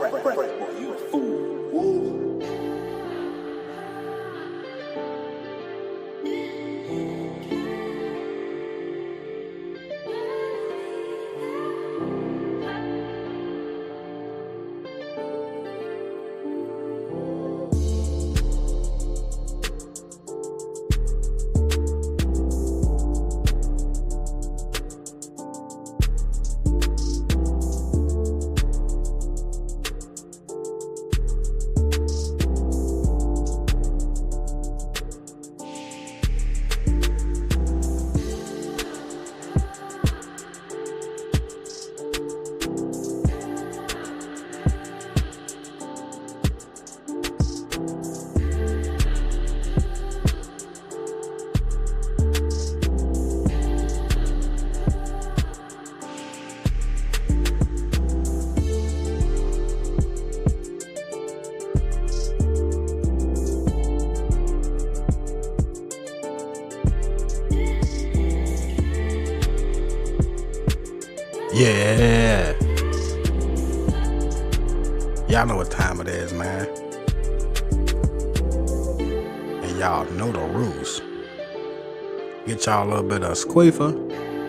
Boy, you a fool. Woo. Yeah. Y'all know what time it is, man. And y'all know the rules. Get y'all a little bit of squeefer.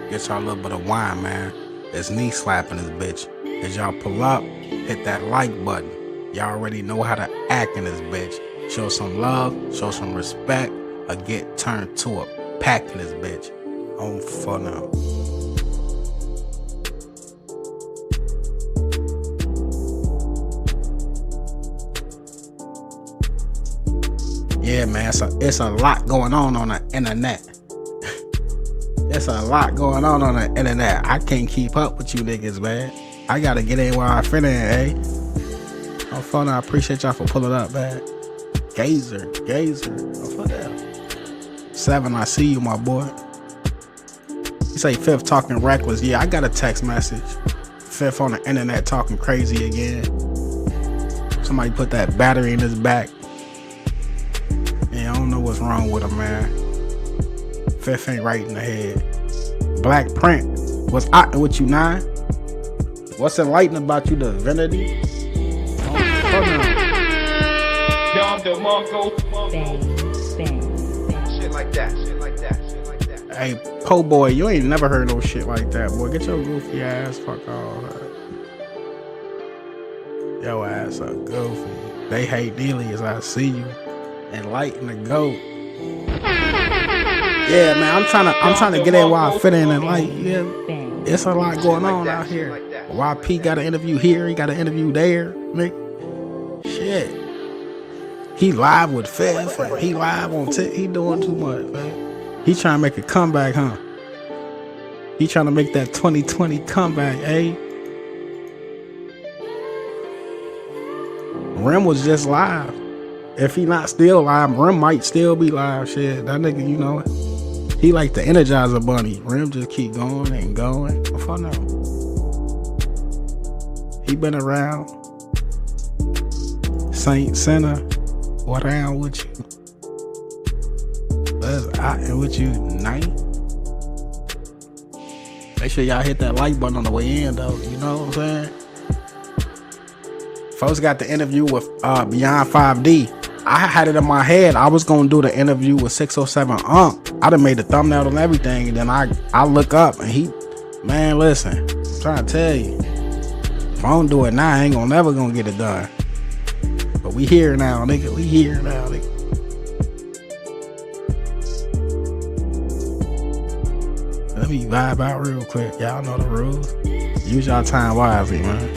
Get y'all a little bit of wine, man. It's knee slapping this bitch. As y'all pull up, hit that like button. Y'all already know how to act in this bitch. Show some love, show some respect, or get turned to a pack in this bitch. On for now. Yeah, man, it's a lot going on the internet. It's a lot going on the internet. I can't keep up with you niggas, man. I gotta get in where I fit in, eh? Oh, fun. I appreciate y'all for pulling up, man. Gazer. Oh, fuck that. 7, I see you, my boy. You say Fifth talking reckless. Yeah, I got a text message. Fifth on the internet talking crazy again. Somebody put that battery in his back. Yeah, I don't know what's wrong with him, man. Fifth ain't right in the head. Black Print, what's out with you, 9? What's enlightening about you, the divinity? Shit like that. Hey, po boy, you ain't never heard no shit like that, boy. Get your goofy ass, fuck all that. Yo ass a goofy. They hate Neely as I see you. Enlighten the goat. Yeah, man, I'm trying to get in where I fit in and like, yeah, it's a lot going on out here. YP got an interview here, he got an interview there, nigga. Shit. He live with Fifth, he live on he doing too much, man. He trying to make a comeback, huh? He trying to make that 2020 comeback, eh? Rim was just live. If he not still live, Rim might still be live. Shit, that nigga, you know, he like the Energizer Bunny. Rim just keep going and going. What for now? He been around. Saint Sinner, what around with you? Let's out with you tonight. Make sure y'all hit that like button on the way in, though. You know what I'm saying? Folks got the interview with Beyond 5D. I had it in my head. I was gonna do the interview with 607 I done made the thumbnail and everything, and then I look up and he, man, listen, I'm trying to tell you, if I don't do it now, I ain't never gonna get it done. But we here now, nigga. We here now, nigga. Let me vibe out real quick. Y'all know the rules. Use y'all time wisely, man.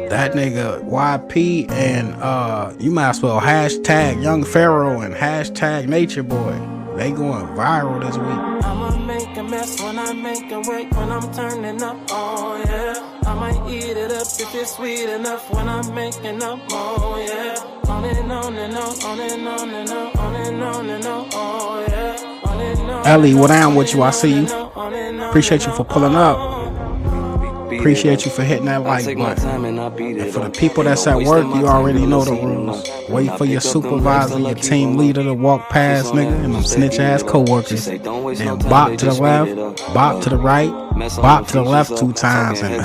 That nigga YP and you might as well hashtag Young Pharaoh and hashtag Nature Boy. They going viral this week. I'ma make a mess when I make a wreck when I'm turning up, oh yeah. I might eat it up if it's sweet enough when I'm making up, oh yeah. On and on and on, on and on and on, on and on and on, oh yeah. On and on. Ellie, what down with you? I see you. Appreciate you for pulling up. Appreciate you for hitting that like button. And for the people that's at work, you already know the rules. Wait for your supervisor, your team leader to walk past, nigga, and them snitch ass coworkers. Then bop to the left, bop to the right, bop to the left 2 times, and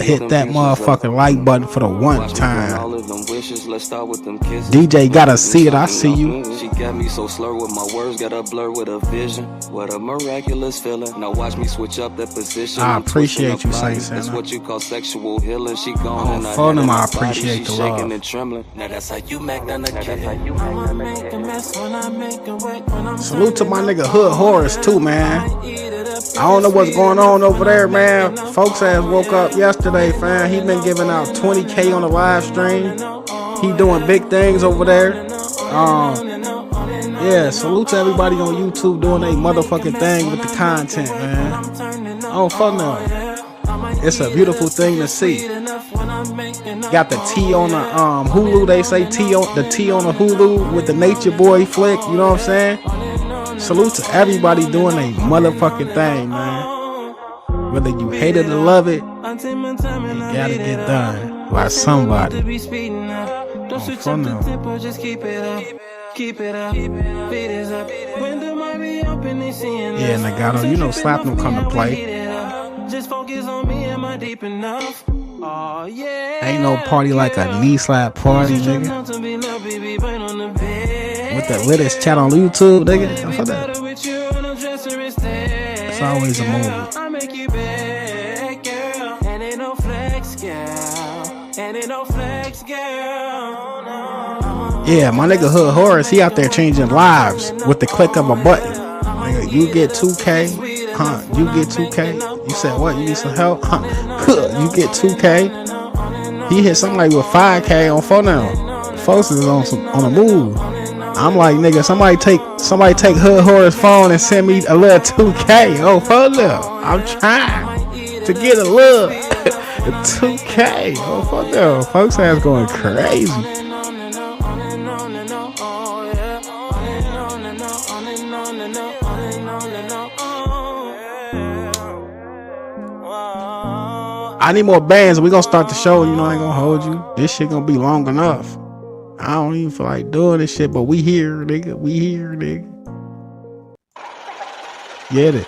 hit that motherfucking like button for the 1 time. DJ gotta see it, I see you. She got me so slurred with my words, got a blur with a vision. What a miraculous feeling. Now watch me switch up that position. I appreciate you, Saint Santa. That's what you call sexual healing. She gone and for them, I appreciate the love. And trembling. Now that's how you make that Salute to my nigga Hood Horace too, man. I don't know what's going on over there, man. Folks ass woke up yesterday, fam. He been giving out 20K on the live stream. He doing big things over there. Yeah, salute to everybody on YouTube doing a motherfucking thing with the content, man. Oh, fuck no. It's a beautiful thing to see. Got the T on the Hulu. They say the T on the Hulu with the Nature Boy flick. You know what I'm saying? Salute to everybody doing a motherfucking thing, man. Whether you hate it or love it, it gotta get done by somebody. Oh, fun now. Yeah, Nagato, you know Slap don't come to play. Just focus on me and my deep enough. Oh, yeah. Ain't no party like a knee slap party, nigga. With the littest chat on YouTube, nigga. For that. It's always a movie. I make you bad, girl. And ain't no flex, girl. And ain't no flex, girl. No. Yeah, my nigga Hood Horace, he out there changing lives with the click of a button. Nigga, you get 2K. Huh, you get 2K. You said what? You need some help? Huh, you get 2K. He hit somebody with 5K on phone now. Folks is on a move. I'm like, nigga, somebody take Hood Horace's phone and send me a little 2K. Oh, phone now. I'm trying to get a little 2K. Oh, phone now. Folks ass going crazy. I need more bands. We gonna start the show. You know, I ain't gonna hold you. This shit gonna be long enough. I don't even feel like doing this shit, but we here, nigga. We here, nigga. Get it.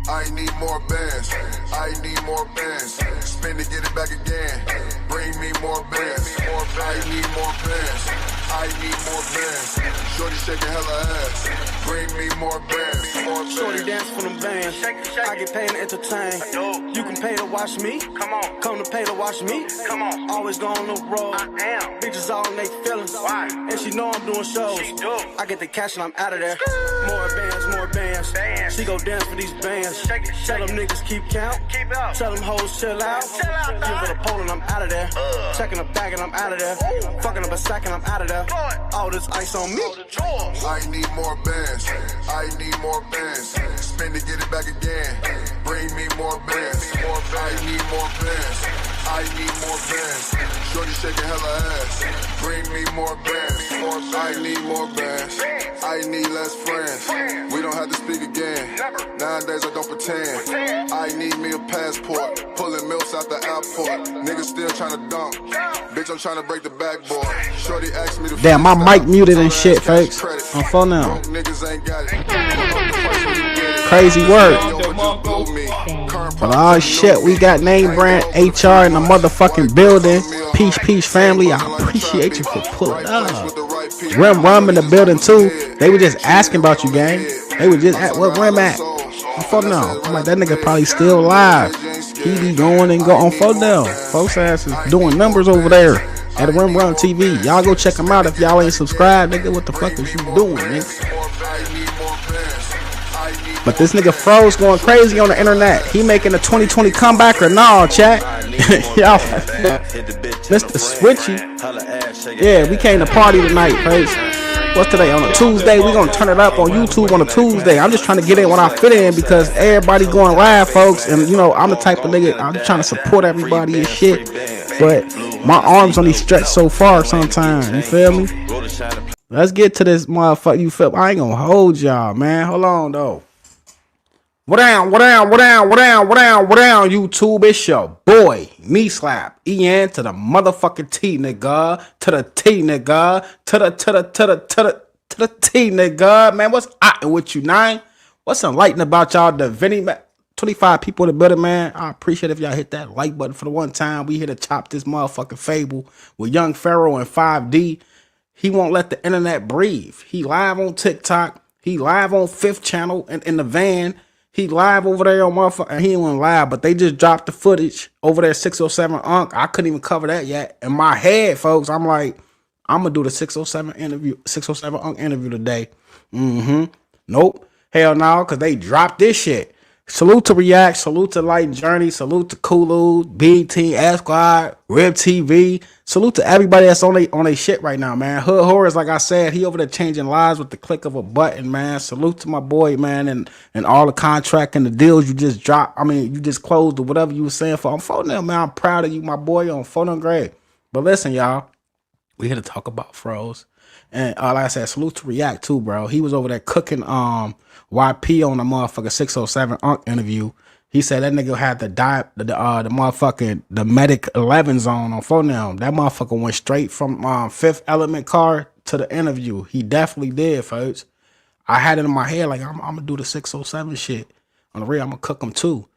I need more bands. I need more bands. Spin to get it back again. Bring me more bands. I need more bands. I need more bands. Shorty shaking hella ass. Bring me more bands. Shorty dance for them bands. I get paid to entertain. You can pay to watch me. Come on. Come to pay to watch me. Come on. Always go on the road. I am. Bitches all in they feelings. Why? And she know I'm doing shows. She do. I get the cash and I'm out of there. More bands, more bands. She go dance for these bands. Tell them niggas keep count. Keep up. Tell them hoes chill out. Chill out. Give her the pole and I'm out of there. Checking a bag and I'm out of there. Fucking up a sack and I'm out of there. All this ice on me. I need more bands. I need more bands. Spin to get it back again. Bring me more bands. I need more bands. I need more bands. Shorty shaking hella ass. Bring me more bands. I need more bands. I need less friends. We don't have to speak again. Nowadays I don't pretend. I need me a passport. Pulling milks out the airport. Niggas still trying to dunk. Bitch, I'm trying to break the backboard. Shorty asked me to. Damn, my mic muted and shit, folks. On phone now. Crazy work. But all shit, we got name brand HR in the motherfucking building. Peace, family. I appreciate you for pulling up. Rum in the building too. They were just asking about you, gang. They were just at what Rim at? On phone now. I'm like, that nigga probably still alive. He be going and go on phone now. Folks ass is doing numbers over there at Rim TV. Y'all go check them out if y'all ain't subscribed, nigga. What the fuck is you doing, nigga? But this nigga Fro's going crazy on the internet. He making a 2020 comeback or nah, chat? Y'all, Mr. Switchy. Yeah, we came to party tonight, folks. What's today? On a Tuesday. We gonna turn it up on YouTube on a Tuesday. I'm just trying to get in when I fit in because everybody going live, folks. And you know, I'm the type of nigga, I'm just trying to support everybody and shit. But my arms only stretch so far sometimes. You feel me? Let's get to this motherfucker. You feel? I ain't gonna hold y'all, man. Hold on though. What down, YouTube? It's your boy, me slap. Ian to the motherfucking T, nigga. To the T, nigga. To the T, nigga. Man, what's hot with you, 9? What's enlightening about y'all, the Vinny, man? 25 people in the building, man. I appreciate if y'all hit that like button for the one time. We here to chop this motherfucking fable with young Pharaoh and 5D. He won't let the internet breathe. He live on TikTok. He live on 5th channel in the van. He live over there on motherfucker. He ain't went live, but they just dropped the footage over there, 607 Unk. I couldn't even cover that yet. In my head, folks, I'm like, I'm gonna do the 607 interview, 607 Unk interview today. Nope. Hell no, because they dropped this shit. Salute to React, salute to Light Journey, salute to Hulu, BT, S Squad, Rib TV. Salute to everybody that's on they shit right now, man. Hood Horrors, like I said, he over there changing lives with the click of a button, man. Salute to my boy, man, and all the contract and the deals you just dropped. I mean, you just closed or whatever you were saying for. I'm phone them, man. I'm proud of you, my boy, on phone them great. But listen, y'all, we here to talk about Pharaohs. And like I said, salute to React too, bro. He was over there cooking YP on the motherfucker 607 Unk interview. He said that nigga had the motherfucking the Medic 11 zone on phone now. That motherfucker went straight from Fifth Element car to the interview. He definitely did, folks. I had it in my head like I'm gonna do the 607 shit. On the real, I'm gonna cook him too.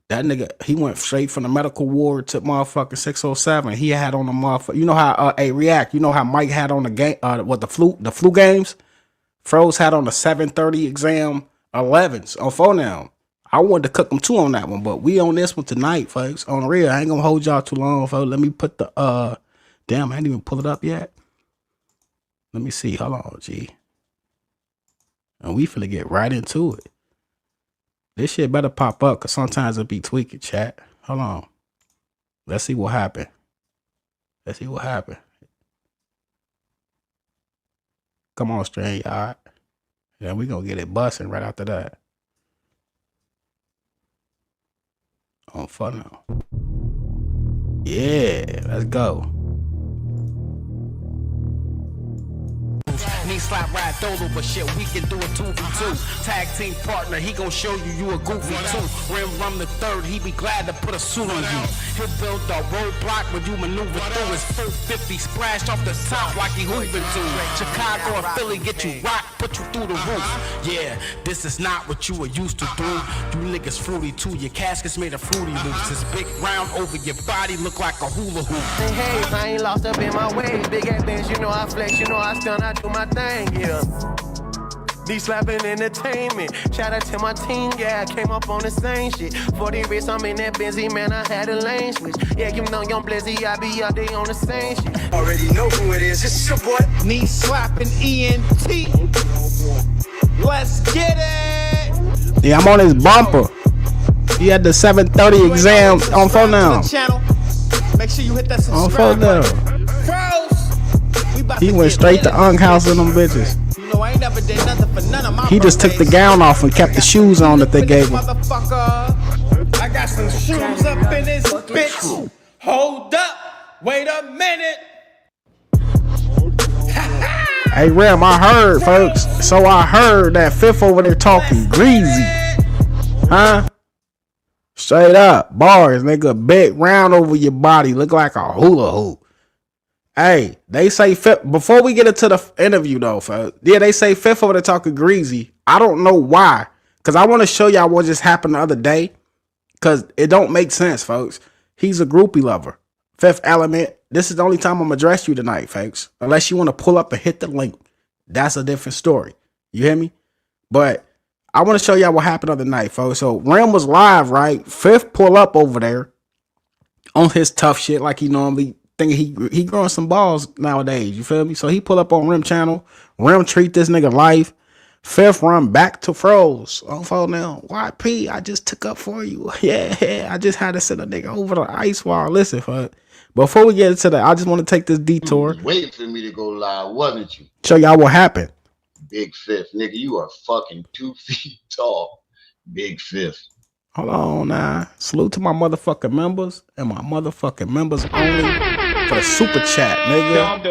That nigga, he went straight from the medical ward to motherfucking 607. He had on the motherfucker. You know how React. You know how Mike had on the game. The flu games. Froze had on the 7:30 exam 11s on phone now. I wanted to cook them too on that one, but we on this one tonight, folks. On the real, I ain't gonna hold y'all too long, folks. Let me put the damn, I didn't even pull it up yet. Let me see. Hold on, G. And we finna get right into it. This shit better pop up, cause sometimes it be tweaking, chat. Hold on. Let's see what happened. Let's see what happened. Come on, Strange, all right. Yeah, we gonna get it busting right after that. On fun now. Yeah, let's go. Knee slap ride solo, but shit, we can do a 2v2. Tag team partner, he gon' show you a goofy too. Rim the third, he be glad to put a suit on you. He'll build a roadblock when you maneuver through. His 450 splashed off the top like he hooving to. Chicago or Philly get you rocked, put you through the roof. Yeah, this is not what you were used to do. You niggas fruity too, your casket's made of fruity loops. This big round over your body look like a hula hoop. Hey, I ain't lost up in my ways. Big ass bench, you know I flex, you know I stun, I do my thing, yeah. These slapping entertainment. Shout out to my team, yeah, I came up on the same shit. 40 wrist, I'm in that busy, man, I had a lane switch. Yeah, you know young Blizzy, I be out there on the same shit. Already know who it is, it's your boy. Knee slapping ENT. Let's get it. Yeah, I'm on his bumper. He had the 7:30 exam on phone now. Make sure you hit that On phone now. He went straight to Unk house in them bitches. You know I ain't never did nothing for none of my He just took the gown off and kept the shoes on that they gave him. Motherfucker, I got some shoes up in this bitch. Hold up, wait a minute. Hey Rim, I heard, folks. So I heard that Fifth over there talking greasy. Huh? Straight up. Bars, nigga. Big round over your body. Look like a hula hoop. Hey, they say Fifth. Before we get into the interview though, folks. Yeah, they say Fifth over there talking greasy. I don't know why. Because I want to show y'all what just happened the other day. Because it don't make sense, folks. He's a groupie lover. Fifth Element. This is the only time I'm gonna address you tonight, folks. Unless you want to pull up and hit the link. That's a different story. You hear me? But I want to show y'all what happened the other night, folks. So Ram was live, right? Fifth pull up over there on his tough shit like he normally thinking he growing some balls nowadays. You feel me? So he pull up on Rim channel. Rim treat this nigga life. Fifth run back to Froze. On phone now. YP, I just took up for you. Yeah, I just had to send a nigga over the ice wall. Listen, fuck. Before we get into that, I just want to take this detour. Waiting for me to go live, wasn't you? Show y'all what happened. Big Fifth, nigga, you are fucking 2 feet tall. Big Fifth. Hold on now. Salute to my motherfucking members and my motherfucking members only for the super chat, nigga.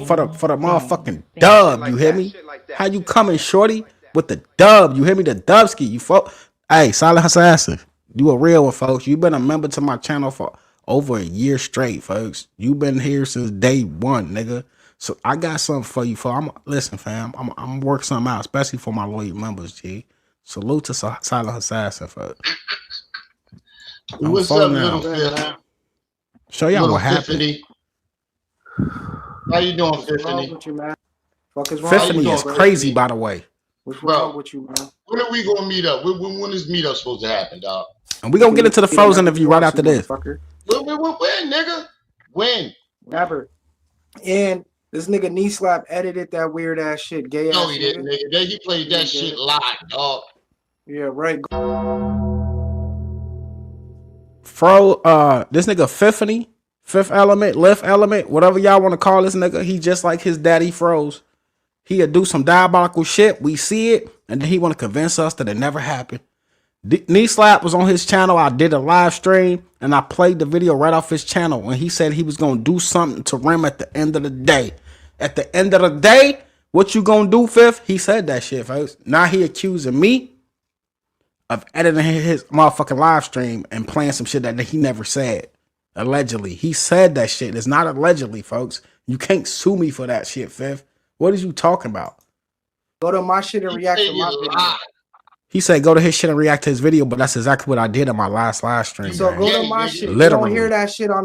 For the motherfucking dub, you hear me? How you coming, shorty? with the dub. You hear me? The dubski. You folks. Hey, Silent Assassin. You a real one, folks. You been a member to my channel for over a year straight, folks. You been here since day one, nigga. So I got something for you, folks. Listen, fam. I'm gonna work something out, especially for my loyal members, G. Salute to Silent Assassin, folks. What's up, little Fifth? Show y'all what happened. How you doing, Fiffany? Fiffany is crazy, by the way. What's wrong with you, man? When are we gonna meet up? When is meet up supposed to happen, dog? And we gonna get into the Frozen interview right after this. When, nigga? When? Never. And this nigga knee slap edited that weird ass shit. Gay ass. No, he didn't, nigga. He played that shit live, dog. Yeah, right. This nigga Fiffany, Fifth Element, Lift Element, whatever y'all want to call this nigga, he just like his daddy Froze. He'll do some diabolical shit. We see it, and then he want to convince us that it never happened. Knee Slap was on his channel. I did a live stream, and I played the video right off his channel when he said he was going to do something to Rim at the end of the day. At the end of the day, what you going to do, Fifth? He said that shit, folks. Now he accusing me of editing his motherfucking live stream and playing some shit that he never said. Allegedly. He said that shit. It's not allegedly, folks. You can't sue me for that shit, Fifth. What is you talking about? Go to my shit and react to my video. He said go to his shit and react to his video, but that's exactly what I did on my last live stream. So go to my shit. Literally. You don't hear that shit on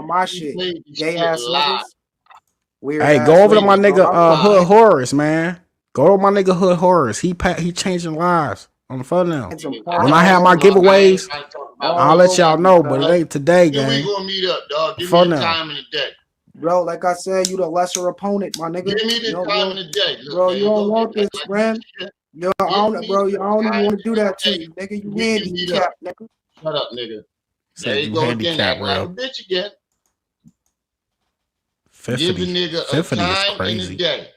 my shit. Gay ass niggas. Weird. Hey, go over to my nigga Hood Horrors, man. Go to my nigga Hood Horrors. He changing lives on the phone now. When I have my giveaways, I'll let y'all know, but it ain't today, gang. We gonna meet up, dog. Give me a time in the day. Bro, like I said, you the lesser opponent, my nigga. Give me the time in the day. Bro, you don't want this, friend. Yo, I don't even want to do that to you, nigga. You handicapped, nigga. Shut up, nigga. There you go again. Bitch again. Give the nigga a time in the day.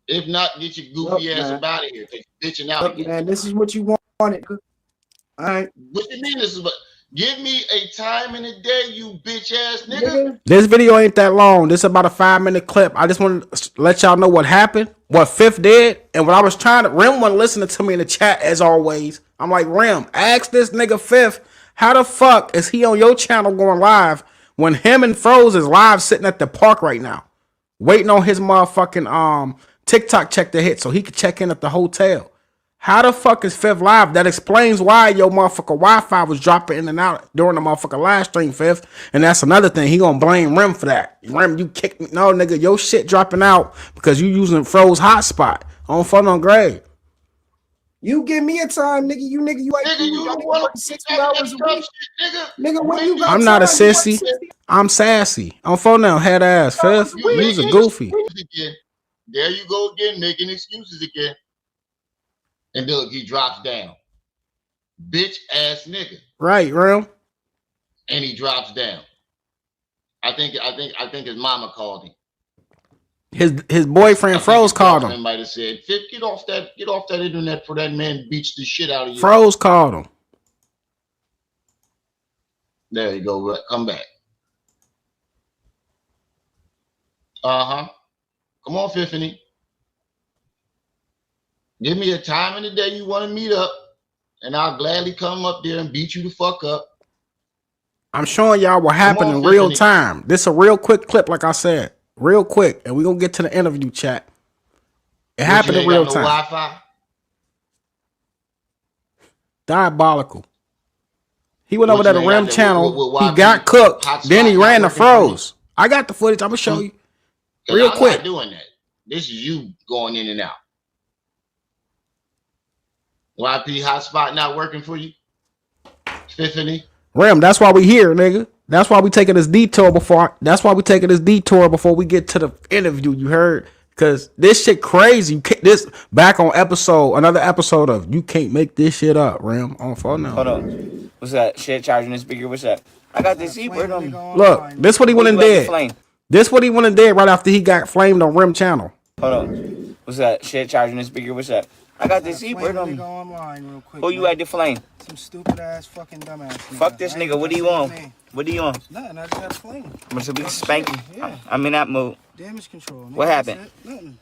If not, get your goofy ass up out of here. Bitching out again. Man, this is what you wanted. All right. What you mean this is what? Give me a time in the day, you bitch ass nigga. This video ain't that long. This is about a 5-minute clip. I just want to let y'all know what happened, what Fifth did, and what I was trying to. Rim wasn't listening to me in the chat as always. I'm like, Rim, ask this nigga Fifth, how the fuck is he on your channel going live when him and Froze is live sitting at the park right now, waiting on his motherfucking TikTok check to hit so he could check in at the hotel. How the fuck is Fifth live? That explains why your motherfucker Wi-Fi was dropping in and out during the motherfucker live stream, Fifth. And that's another thing. He gonna blame Rim for that. Rim, you kicked me. No, nigga, your shit dropping out because you using Froze hotspot on Fun on Grade. You give me a time, nigga. You like you want 60 hours a week. Nigga, when you got I'm not a sissy. I'm sassy. On phone now, head ass, Fifth. You's a goofy. There you go again, making excuses again. And look, he drops down. Bitch ass nigga. Right, Rim. And he drops down. I think his mama called him. His boyfriend Froze called him. Might have said, "Fit, get off that internet for that man beats the shit out of you." Froze called him. There you go. Come back. Come on, Fiffany. Give me a time in the day you want to meet up, and I'll gladly come up there and beat you the fuck up. I'm showing y'all what happened in real time. This is a real quick clip, like I said. Real quick. And we're going to get to the interview chat. It happened in real time. Wi-Fi? Diabolical. He went over to the Rim channel. He got cooked. Then he ran the Froze. I got the footage. I'm going to show you. Real quick. I'm not doing that. This is you going in and out. YP hotspot not working for you? Tiffany? Rim, that's why we here, nigga. That's why we taking this detour before. That's why we taking this detour before we get to the interview. You heard? Cause this shit crazy. This back on another episode of You Can't Make This Shit Up. Rim on phone now. Hold on. What's that? Shit charging this speaker. What's that? I got this e-word on me. Look, this what he went and did. This what he went and did right after he got flamed on Rim channel. Hold on. What's that? Shit charging this speaker. What's that? I got this e-word on me. Real quick, who you had to flame? Some stupid ass fucking dumbass. Fuck this nigga. What do you want? What do you want? Nothing. I just got flame. I'm gonna be spanking. Yeah. I'm in that mood. Damage control. Nigga. What happened? Nothing.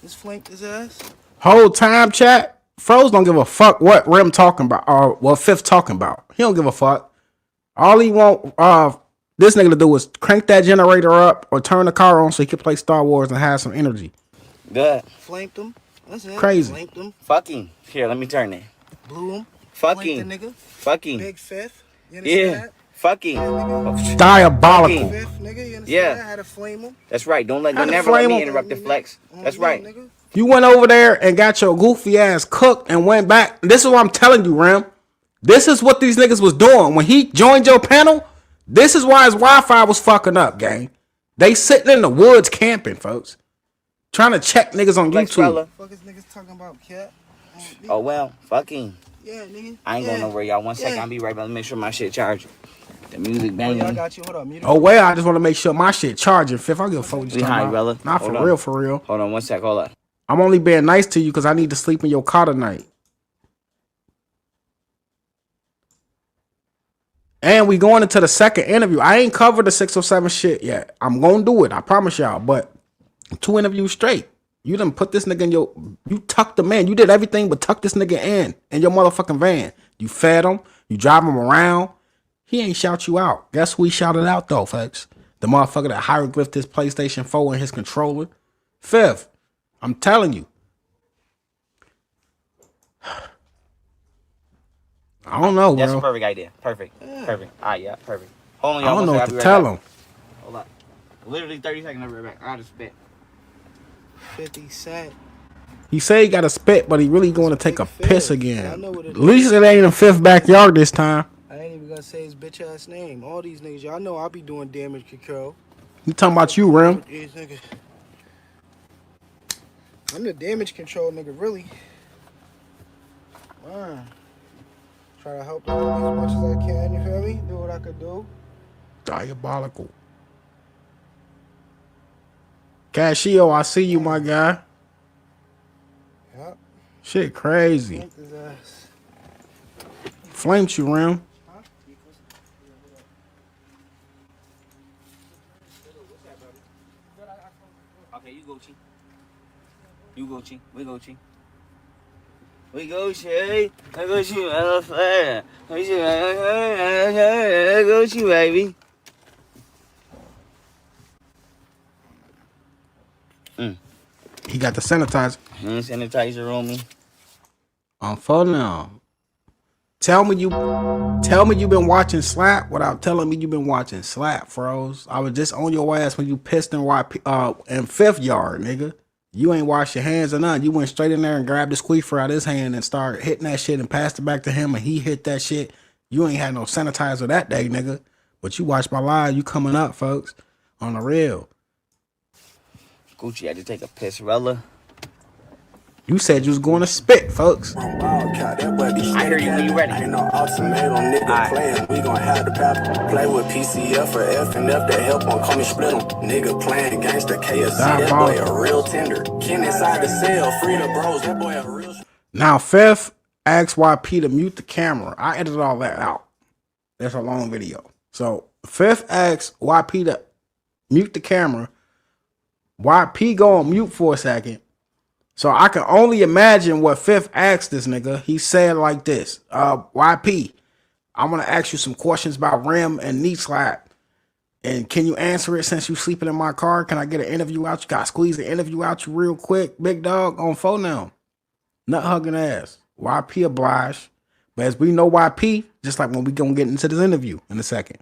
Just flanked his ass. Whole time, chat. Froze don't give a fuck what Rim talking about or what Fifth talking about. He don't give a fuck. All he want this nigga to do is crank that generator up or turn the car on so he can play Star Wars and have some energy. Good. Flanked him. That's it. Crazy. Flanked him. Fucking. Here, let me turn it. Blew him. Fucking. The nigga. Fucking. Big Fifth. You understand that? Fucking. Diabolical. Fifth, nigga. You understand Yeah. that? I had to flame him. That's right. Don't never let me interrupt the flex. That's right. Nigga. You went over there and got your goofy ass cooked and went back. This is what I'm telling you, Rim. This is what these niggas was doing. When he joined your panel, this is why his Wi-Fi was fucking up, gang. They sitting in the woods camping, folks. Trying to check niggas on YouTube. What the fuck is niggas talking about, cat? Oh, well. Fucking. Yeah, nigga. I ain't going nowhere, y'all. 1 second. I'll be right back. Let me make sure my shit charged. The music banging. I got you. Hold up. Oh, well, I just want to make sure my shit charging, Fifth. I'll give a fuck what you talking about. Not for real, for real. Hold on 1 sec. Hold up. I'm only being nice to you because I need to sleep in your car tonight. And we going into the second interview. I ain't covered the 607 shit yet. I'm going to do it. I promise y'all. But 2 interviews straight. You done put this nigga in your... You tucked him in. You did everything but tuck this nigga in your motherfucking van. You fed him. You drive him around. He ain't shout you out. Guess who he shouted out, though, folks? The motherfucker that hieroglyphed his PlayStation 4 and his controller. Fifth. I'm telling you. I don't know, bro. That's a perfect idea. Perfect. Perfect. All right, yeah, perfect. Hold on, I y'all. don't know what to tell him. Hold up. Literally 30 seconds, I'll be right back. I just spit. 50 Cent. He say he got a spit, but he really going to take a piss again. At least it ain't in Fifth backyard this time. I ain't even gonna say his bitch ass name. All these niggas, y'all know I be doing damage control. He talking about you, Rim. These niggas. I'm the damage control nigga, really. Man. Try to help them as much as I can, you feel me? Do what I could do. Diabolical. Cashio, I see you, my guy. Yep. Shit crazy. Flamed you, Rim. Okay, you go, Chi. You go, Chi. We go, Chi. We go, Chi. I go, Chi. I love fire. I go, Chi, baby. He got the sanitizer. Sanitizer on me. On phone now. Tell me you been watching Slap without telling me you been watching Slap, Froze. I was just on your ass when you pissed in Fifth Yard, nigga. You ain't washed your hands or nothing. You went straight in there and grabbed the squeefer out of his hand and started hitting that shit and passed it back to him and he hit that shit. You ain't had no sanitizer that day, nigga. But you watched my live. You coming up, folks. On the real. Gucci had to take a pissrella. You said you was going to spit, folks. I hear you when you ready. Ain't no ultimatum, nigga playing. We gon' have the paper. Play with PCF for F and F. That help on call me split 'em. Nigga playing gangsta KFC. That boy a real tender. Ken inside the cell, free the bros. That boy a real. Now, Fifth asked YP to mute the camera. I edited all that out. That's a long video. So Fifth asked YP to mute the camera. YP go on mute for a second. So I can only imagine what Fifth asked this nigga. He said like this, YP, I want to ask you some questions about Rim and Knee Slap. And can you answer it since you sleeping in my car? Can I get an interview out? You got to squeeze the interview out you real quick. Big dog on phone now. Nut hugging ass. YP obliged. But as we know YP, just like when we gonna get into this interview in a second.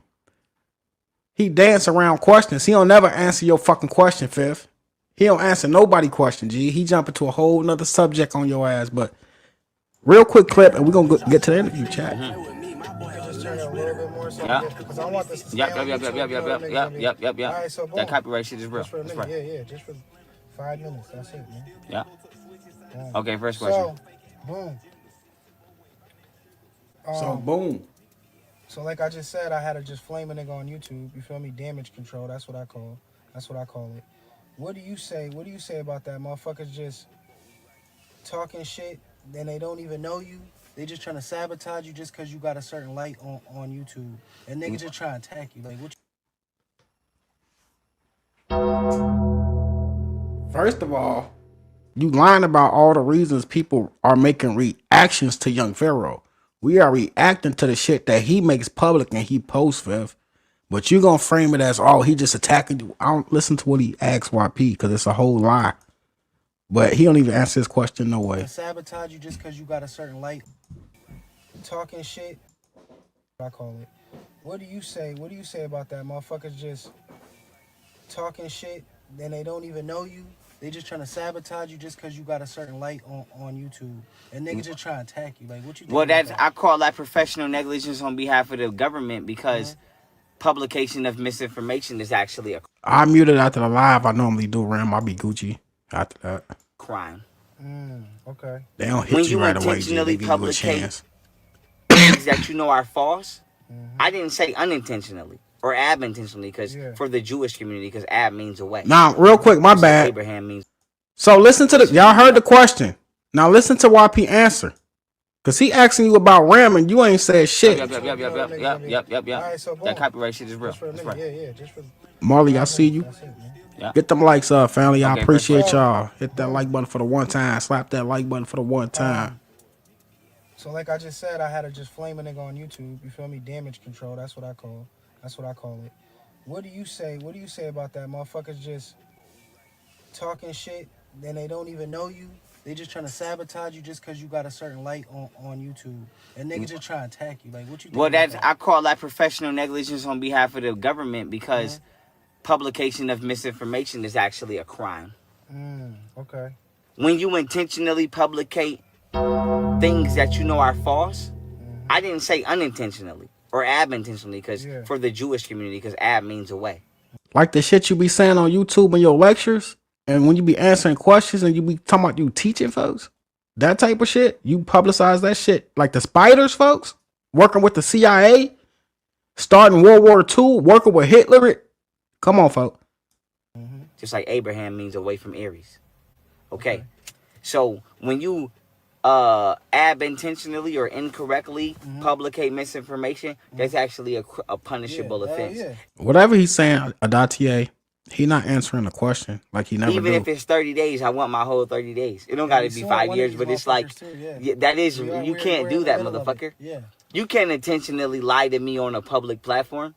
He dance around questions. He don't never answer your fucking question, Fifth. He don't answer nobody question, G. He jump into a whole nother subject on your ass. But real quick clip, and we're going to get to the interview, chat. Yep. That copyright shit is real. That's right. Yeah. Just for 5 minutes. That's it, man. Yeah. Okay, first question. Boom. So like I just said, I had to just flame a nigga on YouTube. You feel me? Damage control. That's what I call it. What do you say? What do you say about that? Motherfuckers just talking shit, then they don't even know you. They just trying to sabotage you just because you got a certain light on YouTube. And niggas just try to attack you. Like, what? First of all, You lying about all the reasons people are making reactions to young Pharaoh. We are reacting to the shit that he makes public and he posts, Fifth. But you gonna frame it as, oh, he just attacking you. I don't listen to what he asks YP because it's a whole lie. But he don't even answer his question no way. Sabotage you just because you got a certain light. Talking shit, I call it. What do you say? What do you say about that? Motherfuckers just talking shit, then they don't even know you. They just trying to sabotage you just because you got a certain light on YouTube. And niggas just trying to attack you. Like, what you think? Well, that's I call that professional negligence on behalf of the government because publication of misinformation is actually a I muted after the live. I normally do, Ram. I'll be Gucci after that. crime. Okay. They don't hit you right away, G. They give you a chance. Things that you know are false. I didn't say unintentionally or ab-intentionally because for the Jewish community, because ab means away. Now, real quick, my bad. Abraham means. So listen to the, y'all heard the question. Now listen to YP answer. Because he asking you about Ram and you ain't said shit. Yep. That copyright shit is real. That's right. Yeah, just for Marley, I see you. Yeah. Get them likes up, family. I Okay, appreciate y'all. Hit that like button for the one time. Slap that like button for the one time. So like I just said, I had to just flame a nigga on YouTube. You feel me? Damage control. That's what I call it. What do you say? What do you say about that? Motherfuckers just talking shit, then they don't even know you. They just trying to sabotage you just because you got a certain light on YouTube. And niggas just trying to attack you. Like, what you think? Well, that's I call that professional negligence on behalf of the government because publication of misinformation is actually a crime. Okay. When you intentionally publicate things that you know are false, I didn't say unintentionally or ab-intentionally because for the Jewish community, because ab means away. Like the shit you be saying on YouTube in your lectures, and when you be answering questions and you be talking about you teaching folks, that type of shit, you publicize that shit. Like the spiders, folks, working with the CIA, starting World War II, working with Hitler. Come on, folks. Just like Abraham means away from Aries. Okay. So when you ab-intentionally or incorrectly publicate misinformation, that's actually a punishable offense. Whatever he's saying, Adatier, he not answering the question like he never Even do. if it's 30 days, I want my whole 30 days. It don't got to be 5 years, but it's like, that is, you can't do that, motherfucker. You can't intentionally lie to me on a public platform.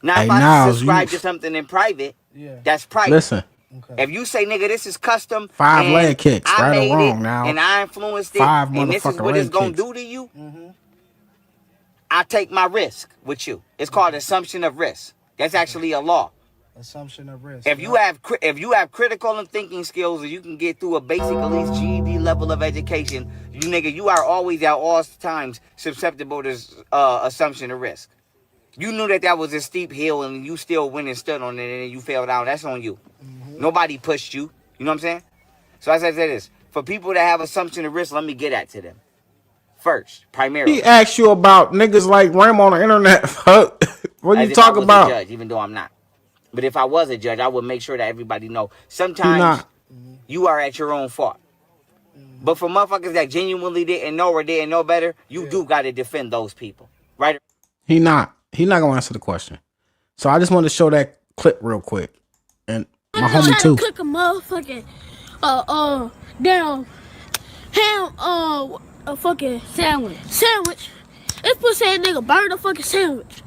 Now, if I subscribe to something in private, that's private. Listen. If you say, nigga, this is custom, 5 leg kicks, right or wrong now. And I influenced it, 5 and this is what it's going to kicks. do to you, I take my risk with you. It's called assumption of risk. That's actually a law. Assumption of risk. If you have critical and thinking skills, or you can get through a basic, at least GED level of education, you are always at all times susceptible to assumption of risk. You knew that was a steep hill, and you still went and stood on it, and you fell down. That's on you. Nobody pushed you. You know what I'm saying? So as I said this, for people that have assumption of risk, let me get at to them first, primarily. He asked you about niggas like Ram on the internet. What are you talking about? A judge, even though I'm not. But if I was a judge, I would make sure that everybody know. Sometimes you are at your own fault. But for motherfuckers that genuinely didn't know or didn't know better, you do got to defend those people. Right? He not going to answer the question. So I just wanted to show that clip real quick. And my homie too. Click a motherfucking damn ham a fucking sandwich. This pussy ass nigga burn the fucking sandwich.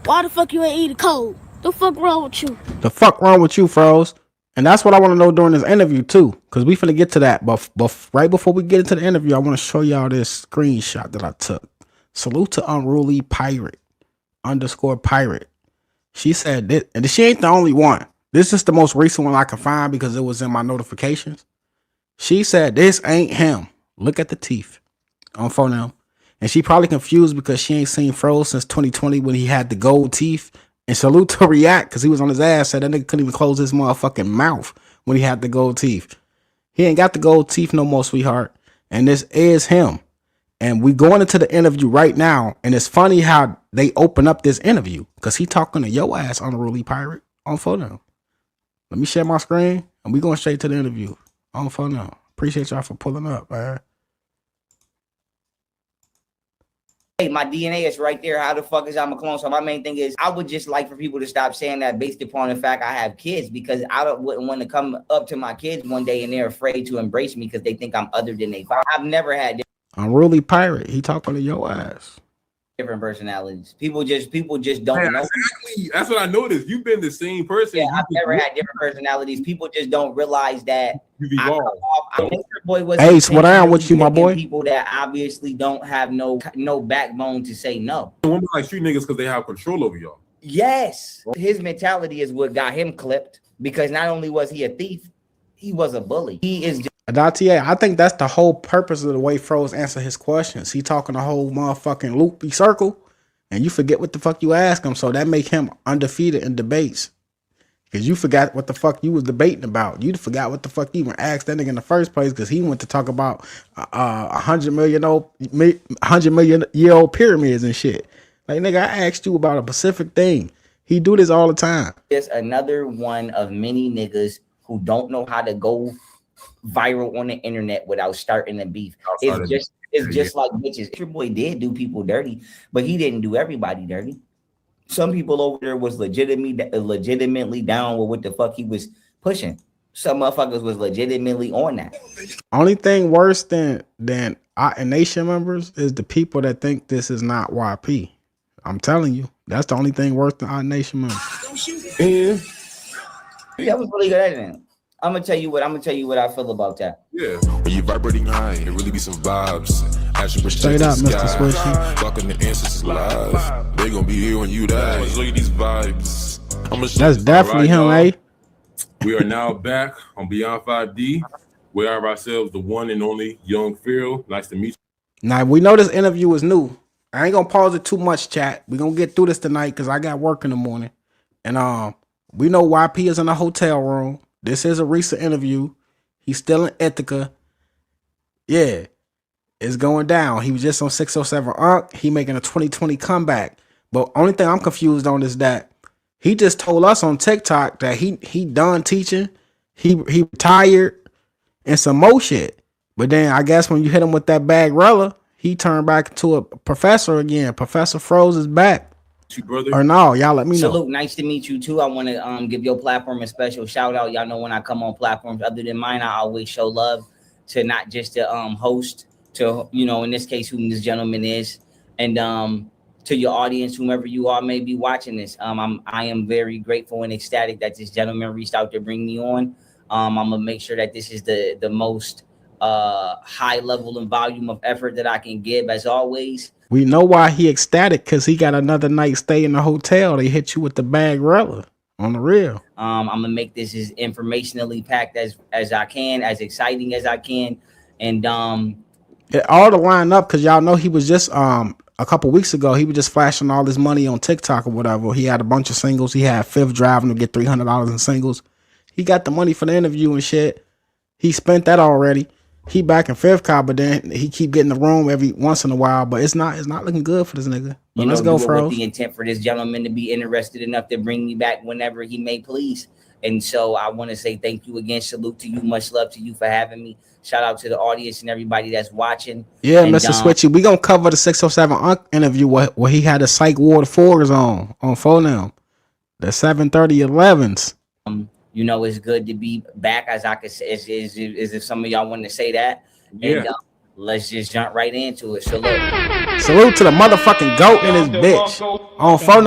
Why the fuck you ain't eating cold? The fuck wrong with you? The fuck wrong with you, Froze? And that's what I want to know during this interview too, because we finna get to that. But right before we get into the interview, I want to show y'all this screenshot that I took. Salute to Unruly Pirate _pirate. She said this, and she ain't the only one. This is the most recent one I can find because it was in my notifications. She said this ain't him. Look at the teeth on phone now. And she probably confused because she ain't seen Froze since 2020 when he had the gold teeth. And salute to React because he was on his ass. Said that nigga couldn't even close his motherfucking mouth when he had the gold teeth. He ain't got the gold teeth no more, sweetheart. And this is him. And we going into the interview right now. And it's funny how they open up this interview because he talking to your ass, Unruly Pirate, on phone now. Let me share my screen and we going straight to the interview on phone now. Appreciate y'all for pulling up, man. Hey, my DNA is right there. How the fuck is I'm a clone? So my main thing is I would just like for people to stop saying that based upon the fact I have kids, because wouldn't want to come up to my kids one day and they're afraid to embrace me because they think I'm other than they father. I've never had Unruly pirate. He talking to your ass. different personalities. People just don't know. Exactly. That's what I noticed. You've been the same person. Yeah, I've never had different personalities. People just don't realize that you've evolved. Ace, what I am with you, my boy? People that obviously don't have no backbone to say no. Women like street niggas because they have control over y'all. Yes, his mentality is what got him clipped, because not only was he a thief, he was a bully. He is just Adatia, I think that's the whole purpose of the way Froze answer his questions. He talking a whole motherfucking loopy circle, and you forget what the fuck you ask him, so that make him undefeated in debates. Because you forgot what the fuck you was debating about. You forgot what the fuck you even asked that nigga in the first place, because he went to talk about 100 million year old pyramids and shit. Like, nigga, I asked you about a specific thing. He do this all the time. It's another one of many niggas who don't know how to go viral on the internet without starting a beef. It's just like bitches. Your boy did do people dirty, but he didn't do everybody dirty. Some people over there was legitimately down with what the fuck he was pushing. Some motherfuckers was legitimately on that. Only thing worse than our nation members is the people that think this is not YP. I'm telling you, that's the only thing worse than our nation members. Yeah, I was really good at it. I'm gonna tell you what I feel about that. Yeah. When you vibrating high, it really be some vibes. Straight up, Mr. Switchy. Fucking the ancestors live. They gonna be here when you die. Look at these vibes. That's definitely him, eh? We are now back on Beyond 5D. We have ourselves the one and only Young Pharaoh. Nice to meet you. Now, we know this interview is new. I ain't gonna pause it too much, chat. We gonna get through this tonight because I got work in the morning. And we know YP is in a hotel room. This is a recent interview. He's still in Ithaca. Yeah, it's going down. He was just on 607 Unc. He making a 2020 comeback. But only thing I'm confused on is that he just told us on TikTok that he done teaching. He retired and some more shit. But then I guess when you hit him with that bagrella, he turned back to a professor again. Professor Froze is back. Brother. Or no, y'all let me know. Salute, nice to meet you too. I want to give your platform a special shout out. Y'all know when I come on platforms other than mine, I always show love to not just the host, to in this case who this gentleman is, and to your audience, whomever you are may be watching this. I am very grateful and ecstatic that this gentleman reached out to bring me on. I'm gonna make sure that this is the most high level and volume of effort that I can give, as always. We know why he ecstatic, because he got another night stay in the hotel. They hit you with the bagrella on the real. I'm gonna make this as informationally packed as I can, as exciting as I can, and it all to line up, because y'all know he was just a couple weeks ago he was just flashing all this money on TikTok or whatever. He had a bunch of singles. He had Fifth driving to get $300 in singles. He got the money for the interview and shit. He spent that already. He back in Fifth car, but then he keep getting the room every once in a while. But it's not looking good for this nigga. But let's go, Froze. With the intent for this gentleman to be interested enough to bring me back whenever he may please. And so I want to say thank you again. Salute to you. Much love to you for having me. Shout out to the audience and everybody that's watching. Yeah, and, Mr. Switchy, we gonna cover the 607 Unc interview where he had a Psych Ward 4s on phone, the 730-11s. It's good to be back, as I could say, as if some of y'all want to say that. Yeah. And let's just jump right into it. Salute. Salute to the motherfucking GOAT and his bitch on phone.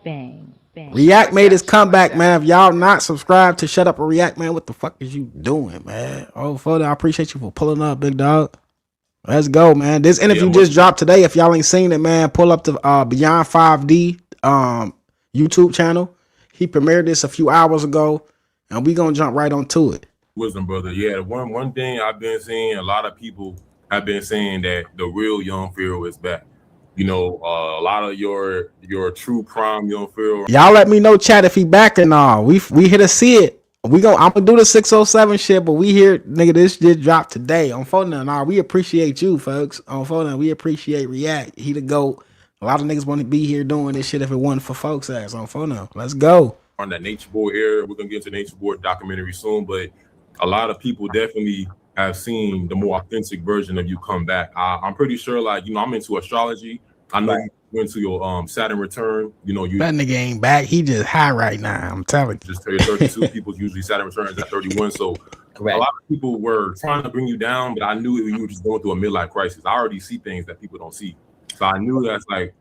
Bang, bang. React made his comeback, man. If y'all not subscribed to Shut Up and React, man, what the fuck is you doing, man? Oh, phone, I appreciate you for pulling up, big dog. Let's go, man. This interview just dropped today. If y'all ain't seen it, man, pull up the Beyond 5D YouTube channel. He premiered this a few hours ago. And we gonna jump right onto it. Wisdom, brother. Yeah, one thing I've been seeing, a lot of people have been saying that the real Young Pharaoh is back. A lot of your true prime Young Pharaoh. Y'all let me know, chat, if he back or not. We here to see it. I'm gonna do the 607 shit, but we here, nigga. This just dropped today on phone now. Nah, we appreciate you, folks. On phone now, we appreciate React. He the GOAT. A lot of niggas want to be here doing this shit if it wasn't for folks ass on phone now. Let's go. On that Nature Boy era, we're gonna get into Nature Boy documentary soon, but a lot of people definitely have seen the more authentic version of you come back. I'm pretty sure, I'm into astrology. I know you went to your Saturn return. You know, you that nigga ain't back. He just high right now. I'm telling you. Just 32. People usually Saturn returns at 31. So correct. A lot of people were trying to bring you down, but I knew you were just going through a midlife crisis. I already see things that people don't see. So I knew that's like.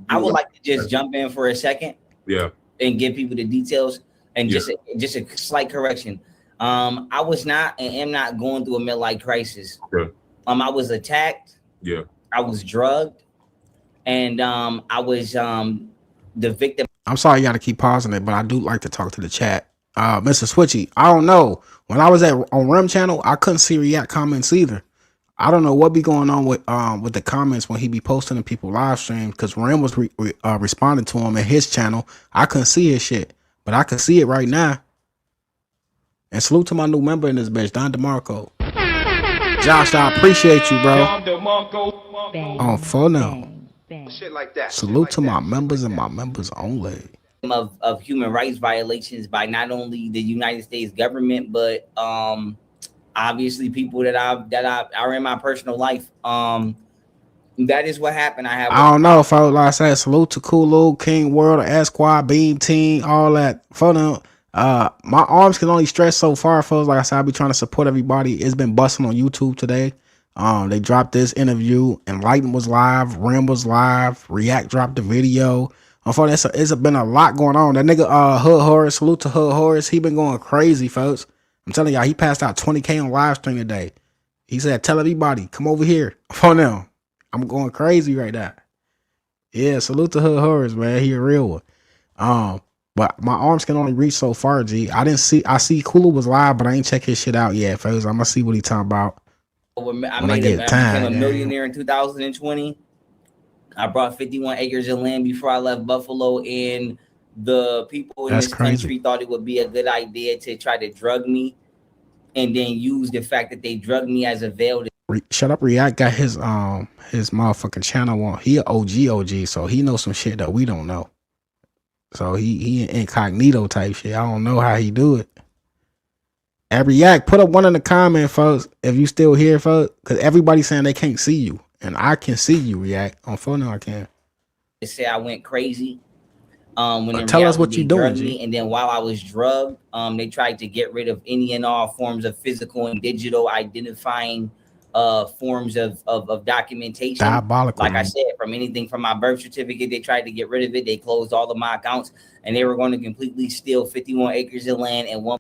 I would like to just jump in for a second. Yeah. And give people the details and just a slight correction. I was not and am not going through a midlife crisis. Okay. I was attacked. Yeah. I was drugged, and I was the victim. I'm sorry you got to keep pausing it, but I do like to talk to the chat. Mr. Switchy, I don't know. When I was on Rim channel, I couldn't see react comments either. I don't know what be going on with the comments when he be posting in people live streams, because Rim was responding to him in his channel. I couldn't see his shit, but I can see it right now. And salute to my new member in this bitch, Don DeMarco. Josh, I appreciate you, bro. On phone now. Shit like that. Salute to my members and my members only. Of human rights violations by not only the United States government, but obviously people that are in my personal life. That is what happened. I don't know, folks. Like I said, salute to Kulu, King World, Esquire, Beam Team, all that. For them, my arms can only stretch so far, folks. Like I said, I be trying to support everybody. It's been busting on YouTube today. They dropped this interview. Enlighten was live. Rim was live. React dropped the video. Unfortunately, it's been a lot going on. That nigga, Hood Horace, salute to Hood Horace. He been going crazy, folks. I'm telling y'all, he passed out 20K on live stream today. He said, tell everybody, come over here. For now, I'm going crazy right now. Yeah, salute to Hood Horace, man. He a real one. But my arms can only reach so far, G. I see Kulu was live, but I ain't check his shit out yet, folks. I'm gonna see what he talking about. I became a millionaire in 2020. I brought 51 acres of land before I left Buffalo, and the people in this country thought it would be a good idea to try to drug me and then use the fact that they drugged me as a veil. Shut Up React got his motherfucking channel on. He a OG, so he knows some shit that we don't know. So he incognito type shit. I don't know how he do it. At React, put up one in the comment, folks, if you still here, folks, because everybody's saying they can't see you. And I can see you, React. On phone now I can. They say I went crazy. When tell us what you doing, G. And then while I was drugged, they tried to get rid of any and all forms of physical and digital identifying forms of documentation. Diabolical. Like I said, from anything from my birth certificate, they tried to get rid of it. They closed all of my accounts, and they were going to completely steal 51 acres of land and one.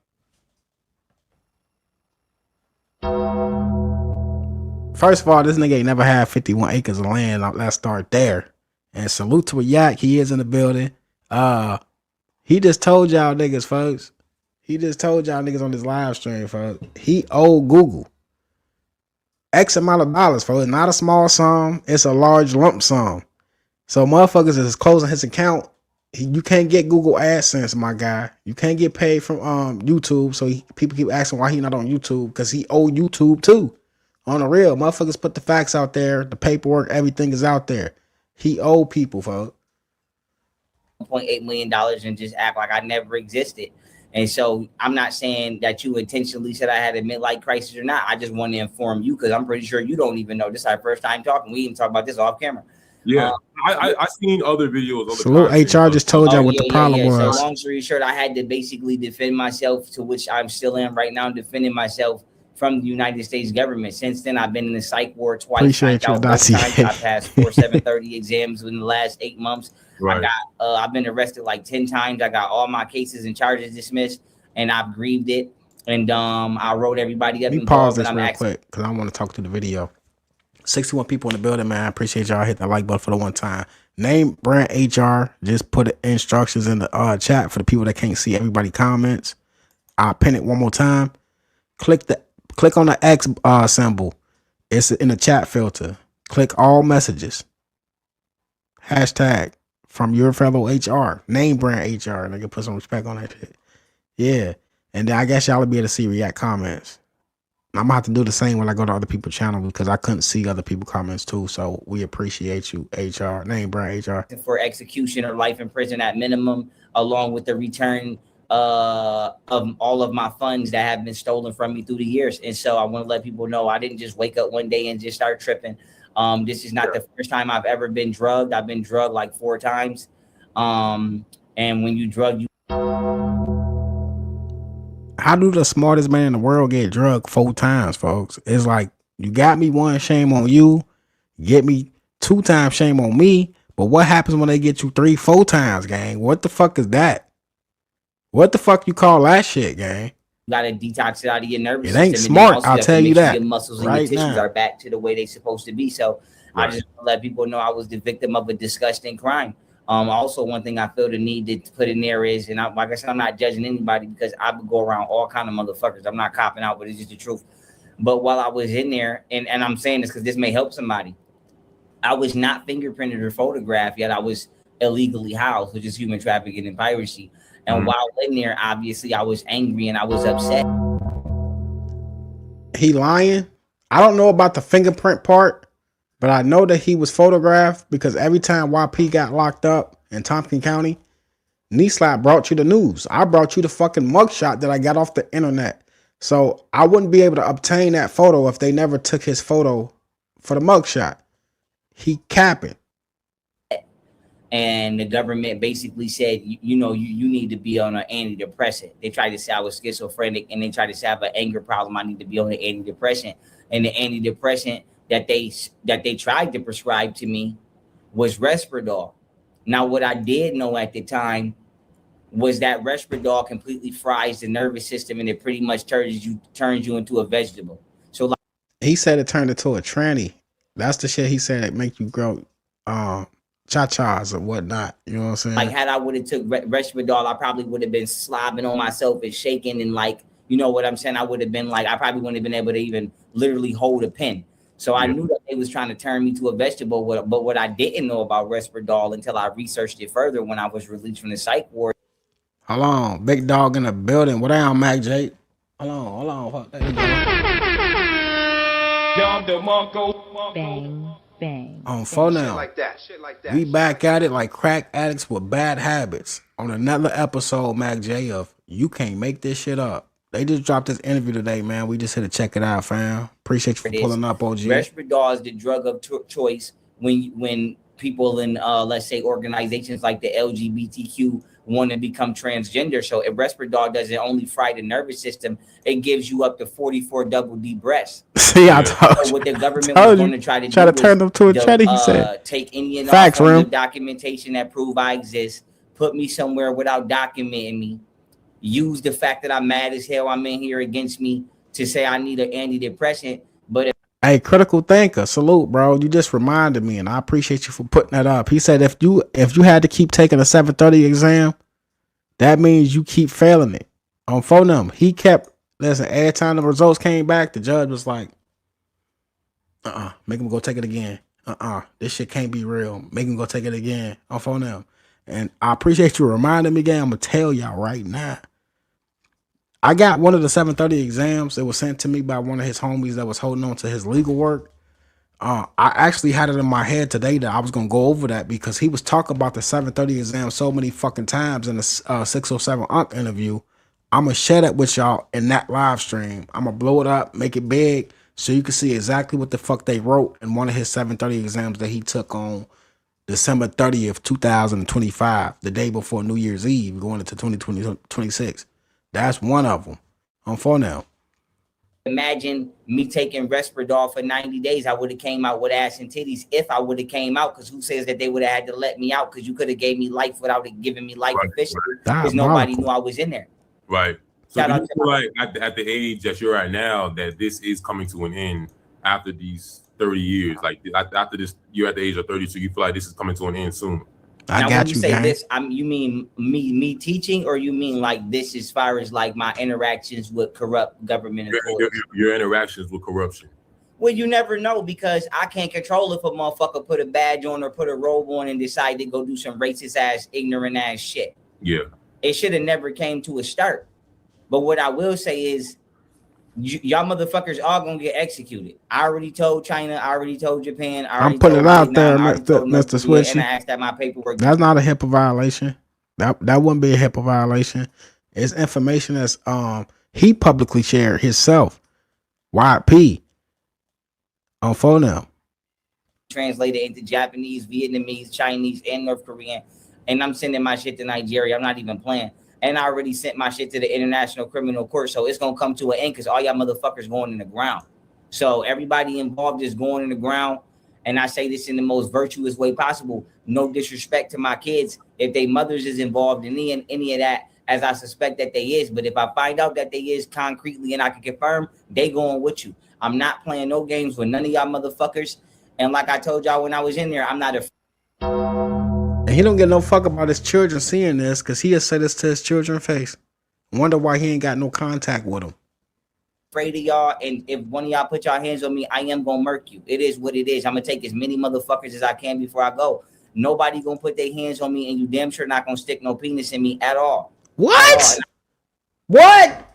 First of all, this nigga ain't never had 51 acres of land. Let's start there. And salute to a yak. He is in the building. He just told y'all niggas, folks. He just told y'all niggas on this live stream, folks. He owed Google X amount of dollars, folks. It's not a small sum. It's a large lump sum. So motherfuckers is closing his account. You can't get Google AdSense, my guy. You can't get paid from YouTube. So people keep asking why he not on YouTube, because he owe YouTube too. On the real, motherfuckers put the facts out there, the paperwork, everything is out there. He owe people, folks. $1.8 million and just act like I never existed. And so I'm not saying that you intentionally said I had a midlife crisis or not. I just want to inform you, because I'm pretty sure you don't even know. This is our first time talking. We even talk about this off camera. Yeah, I seen other videos. Salute HR just told y'all what the problem was. So long story short, I had to basically defend myself, to which I'm still in right now, defending myself from the United States government. Since then, I've been in the psych ward twice. Appreciate you, Nazi. I passed 4 730 exams in the last 8 months. Right. I've been arrested like 10 times. I got all my cases and charges dismissed, and I've grieved it. And I wrote everybody up. Let me pause this real quick, because I want to talk to the video. 61 people in the building, man. I appreciate y'all. Hit that like button for the one time. Name brand HR. Just put the instructions in the chat for the people that can't see everybody comments. I'll pin it one more time. Click on the X symbol. It's in the chat filter. Click all messages. Hashtag from your fellow HR. Name brand HR. And I can put some respect on that shit. Yeah. And then I guess y'all will be able to see react comments. I'm gonna have to do the same when I go to other people's channels, because I couldn't see other people's comments too. So we appreciate you, HR. Name brand HR. For execution or life in prison at minimum, along with the return of all of my funds that have been stolen from me through the years. And so I want to let people know I didn't just wake up one day and just start tripping. This is not the first time I've ever been drugged. I've been drugged like 4 times. And when you drug, you. How do the smartest man in the world get drugged 4 times, folks? It's like, you got me 1, shame on you. Get me 2 times, shame on me. But what happens when they get you 3, 4 times, gang? What the fuck is that? What the fuck you call that shit, gang? You gotta detox it out of your nervous system. It ain't smart, I'll tell you that. Your muscles and your tissues are back to the way they're supposed to be. So I just want to let people know I was the victim of a disgusting crime. Also, one thing I feel the need to put in there is, and like I said, I'm not judging anybody because I would go around all kind of motherfuckers. I'm not copping out, but it's just the truth. But while I was in there, and I'm saying this because this may help somebody, I was not fingerprinted or photographed yet. I was illegally housed, which is human trafficking and piracy. And while in there, obviously, I was angry and I was upset. He lying? I don't know about the fingerprint part, but I know that he was photographed because every time YP got locked up in Tompkins County, Knee Slap brought you the news. I brought you the fucking mugshot that I got off the internet. So I wouldn't be able to obtain that photo if they never took his photo for the mugshot. He capping. And the government basically said, you need to be on an antidepressant. They tried to say I was schizophrenic, and they tried to say I have an anger problem. I need to be on an antidepressant. And the antidepressant that they tried to prescribe to me was Risperdal. Now, what I did know at the time was that Risperdal completely fries the nervous system, and it pretty much turns you into a vegetable. So, like, he said it turned into a tranny. That's the shit he said it make you grow cha-chas or whatnot. You know what I'm saying? Like, had I would have took Risperdal, I probably would have been slobbing on myself and shaking, and like, you know what I'm saying? I would have been like, I probably wouldn't have been able to even literally hold a pen. So I knew that they was trying to turn me to a vegetable. But what I didn't know about Risperdal until I researched it further when I was released from the psych ward. Hold on, big dog in the building. What down, Mac J? Hold on. Fuck that. Bang, bang. On phone now. Shit like that. We back at it like crack addicts with bad habits on another episode, Mac J, of You Can't Make This Shit Up. They just dropped this interview today, man. We just had to check it out, fam. Appreciate you for pulling up, OG. Risperdal is the drug of choice when people in, let's say, organizations like the LGBTQ want to become transgender. So if Risperdal doesn't only fry the nervous system, it gives you up to 44 double D breasts. See, I told so what the government was going to try to turn them to a chatty, he said. Take any and facts, all documentation that prove I exist, put me somewhere without documenting me, use the fact that I'm mad as hell, I'm in here against me, to say I need an antidepressant. But hey, critical thinker, salute, bro. You just reminded me, and I appreciate you for putting that up. He said if you had to keep taking a 730 exam, that means you keep failing it. On phone number, he kept, listen, every time the results came back, the judge was like, make him go take it again. This shit can't be real. Make him go take it again. On phone number. And I appreciate you reminding me again. I'm going to tell y'all right now. I got one of the 730 exams. It was sent to me by one of his homies that was holding on to his legal work. I actually had it in my head today that I was going to go over that because he was talking about the 730 exam so many fucking times in the 607 Unc interview. I'm going to share that with y'all in that live stream. I'm going to blow it up, make it big, so you can see exactly what the fuck they wrote in one of his 730 exams that he took on December 30th, 2025, the day before New Year's Eve, going into 2026. That's one of them. On phone now. Imagine me taking Risperdal for 90 days. I would have came out with ass and titties if I would have came out, because who says that they would have had to let me out, because you could have gave me life without it giving me life officially, because nobody knew I was in there. Right. So you feel like at the age that you're at now that this is coming to an end after these 30 years, like after this, you're at the age of 30, so you feel like this is coming to an end soon. Now, when you say this, you mean me teaching, or you mean like this as far as like my interactions with corrupt government employees? Your interactions with corruption. Well, you never know, because I can't control if a motherfucker put a badge on or put a robe on and decide to go do some racist ass, ignorant ass shit. Yeah. It should have never came to a start. But what I will say is, y'all motherfuckers are gonna get executed. I already told China. I already told Japan. I'm putting it out there, Mr. Switchy. And I asked that my paperwork. That's not a HIPAA violation. That wouldn't be a HIPAA violation. It's information that's he publicly shared himself. YP on phone now. translated into Japanese, Vietnamese, Chinese, and North Korean. And I'm sending my shit to Nigeria. I'm not even playing. And I already sent my shit to the International Criminal Court. So it's going to come to an end because all y'all motherfuckers going in the ground. So everybody involved is going in the ground. And I say this in the most virtuous way possible. No disrespect to my kids. If they mothers is involved in any of that, as I suspect that they is. But if I find out that they is concretely and I can confirm, they going with you. I'm not playing no games with none of y'all motherfuckers. And like I told y'all when I was in there, I'm not a... And he don't get no fuck about his children seeing this because he has said this to his children's face. Wonder why he ain't got no contact with them. Afraid of y'all, and if one of y'all put y'all hands on me, I am gonna murk you. It is what it is. I'm gonna take as many motherfuckers as I can before I go. Nobody gonna put their hands on me, and you damn sure not gonna stick no penis in me at all. What? At all. What?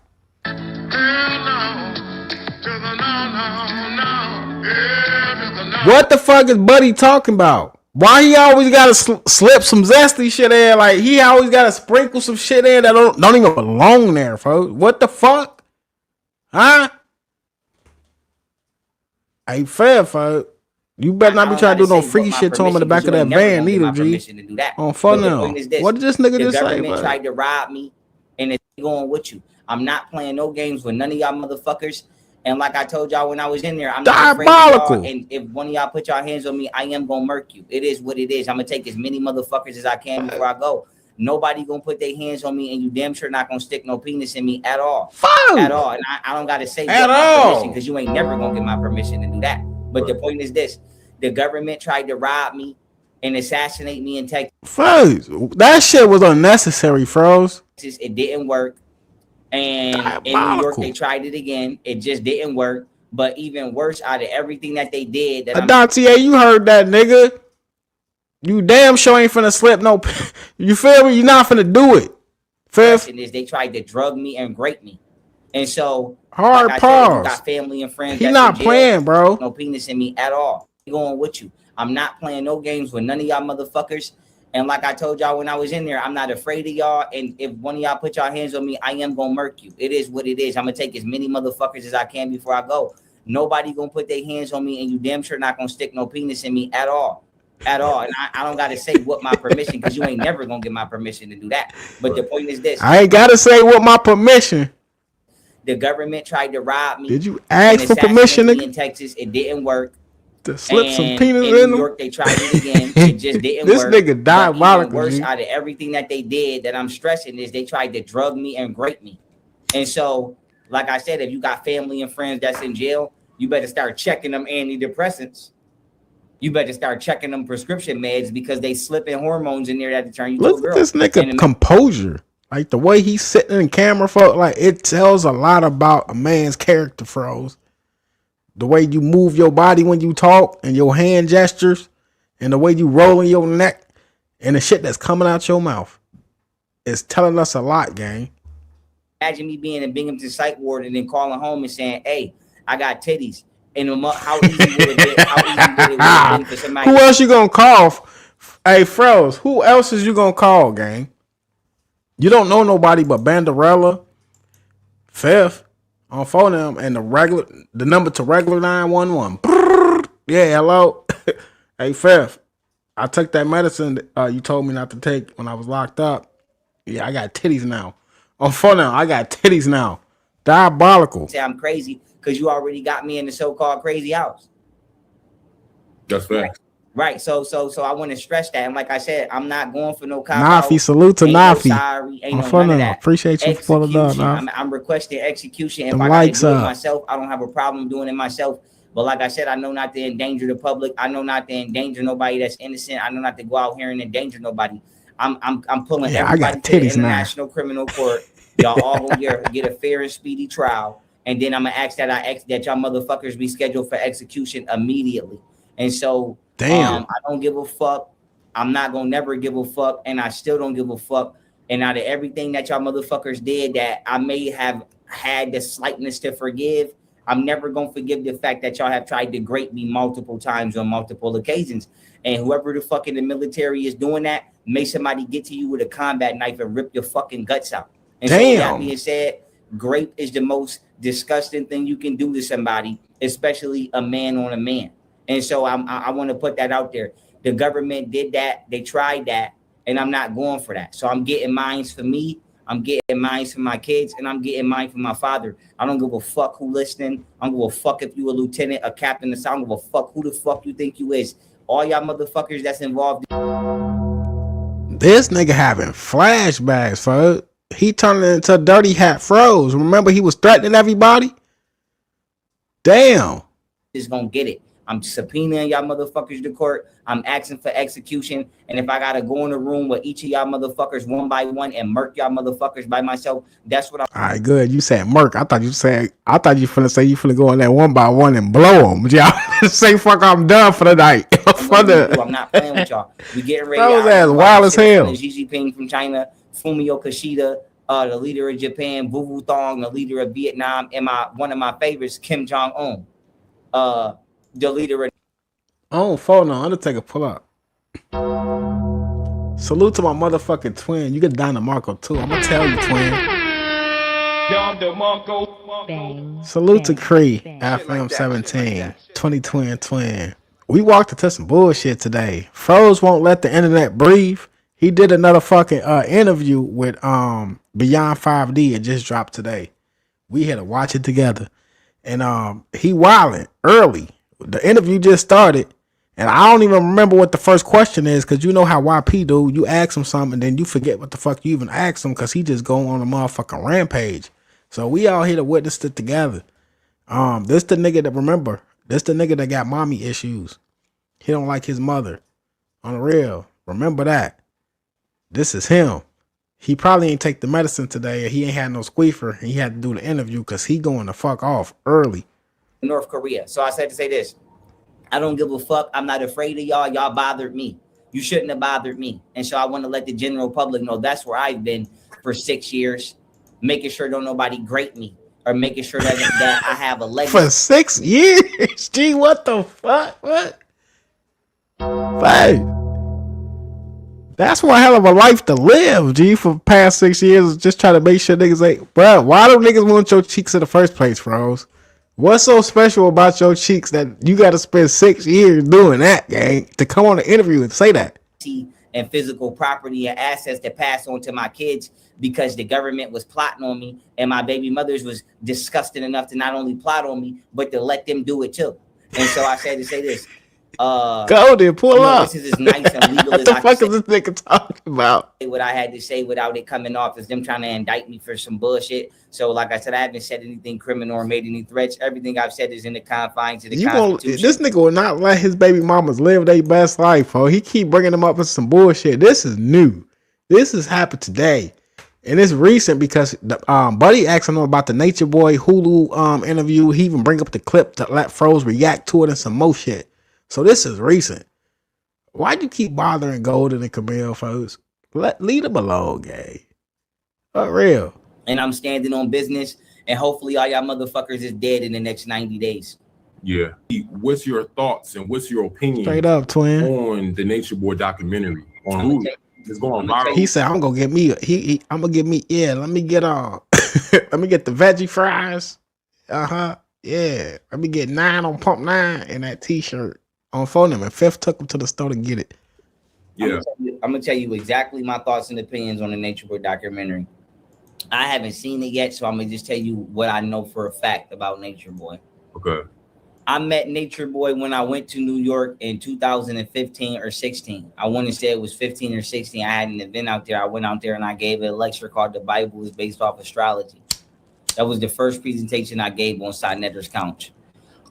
What the fuck is Buddy talking about? Why he always gotta slip some zesty shit in? Like he always gotta sprinkle some shit in that don't even belong there, folks. What the fuck? Huh? Hey, fair, folks. You better not be trying to do no freaky shit to him in the back of that van, neither, G. On phone now. What did this nigga just say? The government tried to rob me, and it's going with you. I'm not playing no games with none of y'all motherfuckers. And like I told y'all when I was in there, I'm not afraid of y'all. And if one of y'all put y'all hands on me, I am gonna murk you. It is what it is. I'm gonna take as many motherfuckers as I can before I go. Nobody gonna put their hands on me, and you damn sure not gonna stick no penis in me at all. At all. And I don't gotta say get my permission because you ain't never gonna get my permission to do that. But the point is this: the government tried to rob me and assassinate me in Texas. Froze. That shit was unnecessary, Froze. It didn't work. And in New York, they tried it again. It just didn't work. But even worse, out of everything that they did, Adontier, you heard that, nigga. You damn sure ain't finna slip no. You feel me? You're not finna do it. Fifth is they tried to drug me and rape me, and so hard like pause. I said, you got family and friends. He not playing, bro. No penis in me at all. Going with you. I'm not playing no games with none of y'all motherfuckers. And like I told y'all when I was in there, I'm not afraid of y'all. And if one of y'all put y'all hands on me, I am gonna murk you. It is what it is. I'm gonna take as many motherfuckers as I can before I go. Nobody gonna put their hands on me, and you damn sure not gonna stick no penis in me at all. At all. And I don't gotta say what my permission, because you ain't never gonna get my permission to do that. But the point is this: I ain't gotta say what my permission. The government tried to rob me. Did you ask for permission in Texas? It didn't work. To slip some penis in New York, they tried it again. It just didn't this work. This nigga diabolical. Worse, out of everything that they did, that I'm stressing, is they tried to drug me and rape me. And so, like I said, if you got family and friends that's in jail, you better start checking them antidepressants. You better start checking them prescription meds because they slipping hormones in there that turn you to a girl. Look at this nigga composure. Like the way he's sitting in camera, folk, like it tells a lot about a man's character, Froze. The way you move your body when you talk and your hand gestures and the way you rolling your neck and the shit that's coming out your mouth is telling us a lot, gang. Imagine me being in Binghamton psych ward and then calling home and saying, hey, I got titties. And how easy would it have been for somebody? Who else you gonna call? Hey, Froze, who else is you gonna call, gang? You don't know nobody but Banderella, Fifth, on phone them, and the number to regular 911. Yeah, hello. Hey, Fifth, I took that medicine you told me not to take when I was locked up. Yeah, I got titties now. On phone now, I got titties now. Diabolical. Say I'm crazy because you already got me in the so-called crazy house. That's fact. Right. So I want to stress that. And like I said, I'm not going for no cop Nafi, out. salute to Nafi. No sorry, ain't no none of that. Appreciate you for the love. I'm requesting execution. If the I gotta do it up. myself, I don't have a problem doing it myself. But like I said, I know not to endanger the public. I know not to endanger nobody that's innocent. I know not to go out here and endanger nobody. I'm pulling everybody to the International Criminal Court. Y'all all gonna get a fair and speedy trial. And then I'm gonna ask that y'all motherfuckers be scheduled for execution immediately. And so I don't give a fuck. I'm not gonna never give a fuck, and I still don't give a fuck. And out of everything that y'all motherfuckers did that I may have had the slightness to forgive, I'm never gonna forgive the fact that y'all have tried to degrade me multiple times on multiple occasions. And whoever the fuck in the military is doing that, may somebody get to you with a combat knife and rip your fucking guts out. And so with that being said, grape is the most disgusting thing you can do to somebody, especially a man on a man. And so I want to put that out there. The government did that. They tried that. And I'm not going for that. So I'm getting mines for me. I'm getting mine for my kids, and I'm getting mine for my father. I don't give a fuck who listening. I don't give a fuck if you a lieutenant, a captain, I don't give a fuck who the fuck you think you is. All y'all motherfuckers that's involved. This nigga having flashbacks, folks. He turned into Dirty Hat Froze. Remember he was threatening everybody? Damn. Is gonna get it. I'm subpoenaing y'all motherfuckers to court. I'm asking for execution. And if I gotta go in a room with each of y'all motherfuckers one by one and murk y'all motherfuckers by myself, that's what I'm. All right, good. You said murk. I thought you finna say you finna go in there one by one and blow them. Y'all say fuck, I'm done for the night. I'm not playing with y'all. We getting ready. Those ass wild as hell. Xi Jinping from China, Fumio Kishida, the leader of Japan, Wu Wu Thong, the leader of Vietnam, and one of my favorites, Kim Jong Un. The leader of phone on Undertaker pull up. Salute to my motherfucking twin. You get Don DeMarco too. I'm gonna tell you, twin. Salute to Cree, FM 17, 20 twin. We walked into some bullshit today. Froze won't let the internet breathe. He did another fucking interview with Beyond 5D. It just dropped today. We had to watch it together. And he wilding early. The interview just started, and I don't even remember what the first question is, because you know how YP do. You ask him something, and then you forget what the fuck you even asked him, because he just go on a motherfucking rampage. So we all here to witness it together. This the nigga that remember. This the nigga that got mommy issues. He don't like his mother. On the real. Remember that. This is him. He probably ain't take the medicine today, or he ain't had no squeefer, and he had to do the interview, because he going to fuck off early. North Korea. So I said to say this. I don't give a fuck. I'm not afraid of y'all. Y'all bothered me. You shouldn't have bothered me. And so I want to let the general public know that's where I've been for 6 years, making sure don't nobody grate me or making sure that I have a legacy. For 6 years? Gee, what the fuck? What? Hey. That's one hell of a life to live, G, for the past 6 years. Just trying to make sure niggas ain't, bro, why do niggas want your cheeks in the first place, Froze? What's so special about your cheeks that you got to spend 6 years doing that, gang, to come on the interview and say that? And physical property and assets to pass on to my kids because the government was plotting on me, and my baby mothers was disgusting enough to not only plot on me, but to let them do it too. And so I said to say this. Go there, pull up. This is as nice and legal what as the I fuck is this nigga talking about? What I had to say without it coming off as them trying to indict me for some bullshit. So, like I said, I haven't said anything criminal or made any threats. Everything I've said is in the confines of the Constitution. This nigga will not let his baby mamas live their best life, bro. He keep bringing them up with some bullshit. This is new. This has happened today. And it's recent because Buddy asked him about the Nature Boy Hulu interview. He even bring up the clip to let Froze react to it and some more shit. So this is recent. Why'd you keep bothering Golden and Camille, folks? Leave them alone, gay. For real. And I'm standing on business, and hopefully all y'all motherfuckers is dead in the next 90 days. Yeah. What's your thoughts and what's your opinion straight up, twin, on the Nature Boy documentary on Hulu? It's going viral. He said, I'm gonna get me let me get let me get the veggie fries. Yeah. Let me get 9 on pump 9 and that t-shirt. On phone him, and Fifth took him to the store to get it. Yeah, I'm gonna tell you exactly my thoughts and opinions on the Nature Boy documentary. I haven't seen it yet, so I'm gonna just tell you what I know for a fact about Nature Boy. Okay. I met Nature Boy when I went to New York in 2015 or 16. I want to say it was 15 or 16. I had an event out there. I went out there and I gave a lecture called "The Bible is Based Off Astrology." That was the first presentation I gave on Sidnetter's couch.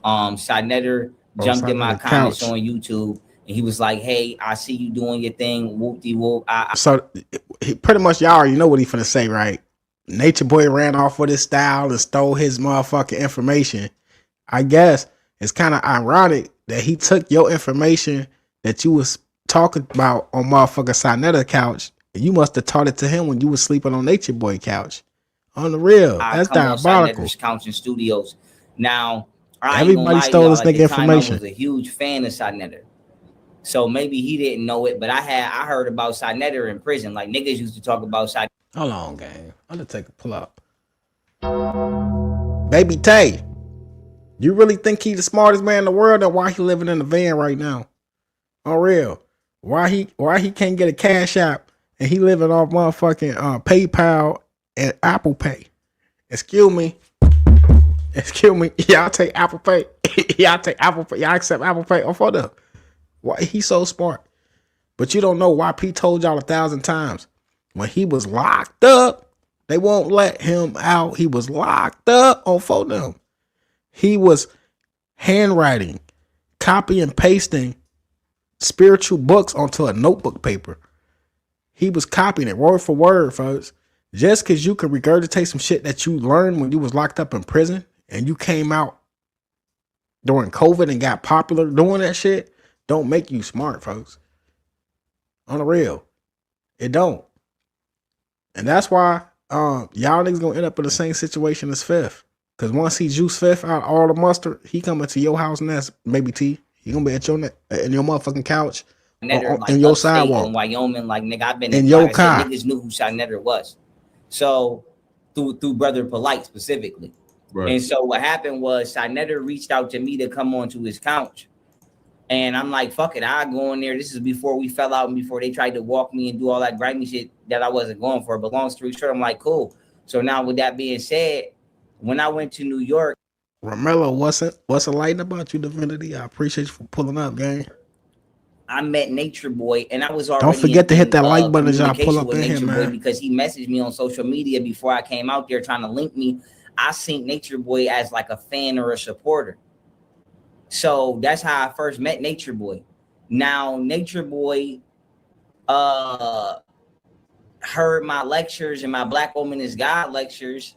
Sidnetter jumped in my comments on YouTube, and he was like, "Hey, I see you doing your thing, whoop-de-whoop." So he pretty much, y'all already know what he finna say, right? Nature Boy ran off with his style and stole his motherfucking information. I guess it's kind of ironic that he took your information that you was talking about on motherfucking Sidnetta couch, and you must have taught it to him when you was sleeping on Nature Boy couch. On the real, that's diabolical. Couch and studios. Now, everybody stole this nigga information. I was a huge fan of Sidnetter, so maybe he didn't know it, but I heard about Sidnetter in prison. Like niggas used to talk about Sidnetter. Hold on, gang. Undertaker, pull up. Baby Tay, You really think he the smartest man in the world, or why he living in the van right now? On real. Why he can't get a Cash App and he living off motherfucking PayPal and Apple Pay? Excuse me. Y'all take Apple Pay. Y'all take Apple Pay. Y'all accept Apple Pay. Oh, for them. Why he so smart? But you don't know why P told y'all 1,000 times. When he was locked up, they won't let him out. He was locked up on for them. He was handwriting, copy and pasting spiritual books onto a notebook paper. He was copying it word for word, folks. Just because you could regurgitate some shit that you learned when you was locked up in prison and you came out during COVID and got popular doing that shit, don't make you smart, folks. On the real. It don't. And that's why y'all niggas gonna end up in the same situation as Fifth. Cause once he juice Fifth out all the mustard, he coming to your house and that's maybe T. He gonna be at your in your motherfucking couch. Netter, in your sidewalk. In Wyoming, like nigga, I've been in your car. Niggas knew who Shot Netter was. So through Brother Polite specifically. Right. And so what happened was Shot Netter reached out to me to come onto his couch. And I'm like, fuck it, I go in there. This is before we fell out and before they tried to walk me and do all that grimy shit that I wasn't going for. But long story short, I'm like, cool. So now with that being said, when I went to New York. Romello, what's enlightening about you, Divinity? I appreciate you for pulling up, gang. I met Nature Boy and I was already. Don't forget to hit that like button as y'all pull up in here, man. Because he messaged me on social media before I came out there trying to link me. I seen Nature Boy as like a fan or a supporter. So that's how I first met Nature Boy. Now, Nature Boy heard my lectures and my Black Woman is God lectures,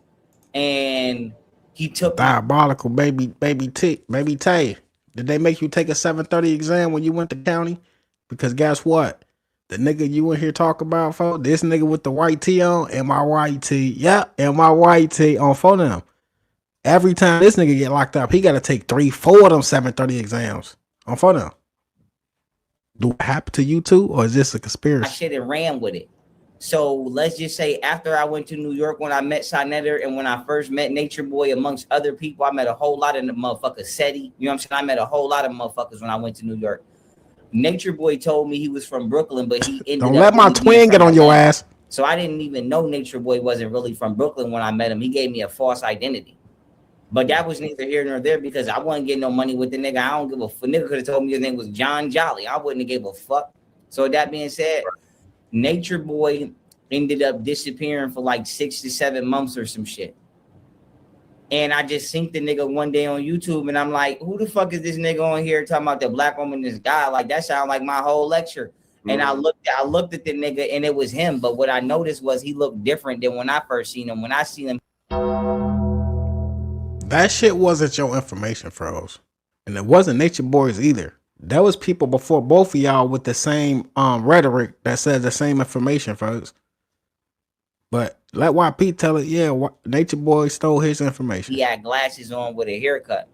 and he took diabolical baby Tay. Did they make you take a 730 exam when you went to county? Because guess what? The nigga you in here talk about, folks, this nigga with the white tee on and my white tee. Yeah, and my white tee on for them. Every time this nigga get locked up, he got to take 3-4 of them 730 exams on for them. Do it happen to you too, or is this a conspiracy? I should have ran with it. So let's just say after I went to New York, when I met Shot Netter and when I first met Nature Boy, amongst other people, I met a whole lot of the motherfuckers. SETI, you know what I'm saying? I met a whole lot of motherfuckers when I went to New York. Nature Boy told me he was from Brooklyn, but he ended Don't let my twin get on your ass. So I didn't even know Nature Boy wasn't really from Brooklyn when I met him. He gave me a false identity. But that was neither here nor there because I wasn't getting no money with the nigga. I don't give a fuck. Nigga could have told me his name was John Jolly. I wouldn't have gave a fuck. So with that being said, Nature Boy ended up disappearing for like 6 to 7 months or some shit. And I just synced the nigga one day on YouTube and I'm like, who the fuck is this nigga on here talking about the Black woman, this guy? Like that sounded like my whole lecture. And I looked at the nigga and it was him. But what I noticed was he looked different than when I first seen him. When I seen him. That shit wasn't your information, Pharaoh. And it wasn't Nature Boys either. There was people before both of y'all with the same rhetoric that said the same information, folks. But let YP tell it, yeah, Nature Boy stole his information. He had glasses on with a haircut.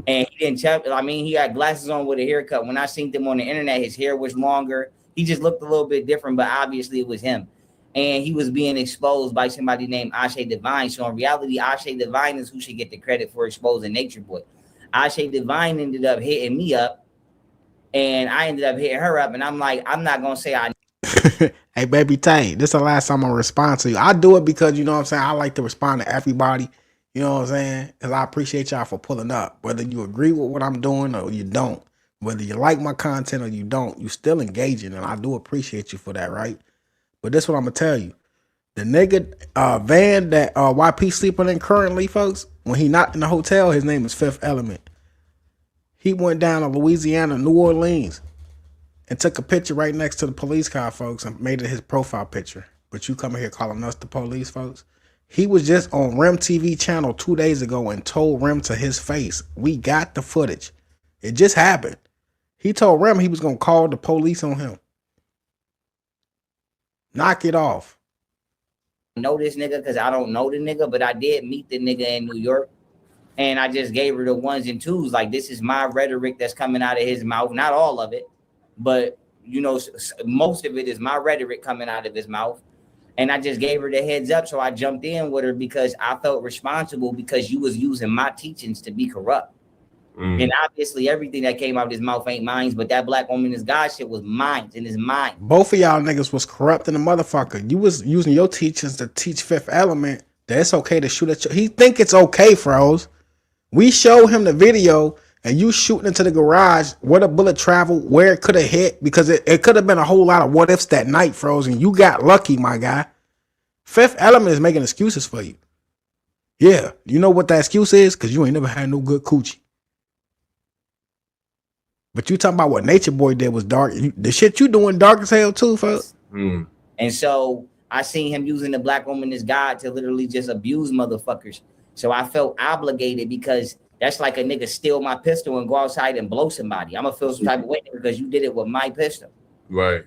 And he didn't tell, I mean, he had glasses on with a haircut. When I seen him on the internet, his hair was longer. He just looked a little bit different, but obviously it was him. And he was being exposed by somebody named Ashe Divine. So in reality, Ashe Divine is who should get the credit for exposing Nature Boy. Ashe Divine ended up hitting me up, and I ended up hitting her up. And I'm like, I'm not going to say I. Hey, baby Tay, this is the last time I'm going to respond to you. I do it because, you know what I'm saying, I like to respond to everybody. You know what I'm saying? Because I appreciate y'all for pulling up. Whether you agree with what I'm doing or you don't. Whether you like my content or you don't, you still engaging. And I do appreciate you for that, right? But this is what I'm going to tell you. The nigga van that YP sleeping in currently, folks, when he not in the hotel, his name is Fifth Element. He went down to Louisiana, New Orleans, and took a picture right next to the police car, folks, and made it his profile picture. But you coming here calling us the police, folks? He was just on Rim TV channel 2 days ago and told Rim to his face, we got the footage. It just happened. He told Rim he was going to call the police on him. Knock it off. I know this nigga because I don't know the nigga, but I did meet the nigga in New York. And I just gave her the ones and twos. Like, this is my rhetoric that's coming out of his mouth. Not all of it, but, you know, most of it is my rhetoric coming out of his mouth. And I just gave her the heads up. So I jumped in with her because I felt responsible because you was using my teachings to be corrupt. And obviously everything that came out of his mouth ain't mine, but that black woman is God shit was mine in his mind. Both of y'all niggas was corrupting the motherfucker. You was using your teachings to teach Fifth Element that it's okay to shoot at you. He think it's okay, Froze. We show him the video and you shooting into the garage where the bullet traveled, where it could have hit, because it could have been a whole lot of what ifs that night, Froze, and you got lucky, my guy. Fifth Element is making excuses for you. Yeah, you know what that excuse is? Because you ain't never had no good coochie. But you talking about what Nature Boy did was dark. The shit you doing dark as hell too, folks. And so I seen him using the black woman as God to literally just abuse motherfuckers. So I felt obligated because that's like a nigga steal my pistol and go outside and blow somebody. I'm gonna feel some type of way because you did it with my pistol. Right.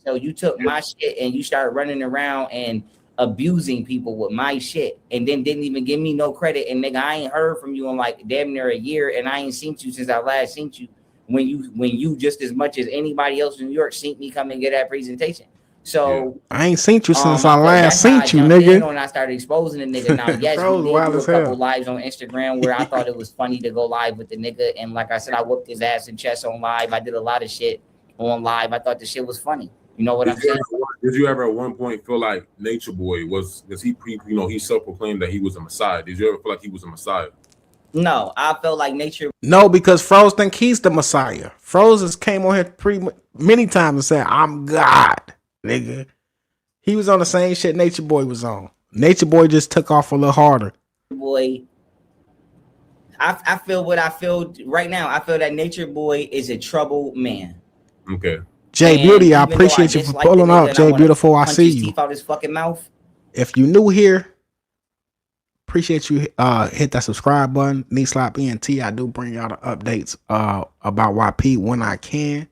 So you took my shit and you started running around and abusing people with my shit and then didn't even give me no credit. And nigga, I ain't heard from you in like damn near a year, and I ain't seen you since I last seen you. When you just as much as anybody else in New York seen me come and get that presentation. So I ain't seen you since I last seen you, nigga. And I started exposing the nigga. Now, yes, we did do a couple lives on Instagram where I thought it was funny to go live with the nigga. And like I said, I whooped his ass in chest on live. I did a lot of shit on live. I thought the shit was funny. You know what I'm saying? Did you ever at one point feel like Nature Boy was he he self-proclaimed that he was a messiah? Did you ever feel like he was a messiah? No, I felt like Nature. No, because Froze think he's the Messiah. Froze has came on here many times and said, "I'm God, nigga." He was on the same shit Nature Boy was on. Nature Boy just took off a little harder. Boy, I feel what I feel right now. I feel that Nature Boy is a troubled man. Okay. Jay Beauty, I appreciate you for pulling up. Jay Beautiful, I see you. Teeth out his fucking mouth. If you new here, appreciate you. Hit that subscribe button. Knee slap ENT. I do bring y'all the updates about YP when I can.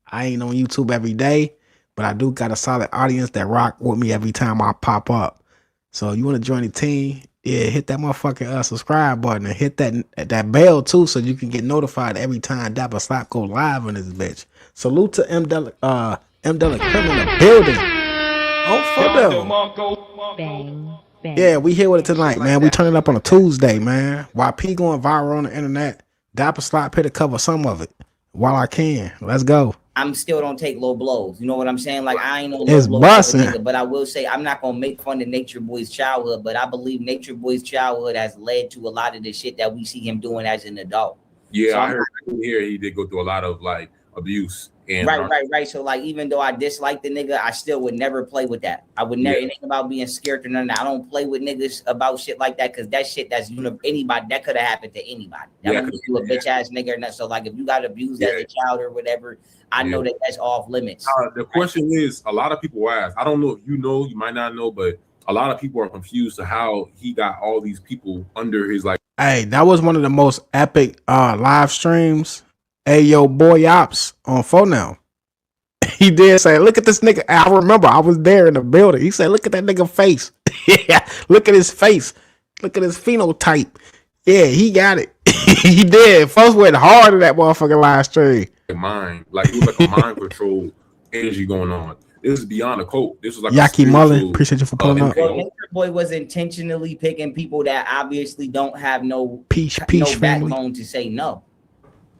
I ain't on YouTube every day, but I do got a solid audience that rock with me every time I pop up. So you want to join the team? Yeah, hit that motherfucking subscribe button and hit that bell too, so you can get notified every time Dapper Slap go live on this bitch. Salute to M. Delic in the building. Oh, for them. Yeah, we here with it tonight, man. We turning up on a Tuesday, man. YP going viral on the internet. Dapper Slap here to cover some of it while I can. Let's go. I'm still don't take low blows. You know what I'm saying? Like I ain't no low blows, nigga, but I will say I'm not gonna make fun of Nature Boy's childhood, but I believe Nature Boy's childhood has led to a lot of the shit that we see him doing as an adult. Yeah, so I heard here he did go through a lot of like abuse. And right. So like, even though I dislike the nigga, I still would never play with that. I would never. It ain't about being scared or none of that. I don't play with niggas about shit like that because that shit anybody that could have happened to anybody. That was you a bitch ass nigga or not. So like, if you got abused as a child or whatever, I know that that's off limits. The question is, a lot of people ask. I don't know if you know, you might not know, but a lot of people are confused to how he got all these people under his like. Hey, that was one of the most epic live streams. Hey, yo, boy ops on phone now. He did say, look at this nigga. I remember I was there in the building. He said, look at that nigga face. Yeah, look at his face. Look at his phenotype. Yeah, he got it. He did. Folks went hard in that motherfucking live stream. Mind, like it was like a mind control energy going on. This is beyond a quote. This was like Yaki Mullen. Appreciate you for pulling up. Well, Nature Boy was intentionally picking people that obviously don't have no backbone to say no.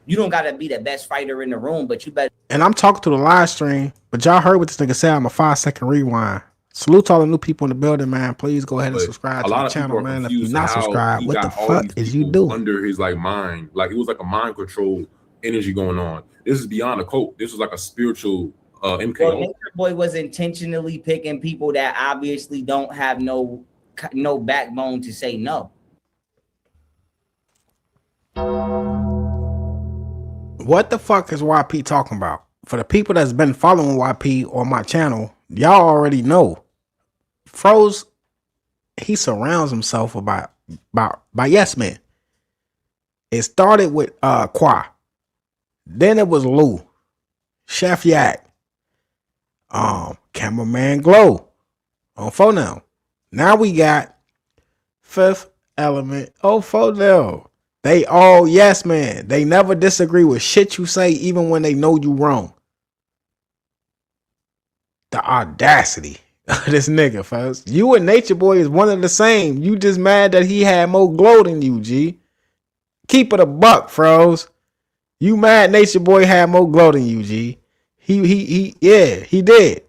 You don't gotta be the best fighter in the room, but you better. And I'm talking to the live stream, but y'all heard what this nigga said. I'm a 5-second rewind. Salute to all the new people in the building, man. Please go ahead and subscribe to the channel, man. If you're not subscribed, what the fuck is you doing? Under his like mind, like it was like a mind control energy going on. This is beyond a quote. This was like a spiritual MK. Well, Nature Boy was intentionally picking people that obviously don't have no backbone to say no. What the fuck is YP talking about? For the people that's been following YP on my channel, y'all already know. Froze, he surrounds himself by yes men. It started with Qua. Then it was Lou, Chef Yak, Cameraman Glow on phone now. Now we got Fifth Element on phone now. They all yes man. They never disagree with shit you say, even when they know you wrong. The audacity This nigga, folks. You and Nature Boy is one of the same. You just mad that he had more glow than you, G. Keep it a buck, froze. You mad Nature Boy had more glow than you, G. He did.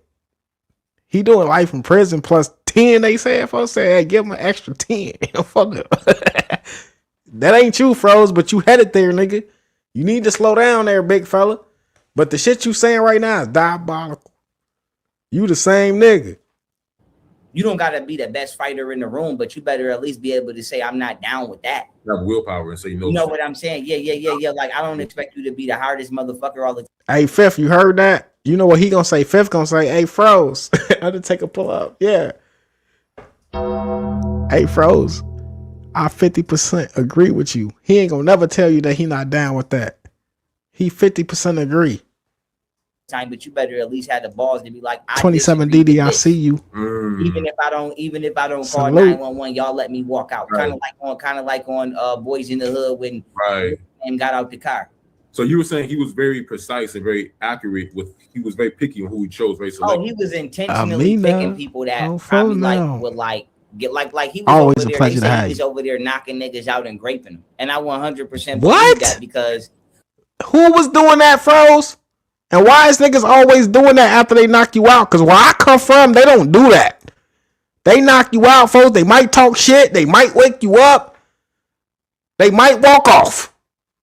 He doing life in prison plus 10, they said. Folks said, hey, give him an extra 10. Fuck it. That ain't you, froze, but you headed there, nigga. You need to slow down there, big fella. But the shit you saying right now is diabolical. You the same nigga. You don't gotta be the best fighter in the room, but you better at least be able to say, I'm not down with that. You have willpower and say no. You know what I'm saying? Yeah. Like, I don't expect you to be the hardest motherfucker all the time. Hey, Fifth, you heard that? You know what he gonna say? Fifth gonna say, hey, froze. I did take a pull up. Yeah. Hey, froze. I 50% agree with you. He ain't gonna never tell you that he not down with that. He 50% agree. Time, but you better at least have the balls to be like, 27 DD, I see you. Even if I don't call Salute. 911, y'all let me walk out. Right. Kind of like on Boys in the Hood when and got out the car. So you were saying he was very precise and very accurate he was very picky on who he chose, very selective. Oh, he was intentionally picking people that probably would get like he was Always over a there. pleasure They to say have he was you. over there knocking niggas out and graping them, and I 100% What? believe that because Who was doing that, froze? And why is niggas always doing that after they knock you out? Because where I come from, they don't do that. They knock you out, folks. They might talk shit. They might wake you up. They might walk off,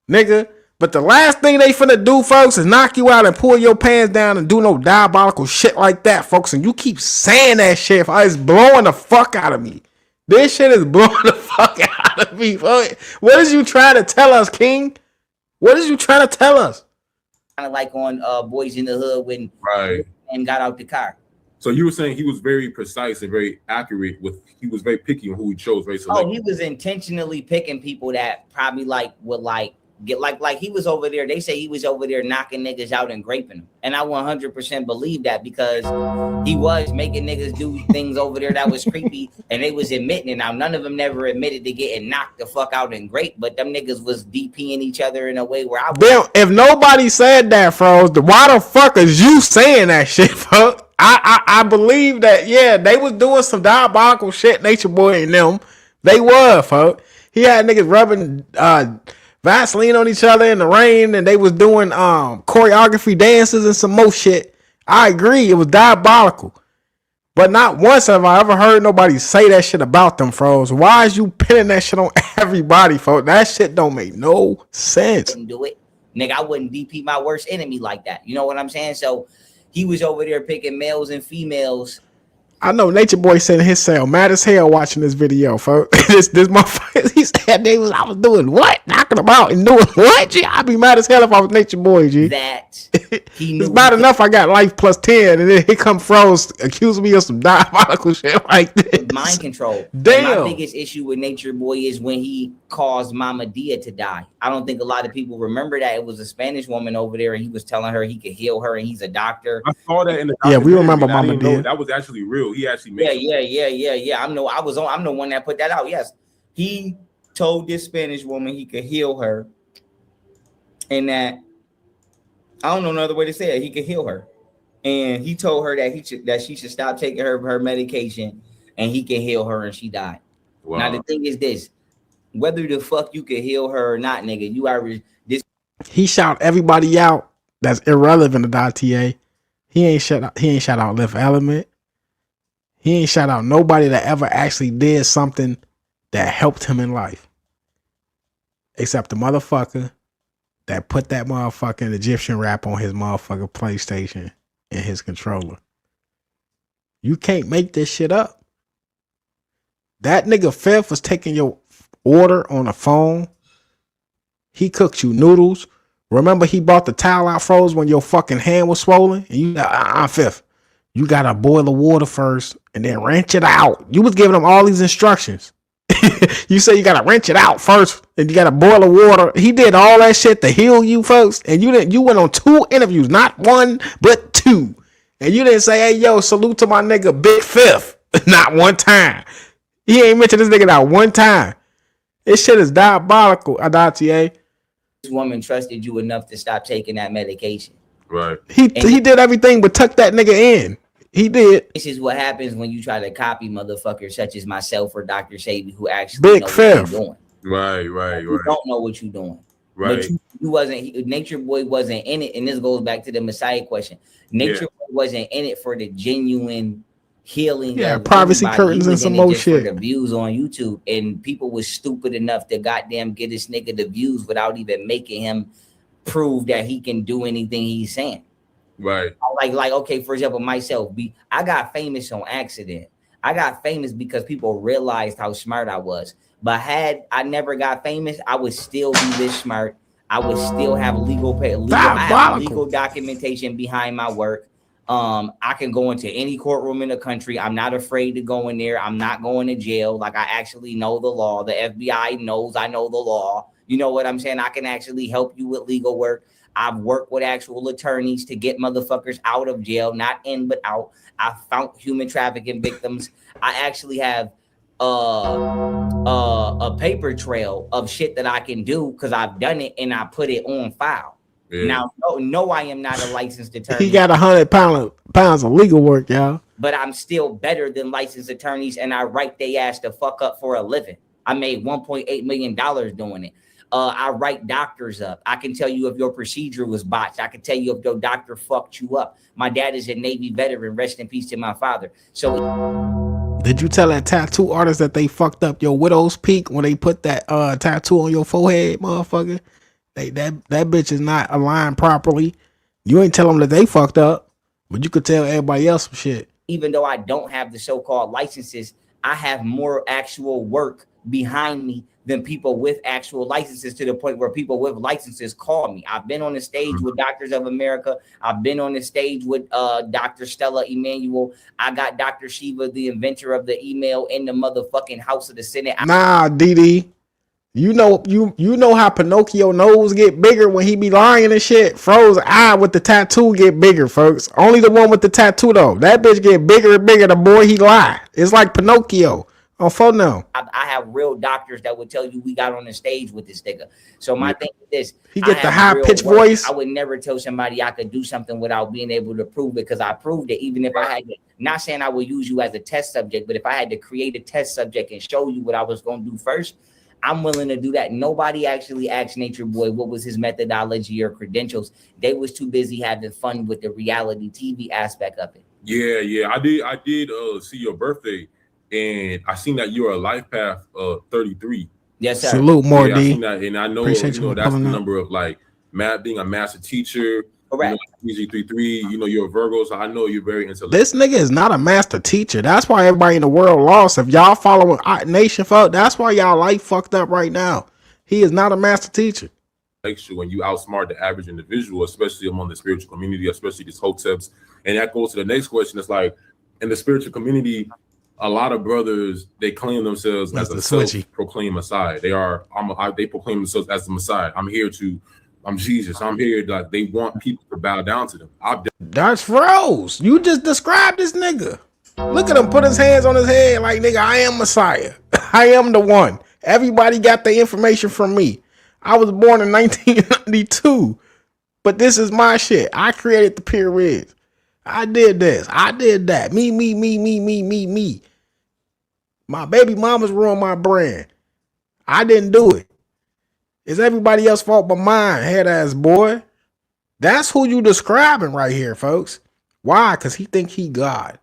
nigga. But the last thing they finna do, folks, is knock you out and pull your pants down and do no diabolical shit like that, folks. And you keep saying that shit. It's blowing the fuck out of me. This shit is blowing the fuck out of me, folks. What is you trying to tell us, King? What is you trying to tell us? kind of like on Boys in the Hood when and got out the car. So you were saying he was very precise and very accurate he was very picky on who he chose, very selective. Oh, he was intentionally picking people that probably would get like he was over there. They say he was over there knocking niggas out and graping them, and I 100% believe that because he was making niggas do things over there that was creepy, and they was admitting it. Now none of them never admitted to getting knocked the fuck out and raped, but them niggas was DPing each other in a way where I was. If nobody said that, froze, why the fuck is you saying that shit, fuck? I believe that, yeah, they was doing some diabolical shit, Nature Boy and them. They were, fuck. He had niggas rubbing Vaseline on each other in the rain, and they was doing choreography dances and some more shit. I agree, it was diabolical. But not once have I ever heard nobody say that shit about them, froze. Why is you pinning that shit on everybody, folks? That shit don't make no sense. Do it, nigga. I wouldn't DP my worst enemy like that. You know what I'm saying? So he was over there picking males and females. I know Nature Boy sitting in his cell, mad as hell watching this video, folks. this motherfucker, he said I was doing what? Knocking them out and doing what? Gee, I'd be mad as hell if I was Nature Boy, G. That he knew. It's bad enough I got life plus 10, and then he come froze, accusing me of some diabolical shit like this. Mind control. Damn. And my biggest issue with Nature Boy is when he caused Mama Dia to die. I don't think a lot of people remember that. It was a Spanish woman over there, and he was telling her he could heal her, and he's a doctor. I saw that in the Yeah, we remember Mama Dia. That was actually real. He actually made Yeah. I'm the one that put that out. Yes. He told this Spanish woman he could heal her, and that I don't know another way to say it. He could heal her, and he told her that she should stop taking her medication, and he can heal her, and she died. Wow. Now the thing is this: whether the fuck you can heal her or not, nigga, you are this. He shout everybody out that's irrelevant to TA. He ain't shout out Lift Element. He ain't shout out nobody that ever actually did something that helped him in life. Except the motherfucker that put that motherfucking Egyptian rap on his motherfucking PlayStation and his controller. You can't make this shit up. That nigga Fifth was taking your order on the phone. He cooked you noodles. Remember he bought the towel out froze when your fucking hand was swollen? And you Fifth, you gotta boil the water first and then rinse it out. You was giving him all these instructions. You say you gotta rinse it out first and you gotta boil the water. He did all that shit to heal you folks. And you went on 2 interviews, not 1, but 2. And you didn't say, hey, yo, salute to my nigga Big Fifth. Not one time. He ain't mentioned this nigga not one time. This shit is diabolical, Adatia. This woman trusted you enough to stop taking that medication. Right. He did everything but tuck that nigga in. He did. This is what happens when you try to copy motherfuckers such as myself or Dr. Shaby, who actually Big know fifth. what they're doing. Right. You don't know what you're doing. Right. But you wasn't, Nature Boy wasn't in it. And this goes back to the Messiah question. Nature Boy wasn't in it for the genuine healing. Yeah, of privacy everybody. curtains He and was some in it more just shit. for the views on YouTube. And people was stupid enough to goddamn get this nigga the views without even making him prove that he can do anything he's saying. Right. Like okay, for example, myself, I got famous on accident. I got famous because people realized how smart I was. But had I never got famous, I would still be this smart. I would still have legal documentation behind my work. I can go into any courtroom in the country. I'm not afraid to go in there. I'm not going to jail. Like, I actually know the law. The FBI knows I know the law. You know what I'm saying? I can actually help you with legal work. I've worked with actual attorneys to get motherfuckers out of jail, not in, but out. I found human trafficking victims. I actually have a paper trail of shit that I can do because I've done it and I put it on file. Yeah. Now, no, I am not a licensed attorney. He got 100 pounds of legal work, y'all. But I'm still better than licensed attorneys, and I write they ass to fuck up for a living. I made $1.8 million doing it. I write doctors up. I can tell you if your procedure was botched. I can tell you if your doctor fucked you up. My dad is a Navy veteran. Rest in peace to my father. So, did you tell that tattoo artist that they fucked up your widow's peak when they put that tattoo on your forehead, motherfucker? That bitch is not aligned properly. You ain't tell them that they fucked up, but you could tell everybody else some shit. Even though I don't have the so-called licenses, I have more actual work behind me than people with actual licenses, to the point where people with licenses call me. I've been on the stage with Doctors of America. I've been on the stage with Dr. Stella Emanuel. I got Dr. Shiva, the inventor of the email, in the motherfucking House of the Senate. Nah, DD. You know how Pinocchio nose get bigger when he be lying and shit? Fro's eye with the tattoo get bigger, folks. Only the one with the tattoo though. That bitch get bigger and bigger the more he lie. It's like Pinocchio. On phone now. I have real doctors that would tell you we got on the stage with this nigga. So my thing is this. He get the high pitched voice. I would never tell somebody I could do something without being able to prove it, because I proved it. Even if I had to, not saying I would use you as a test subject, but if I had to create a test subject and show you what I was going to do first, I'm willing to do that. Nobody actually asked Nature Boy what was his methodology or credentials. They was too busy having fun with the reality TV aspect of it. Yeah. I did see your birthday, and I seen that you're a life path 33. Yes, sir. Salute, more D. I seen that, and I know Appreciate you know that's the number of like being a master teacher. Correct. PG33, you're a Virgo, so I know you're very intelligent. This nigga is not a master teacher. That's why everybody in the world lost. If y'all following Nation folk, that's why y'all life fucked up right now. He is not a master teacher. Make sure when you outsmart the average individual, especially among the spiritual community, especially these hoteps. And that goes to the next question. It's like in the spiritual community, a lot of brothers, they claim themselves as a self-proclaimed Messiah. They proclaim themselves as the Messiah. I'm Jesus. I'm here. Like, they want people to bow down to them. That's Froze. You just described this nigga. Look at him put his hands on his head like, nigga, I am Messiah. I am the one. Everybody got the information from me. I was born in 1992, but this is my shit. I created the pyramids. I did this. I did that. Me. My baby mamas ruined my brand. I didn't do it. It's everybody else's fault but mine, head ass boy. That's who you describing right here, folks. Why? Because he think he God.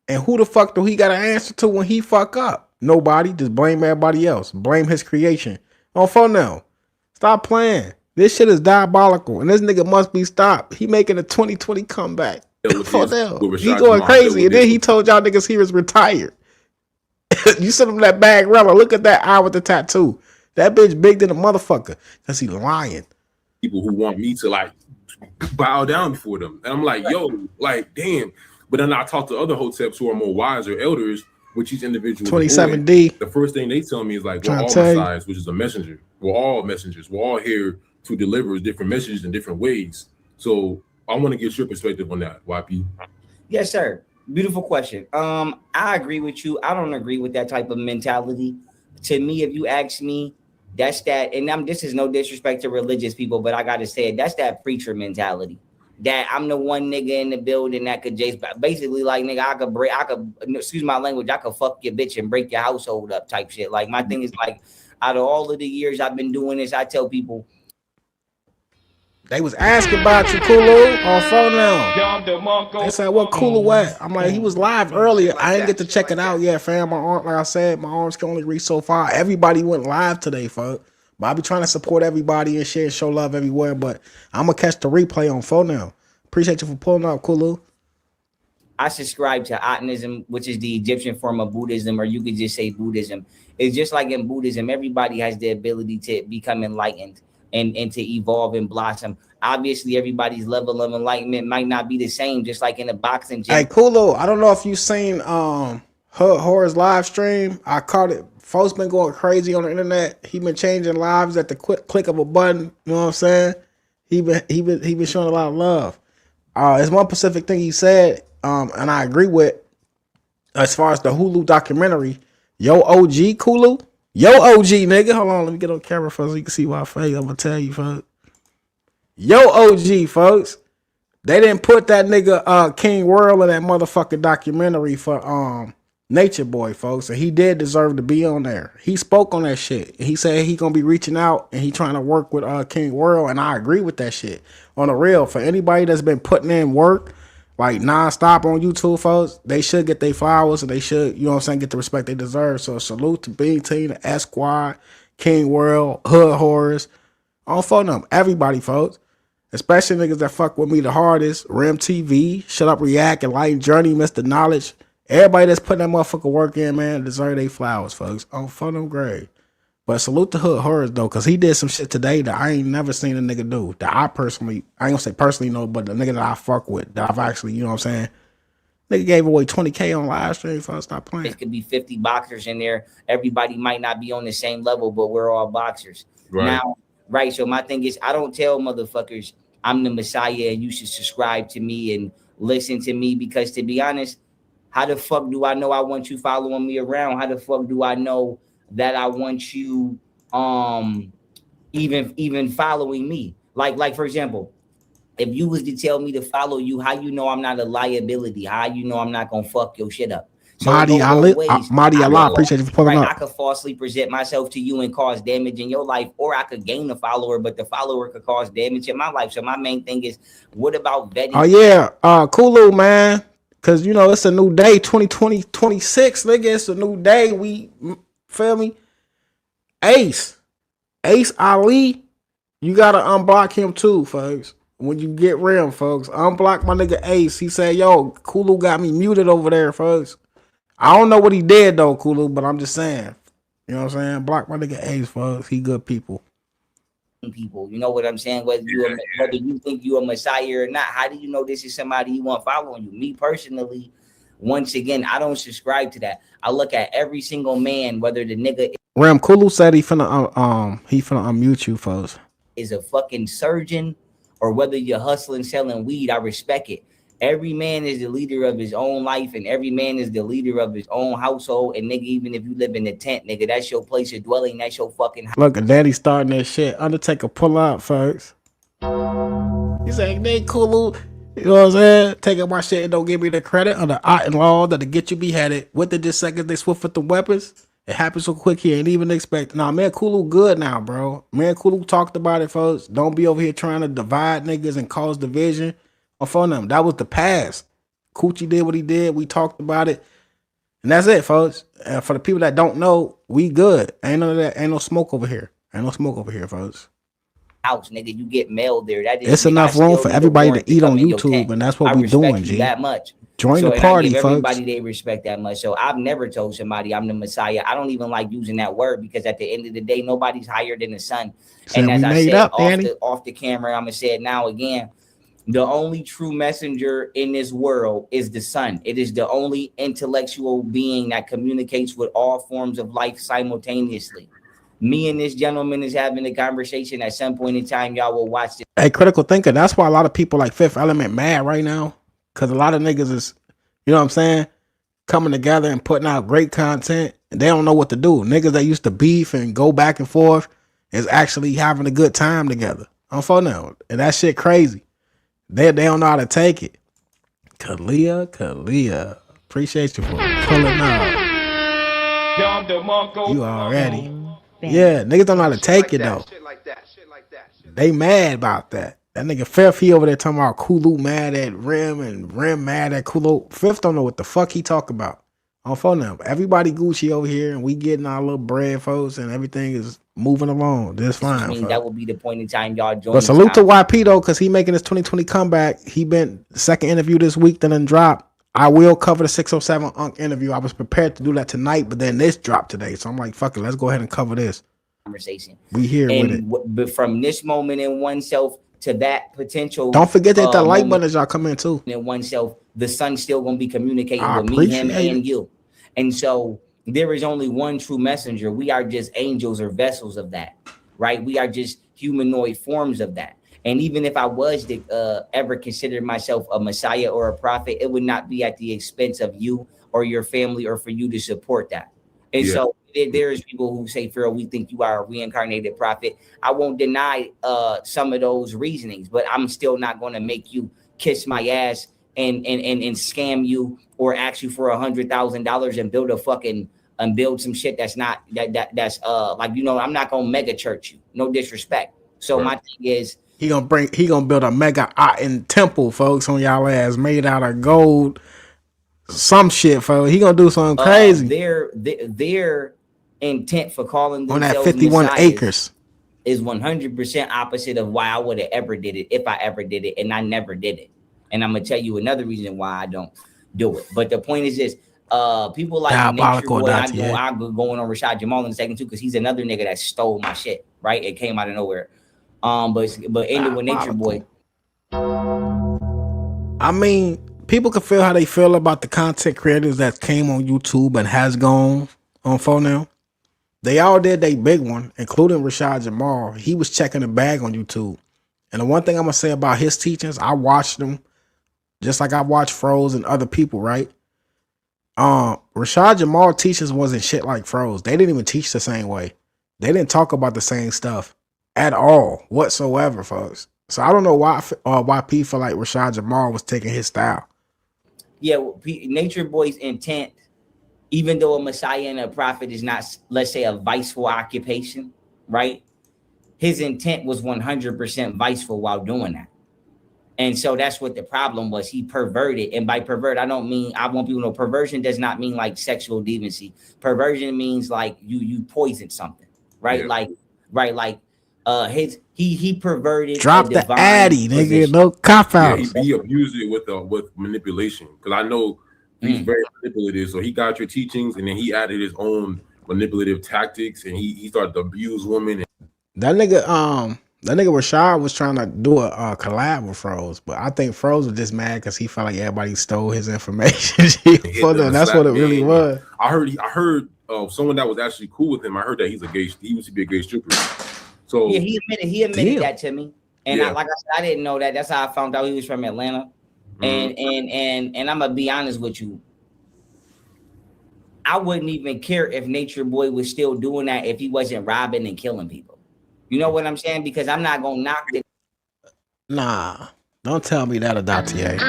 And who the fuck do he got an answer to when he fuck up? Nobody. Just blame everybody else. Blame his creation. On phone now. Stop playing. This shit is diabolical. And this nigga must be stopped. He making a 2020 comeback. For them. He going crazy. And then he told y'all niggas he was retired. You sent him that bag rubber. Look at that eye with the tattoo. That bitch big than a motherfucker. Because he lying. People who want me to like bow down before them. And I'm like, yo, like, damn. But then I talk to other hoteps who are more wiser elders, which each individual 27D. The first thing they tell me is like, we're all messiahs, which is a messenger. We're all messengers. We're all here to deliver different messages in different ways. So I want to get your perspective on that, YP. Yes, sir. Beautiful question. I agree with you. I don't agree with that type of mentality. To me, if you ask me, that's that, and this is no disrespect to religious people, but I gotta say it, that's that preacher mentality. that I'm the one nigga in the building that could just basically like nigga, I could excuse my language, I could fuck your bitch and break your household up type shit. Like my thing is like, out of all of the years I've been doing this, I tell people. They was asking about you, Kulu, on phone now. They said, what Kulu at? I'm like, he was live earlier. I didn't get to check it out yet, fam. My arm, like I said, my arms can only reach so far. Everybody went live today, folks. But I be trying to support everybody and shit and show love everywhere. But I'm going to catch the replay on phone now. Appreciate you for pulling up, Kulu. I subscribe to Atonism, which is the Egyptian form of Buddhism, or you could just say Buddhism. It's just like in Buddhism, everybody has the ability to become enlightened and to evolve and blossom. Obviously, everybody's level of enlightenment might not be the same, just like in a boxing gym. Hey, Kulu, I don't know if you seen Horror's live stream. I caught it. Folks been going crazy on the internet. He been changing lives at the quick click of a button. You know what I'm saying? He been showing a lot of love. There's one specific thing he said, and I agree with, as far as the Hulu documentary. Yo, OG, Kulu. Yo, OG, nigga. Hold on, let me get on camera first so you can see my face. I'm gonna tell you, folks. Yo, OG, folks. They didn't put that nigga King World in that motherfucking documentary for Nature Boy, folks. And he did deserve to be on there. He spoke on that shit. He said he gonna be reaching out and he trying to work with King World, and I agree with that shit. On the real, for anybody that's been putting in work like nonstop on YouTube, folks, they should get their flowers and they should, you know what I'm saying, get the respect they deserve. So salute to Bean Team, the S Squad, King World, Hood Horrors, all for them, everybody, folks. Especially niggas that fuck with me the hardest. Rim TV, Shut Up React, Enlighten Journey, Mr. Knowledge. Everybody that's putting that motherfucker work in, man, deserve their flowers, folks. On for them grade. But salute to Hood Horrors, though, because he did some shit today that I ain't never seen a nigga do. That I ain't gonna say personally know, but the nigga that I fuck with, that I've actually, you know what I'm saying? Nigga gave away 20K on live stream if I stop playing. It could be 50 boxers in there. Everybody might not be on the same level, but we're all boxers. Right. Now, right, so my thing is, I don't tell motherfuckers I'm the Messiah and you should subscribe to me and listen to me, because to be honest, how the fuck do I know I want you following me around? How the fuck do I know that I want you even following me? Like for example, if you was to tell me to follow you, how you know I'm not a liability? How you know I'm not gonna fuck your shit up? So Mahdi Allah, appreciate you for pulling up. I could falsely present myself to you and cause damage in your life, or I could gain a follower, but the follower could cause damage in my life. So my main thing is, what about vetting? Oh yeah, Kulu, man, because you know it's a new day, 2020, 26, nigga. It's a new day. We feel me? Ace Ali, you gotta unblock him too, folks. When you get Rim, folks, unblock my nigga Ace. He said, "Yo, Kulu got me muted over there, folks." I don't know what he did though, Kulu, but I'm just saying. You know what I'm saying? Block my nigga Ace, folks. He good people. You know what I'm saying? Whether you think you a messiah or not, how do you know this is somebody you want following you? Me personally, once again, I don't subscribe to that. I look at every single man, whether the nigga Ram Kulu said he finna unmute you, folks. Is a fucking surgeon, or whether you're hustling, selling weed, I respect it. Every man is the leader of his own life, and every man is the leader of his own household. And nigga, even if you live in a tent, nigga, that's your place of dwelling. That's your fucking house. Look, Daddy starting that shit. Undertaker pull up, folks. He's like, they Kulu, you know what I'm saying? Taking my shit and don't give me the credit under art and law that'll get you beheaded. Within just seconds, they swift with the weapons. It happens so quick he ain't even expect. Nah, man, Kulu good now, bro. Man, Kulu talked about it, folks. Don't be over here trying to divide niggas and cause division. On them. That was the past. Coochie did what he did. We talked about it. And that's it, folks. For the people that don't know, we good. Ain't none of that. Ain't no smoke over here. Ain't no smoke over here, folks. House, nigga, you get mail there. That is, it's enough room for everybody to eat on YouTube, and that's what we doing, G. That much. Join the party, folks. Everybody they respect that much. So I've never told somebody I'm the Messiah. I don't even like using that word, because at the end of the day, nobody's higher than the sun. And as I said off the camera, I'm gonna say it now again. The only true messenger in this world is the sun. It is the only intellectual being that communicates with all forms of life simultaneously. Me and this gentleman is having a conversation. At some point in time, y'all will watch this. Hey, critical thinker. That's why a lot of people like Fifth Element mad right now, because a lot of niggas is, you know what I'm saying, coming together and putting out great content, and they don't know what to do. Niggas that used to beef and go back and forth is actually having a good time together. I'm for now, and that shit crazy. They don't know how to take it. Kalia. Appreciate you for pulling up. You already. Yeah, niggas don't know how to take it though. They mad about that. That nigga Fairfield over there talking about Kulu mad at Rim and Rim mad at Kulu. Fifth don't know what the fuck he talk about. On phone now. Everybody Gucci over here and we getting our little bread, folks, and everything is moving along. Just fine. I mean, that will be the point in time y'all join. But salute to YP though, because he making his 2020 comeback. He been second interview this week, then dropped. I will cover the 607 Unk interview. I was prepared to do that tonight, but then this dropped today. So I'm like, fuck it, let's go ahead and cover this. Conversation. We here with it. But from this moment in oneself to that potential. Don't forget that the like button as y'all come in too. In oneself, the sun's still gonna be communicating with me, him, and you. And so there is only one true messenger. We are just angels or vessels of that, right? We are just humanoid forms of that. And even if I was to ever consider myself a messiah or a prophet, it would not be at the expense of you or your family or for you to support that. And so there's people who say, Pharaoh, we think you are a reincarnated prophet. I won't deny some of those reasonings, but I'm still not going to make you kiss my ass and scam you or ask you for $100,000 and build a fucking and build some shit that's not that's like, you know, I'm not gonna mega church you. No disrespect. So my thing is he gonna build a mega in temple, folks, on y'all ass made out of gold. Some shit, folks. He gonna do something crazy. Their intent for calling on that 51 acres is 100% opposite of why I would have ever did it if I ever did it, and I never did it. And I'm gonna tell you another reason why I don't do it. But the point is this: people like Nature Boy, I'm going on Rashad Jamal in a second too, because he's another nigga that stole my shit. Right? It came out of nowhere. But ended with Nature Boy. I mean, people can feel how they feel about the content creators that came on YouTube and has gone on phone now. They all did their big one, including Rashad Jamal. He was checking the bag on YouTube. And the one thing I'm gonna say about his teachings, I watched them just like I watched Froze and other people, right? Rashad Jamal teachings wasn't shit like Froze. They didn't even teach the same way. They didn't talk about the same stuff at all whatsoever, folks. So I don't know why P feel like Rashad Jamal was taking his style. Yeah, Nature Boy's intent, even though a messiah and a prophet is not, let's say, a viceful occupation, right? His intent was 100% viceful while doing that. And so that's what the problem was. He perverted. And by pervert, I don't mean, I want people to know, perversion does not mean like sexual deviancy. Perversion means like you poison something, right? Yeah. He perverted. Drop the addy, nigga. No cop out. Yeah, he abused it with manipulation. Because I know he's very manipulative. So he got your teachings and then he added his own manipulative tactics and he started to abuse women. That nigga Rashad was trying to do a collab with Froze, but I think Froze was just mad because he felt like everybody stole his information. That's what it really was. I heard someone that was actually cool with him. I heard that he used to be a gay stripper. So yeah, he admitted that to me, and like I said, I didn't know that. That's how I found out he was from Atlanta. And I'm gonna be honest with you, I wouldn't even care if Nature Boy was still doing that if he wasn't robbing and killing people. You know what I'm saying? Because I'm not gonna knock it. Nah, don't tell me that, Adatier.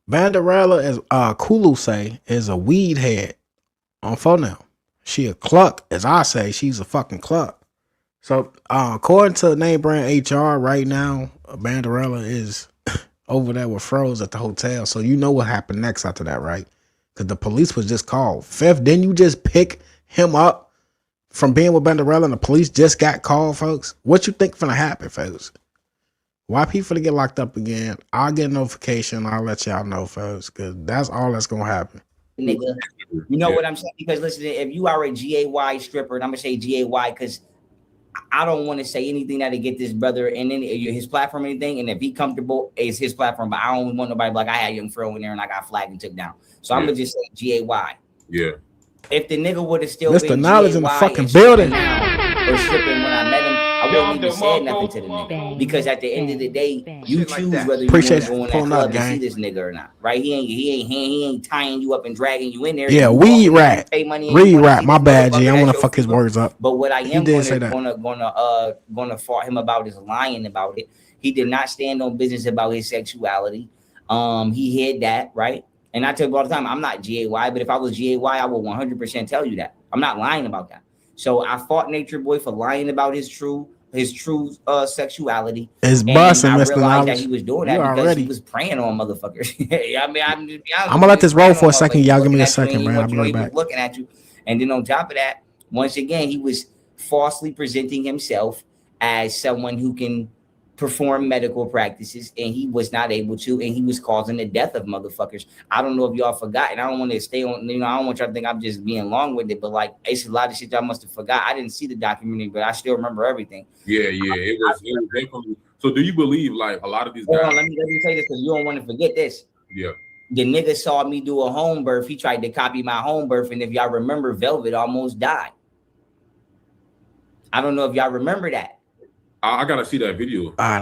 Banderella, as Kulu say, is a weed head on phone now. She a cluck, as I say, she's a fucking cluck. So according to name brand HR right now, Banderella is over there with Froze at the hotel. So you know what happened next after that, right? Because the police was just called. Fifth, didn't you just pick him up from being with Banderella and the police just got called, folks? What you think finna happen, folks? Why people finna get locked up again? I'll get a notification. I'll let y'all know, folks, because that's all that's gonna happen. Nigga, you know what I'm saying? Because listen, if you are a GAY stripper, and I'm gonna say GAY because I don't want to say anything that'll get this brother and then his platform or anything. And if he comfortable, it's his platform. But I don't want nobody like I had Young Pharaoh in there and I got flagged and took down. So I'm gonna just say GAY. Yeah. If the nigga would have still Mr. been Knowledge GAY in the fucking building or stripping when I met him, I wouldn't even say nothing to the nigga because at the end of the day, you choose whether you want to go in that club and see this nigga or not, right? He ain't tying you up and dragging you in there. Yeah, weed rat. Weed rat. My bad, G. I want to fuck his words up. But what I am gonna fault him about is lying about it. He did not stand on business about his sexuality. He hid that, right? And I tell you all the time, I'm not GAY, but if I was GAY, I would 100% tell you that. I'm not lying about that. So I fought Nature Boy for lying about his true sexuality. It's Bussin, I Mr. realized that he was doing that because he was preying on motherfuckers. I mean, I'm gonna let this roll for a second. Y'all give me a second, man. I'll be right back. Looking at you, and then on top of that, once again, he was falsely presenting himself as someone who can perform medical practices, and he was not able to, and he was causing the death of motherfuckers. I don't know if y'all forgot, and I don't want to stay on, I don't want y'all to think I'm just being long with it, but like, it's a lot of shit y'all must have forgot. I didn't see the documentary, but I still remember everything. Yeah, it was definitely. So do you believe like a lot of these guys? Let me say this because you don't want to forget this. Yeah. The nigga saw me do a home birth. He tried to copy my home birth, and if y'all remember, Velvet almost died. I don't know if y'all remember that. I gotta see that video. I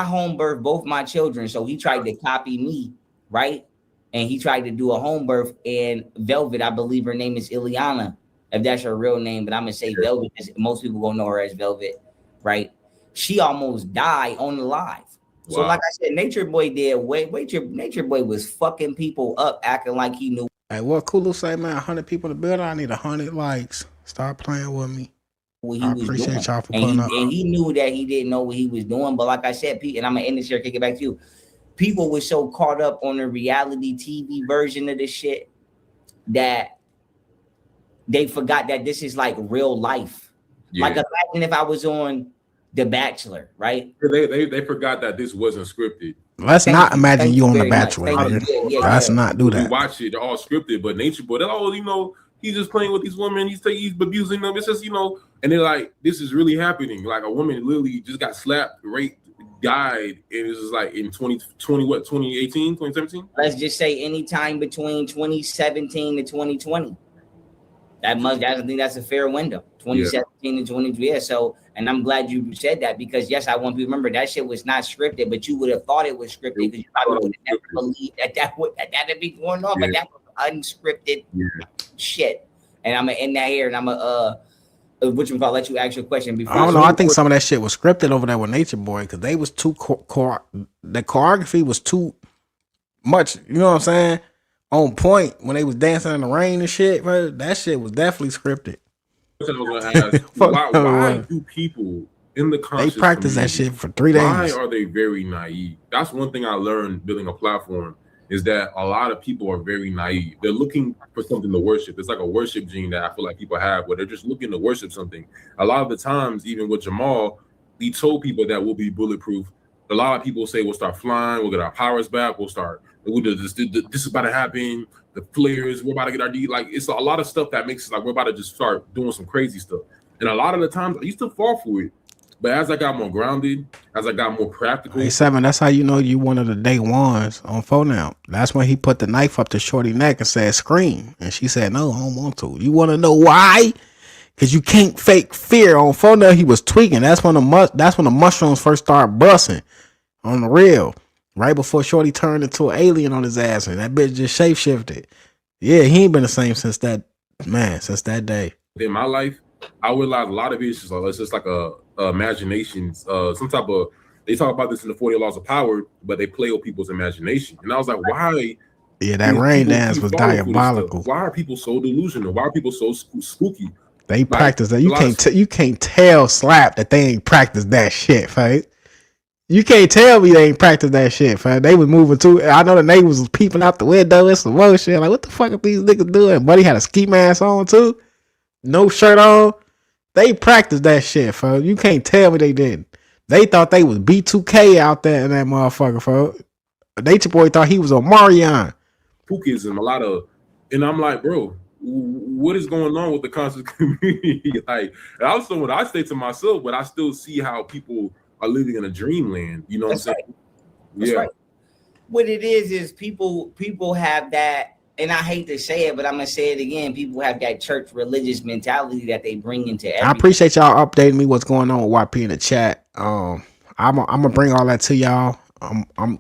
home birthed both my children, so he tried to copy me, right? And he tried to do a home birth. And Velvet, I believe her name is Ileana, if that's her real name, but I'm gonna say Velvet because most people gonna know her as Velvet, right? She almost died on the live. Wow. So, like I said, Nature Boy did Nature Boy was fucking people up, acting like he knew. Hey, what Kulu say, man? 100 people in the building. I need 100 likes. Start playing with me. What he was doing. Y'all for pulling up. And he knew that he didn't know what he was doing. But like I said, Pete, and I'm gonna end this here, kick it back to you. People were so caught up on the reality TV version of this shit that they forgot that this is like real life. Yeah. Like imagine if I was on The Bachelor, right? They forgot that this wasn't scripted. Let's not imagine you on The Bachelor. Let's not do that. We watch it, they're all scripted, but Nature Boy, they're all, he's just playing with these women. He's abusing them. It's just, and they're like, this is really happening. Like a woman literally just got slapped, raped, died. And it was just like in 2018, 2017? Let's just say any time between 2017 to 2020. I think that's a fair window. 2017 to 2020. Yeah. So, and I'm glad you said that because yes, I want people to remember that shit was not scripted, but you would have thought it was scripted because you probably would have never believed that'd be going on, but that was unscripted shit. And I'm gonna end that here, and I'm gonna let you ask your question before. I don't know. I think some of that shit was scripted over there with Nature Boy because they was too the choreography was too much. You know what I'm saying? On point when they was dancing in the rain and shit, bro. That shit was definitely scripted. I was gonna ask, why do people in the conscious they practice that shit for 3 days? Why are they very naive? That's one thing I learned building a platform. Is that a lot of people are very naive. They're looking for something to worship. It's like a worship gene that I feel like people have where they're just looking to worship something. A lot of the times, even with Jamal, he told people that we'll be bulletproof. A lot of people say we'll start flying, we'll get our powers back, this is about to happen, the flares, we're about to get our D. Like, it's a lot of stuff that makes it like we're about to just start doing some crazy stuff. And a lot of the times, I used to fall for it. But as I got more grounded, as I got more practical. Hey, Seven, that's how you know you one of the day ones on phone now. That's when he put the knife up to Shorty neck and said, scream. And she said, no, I don't want to. You want to know why? Because you can't fake fear. On phone now, he was tweaking. That's when the mushrooms first started busting on the real. Right before Shorty turned into an alien on his ass. And that bitch just shapeshifted. Yeah, he ain't been the same since that day. In my life, I realized a lot of it's just like a imaginations, some type of, they talk about this in the 40 Laws of Power, but they play with people's imagination. And I was like, why? Yeah, that rain dance was diabolical. Why are people so delusional? Why are people so spooky? They practice that. You can't tell Slap that they ain't practiced that shit, right? You can't tell me they ain't practiced that shit, fam. They was moving too. I know the neighbors was peeping out the window and some more shit. Like, what the fuck are these niggas doing? Buddy had a ski mask on too. No shirt on. They practiced that shit, fam. You can't tell me they didn't. They thought they was B2K out there in that motherfucker, fam. Nature Boy thought he was a Marion. Spookism, a lot of, and I'm like, bro, what is going on with the conscious community? Like, I was someone I stay to myself, but I still see how people are living in a dreamland. You know what I'm saying? That's right. What it is people have that, and I hate to say it, but I'm gonna say it again. People have that church religious mentality that they bring into everything. I appreciate y'all updating me what's going on with YP in the chat. I'm gonna bring all that to y'all.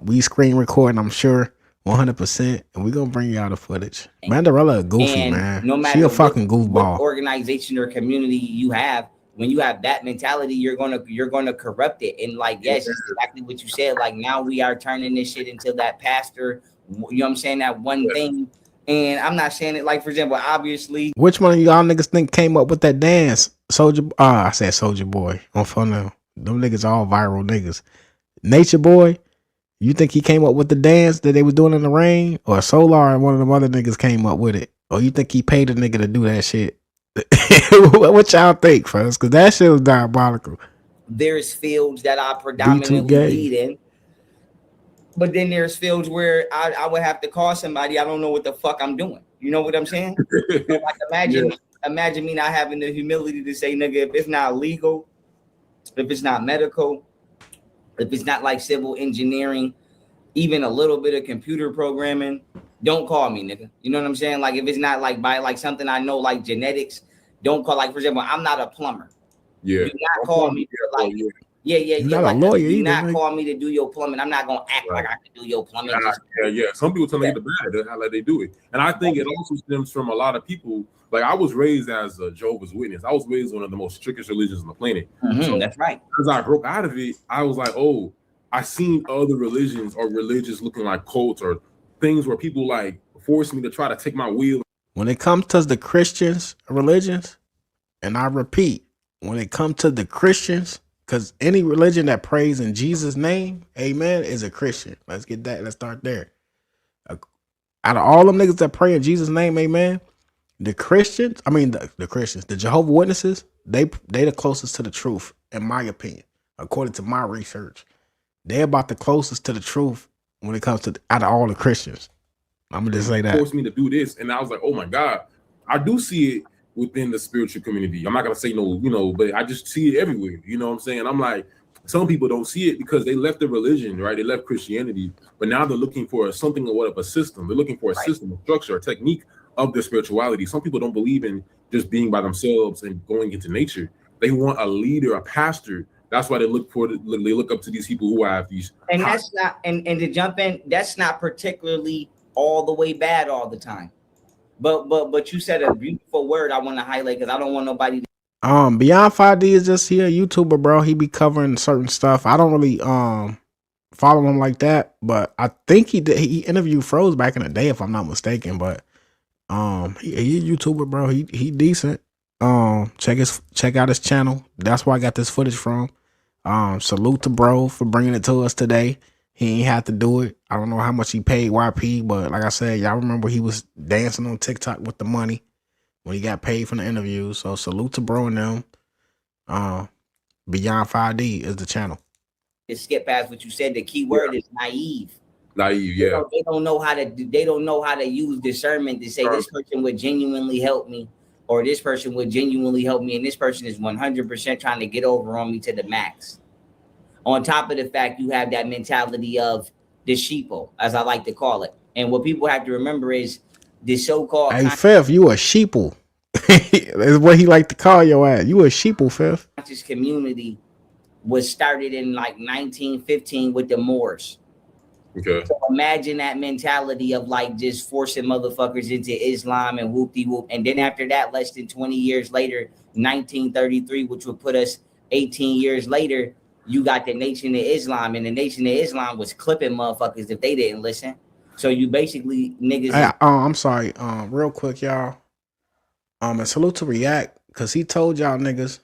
We screen recording, I'm sure, 100%, and we gonna bring y'all the footage. Mandarella a goofy, And man. no matter She a fucking what goofball. organization or community you have, when you have that mentality, you're gonna corrupt it. And like, yes, it's exactly what you said. Like now we are turning this shit into that pastor. You know what I'm saying? That one thing. And I'm not saying it like, for example, obviously. Which one of y'all niggas think came up with that dance? Soldier, I said Soldier Boy on phone now. Them niggas all viral niggas. Nature Boy, you think he came up with the dance that they was doing in the rain? Or Solar and one of them other niggas came up with it? Or you think he paid a nigga to do that shit? What y'all think, fellas? Because that shit was diabolical. There's fields that I predominantly lead in. But then there's fields where I would have to call somebody. I don't know what the fuck I'm doing. You know what I'm saying? Like imagine me not having the humility to say, nigga, if it's not legal, if it's not medical, if it's not like civil engineering, even a little bit of computer programming, don't call me, nigga. You know what I'm saying? Like if it's not like by like something I know like genetics, don't call. Like for example, I'm not a plumber. Yeah. Do not call me for like. Yeah. You're not like, a lawyer do either, not like. call me to do your plumbing. I'm not gonna act like I can do your plumbing. Yeah. Some people tell me the bad. That's how they do it, and I think it also stems from a lot of people. Like I was raised as a Jehovah's Witness. I was raised one of the most strictest religions on the planet. So that's right. As I broke out of it, I was like, oh, I seen other religions or religions looking like cults or things where people like force me to try to take my wheel. When it comes to the Christians religions, and I repeat, when it comes to the Christians, because any religion that prays in Jesus' name, amen, is a Christian. Let's get that. Let's start there. Out of all them niggas that pray in Jesus' name, amen, the Christians, the Christians, the Jehovah's Witnesses, they the closest to the truth, in my opinion, according to my research. They're about the closest to the truth when it comes to out of all the Christians. I'm gonna just say that. Forced me to do this, and I was like, oh my God, I do see it within the spiritual community. I'm not gonna say no, but I just see it everywhere. You know what I'm saying? I'm like, some people don't see it because they left the religion, right? They left Christianity, but now they're looking for something of a system. They're looking for a system, a structure, a technique of their spirituality. Some people don't believe in just being by themselves and going into nature. They want a leader, a pastor. That's why they look up to these people who have these. And that's not, and to jump in, that's not particularly all the way bad all the time. But you said a beautiful word I want to highlight because I don't want nobody to. Beyond 5D is just here, YouTuber, bro. He be covering certain stuff. I don't really follow him like that, but I think he interviewed Froze back in the day, if I'm not mistaken. But he a YouTuber, bro. He decent. Check out his channel. That's where I got this footage from. Salute to bro for bringing it to us today. He ain't had to do it. I don't know how much he paid YP, but like I said, y'all remember he was dancing on TikTok with the money when he got paid from the interview. So salute to bro and them. Beyond 5D is the channel. To skip past what you said, the key word is naive. Naive, yeah. They don't know how to do. They don't know how to use discernment to say this person would genuinely help me, or this person would genuinely help me, and this person is 100% trying to get over on me to the max. On top of the fact you have that mentality of the sheeple, as I like to call it. And what people have to remember is the so-called... Hey, Fifth, you a sheeple. That's what he like to call your ass. You a sheeple, Fifth. Conscious community was started in like 1915 with the Moors. Okay. So imagine that mentality of like just forcing motherfuckers into Islam and whoop-de-whoop. And then after that, less than 20 years later, 1933, which would put us 18 years later, you got the Nation of Islam, and the Nation of Islam was clipping motherfuckers if they didn't listen. So you basically niggas. Hey, I'm sorry. Real quick, y'all. And salute to React, cause he told y'all niggas,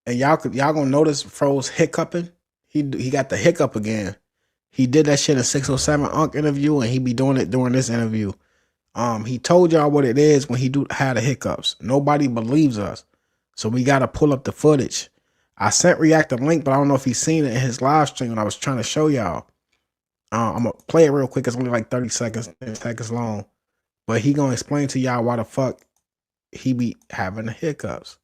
and y'all gonna notice Froze hiccuping. He got the hiccup again. He did that shit in 607 Unc interview, and he be doing it during this interview. He told y'all what it is when he had the hiccups. Nobody believes us, so we gotta pull up the footage. I sent React a link, but I don't know if he's seen it in his live stream when I was trying to show y'all. I'm going to play it real quick. It's only like 30 seconds long. But he going to explain to y'all why the fuck he be having the hiccups.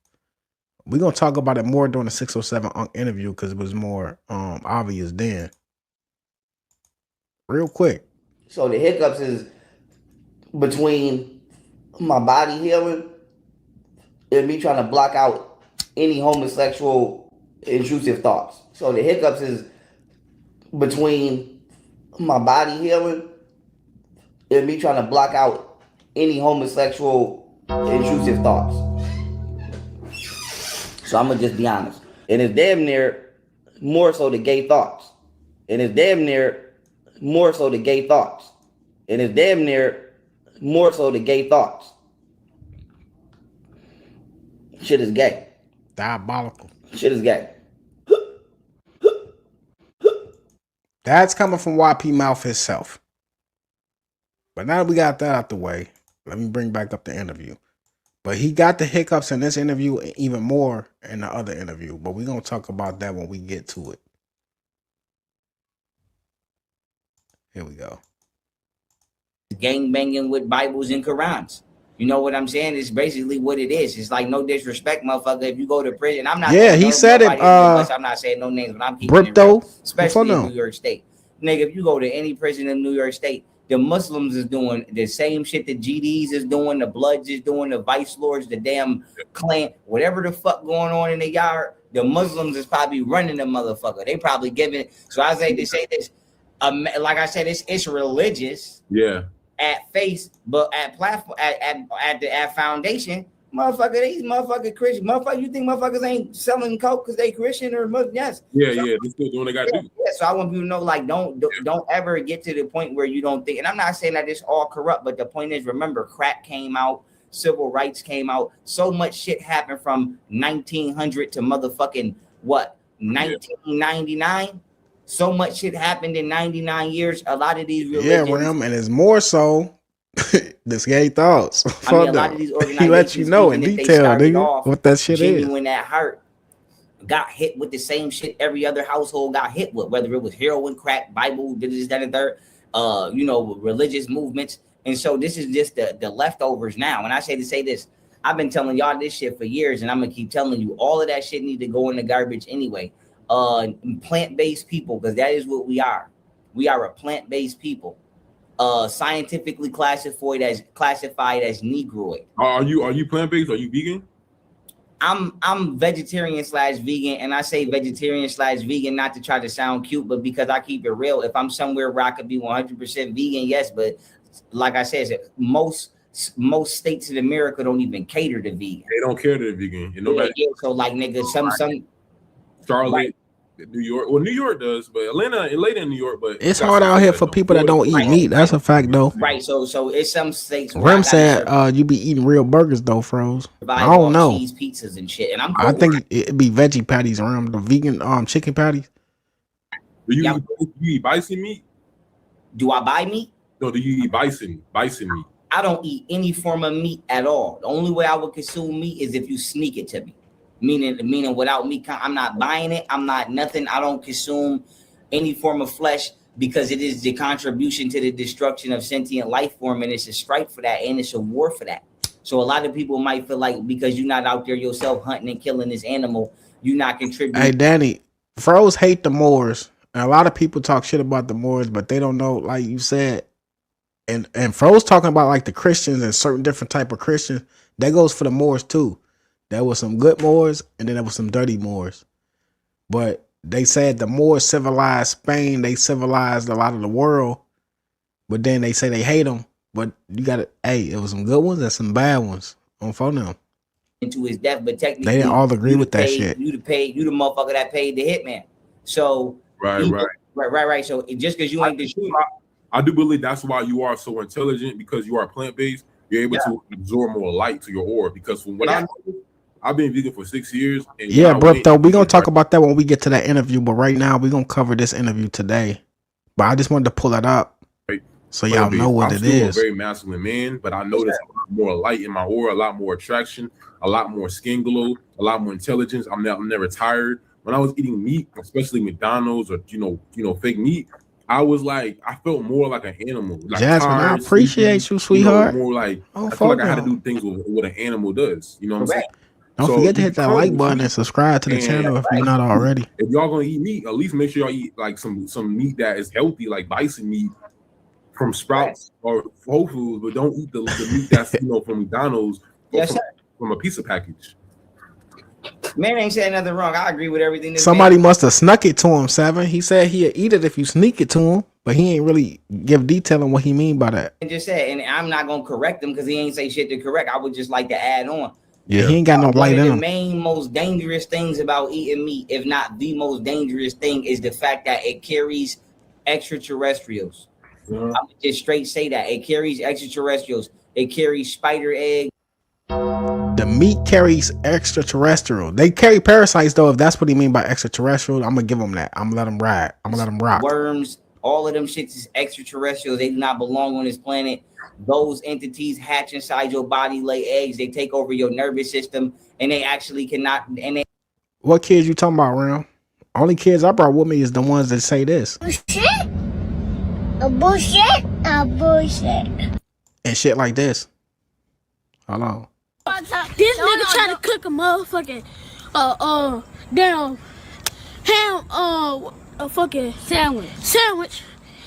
We're going to talk about it more during the 607 interview because it was more obvious then. Real quick. So the hiccups is between my body healing and me trying to block out any homosexual intrusive thoughts. So the hiccups is between my body healing and me trying to block out any homosexual intrusive thoughts. So I'm gonna just be honest. And it's damn near more so the gay thoughts. And it's damn near more so the gay thoughts. And it's damn near more so the gay thoughts. Shit is gay. Diabolical. Shit is gay. That's coming from YP Mouth himself. But now that we got that out the way, let me bring back up the interview. But he got the hiccups in this interview and even more in the other interview. But we're going to talk about that when we get to it. Here we go. Gang banging with Bibles and Qurans. You know what I'm saying? It's basically what it is. It's like no disrespect, motherfucker. If you go to prison, I'm not. Yeah, he said it. I'm not saying no names, but I'm keeping it real, especially in New York State. Nigga, if you go to any prison in New York State, the Muslims is doing the same shit the GDs is doing, the Bloods is doing, the Vice Lords, the damn clan, whatever the fuck going on in the yard. The Muslims is probably running the motherfucker. They probably giving it. So I say to say this, like I said, it's religious. Yeah. At face, but at platform, at foundation, motherfucker, these motherfucking Christian, motherfucker, you think motherfuckers ain't selling coke because they Christian or Muslim? Yes. Yeah, so, yeah, they still doing what they got to do. Yeah, so I want people to know, like, don't ever get to the point where you don't think. And I'm not saying that it's all corrupt, but the point is, remember, crack came out, civil rights came out, so much shit happened from 1900 to motherfucking what 1999. So much shit happened in 99 years. A lot of these religions, and it's more so this gay thoughts. I mean, a lot of these organizations, he let you know in detail, nigga, what that shit is. Genuine at heart got hit with the same shit every other household got hit with, whether it was heroin, crack, Bible, this, that, and third, religious movements. And so this is just the leftovers now. And I say to say this, I've been telling y'all this shit for years, and I'm gonna keep telling you, all of that shit need to go in the garbage anyway. Plant-based people, because that is what we are. We are a plant-based people. Scientifically classified as Negroid. Are you plant-based? Are you vegan? I'm vegetarian / vegan, and I say vegetarian / vegan not to try to sound cute, but because I keep it real. If I'm somewhere where I could be 100% vegan, yes, but like I said, most states in America don't even cater to vegan. They don't care to vegan. You know, so like nigga, some Charlotte, right. New York. Well, New York does, but Atlanta in New York. But it's hard out here for people that don't eat meat. That's a fact, though. Right. So it's some states. Rem said you be eating real burgers though, Froze. I don't know. Cheese pizzas and shit, and I think it'd be veggie patties around the vegan chicken patties. Do you eat bison meat? Do I buy meat? No. Do you eat bison meat? I don't eat any form of meat at all. The only way I would consume meat is if you sneak it to me. Meaning without me, I'm not buying it. I'm not nothing. I don't consume any form of flesh because it is the contribution to the destruction of sentient life form, and it's a strife for that, and it's a war for that. So a lot of people might feel like because you're not out there yourself hunting and killing this animal, you're not contributing. Hey, Danny, Froze hate the Moors, and a lot of people talk shit about the Moors, but they don't know, like you said. And Froze talking about like the Christians and certain different type of Christians. That goes for the Moors too. There was some good Moors, and then there was some dirty Moors. But they said the Moors civilized Spain. They civilized a lot of the world. But then they say they hate them. But you got to, it was some good ones and some bad ones on phone now. Into his death, but technically they didn't all agree with that shit. You the motherfucker that paid the hitman. So right. So just because you ain't the shooter, I do believe that's why you are so intelligent, because you are plant-based. You're able to absorb more light to your aura. Because from what I know, I've been vegan for 6 years. And bro, though, we're going to talk about that when we get to that interview. But right now, we're going to cover this interview today. But I just wanted to pull it up so y'all know what it is. I'm still a very masculine man, but I noticed a lot more light in my aura, a lot more attraction, a lot more skin glow, a lot more intelligence. I'm never tired. When I was eating meat, especially McDonald's or, fake meat, I was like, I felt more like an animal. Like Jasmine, I appreciate you, sweetheart. More like, I feel like I had to do things with what an animal does. You know what I'm saying? Don't forget to hit that like button and subscribe to the channel if you're not already. If y'all gonna eat meat, at least make sure y'all eat like some meat that is healthy, like bison meat, from Sprouts or Whole Foods, but don't eat the meat that's from McDonald's or from a pizza package. Man ain't saying nothing wrong. I agree with everything. Somebody must have snuck it to him, Seven. He said he'd eat it if you sneak it to him, but he ain't really give detail on what he mean by that. And just said, and I'm not gonna correct him because he ain't say shit to correct. I would just like to add on. Yeah, he ain't got no light in him. One of the main, most dangerous things about eating meat, if not the most dangerous thing, is the fact that it carries extraterrestrials. I would just straight say that it carries extraterrestrials. It carries spider eggs. The meat carries extraterrestrial. They carry parasites though. If that's what he mean by extraterrestrial, I'm gonna give him that. I'm gonna let him ride. I'm gonna let him rock. Worms, all of them shits is extraterrestrial. They do not belong on this planet. Those entities hatch inside your body, lay eggs. They take over your nervous system, and they actually cannot. And they. What kids you talking about, Ram? Only kids I brought with me is the ones that say this. Bullshit. A bullshit. A bullshit. And shit like this. Hold on. This nigga trying to cook a motherfucking damn ham a fucking sandwich.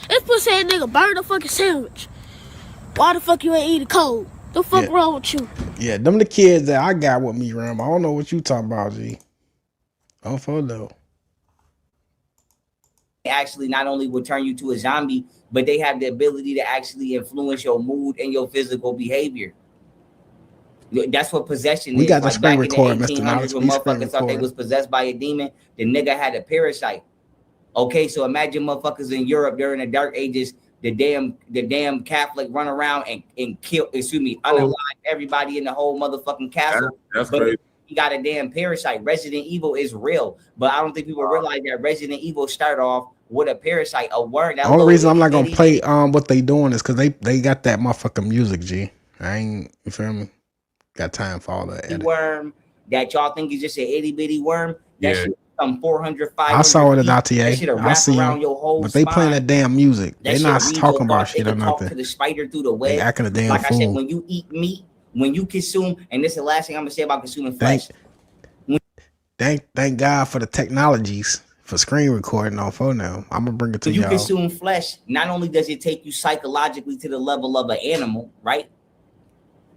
This pussy ass nigga burn a fucking sandwich. Why the fuck you ain't eating cold? The fuck wrong with you? Yeah, them the kids that I got with me, Ram. I don't know what you talking about, G. Oh, for though. Actually not only will turn you to a zombie, but they have the ability to actually influence your mood and your physical behavior. That's what possession is. We got the like screen record, Mr. Knowledge. When motherfuckers thought they was possessed by a demon, the nigga had a parasite. Okay, so imagine motherfuckers in Europe during the Dark Ages, the damn Catholic run around and kill, unalive everybody in the whole motherfucking castle. That's crazy. He got a damn parasite. Resident Evil is real, but I don't think people realize that Resident Evil started off with a parasite, a worm. The only reason I'm not gonna play what they doing is because they got that motherfucking music, G. I ain't, you feel me? Got time for all that. Worm that y'all think is just an itty bitty worm. That shit some 400, 500 I saw it at ITA. I see them, but they playing that damn music. They not talking about shit or nothing. To the spider through the web. They acting a damn like fool. I said, when you eat meat, when you consume, and this is the last thing I'm gonna say about consuming flesh. Thank God for the technologies for screen recording on phone now. I'm gonna bring it to y'all. When you consume flesh, not only does it take you psychologically to the level of an animal, right?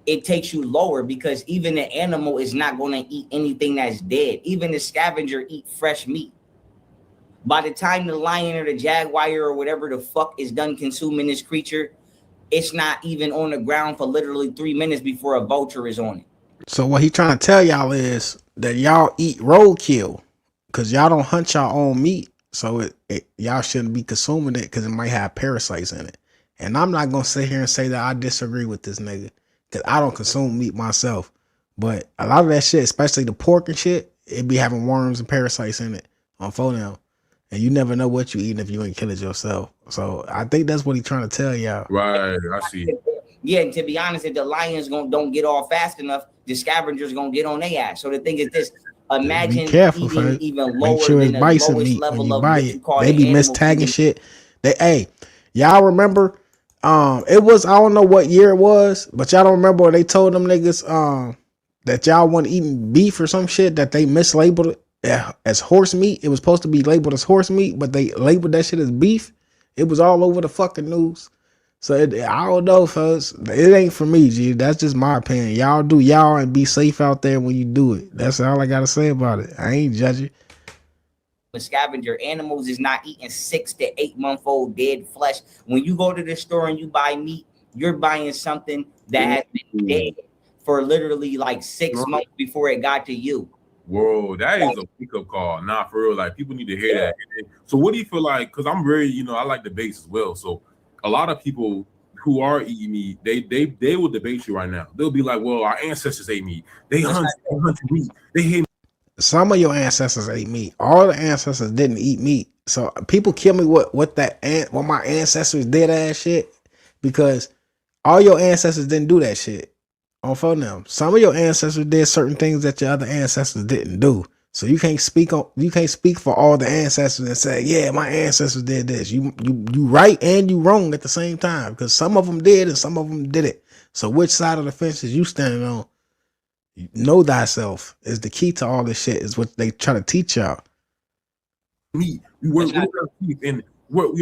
It takes you lower because even the animal is not going to eat anything that's dead. Even the scavenger eat fresh meat. By the time the lion or the jaguar or whatever the fuck is done consuming this creature, it's not even on the ground for literally 3 minutes before a vulture is on it. So what he trying to tell y'all is that y'all eat roadkill because y'all don't hunt y'all own meat. So y'all shouldn't be consuming it because it might have parasites in it. And I'm not going to sit here and say that I disagree with this nigga. Cause I don't consume meat myself, but a lot of that shit, especially the pork and shit, it be having worms and parasites in it on phone now, and you never know what you eating if you ain't kill it yourself. So I think that's what he's trying to tell y'all. Right, I see. Yeah, and to be honest, if the lions don't get off fast enough, the scavengers gonna get on their ass. So the thing is this: imagine careful, eating even lower Make sure than it's the bison lowest meat level when you of buy what you it. call They be mistagging feeding. shit. Y'all remember? It was, I don't know what year it was, but y'all don't remember when they told them niggas that y'all wasn't eating beef or some shit, that they mislabeled it as horse meat. It was supposed to be labeled as horse meat, but they labeled that shit as beef. It was all over the fucking news. So I don't know, folks. It ain't for me, G. That's just my opinion. Y'all do y'all and be safe out there when you do it. That's all I gotta say about it. I ain't judging. The scavenger animals is not eating 6 to 8 month old dead flesh. When you go to the store and you buy meat, you're buying something that has been dead for literally like 6 months before it got to you. Whoa, that is a wake-up call. Nah, for real. Like, people need to hear that. So what do you feel like? Because I'm very, I like debates as well. So a lot of people who are eating meat, they will debate you right now. They'll be like, well, our ancestors ate meat. They hunted meat. They hate. Some of your ancestors ate meat. All the ancestors didn't eat meat. So people kill me what my ancestors did ass shit, because all your ancestors didn't do that shit on phone them. Some of your ancestors did certain things that your other ancestors didn't do. So you can't speak for all the ancestors and say, yeah, my ancestors did this. You right and you wrong at the same time, because some of them did and some of them did it. So which side of the fence is you standing on? Know thyself is the key to all this shit, is what they try to teach y'all. Meat. We work with our teeth, and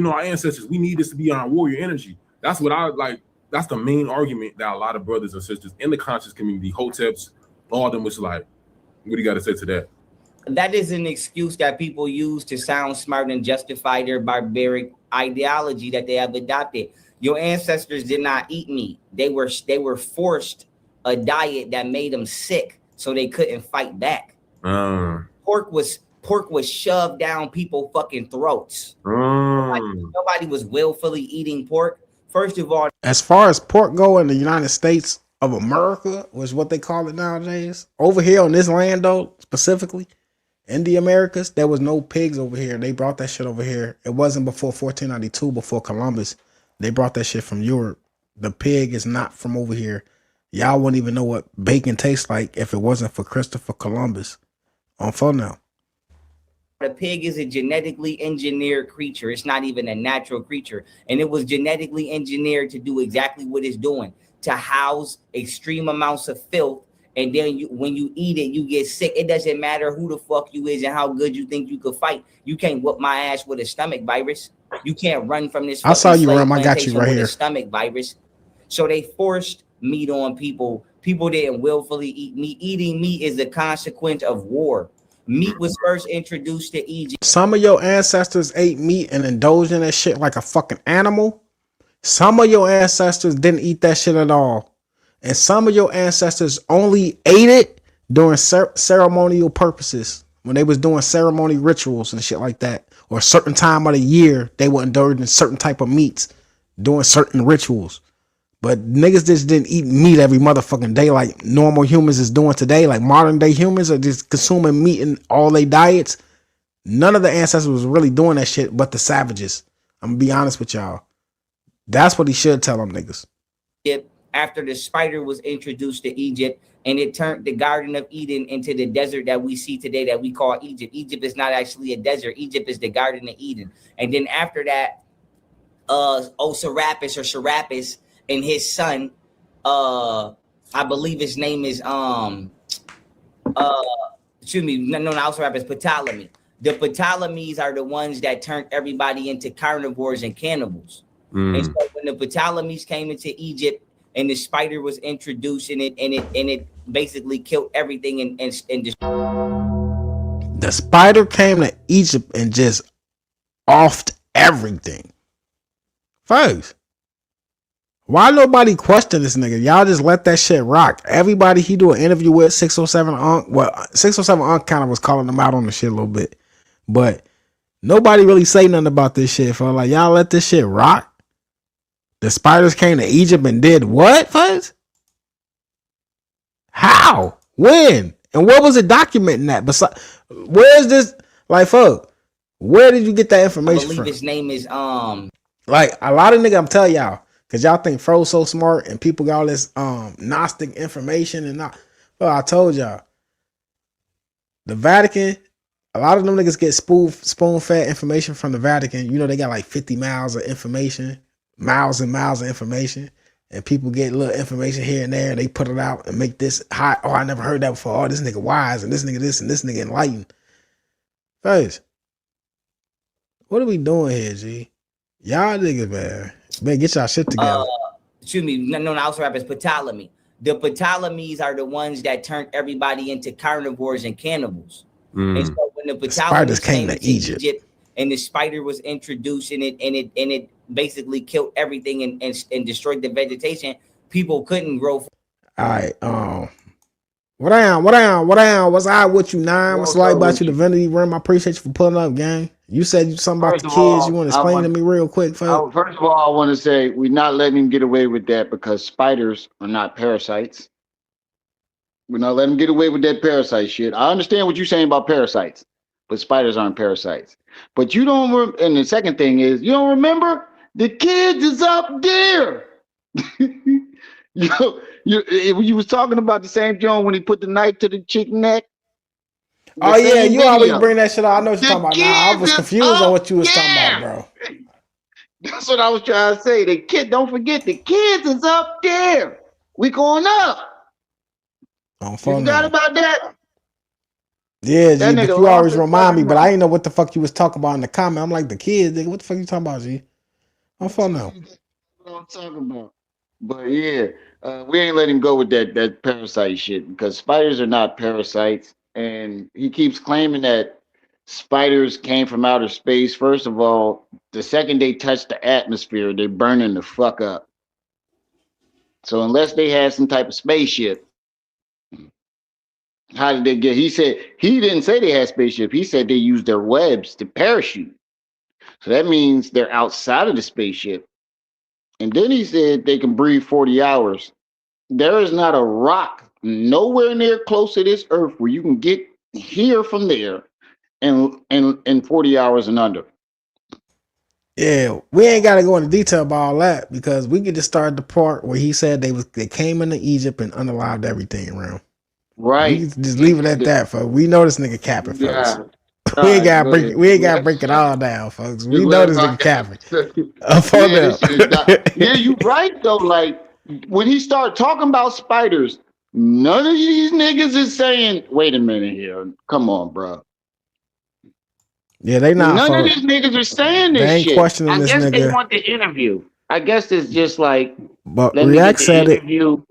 our ancestors, we need this to be our warrior energy. That's what I like. That's the main argument that a lot of brothers and sisters in the conscious community, hoteps, all of them was like, what do you got to say to that? That is an excuse that people use to sound smart and justify their barbaric ideology that they have adopted. Your ancestors did not eat meat. They were forced a diet that made them sick, so they couldn't fight back. Pork was shoved down people's fucking throats. Nobody was willfully eating pork. First of all, as far as pork go in the United States of America, was what they call it nowadays. Over here on this land, though, specifically in the Americas, there was no pigs over here. They brought that shit over here. It wasn't before 1492, before Columbus. They brought that shit from Europe. The pig is not from over here. Y'all wouldn't even know what bacon tastes like if it wasn't for Christopher Columbus. On phone now. The pig is a genetically engineered creature. It's not even a natural creature. And it was genetically engineered to do exactly what it's doing, to house extreme amounts of filth. And then when you eat it, you get sick. It doesn't matter who the fuck you is and how good you think you could fight. You can't whoop my ass with a stomach virus. You can't run from this. I saw you run. I got you right here. A stomach virus. So they forced meat on people. People didn't willfully eat meat. Eating meat is a consequence of war. Meat was first introduced to Egypt. Some of your ancestors ate meat and indulged in that shit like a fucking animal. Some of your ancestors didn't eat that shit at all. And some of your ancestors only ate it during ceremonial purposes. When they was doing ceremony rituals and shit like that. Or a certain time of the year, they were indulging in certain type of meats. Doing certain rituals. But niggas just didn't eat meat every motherfucking day like normal humans is doing today. Like modern day humans are just consuming meat in all their diets. None of the ancestors was really doing that shit but the savages. I'm gonna be honest with y'all. That's what he should tell them niggas. After the spider was introduced to Egypt and it turned the Garden of Eden into the desert that we see today that we call Egypt. Egypt is not actually a desert. Egypt is the Garden of Eden. And then after that, Serapis and his son, I believe his name is Serapis, Ptolemy. The Ptolemies are the ones that turned everybody into carnivores and cannibals. And so when the Ptolemies came into Egypt and the spider was introduced and it basically killed everything and the spider came to Egypt and just offed everything. Folks, why nobody question this nigga? Y'all just let that shit rock. Everybody he do an interview with, 607 Unc. Well, 607 Unc kind of was calling them out on the shit a little bit. But nobody really say nothing about this shit. For like, y'all let this shit rock. The spiders came to Egypt and did what, folks? How? When? And what was it documenting that? Besides, where's this? Like, fuck, where did you get that information from? I believe his name is Like a lot of niggas, I'm telling y'all, cause y'all think Pharaoh so smart and people got all this Gnostic information and not. Well, I told y'all, the Vatican, a lot of them niggas get spoon-fed information from the Vatican. You know, they got like 50 miles of information, miles and miles of information, and people get little information here and there, and they put it out and make this hot. Oh, I never heard that before. Oh, this nigga wise, and this nigga this, and this nigga enlightened. First, what are we doing here, G? Y'all niggas, man, get y'all shit together. Serapis, Ptolemy. The Ptolemies are the ones that turned everybody into carnivores and cannibals. And so when the Ptolemies came to Egypt and the spider was introduced and it basically killed everything and destroyed the vegetation, people couldn't grow. All right, what was I with you, Nine? What's like about you, Divinity Room? I appreciate you for pulling up, gang. You said you something about the kids. You want to explain to me real quick, folks? First of all, I want to say we're not letting him get away with that because spiders are not parasites. We're not letting him get away with that parasite shit. I understand what you're saying about parasites, but spiders aren't parasites. But you don't. And the second thing is, you don't remember the kids is up there. You was talking about the same John when he put the knife to the chick neck. Oh yeah, you always bring that shit up. I know what you're talking about. Now I was confused on what you was talking about, bro. That's what I was trying to say. The kid, don't forget, the kids is up there. We going up. You forgot about that? Yeah, G, but you always remind me, but I didn't know what the fuck you was talking about in the comment. I'm like, the kids, nigga, what the fuck you talking about, G? I'm phone now. what I'm talking about. But yeah, we ain't letting go with that parasite shit because spiders are not parasites, and he keeps claiming that spiders came from outer space. First of all, the second they touch the atmosphere, they're burning the fuck up. So unless they had some type of spaceship, how did they get? He said he didn't say they had spaceship. He said they used their webs to parachute. So that means they're outside of the spaceship. And then he said they can breathe 40 hours. There is not a rock nowhere near close to this earth where you can get here from there in 40 hours and under. Yeah, we ain't got to go into detail about all that because we could just start the part where he said they came into Egypt and unalived everything around. Right. We can just leave it at that, folks. We know this nigga capping, folks. Yeah. We ain't gotta break it all down, folks. We know this nigga capping. Yeah, you right though. Like when he started talking about spiders, none of these niggas is saying, "Wait a minute here, come on, bro." Yeah, they not. None folks. of these niggas are saying this they ain't shit. questioning I this guess nigga. they want the interview. I guess it's just like, but let React me get said the interview.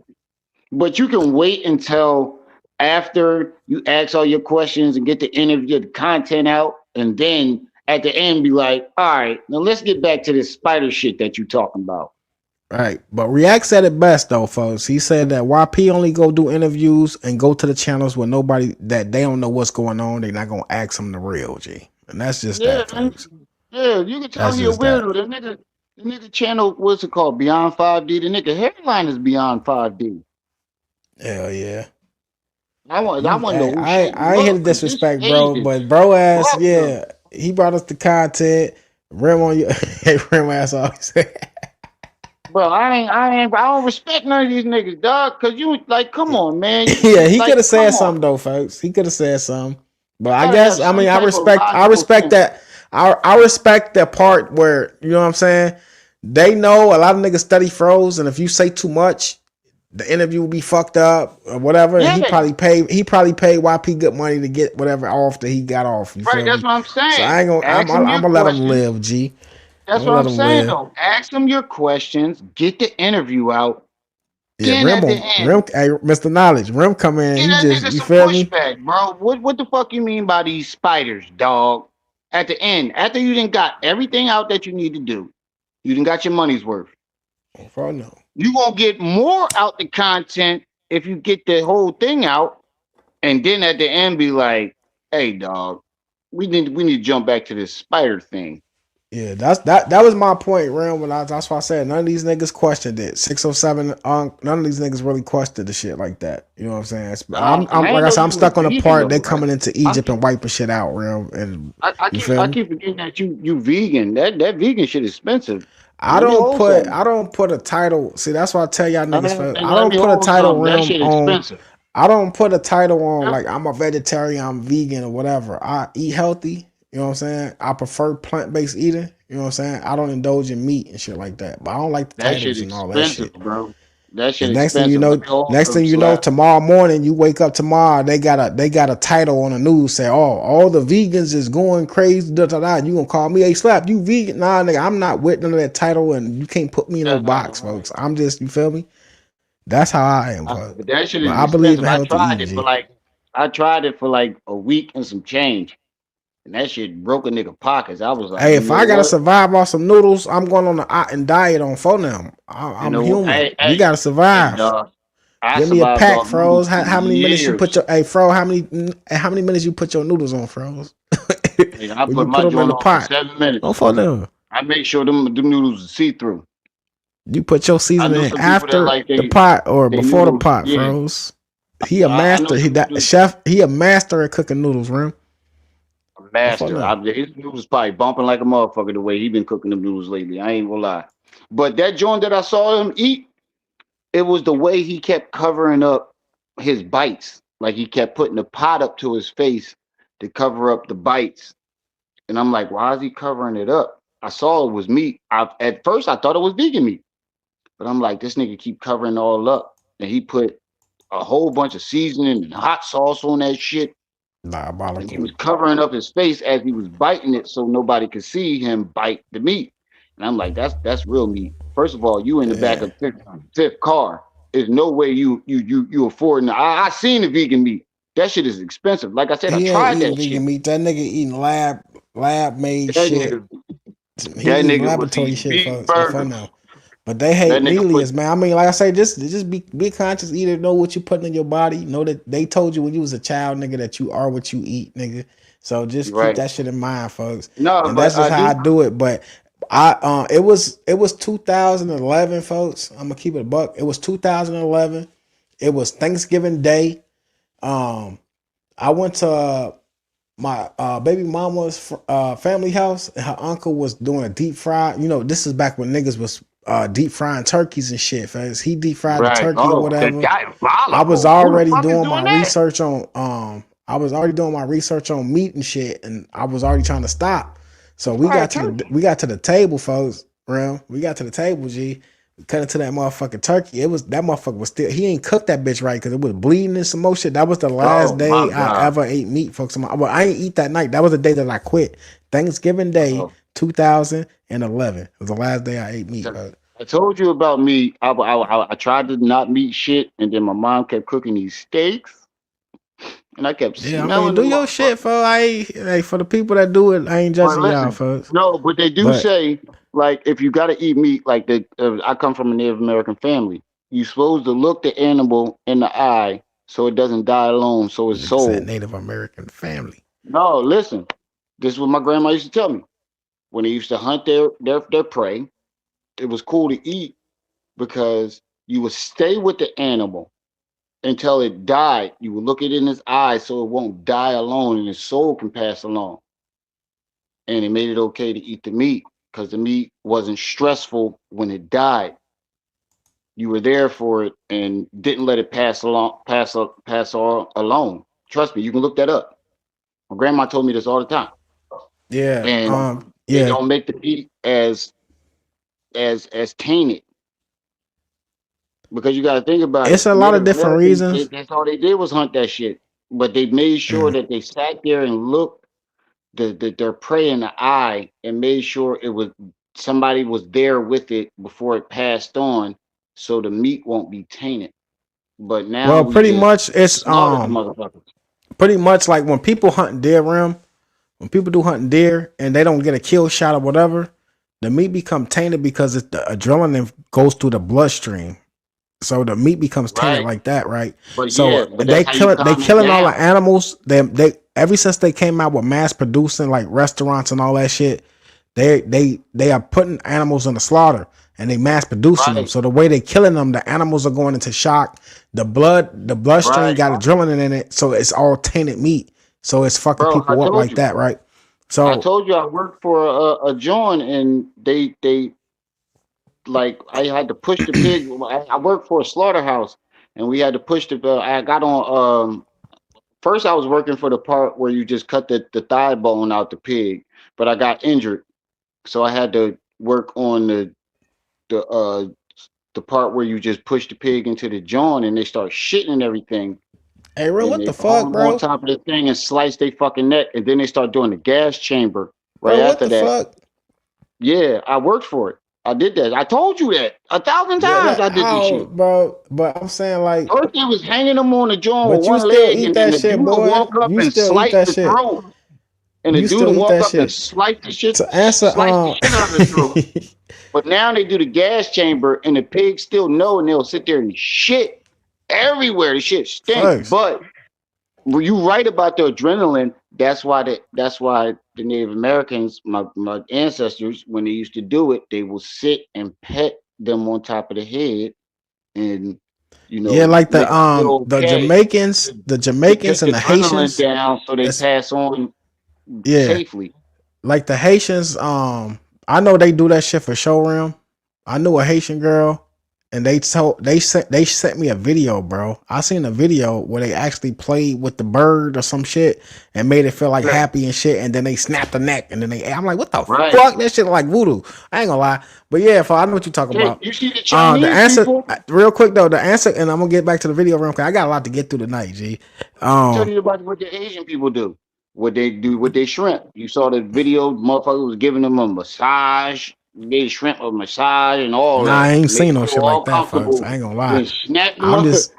But you can wait until after you ask all your questions and get the interview, the content out, and then at the end be like, all right, now let's get back to this spider shit that you talking about. Right. But React said it best though, folks. He said that YP only go do interviews and go to the channels where nobody that they don't know what's going on. They're not gonna ask them the real G. And that's just that, folks. Yeah, you can tell he a weirdo. The nigga channel, what's it called? Beyond 5D. The nigga hairline is beyond 5D. Hell yeah. I want to know who I ain't here to disrespect, bro, but bro ass, yeah, he brought us the content. Rim on you, Rim ass always. Bro, I don't respect none of these niggas, dog. Cause you like, come on, man. Yeah, he could have said something though, folks. He could have said something, but I guess I respect that. I respect that part where you know what I'm saying. They know a lot of niggas study froze, and if you say too much, the interview will be fucked up or whatever. Yeah. And he probably paid YP good money to get whatever off that he got off. Right, that's what I'm saying. So I ain't gonna. I'm gonna let him live, G. That's what I'm saying though. Ask them your questions, get the interview out. Yeah, Rim, hey, Mr. Knowledge, Rim come in. He just you feel me, bro? What the fuck you mean by these spiders, dog? At the end, after you done got everything out that you need to do, you done got your money's worth. Oh, no. You gonna get more out the content if you get the whole thing out, and then at the end be like, "Hey, dog, we need to jump back to this spider thing." Yeah, that was my point, Ram. That's why I said none of these niggas questioned it. 607, none of these niggas really questioned the shit like that. You know what I'm saying? I'm like I said, I'm stuck on the part they coming into Egypt and wiping shit out, Ram. And I keep forgetting that you vegan. That vegan shit is expensive. I don't put a title. See, that's why I tell y'all niggas. I don't put a title on. I don't put a title on like I'm a vegetarian, I'm vegan or whatever. I eat healthy. You know what I'm saying? I prefer plant-based eating. You know what I'm saying? I don't indulge in meat and shit like that. But I don't like the titles and all that shit, bro. That shit. Next thing you know, tomorrow morning you wake up tomorrow, they got a title on the news say, "Oh, all the vegans is going crazy." You gonna call me a slap? You vegan? Nah, nigga, I'm not with none of that title, and you can't put me in no box, folks. I'm just, you feel me? That's how I am. But that shit is I believe in healthy eating. I tried it for like a week and some change. And that shit broke a nigga pockets. I was like, hey, if I gotta survive off some noodles, I'm going on the Otten diet on phone now. I'm human. You gotta survive. Give me a pack, froze. How many minutes you put your Fro? How many minutes you put your noodles on, froze? I put my joint on the pot. 7 minutes. Don't fall down. I make sure them noodles are see through. You put your seasoning after the pot or before the pot, froze. He a master. He a master at cooking noodles, Rim. Master. His noodles probably bumping like a motherfucker the way he been cooking them noodles lately. I ain't gonna lie. But that joint that I saw him eat, it was the way he kept covering up his bites. Like he kept putting the pot up to his face to cover up the bites. And I'm like, why is he covering it up? I saw it was meat. At first I thought it was vegan meat. But I'm like, this nigga keep covering it all up. And he put a whole bunch of seasoning and hot sauce on that shit. And he was covering up his face as he was biting it so nobody could see him bite the meat. And I'm like, that's real meat. First of all, you in the back of fifth car. There's no way you affording. I seen the vegan meat. That shit is expensive. Like I said, I He ain't tried eating that vegan shit. meat. That nigga eating lab made That shit. nigga, He that eating nigga was laboratory eating shit, beef folks. For burgers. now. But they That hate nigga put melias, man. I mean, like I say, just be conscious. Either know what you putting in your body. Know that they told you when you was a child, nigga, that you are what you eat, nigga. So just keep right. that shit in mind, folks. No, And but that's just I how I do. do it. But it was 2011, folks. I'm gonna keep it a buck. It was 2011. It was Thanksgiving Day. I went to my baby mama's family house, and her uncle was doing a deep fry. You know, this is back when niggas was deep frying turkeys and shit, folks. He deep fried the Right. turkey or Oh, the whatever. I was diabolical. Who the already fuck is doing doing my that? research on meat and shit, and I was already trying to stop. So we got to the table, folks. Real, we got to the table, G. We cut into that motherfucking turkey. That motherfucker was still. He ain't cooked that bitch right because it was bleeding and some more shit. That was the last Oh my day I God. ever ate meat, folks. Well, I ain't eat that night. That was the day that I quit. Thanksgiving Day, 2011. It was the last day I ate meat. I told you about me. I tried to not meat shit, and then my mom kept cooking these steaks, and I kept Yeah, I mean, smelling do them your shit, motherfuckers. folks. For the people that do it, I ain't But judging y'all, listen, folks. no, but they do But say like if you got to eat meat, like I come from a Native American family. You supposed to look the animal in the eye so it doesn't die alone. So its nigga said soul. Native American family. No, listen. This is what my grandma used to tell me when they used to hunt their prey. It was cool to eat because you would stay with the animal until it died. You would look it in its eyes so it won't die alone and its soul can pass along. And it made it okay to eat the meat because the meat wasn't stressful when it died. You were there for it and didn't let it pass all alone. Trust me, you can look that up. My grandma told me this all the time. Yeah, And it yeah. don't make the meat as tainted. Because you got to think about It's it. a lot of Native different Americans, reasons. that's all they did was hunt that shit. But they made sure that they sat there and looked their prey in the eye and made sure it was somebody was there with it before it passed on, so the meat won't be tainted. But now Well, we pretty just much it's slaughter the motherfuckers. pretty much like when people hunt deer rim, when people do hunting deer and they don't get a kill shot or whatever, the meat become tainted because the adrenaline goes through the bloodstream. So the meat becomes tainted like that, right? But So but that's how you they calm it killing all the down. animals. They ever since they came out with mass producing like restaurants and all that shit, they are putting animals in the slaughter and they mass producing them. So the way they killing them, the animals are going into shock. The bloodstream got adrenaline in it, so it's all tainted meat. So it's fucking Bro, I people up told like you. that, right? I So told you I worked for a joint and they like I had to push the pig. I worked for a slaughterhouse and we had to push the. I got on. First, I was working for the part where you just cut the thigh bone out the pig, but I got injured, so I had to work on the part where you just push the pig into the joint and they start shitting and everything. hey, real, And what they the haul fuck, them on bro? top of the thing and slice their fucking neck, and then they start doing the gas chamber right Bro, what after the that. fuck? Yeah, I worked for it. I did that. I told you that 1,000 times. I did this How, shit. bro? But I'm saying like. First, they was hanging them on the joint with But you one still leg, eat and then that the shit, dude would boy. walk up You and still eat slice that the shit. throat. And the You dude still would eat walk that up and shit. slice the shit, To answer, slice the shit out of the throat. But now they do the gas chamber, and the pigs still know, and they'll sit there and shit everywhere. The shit stink. Facts. But were you right about the adrenaline? That's why the Native Americans, my ancestors, when they used to do it, they will sit and pet them on top of the head, and Yeah, like make them feel the okay Jamaicans, to take and the the adrenaline Haitians. down so they It's, pass on yeah, safely. like the Haitians. I know they do that shit for showroom. I knew a Haitian girl, and they sent me a video, bro. I seen a video where they actually played with the bird or some shit and made it feel like happy and shit, and then they snapped the neck, and then I'm like, what the fuck? That shit like voodoo. I ain't gonna lie, but yeah, I know what you talking about. You see the The Chinese answer, people? real quick though, the answer, and I'm gonna get back to the video room because I got a lot to get through tonight, G. Tell you about what the Asian people do. What they do with their shrimp. You saw the video, motherfucker was giving them a massage Gave shrimp a massage and all Nah, that. I ain't Make seen them no feel shit like all that, folks. I comfortable. ain't gonna lie. Then snap them I'm up. just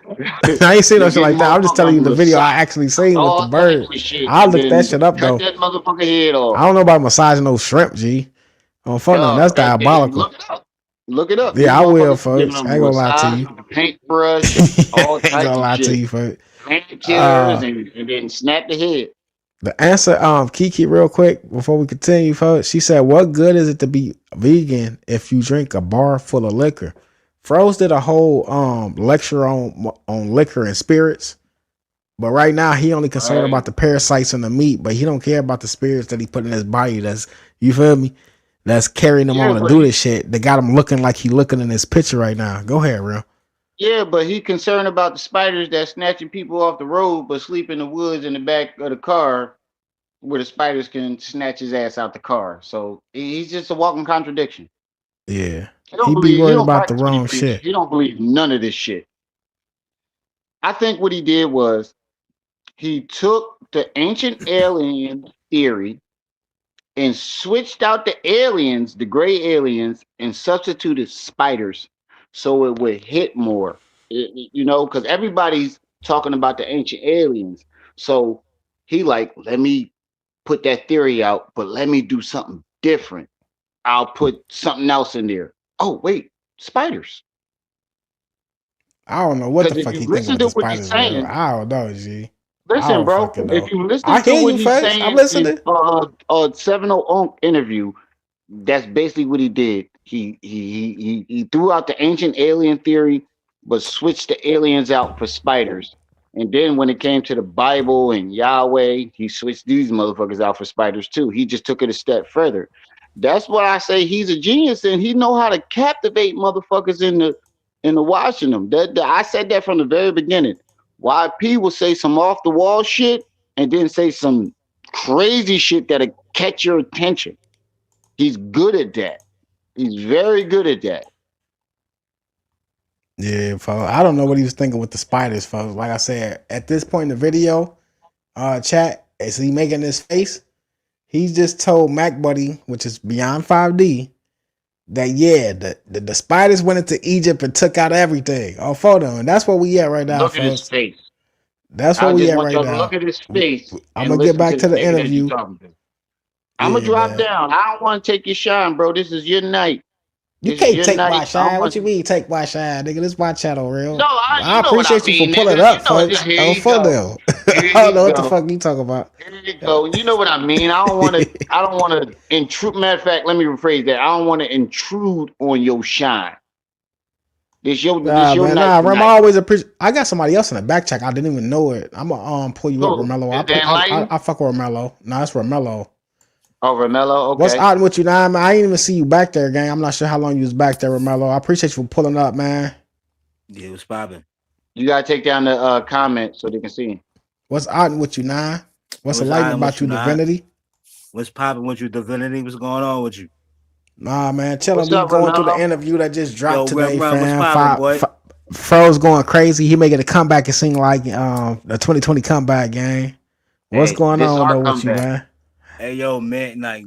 I ain't seen no Then shit give like that. I'm just telling you motherfucker the a video I massage. actually seen with the All types bird. of shit. I'll And look that then shit up cut though. that motherfucker head off. I don't know about massaging no shrimp, G. On phone no, that's diabolical. Look it up. Look it up. These Yeah, I will, motherfuckers giving folks. them I a ain't gonna lie to massage you. with a paintbrush, all I ain't types gonna of lie to shit. you, folks. Painkillers and then snap the head. The answer, Kiki, real quick before we continue, folks. She said, "What good is it to be vegan if you drink a bar full of liquor?" Froze did a whole lecture on liquor and spirits, but right now he only concerned about the parasites in the meat, but he don't care about the spirits that he put in his body. That's, you feel me? That's carrying him on to do this shit. They got him looking like he looking in his picture right now. Go ahead, real. Yeah, but he concerned about the spiders that snatching people off the road, but sleep in the woods in the back of the car, where the spiders can snatch his ass out the car. So he's just a walking contradiction. Yeah, He be worried don't about the practice what he wrong preaches. shit. He don't believe none of this shit. I think what he did was he took the ancient alien theory and switched out the aliens, the gray aliens, and substituted spiders so it would hit more. You know, because everybody's talking about the ancient aliens. So he like, let me put that theory out, but let me do something different. I'll put something else in there. Oh, wait, spiders. I don't know what the Because if fuck you he thinking listen with to the what he's spiders, real. saying, I don't know, G. I listen, don't bro. fucking If know. you I listen to hear what you, he's folks. I'm saying in listening. 701 interview, that's basically what he did. He threw out the ancient alien theory, but switched the aliens out for spiders. And then when it came to the Bible and Yahweh, he switched these motherfuckers out for spiders too. He just took it a step further. That's why I say he's a genius, and he know how to captivate motherfuckers in the watching them. I said that from the very beginning. YP will say some off the wall shit and then say some crazy shit that'll catch your attention. He's good at that. He's very good at that. Yeah, folks. I don't know what he was thinking with the spiders, folks. Like I said, at this point in the video, chat, is he making this face? He just told Mac Buddy, which is Beyond 5D, that yeah, the spiders went into Egypt and took out everything. Oh, photo, and that's where we at right now, Look at his folks. face. That's where I we just at want right y'all to now. look at his face I'm and gonna get listen back to to the the nigga that you interview. talking to. I'm gonna Yeah, drop man. down. I don't want to take your shine, bro. This is your night. You This is can't your take my night. shine. What you mean take my shine, nigga? This my channel, real. No, I you know what I appreciate you for mean, pulling nigga. up, You know, folks. here Oh, you for go. them. Here I don't know you what the go. fuck you talking about. Here you go. You know what I mean. I don't want to intrude. Matter of fact, let me rephrase that. I don't want to intrude on your shine. This your Nah, man, night Rem, I tonight. always appreciate. I got somebody else in the back check. I didn't even know it. I'm gonna pull you up, Who? Romello. Is that Enlighten? I fuck with Romello. Nah, it's Romello. Oh, Romello. Okay. What's out with you now, man? I ain't even see you back there, gang. I'm not sure how long you was back there, Romello. I appreciate you for pulling up, man. Yeah, it was popping. You gotta take down the comment so they can see. What's out with you now? What's enlightening about you, Divinity? What's popping with you, Divinity? What's going on with you? Nah, man, chilling. What's We up, going through the Romello? interview that just dropped today, Rem, what's fam. poppin', boy? Fro's going crazy. He making a comeback and sing like the 2020 comeback game. What's going on though with you, man? Hey, yo, man, like,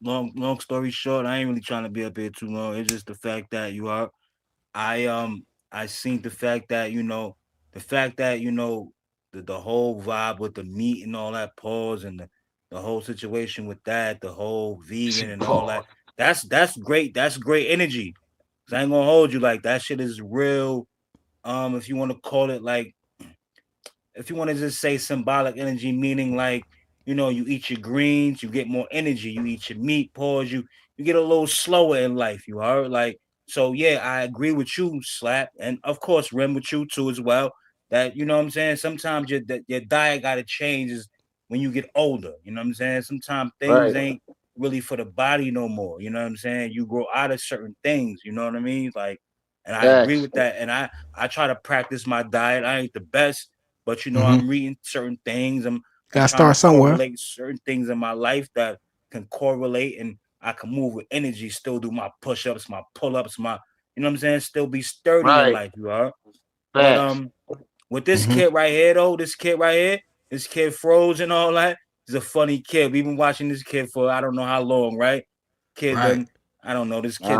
long story short, I ain't really trying to be up here too long. It's just the fact that I seen the fact that, the whole vibe with the meat and all that pause and the whole situation with that, the whole vegan and all that. That's great. That's great energy. 'Cause I ain't gonna hold you, like that shit is real. If you want to call it like, if you want to just say symbolic energy, meaning like, you eat your greens, you get more energy. You eat your meat, pause, you get a little slower in life. You heard? Like, so yeah, I agree with you, Slap. And of course, Rem with you too as well. That, you know what I'm saying? Sometimes your diet gotta change is when you get older. You know what I'm saying? Sometimes things ain't really for the body no more. You know what I'm saying? You grow out of certain things, you know what I mean? Like, and I agree with that. And I try to practice my diet. I ain't the best, but I'm reading certain things. I'm Gotta trying start to somewhere. correlate certain things in my life that can correlate, and I can move with energy, still do my push-ups, my pull-ups, my, you know what I'm saying, still be sturdy in life, you are. But with this kid right here, though, this kid Froze and all that, he's a funny kid. We've been watching this kid for I don't know how long, right? Kid done I don't know. This kid,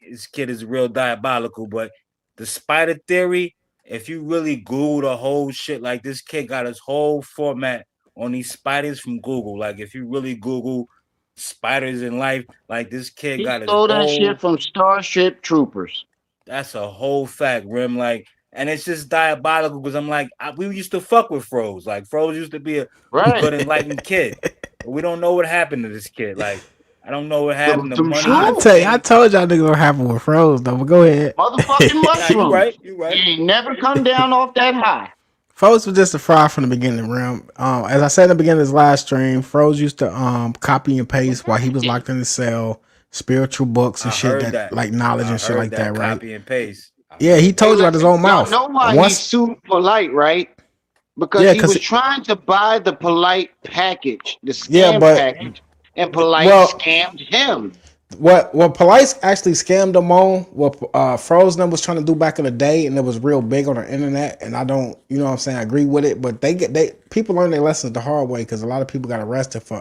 this kid is real diabolical. But the spider theory, if you really Google the whole shit, like this kid got his whole format on these spiders from Google. Like if you really Google spiders in life, like this kid He got his stole that whole. shit from Starship Troopers. That's a whole fact, Rim. Like, and it's just diabolical because I'm like, we used to fuck with Froze. Like, Froze used to be a good, enlightened kid. But we don't know what happened to this kid. Like, I don't know what happened to money. I told y'all niggas what happened with Froze though. But go ahead. Motherfucking mushrooms. You right. He ain't never come down off that high. Froze was just a fraud from the beginning, Rim. As I said in the beginning of this live stream, Froze used to copy and paste while he was locked in the cell, spiritual books and shit that like knowledge and shit like that, right? Copy and paste. Yeah, he told you out his own mouth. Y'all know why he sued Polite, right? Because he was trying to buy the Polite package, the scam package, and Polite scammed him. What Polite actually scammed him on, what Froze was trying to do back in the day, and it was real big on the internet, and I don't, you know what I'm saying, I agree with it, but people learn their lessons the hard way because a lot of people got arrested for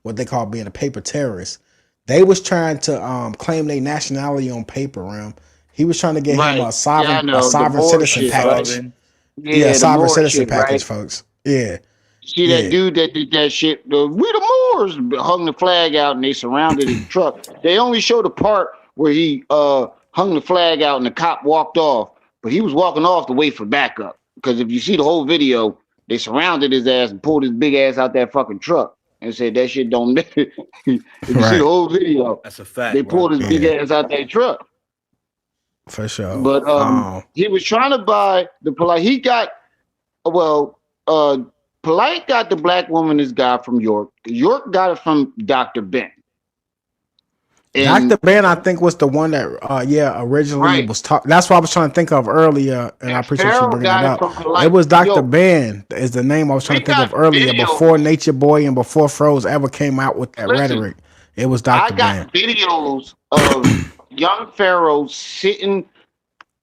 what they call being a paper terrorist. They was trying to claim their nationality on paper, Rim. He was trying to get him a sovereign citizen package. Yeah, sovereign citizen package, folks. Yeah. See that dude that did that shit? We the Moors hung the flag out and they surrounded his truck. They only showed the part where he hung the flag out and the cop walked off, but he was walking off to wait for backup. Because if you see the whole video, they surrounded his ass and pulled his big ass out that fucking truck and said that shit don't. If you see the whole video, that's a fact. They pulled his big ass out that truck. For sure. But he was trying to buy the Polite. He got Polite got the black woman, this guy from York. York got it from Dr. Ben. Dr. Ben, I think, was the one that, originally was talking. That's what I was trying to think of earlier, and I appreciate you bringing it up. It was Dr. Ben is the name I was trying to think of earlier, before Nature Boy and before Froze ever came out with that rhetoric. It was Dr. Ben. I got videos of young Pharaoh sitting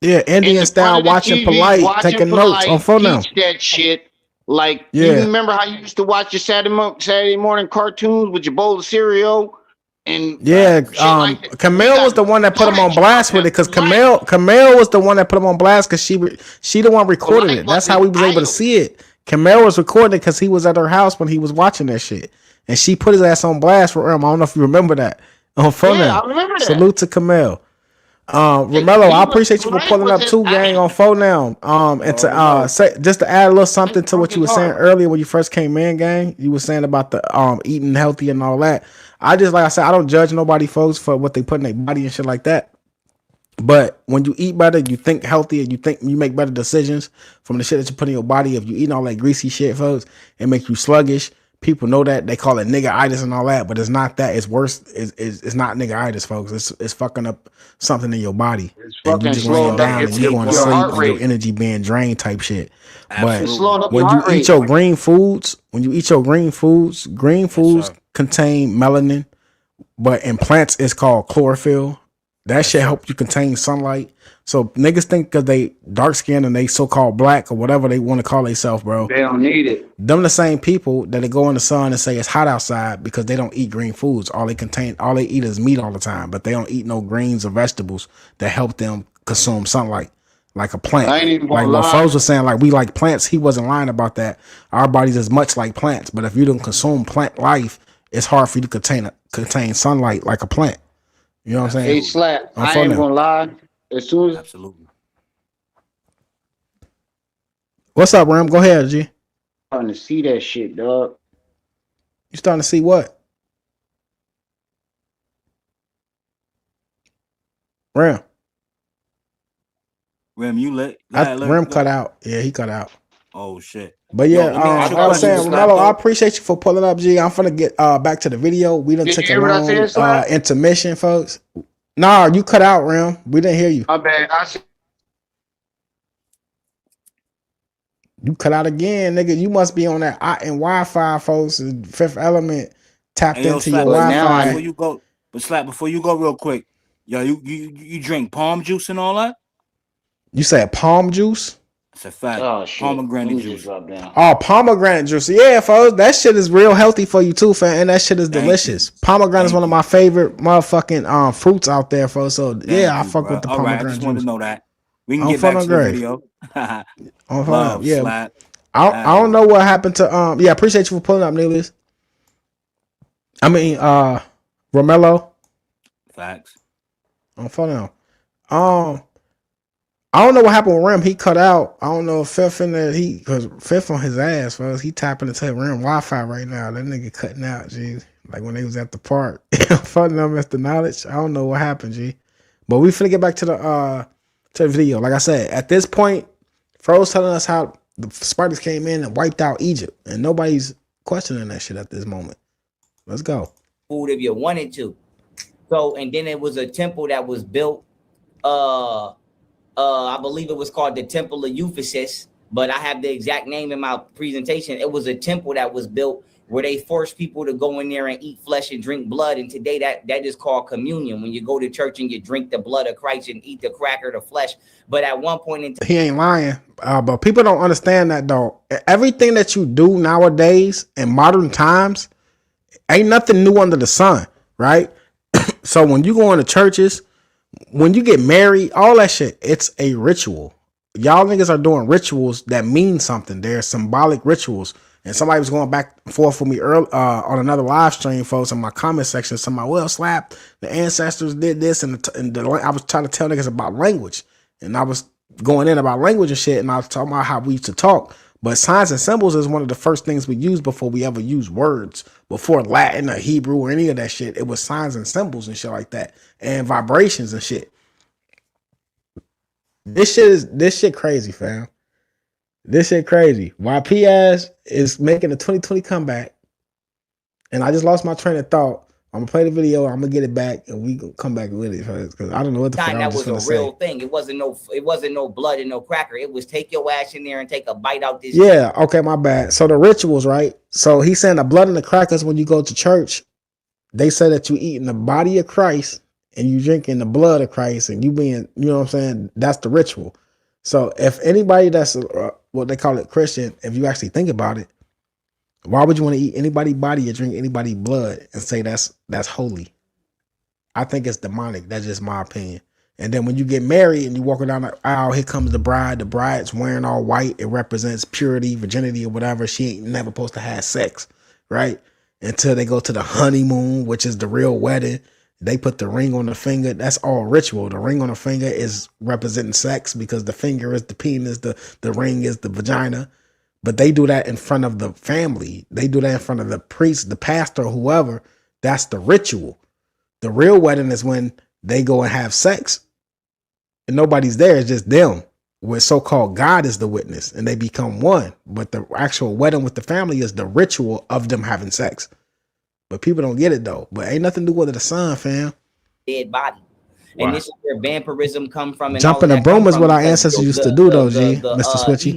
Indian style, watching Polite, taking notes on phone now. That shit. Like, you remember how you used to watch your Saturday morning cartoons with your bowl of cereal? And Camille was the one that put him on blast with it, because Camille was the one that put him on blast because she the one recorded it. That's how we was able to see it. Camille was recording it because he was at her house when he was watching that shit, and she put his ass on blast for him. I don't know if you remember that on phone now. I remember that. Salute to Camille. Romello, I appreciate you for pulling up too, gang, on phone now. And to say, just to add a little something to what you were saying earlier when you first came in, gang. You were saying about the eating healthy and all that. I just, like I said, I don't judge nobody, folks, for what they put in their body and shit like that. But when you eat better, you think healthier, you think you make better decisions from the shit that you put in your body. If you eat all that greasy shit, folks, it makes you sluggish. People know that. They call it niggeritis and all that, but it's not that. It's worse. It's not niggeritis, folks. It's fucking up something in your body. And you just laying down and you going to sleep and your energy being drained type shit. Absolutely. But when you eat your green foods, green foods contain melanin, but in plants it's called chlorophyll. That shit help you contain sunlight. So niggas think because they dark skinned and they so-called black or whatever they want to call themselves, bro. They don't need it. Them the same people that they go in the sun and say it's hot outside because they don't eat green foods. All they eat is meat all the time, but they don't eat no greens or vegetables that help them consume sunlight like a plant. Like what Froze was saying, like we like plants. He wasn't lying about that. Our bodies is much like plants, but if you don't consume plant life, it's hard for you to contain sunlight like a plant. You know what I'm saying? Hey, Slap, I ain't gonna lie. As soon as absolutely. What's up, Ram? Go ahead, G. Starting to see that shit, dog. You starting to see what? Ram, you lit? Ram cut out. Yeah, he cut out. Oh shit. But yeah, I was saying, Romello, I appreciate you for pulling up, G. I'm finna get back to the video. We done took a long intermission, folks. Nah, you cut out, Ram. We didn't hear you. My bad. You cut out again, nigga. You must be on that and Wi-Fi, folks. Fifth Element tapped into your Wi-Fi. Before you go, before you go, real quick, yo, you drink palm juice and all that? You said palm juice? It's a fact. Oh shit. Pomegranate juice. Drop down. Oh, pomegranate juice. Yeah, folks. That shit is real healthy for you too, fam. And that shit is delicious. Pomegranate is one of my favorite motherfucking fruits out there, folks. So I fuck with the All pomegranate right, I just juice. wanted to know that. We can get back to the video. Love, yeah. slap. I don't know what happened to yeah, appreciate you for pulling up, Neelius. I mean Romello. Facts. On phone now. I don't know what happened with Rim. He cut out. I don't know if Fifth in there. Because Fifth on his ass, folks. He tapping into Rim Wi-Fi right now. That nigga cutting out, G. Like when they was at the park. Fucking up Mr. Knowledge. I don't know what happened, G. But we finna get back to the video. Like I said, at this point, Pharaoh's telling us how the Spartans came in and wiped out Egypt. And nobody's questioning that shit at this moment. Let's go. Food if you wanted to. So, and then it was a temple that was built, I believe it was called the Temple of Ephesus, but I have the exact name in my presentation. It was a temple that was built where they forced people to go in there and eat flesh and drink blood. And today that is called communion. When you go to church and you drink the blood of Christ and eat the cracker, the flesh. But at one point in time, he ain't lying. But people don't understand that though. Everything that you do nowadays in modern times ain't nothing new under the sun, right? So when you go into churches, when you get married, all that shit, it's a ritual. Y'all niggas are doing rituals that mean something. They're symbolic rituals. And somebody was going back and forth with me early, on another live stream, folks, in my comment section. Somebody, well, slap, the ancestors did this. And I was trying to tell niggas about language. And I was going in about language and shit. And I was talking about how we used to talk. But signs and symbols is one of the first things we use before we ever use words. Before Latin or Hebrew or any of that shit, it was signs and symbols and shit like that. And vibrations and shit. This shit crazy, fam. This shit crazy. YP ass is making a 2020 comeback. And I just lost my train of thought. I'm gonna play the video, I'm gonna get it back, and we gonna come back with it, because I don't know what the fuck I was that was a real thing. It wasn't no blood and no cracker. It was take your ass in there and take a bite out this. Yeah, okay, my bad. So the rituals, right? So he's saying the blood and the crackers when you go to church, they say that you eating the body of Christ and you drinking the blood of Christ, and you being, you know what I'm saying? That's the ritual. So if anybody that's what they call it Christian, if you actually think about it, why would you want to eat anybody's body or drink anybody's blood and say that's holy? I think it's demonic. That's just my opinion. And then when you get married and you walk down the aisle, here comes the bride. The bride's wearing all white. It represents purity, virginity, or whatever. She ain't never supposed to have sex, right? Until they go to the honeymoon, which is the real wedding. They put the ring on the finger. That's all ritual. The ring on the finger is representing sex because the finger is the penis, the ring is the vagina. But they do that in front of the family. They do that in front of the priest, the pastor, whoever. That's the ritual. The real wedding is when they go and have sex and nobody's there. It's just them, where so-called God is the witness and they become one. But the actual wedding with the family is the ritual of them having sex. But people don't get it though. But ain't nothing to do with the sun, fam. Dead body. And this is where vampirism come from. And jumping the broom is what our ancestors used to do, though, G, Mr. Switchy.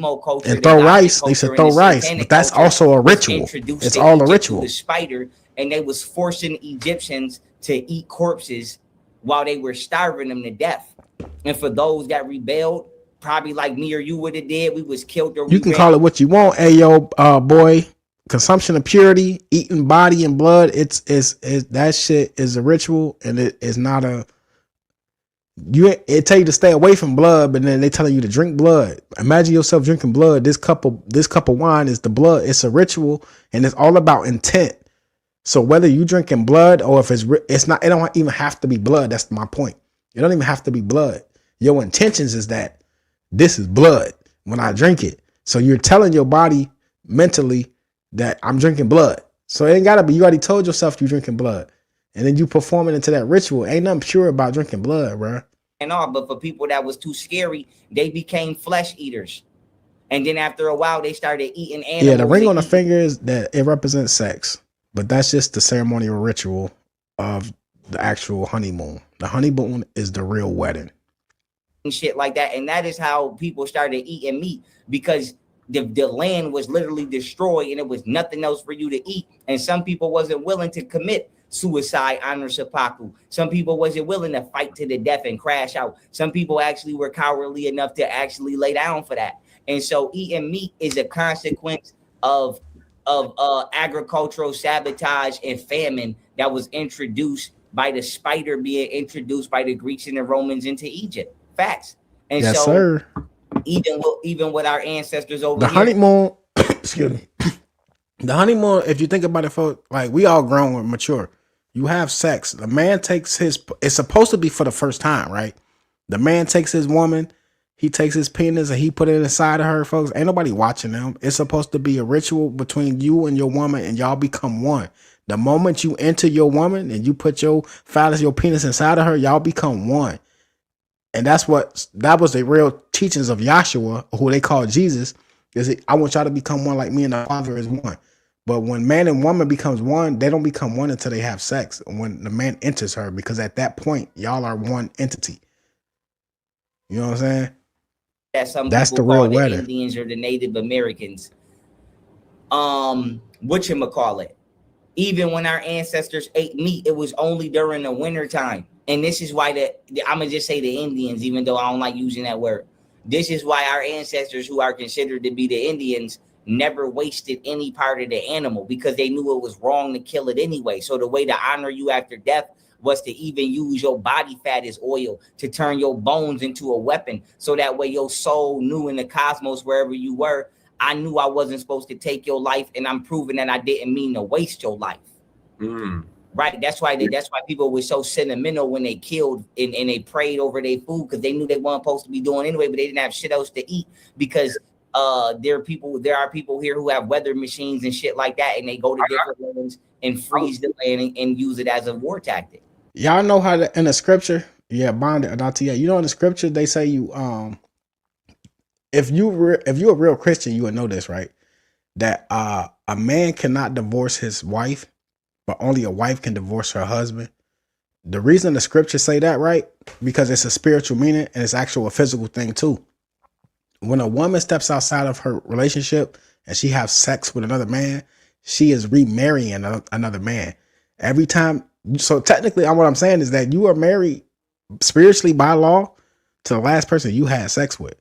And throw rice. They said throw rice, but that's also a ritual. It's all a ritual. The spider, and they was forcing Egyptians to eat corpses while they were starving them to death. And for those that rebelled, probably like me or you would have did, we was killed. Or you can call it what you want, ayo, boy. Consumption of purity, eating body and blood. It's that shit is a ritual, and it is not a. It tell you to stay away from blood, but then they telling you to drink blood. Imagine yourself drinking blood. This cup of wine is the blood. It's a ritual, and it's all about intent. So whether you drinking blood or if it's not, it don't even have to be blood. That's my point. It don't even have to be blood. Your intentions is that this is blood when I drink it. So you're telling your body mentally that I'm drinking blood. So it ain't gotta be. You already told yourself you're drinking blood, and then you performing into that ritual. Ain't nothing pure about drinking blood, bro. And all, but for people that was too scary, they became flesh eaters. And then after a while, they started eating animals. Yeah, the ring on the finger is that it represents sex, but that's just the ceremonial ritual of the actual honeymoon. The honeymoon is the real wedding. And shit like that. And that is how people started eating meat, because the land was literally destroyed and it was nothing else for you to eat. And some people wasn't willing to commit suicide, honor seppuku. Some people wasn't willing to fight to the death and crash out. Some people actually were cowardly enough to actually lay down for that. And so eating meat is a consequence of agricultural sabotage and famine that was introduced by the spider being introduced by the Greeks and the Romans into Egypt. Facts. And yes, so sir. even with our ancestors over The here, honeymoon, excuse me. The honeymoon, if you think about it, folks, like we all grown and mature. You have sex. The man takes his, it's supposed to be for the first time, right? The man takes his woman, he takes his penis and he put it inside of her, folks. Ain't nobody watching them. It's supposed to be a ritual between you and your woman and y'all become one. The moment you enter your woman and you put your phallus, your penis inside of her, y'all become one. And that was the real teachings of Yahshua, who they call Jesus, is I want y'all to become one like me and the Father is one. But when man and woman becomes one, they don't become one until they have sex. When the man enters her, because at that point, y'all are one entity. You know what I'm saying? that some That's people the real call the wedding. Indians or the Native Americans. Whatchamacallit. Even when our ancestors ate meat, it was only during the winter time. And this is why I'm gonna just say the Indians, even though I don't like using that word. This is why our ancestors, who are considered to be the Indians, never wasted any part of the animal, because they knew it was wrong to kill it anyway. So the way to honor you after death was to even use your body fat as oil, to turn your bones into a weapon. So that way your soul knew in the cosmos, wherever you were, I knew I wasn't supposed to take your life, and I'm proving that I didn't mean to waste your life. Right. That's why people were so sentimental when they killed and they prayed over their food, because they knew they weren't supposed to be doing anyway, but they didn't have shit else to eat, because there are people here who have weather machines and shit like that, and they go to different lands and freeze the land and use it as a war tactic. Y'all know how in the scripture, bonded Adatia. You know, in the scripture they say you if you're a real Christian, you would know this, right? That a man cannot divorce his wife, but only a wife can divorce her husband. The reason the scriptures say that, right? Because it's a spiritual meaning and it's actual a physical thing too. When a woman steps outside of her relationship and she has sex with another man, she is remarrying another man. Every time. So technically, what I'm saying is that you are married spiritually by law to the last person you had sex with.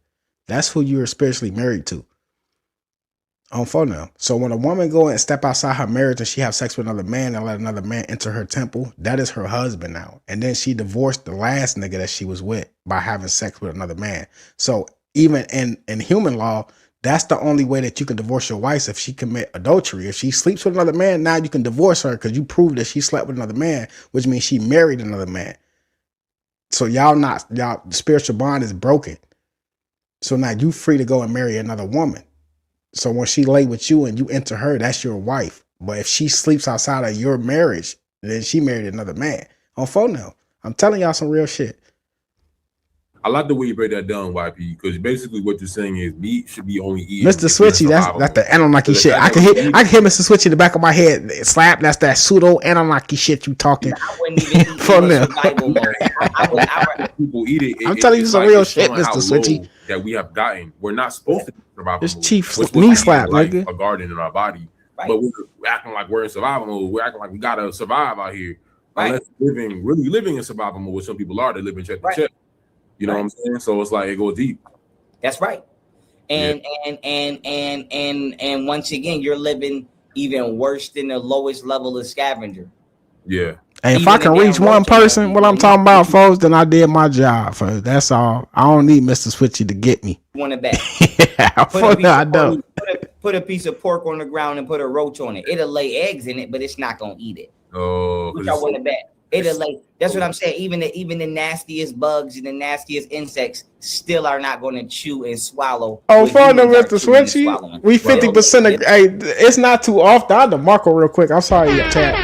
That's who you are spiritually married to. On phone now. So when a woman go and step outside her marriage and she have sex with another man and let another man enter her temple, that is her husband now. And then she divorced the last nigga that she was with by having sex with another man. So even in human law, that's the only way that you can divorce your wife, if she commit adultery. If she sleeps with another man, now you can divorce her because you proved that she slept with another man, which means she married another man. So the spiritual bond is broken. So now you free to go and marry another woman. So when she lay with you and you enter her, that's your wife. But if she sleeps outside of your marriage, then she married another man. On phone now. I'm telling y'all some real shit. I like the way you break that down, YP, because basically what you're saying is meat should be only eaten. Mr. Switchy, that's the Anunnaki shit. I can hear Mr. Switchy in the back of my head slap. That's that pseudo Anunnaki shit you talking. I wouldn't even eat survival mode. People eat it. I'm telling you some real shit, Mr. Switchy. That we have gotten. We're not supposed to be survival mode. It's chief knee slap, nigga. A garden in our body, right. But we're acting like we're in survival mode. We're acting like we gotta survive out here. Right. Unless really living in survival mode, which some people are, they live in check to check. You know what I'm saying? So it's like it goes deep. That's right. And once again, you're living even worse than the lowest level of scavenger. Yeah. And if I can reach one person, what I'm talking about, folks, then I did my job. Folks. That's all. I don't need Mr. Switchy to get me. Want it back? I don't. Put a piece of pork on the ground and put a roach on it. It'll lay eggs in it, but it's not gonna eat it. Oh, which I want it back. It'll lay. That's what I'm saying. Even the nastiest bugs and the nastiest insects still are not going to chew and swallow. Oh, for the Mr. Switchy, we 50% of. Hey, it's not too often. I'll Marco real quick. I'm sorry, chat.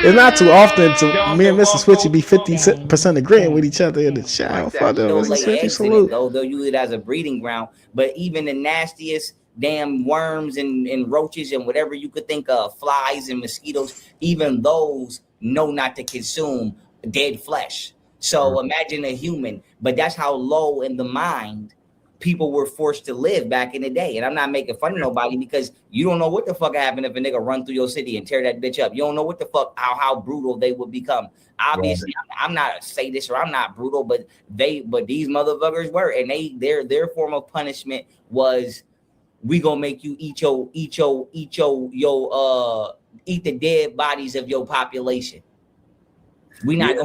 It's not too often to me and Mr. Switchy be 50% agreeing with each other in the chat. They'll lay eggs in it, though. They'll use it as a breeding ground. But even the nastiest damn worms and roaches and whatever you could think of, flies and mosquitoes, even those know not to consume dead flesh. So imagine a human, but that's how low in the mind people were forced to live back in the day. And I'm not making fun of nobody, because you don't know what the fuck happened if a nigga run through your city and tear that bitch up. You don't know what the fuck, how brutal they would become. Obviously, I'm not a sadist or I'm not brutal, but these motherfuckers were, and their form of punishment was we gonna make you eat the dead bodies of your population. We're not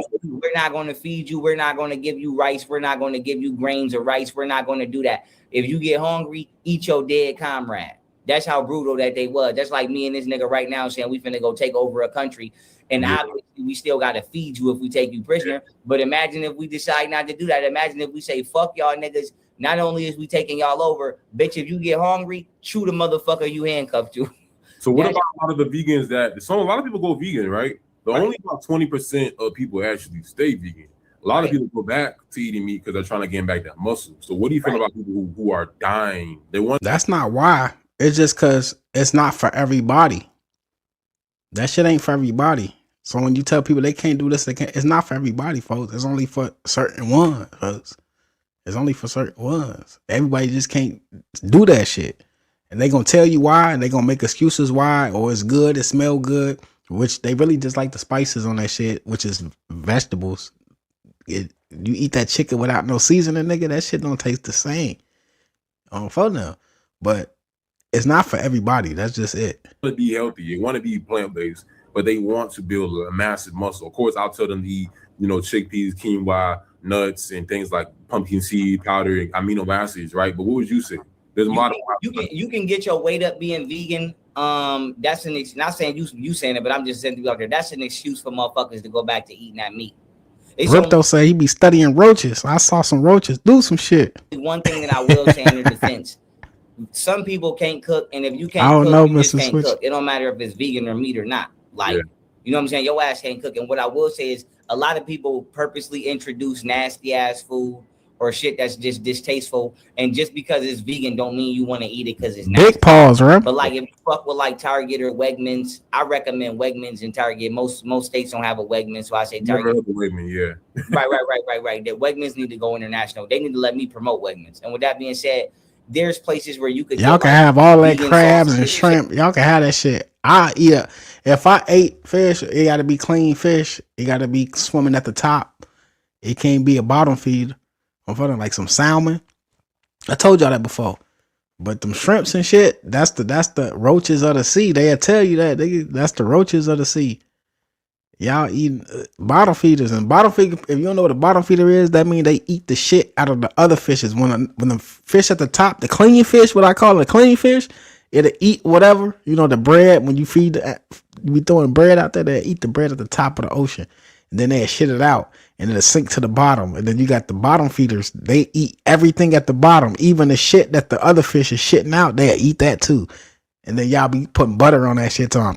going to feed you. We're not going to give you rice. We're not going to give you grains or rice. We're not going to do that. If you get hungry, eat your dead comrade. That's how brutal that they was. That's like me and this nigga right now saying we finna go take over a country. And obviously we still got to feed you if we take you prisoner. But imagine if we decide not to do that. Imagine if we say, fuck y'all niggas. Not only is we taking y'all over, bitch, if you get hungry, shoot a motherfucker you handcuffed to. So what about a lot of the vegans that a lot of people go vegan, right? But only about 20% of people actually stay vegan. A lot of people go back to eating meat because they're trying to gain back that muscle. So what do you feel about people who are dying? That's not why. It's just because it's not for everybody. That shit ain't for everybody. So when you tell people they can't do this, it's not for everybody, folks. It's only for certain ones, folks. It's only for certain ones. Everybody just can't do that shit. And they gonna tell you why, and they gonna make excuses why, or it's good, it smell good, which they really just like the spices on that shit, which is vegetables. You eat that chicken without no seasoning, nigga, that shit don't taste the same. On phone now. But it's not for everybody. That's just it. They want to be healthy. They want to be plant-based, but they want to build a massive muscle. Of course, I'll tell them to eat, chickpeas, quinoa, nuts, and things like pumpkin seed powder, amino acids, right? But what would you say? There's a lot of you can get your weight up being vegan. That's not saying you saying it, but I'm just saying to you out there. That's an excuse for motherfuckers to go back to eating that meat. Ripto say he be studying roaches. I saw some roaches do some shit. One thing that I will say in their defense, some people can't cook, and if you can't I don't cook, know, you just Mr. can't Switch. cook. It don't matter if it's vegan or meat or not. Like, you know what I'm saying? Your ass can't cook. And what I will say is a lot of people purposely introduce nasty ass food or shit that's just distasteful, and just because it's vegan don't mean you want to eat it because it's nasty. Big pause, right? But like if you fuck with like Target or Wegmans, I recommend Wegmans and Target. Most states don't have a Wegmans, so I say Target. Wegman, yeah. Right. The Wegmans need to go international. They need to let me promote Wegmans. And with that being said, there's places where you could y'all can have all that crabs and shrimp. Y'all can have that shit. I eat it. If I ate fish, it got to be clean fish. It got to be swimming at the top. It can't be a bottom feeder. I'm feeling like some salmon. I told y'all that before. But them shrimps and shit, that's the roaches of the sea. They'll tell you that. That's the roaches of the sea. Y'all eating bottom feeders, and bottom feeder. If you don't know what a bottom feeder is, that means they eat the shit out of the other fishes. When the fish at the top, the clean fish, what I call a clean fish, it'll eat whatever. The bread. When you feed, you be throwing bread out there, they eat the bread at the top of the ocean, and then they shit it out, and it'll sink to the bottom. And then you got the bottom feeders. They eat everything at the bottom, even the shit that the other fish is shitting out. They'll eat that too. And then y'all be putting butter on that shit on.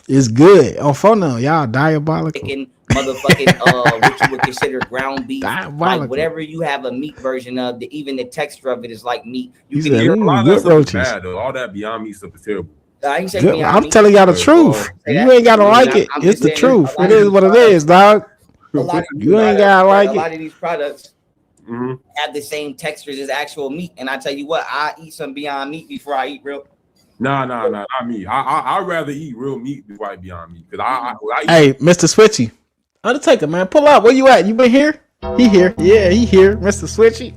It's good. On phone now, y'all diabolical. Motherfucking what you would consider ground beef, diabolical. Like whatever you have a meat version of, even the texture of it is like meat. You can hear a lot of that stuff is bad though. All that Beyond Meat stuff is terrible. I'm telling y'all the truth. You ain't gotta like it. It's the truth. It is what it is, dog. You ain't gotta like it. A lot of these products have the same textures as actual meat, and I tell you what, I eat some Beyond Meat before I eat real. Nah, not me. I'd rather eat real meat before I Beyond Meat. I hey, Mr. Switchy, Undertaker, man, pull up. Where you at? You been here? He here. Yeah, he here. Mr. Switchy.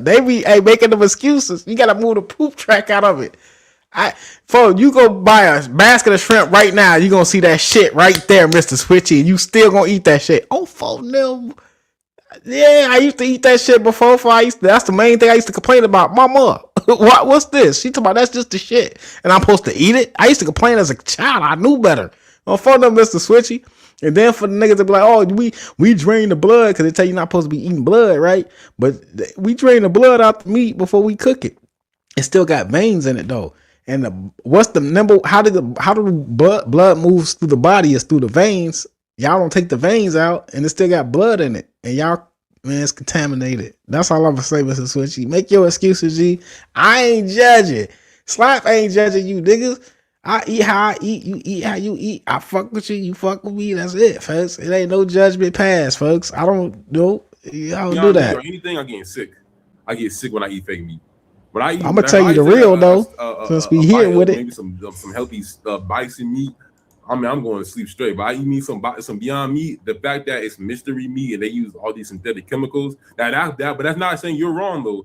They be making them excuses. You gotta move the poop track out of it. You go buy a basket of shrimp right now. You gonna see that shit right there, Mr. Switchy, and you still gonna eat that shit. Oh, for no. Yeah, I used to eat that shit before. That's the main thing I used to complain about. Mama, what's this? She talking about that's just the shit, and I'm supposed to eat it. I used to complain as a child. I knew better. On phone up, Mr. Switchy, and then for the niggas to be like, oh, we drain the blood because they tell you not supposed to be eating blood, right? But we drain the blood out the meat before we cook it. It still got veins in it though. And what's the number? How do the blood moves through the body is through the veins. Y'all don't take the veins out, and it still got blood in it. And y'all, man, it's contaminated. That's all I'm gonna say, Mr. Switchy. Make your excuses, G. I ain't judging. Slap ain't judging you, niggas. I eat how I eat. You eat how you eat. I fuck with you. You fuck with me. That's it, folks. It ain't no judgment pass, folks. I don't know. Y'all do that. Anything, I get sick. I get sick when I eat fake meat. When I eat, I'm gonna tell you the real though, since we here with it. Maybe some healthy bison meat. I mean, I'm going to sleep straight. But I eat me some Beyond Meat. The fact that it's mystery meat and they use all these synthetic chemicals. But that's not saying you're wrong though.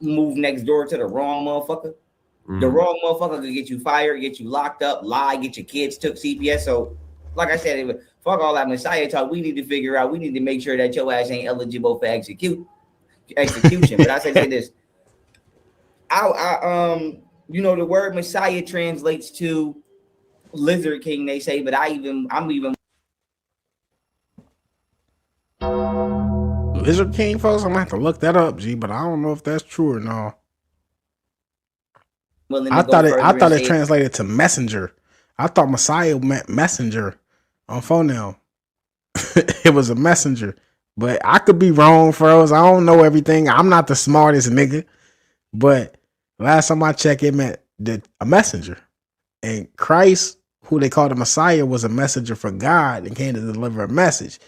move next door to the wrong motherfucker. The wrong motherfucker could get you fired, get you locked up, lie, get your kids took CPS. So, like I said, fuck all that Messiah talk. We need to figure out. We need to make sure that your ass ain't eligible for execution. But I say this. You know, the word Messiah translates to Lizard King. They say, but I'm even. Lizard King, folks. I'm gonna have to look that up, G. But I don't know if that's true or no. I thought it translated to messenger. I thought Messiah meant messenger on phone now. It was a messenger, but I could be wrong, Pharaoh. I don't know everything. I'm not the smartest nigga, but last time I checked, it meant a messenger. And Christ, who they called the Messiah, was a messenger for God and came to deliver a message.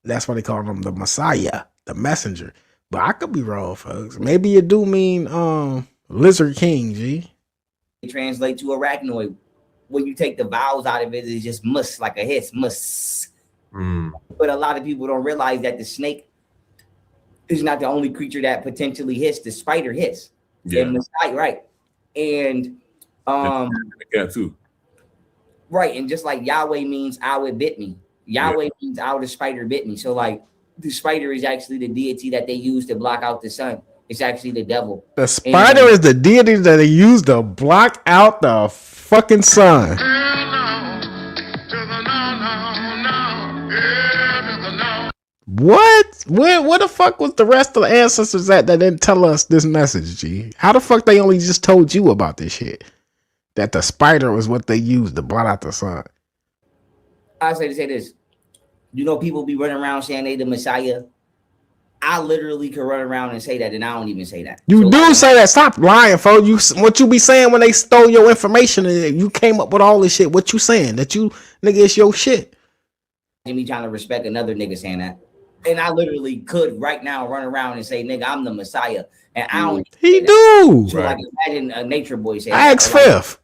That's why they call him the Messiah, the messenger. But I could be wrong, folks. Maybe it do mean Lizard King, G. Translate to arachnoid. When you take the vowels out of it, it's just mus, like a hiss, mus. But a lot of people don't realize that the snake is not the only creature that potentially hiss. The spider hiss. Yeah. And Messiah, right. And yeah, too. Right. And just like Yahweh means ow, it bit me. Yahweh means ow, the spider bit me. So like the spider is actually the deity that they use to block out the sun. It's actually the devil. The spider is the deity that they use to block out the fucking sun. What? Where the fuck was the rest of the ancestors at that didn't tell us this message, G? How the fuck they only just told you about this shit? That the spider was what they used to blot out the sun. I say this. You know, people be running around saying they the Messiah. I literally could run around and say that, and I don't even say that. You do say that. Stop lying, folks. What you be saying when they stole your information and you came up with all this shit? What you saying? That you, nigga, it's your shit. Me trying to respect another nigga saying that. And I literally could right now run around and say, nigga, I'm the Messiah. And I don't. He do. So like imagine a nature boy saying ask Fifth.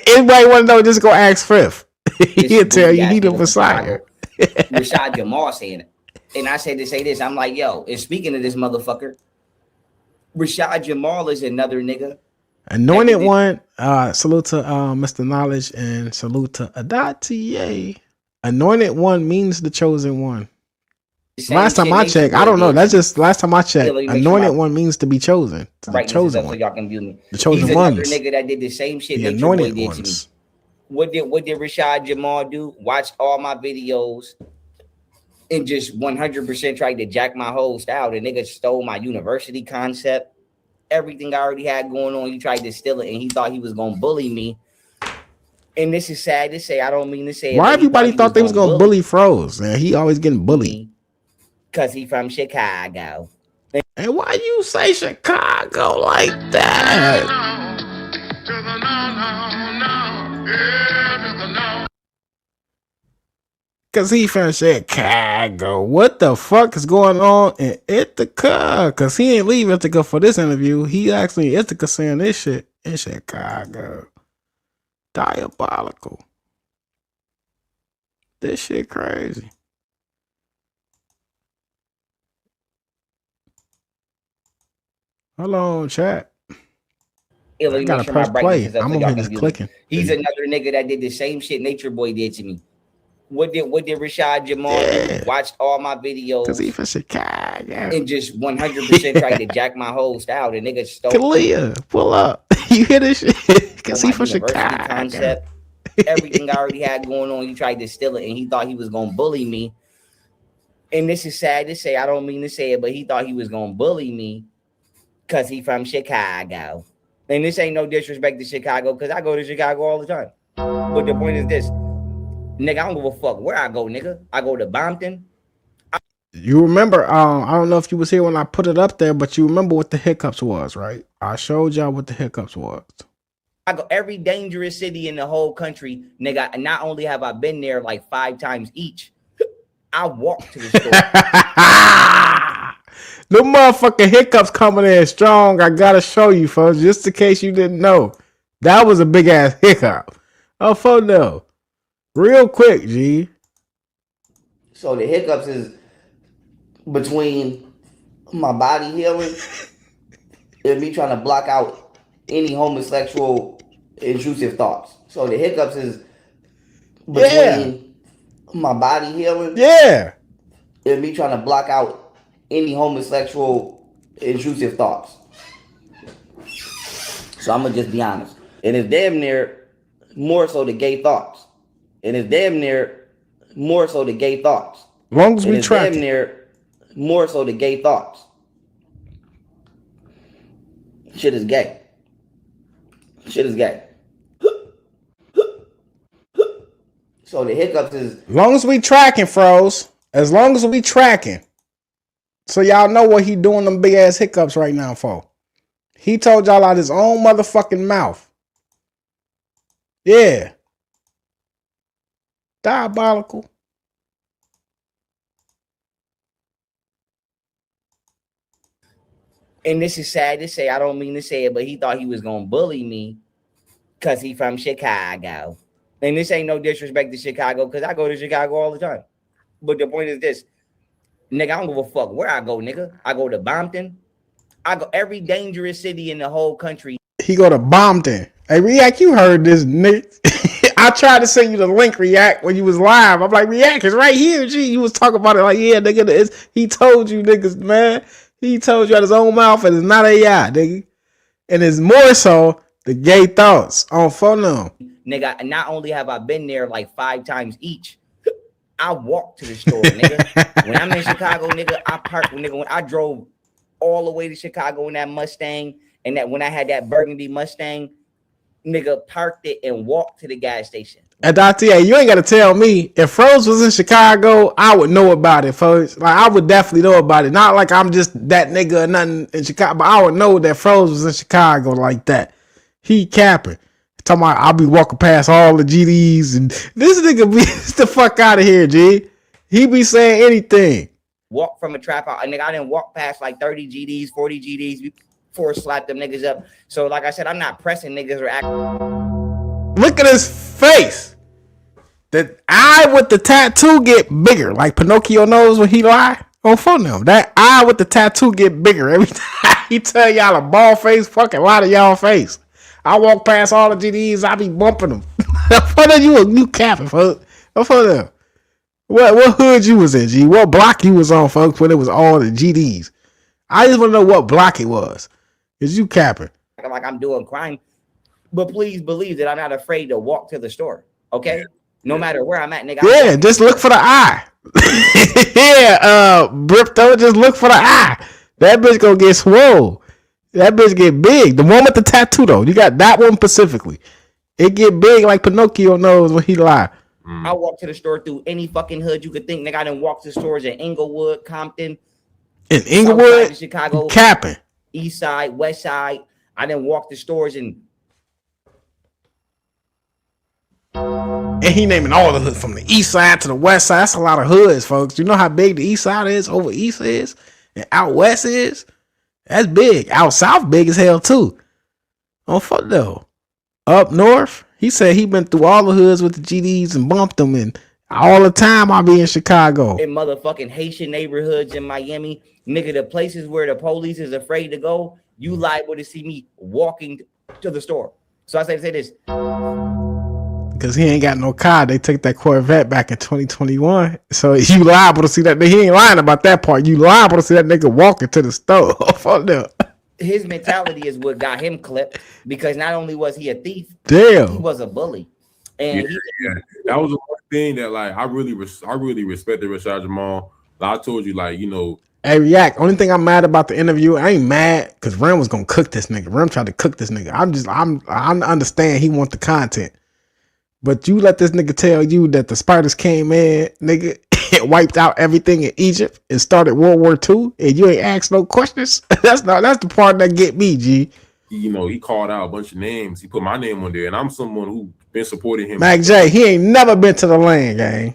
Anybody want to know, just go ask Fifth. He'll tell you he the Messiah. Rashad Jamal saying it. And I said to say this, I'm like, yo, and speaking of this motherfucker, Rashad Jamal is another nigga. Anointed one. Salute to Mr. Knowledge and salute to Adati. Anointed one means the chosen one. Last time I checked, I don't know. That's just last time I checked. Anointed one means to be chosen. The chosen one. So y'all can view me. The chosen He's ones. Another nigga that did the same shit. The anointed ones. What did Rashad Jamal do? Watch all my videos. And just 100% tried to jack my whole style. The nigga stole my university concept. Everything I already had going on, he tried to steal it, and he thought he was going to bully me. And this is sad to say. I don't mean to say why everybody thought they was going to bully Froze? And he always getting bullied. Because he from Chicago. And why you say Chicago like that? Cause he from Chicago. What the fuck is going on in Ithaca? Cause he ain't leave Ithaca for this interview. He actually in Ithaca saying this shit in Chicago. Diabolical. This shit crazy. Hold on, chat. I gotta press play. I'm over here just clicking. He's another nigga that did the same shit Nature Boy did to me. What did Rashad Jamal do? Watched all my videos. Cause he from Chicago. And just 100% tried to jack my whole style. The nigga stole. Kalia, pull up. You hear this shit? Cause he from Chicago. Concept. Everything I already had going on, he tried to steal it, and he thought he was gonna bully me. And this is sad to say. I don't mean to say it, but he thought he was gonna bully me because he from Chicago. And this ain't no disrespect to Chicago, because I go to Chicago all the time. But the point is this. Nigga, I don't give a fuck where I go, nigga. I go to Bompton. You remember, I don't know if you was here when I put it up there, but you remember what the Hiccups was, right? I showed y'all what the Hiccups was. I go every dangerous city in the whole country, nigga. And not only have I been there like 5 times each, I walk to the store. The motherfucking Hiccups coming in strong. I gotta show you, folks, just in case you didn't know. That was a big ass hiccup. Oh, photo. Real quick, G. So the Hiccups is between my body healing and me trying to block out any homosexual intrusive thoughts. So the hiccups is between my body healing, and me trying to block out any homosexual intrusive thoughts. So I'm gonna just be honest, and it's damn near more so the gay thoughts, and it's damn near more so the gay thoughts. Long as we track damn near more so the gay thoughts. Shit is gay. Shit is gay. So the hiccups is... As long as we tracking, froze. As long as we tracking. So y'all know what he doing them big ass hiccups right now for. He told y'all out his own motherfucking mouth. Yeah. Diabolical. And this is sad to say, I don't mean to say it, but he thought he was gonna bully me because he from Chicago. And this ain't no disrespect to Chicago, because I go to Chicago all the time. But the point is this, nigga, I don't give a fuck where I go, nigga. I go to Bompton. I go every dangerous city in the whole country. He go to Bompton. Hey, React, you heard this, Nick. I tried to send you the link, React, when you was live. I'm like, React, it's right here. Gee, you was talking about it like, yeah, nigga, he told you niggas, man. He told you out his own mouth, and it's not AI, nigga. And it's more so the gay thoughts on phone. Nigga, not only have I been there like 5 times each, I walk to the store, nigga. When I'm in Chicago, nigga, I park, nigga. When I drove all the way to Chicago in that Mustang, and that when I had that burgundy Mustang, nigga, parked it and walked to the gas station. And you ain't got to tell me. If Froze was in Chicago, I would know about it, folks. Like, I would definitely know about it. Not like I'm just that nigga or nothing in Chicago, but I would know that Froze was in Chicago like that. He capping. Talking about I'll be walking past all the GDs, and this nigga be the fuck out of here, G. He be saying anything. Walk from a trap out. Nigga, I didn't walk past like 30 GDs, 40 GDs before slap them niggas up. So like I said, I'm not pressing niggas or acting. Look at his face. The eye with the tattoo get bigger. Like Pinocchio knows when he lie on phone them. That eye with the tattoo get bigger every time he tell y'all a bald face fucking lie to y'all face. I walk past all the GDs, I be bumping them. What you capping, folks? What hood you was in, G? What block you was on, folks, when it was all the GDs? I just want to know what block it was. Is you capping? Like I'm doing crime. But please believe that I'm not afraid to walk to the store. Okay? No matter where I'm at, nigga. Yeah, just look for the eye. Yeah, Bripto, just look for the eye. That bitch gonna get swole. That bitch get big. The one with the tattoo, though. You got that one specifically. It get big like Pinocchio knows when he lie. I walk to the store through any fucking hood you could think. Nigga, I done walked to stores in Inglewood, Compton. In Inglewood? Chicago. Capping. East Side, West Side. I done walked to stores in... And he naming all the hoods from the east side to the west side. That's a lot of hoods, folks. You know how big the east side is, over east is, and out west is? That's big. Out south big as hell too. On fuck though. Up north, he said he been through all the hoods with the GDs and bumped them, and all the time I be in Chicago. In motherfucking Haitian neighborhoods in Miami. Nigga, the places where the police is afraid to go, you liable to see me walking to the store. So I say this. Because he ain't got no car. They took that Corvette back in 2021. So you liable to see that. He ain't lying about that part. You liable to see that nigga walking to the store. Fuck no. His mentality is what got him clipped, because not only was he a thief, damn, he was a bully. And that was the one thing that like I really respected Rashad Jamal. Like, I told you, like, you know. Hey, React. Only thing I'm mad about the interview, I ain't mad because Rem was gonna cook this nigga. Rem tried to cook this nigga. I understand he want the content. But you let this nigga tell you that the spiders came in, nigga, and wiped out everything in Egypt and started World War II, and you ain't asked no questions. That's the part that get me, G. You know, he called out a bunch of names. He put my name on there, and I'm someone who been supporting him. Mac J, he ain't never been to the land, gang.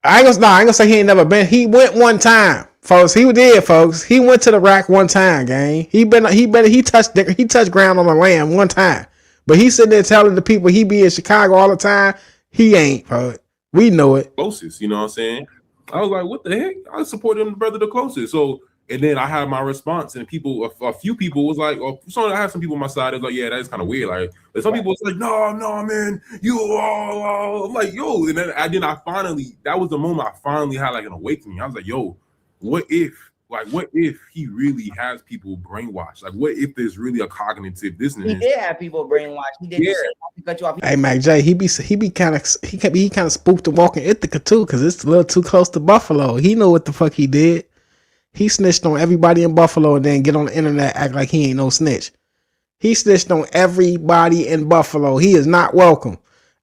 I ain't gonna say he ain't never been. He went one time, folks. He did, folks. He went to the rack one time, gang. He touched ground on the land one time. But he's sitting there telling the people he be in Chicago all the time. He ain't, bro. We know it. Closest, you know what I'm saying? I was like, what the heck? I supported him, brother, the closest. So And then I had my response, and people, a few people was like, "Oh, so I had some people on my side. It was like, yeah, that's kind of weird." Like, but some people was like, "No, man, you are." I'm like, "Yo," and then I finally, that was the moment I finally had like an awakening. I was like, "Yo, what if he really has people brainwashed? Like, what if there's really a cognitive dissonance?" He did have people brainwashed. He did. Yeah. Cut you off. Hey, Mac J, he be kind of spooked and walking Ithaca too, because it's a little too close to Buffalo. He know what the fuck he did. He snitched on everybody in Buffalo and then get on the internet act like he ain't no snitch. He snitched on everybody in Buffalo. He is not welcome.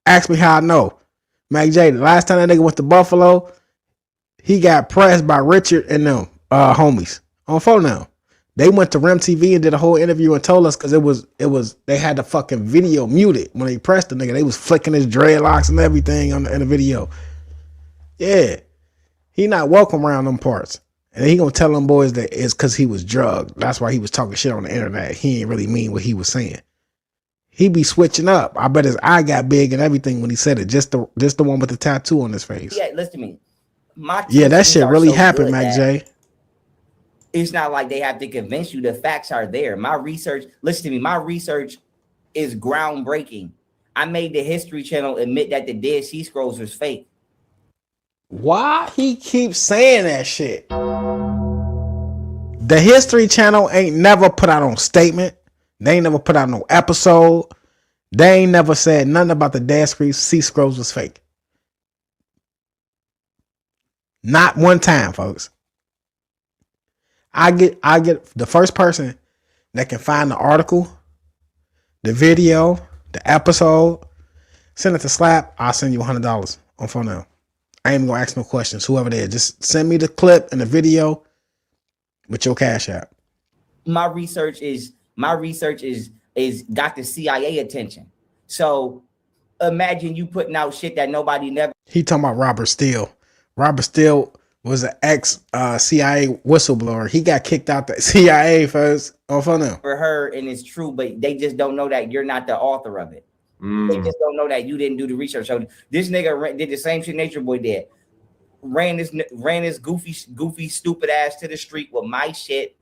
Ask me how I know. Mac J, the last time that nigga went to Buffalo, he got pressed by Richard and them homies on phone now. They went to Rem TV and did a whole interview and told us, because it was they had the fucking video muted when they pressed the nigga. They was flicking his dreadlocks and everything in the video. Yeah, he not welcome around them parts. And he gonna tell them boys that it's because he was drugged. That's why he was talking shit on the internet. He ain't really mean what he was saying. He be switching up. I bet his eye got big and everything when he said it. Just the one with the tattoo on his face. Yeah, listen to me. That shit really happened, Mac J. It's not like they have to convince you. The facts are there. My research, listen to me. My research is groundbreaking. I made the History Channel admit that the Dead Sea Scrolls was fake. Why he keeps saying that shit? The History Channel ain't never put out on statement. They ain't never put out no episode. They ain't never said nothing about the Dead Sea Scrolls was fake. Not one time, folks. I get the first person that can find the article, the video, the episode, send it to Slap. I'll send you $100 on phone now. I ain't even gonna ask no questions. Whoever they is, just send me the clip and the video with your Cash App. My research is got the CIA attention. So imagine you putting out shit that nobody never. He talking about Robert Steele. Robert Steele was an ex CIA whistleblower. He got kicked out the CIA first on phone now. For her, and it's true, but they just don't know that you're not the author of it. They just don't know that you didn't do the research. So this nigga did the same shit Nature Boy did. Ran this goofy, stupid ass to the street with my shit.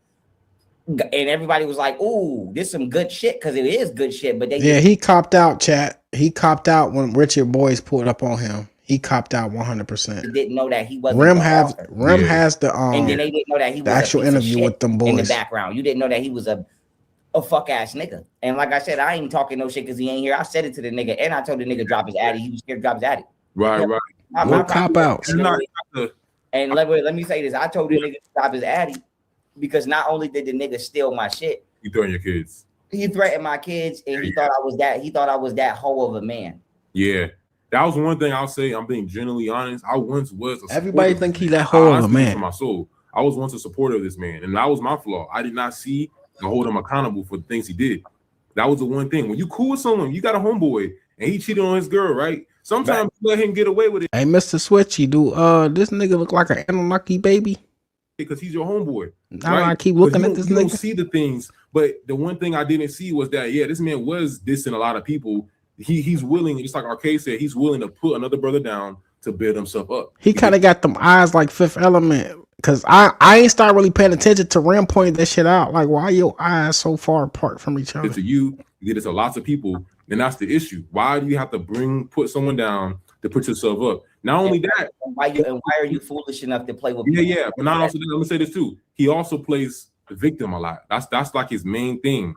And everybody was like, ooh, this some good shit, because it is good shit. But he copped out, chat. He copped out when Richard Boys pulled up on him. He copped out 100%. They didn't know that he wasn't. Rem has the and then they didn't know that he was the actual interview with them boys in the background. You didn't know that he was a fuck ass nigga. And like I said, I ain't talking no shit because he ain't here. I said it to the nigga, and I told the nigga drop his addy. He was scared to drop his addy. Right. No cop outs. And let me say this. I told the nigga to stop his addy because not only did the nigga steal my shit, he threatened your kids. He threatened my kids, and he thought I was that hoe of a man. Yeah. That was one thing I'll say. I'm being genuinely honest. I once was. Everybody think he that hoe of a man. For my soul, I was once a supporter of this man, and that was my flaw. I did not see and hold him accountable for the things he did. That was the one thing. When you cool with someone, you got a homeboy, and he cheated on his girl, right? Sometimes you let him get away with it. Hey, Mr. Switchy, this nigga look like an Anunnaki baby? Because he's your homeboy. Right? I keep looking at this nigga. You don't see the things, but the one thing I didn't see was that this man was dissing a lot of people. He's willing, just like Arcade said, he's willing to put another brother down to build himself up. He kind of got them eyes like Fifth Element. Cause I ain't start really paying attention to Ram point that shit out. Like, why your eyes so far apart from each other? To you did it to lots of people, and that's the issue. Why do you have to put someone down to put yourself up? Not only that, why are you foolish enough to play with people? Yeah. But not also, let me say this too. He also plays the victim a lot. That's like his main thing.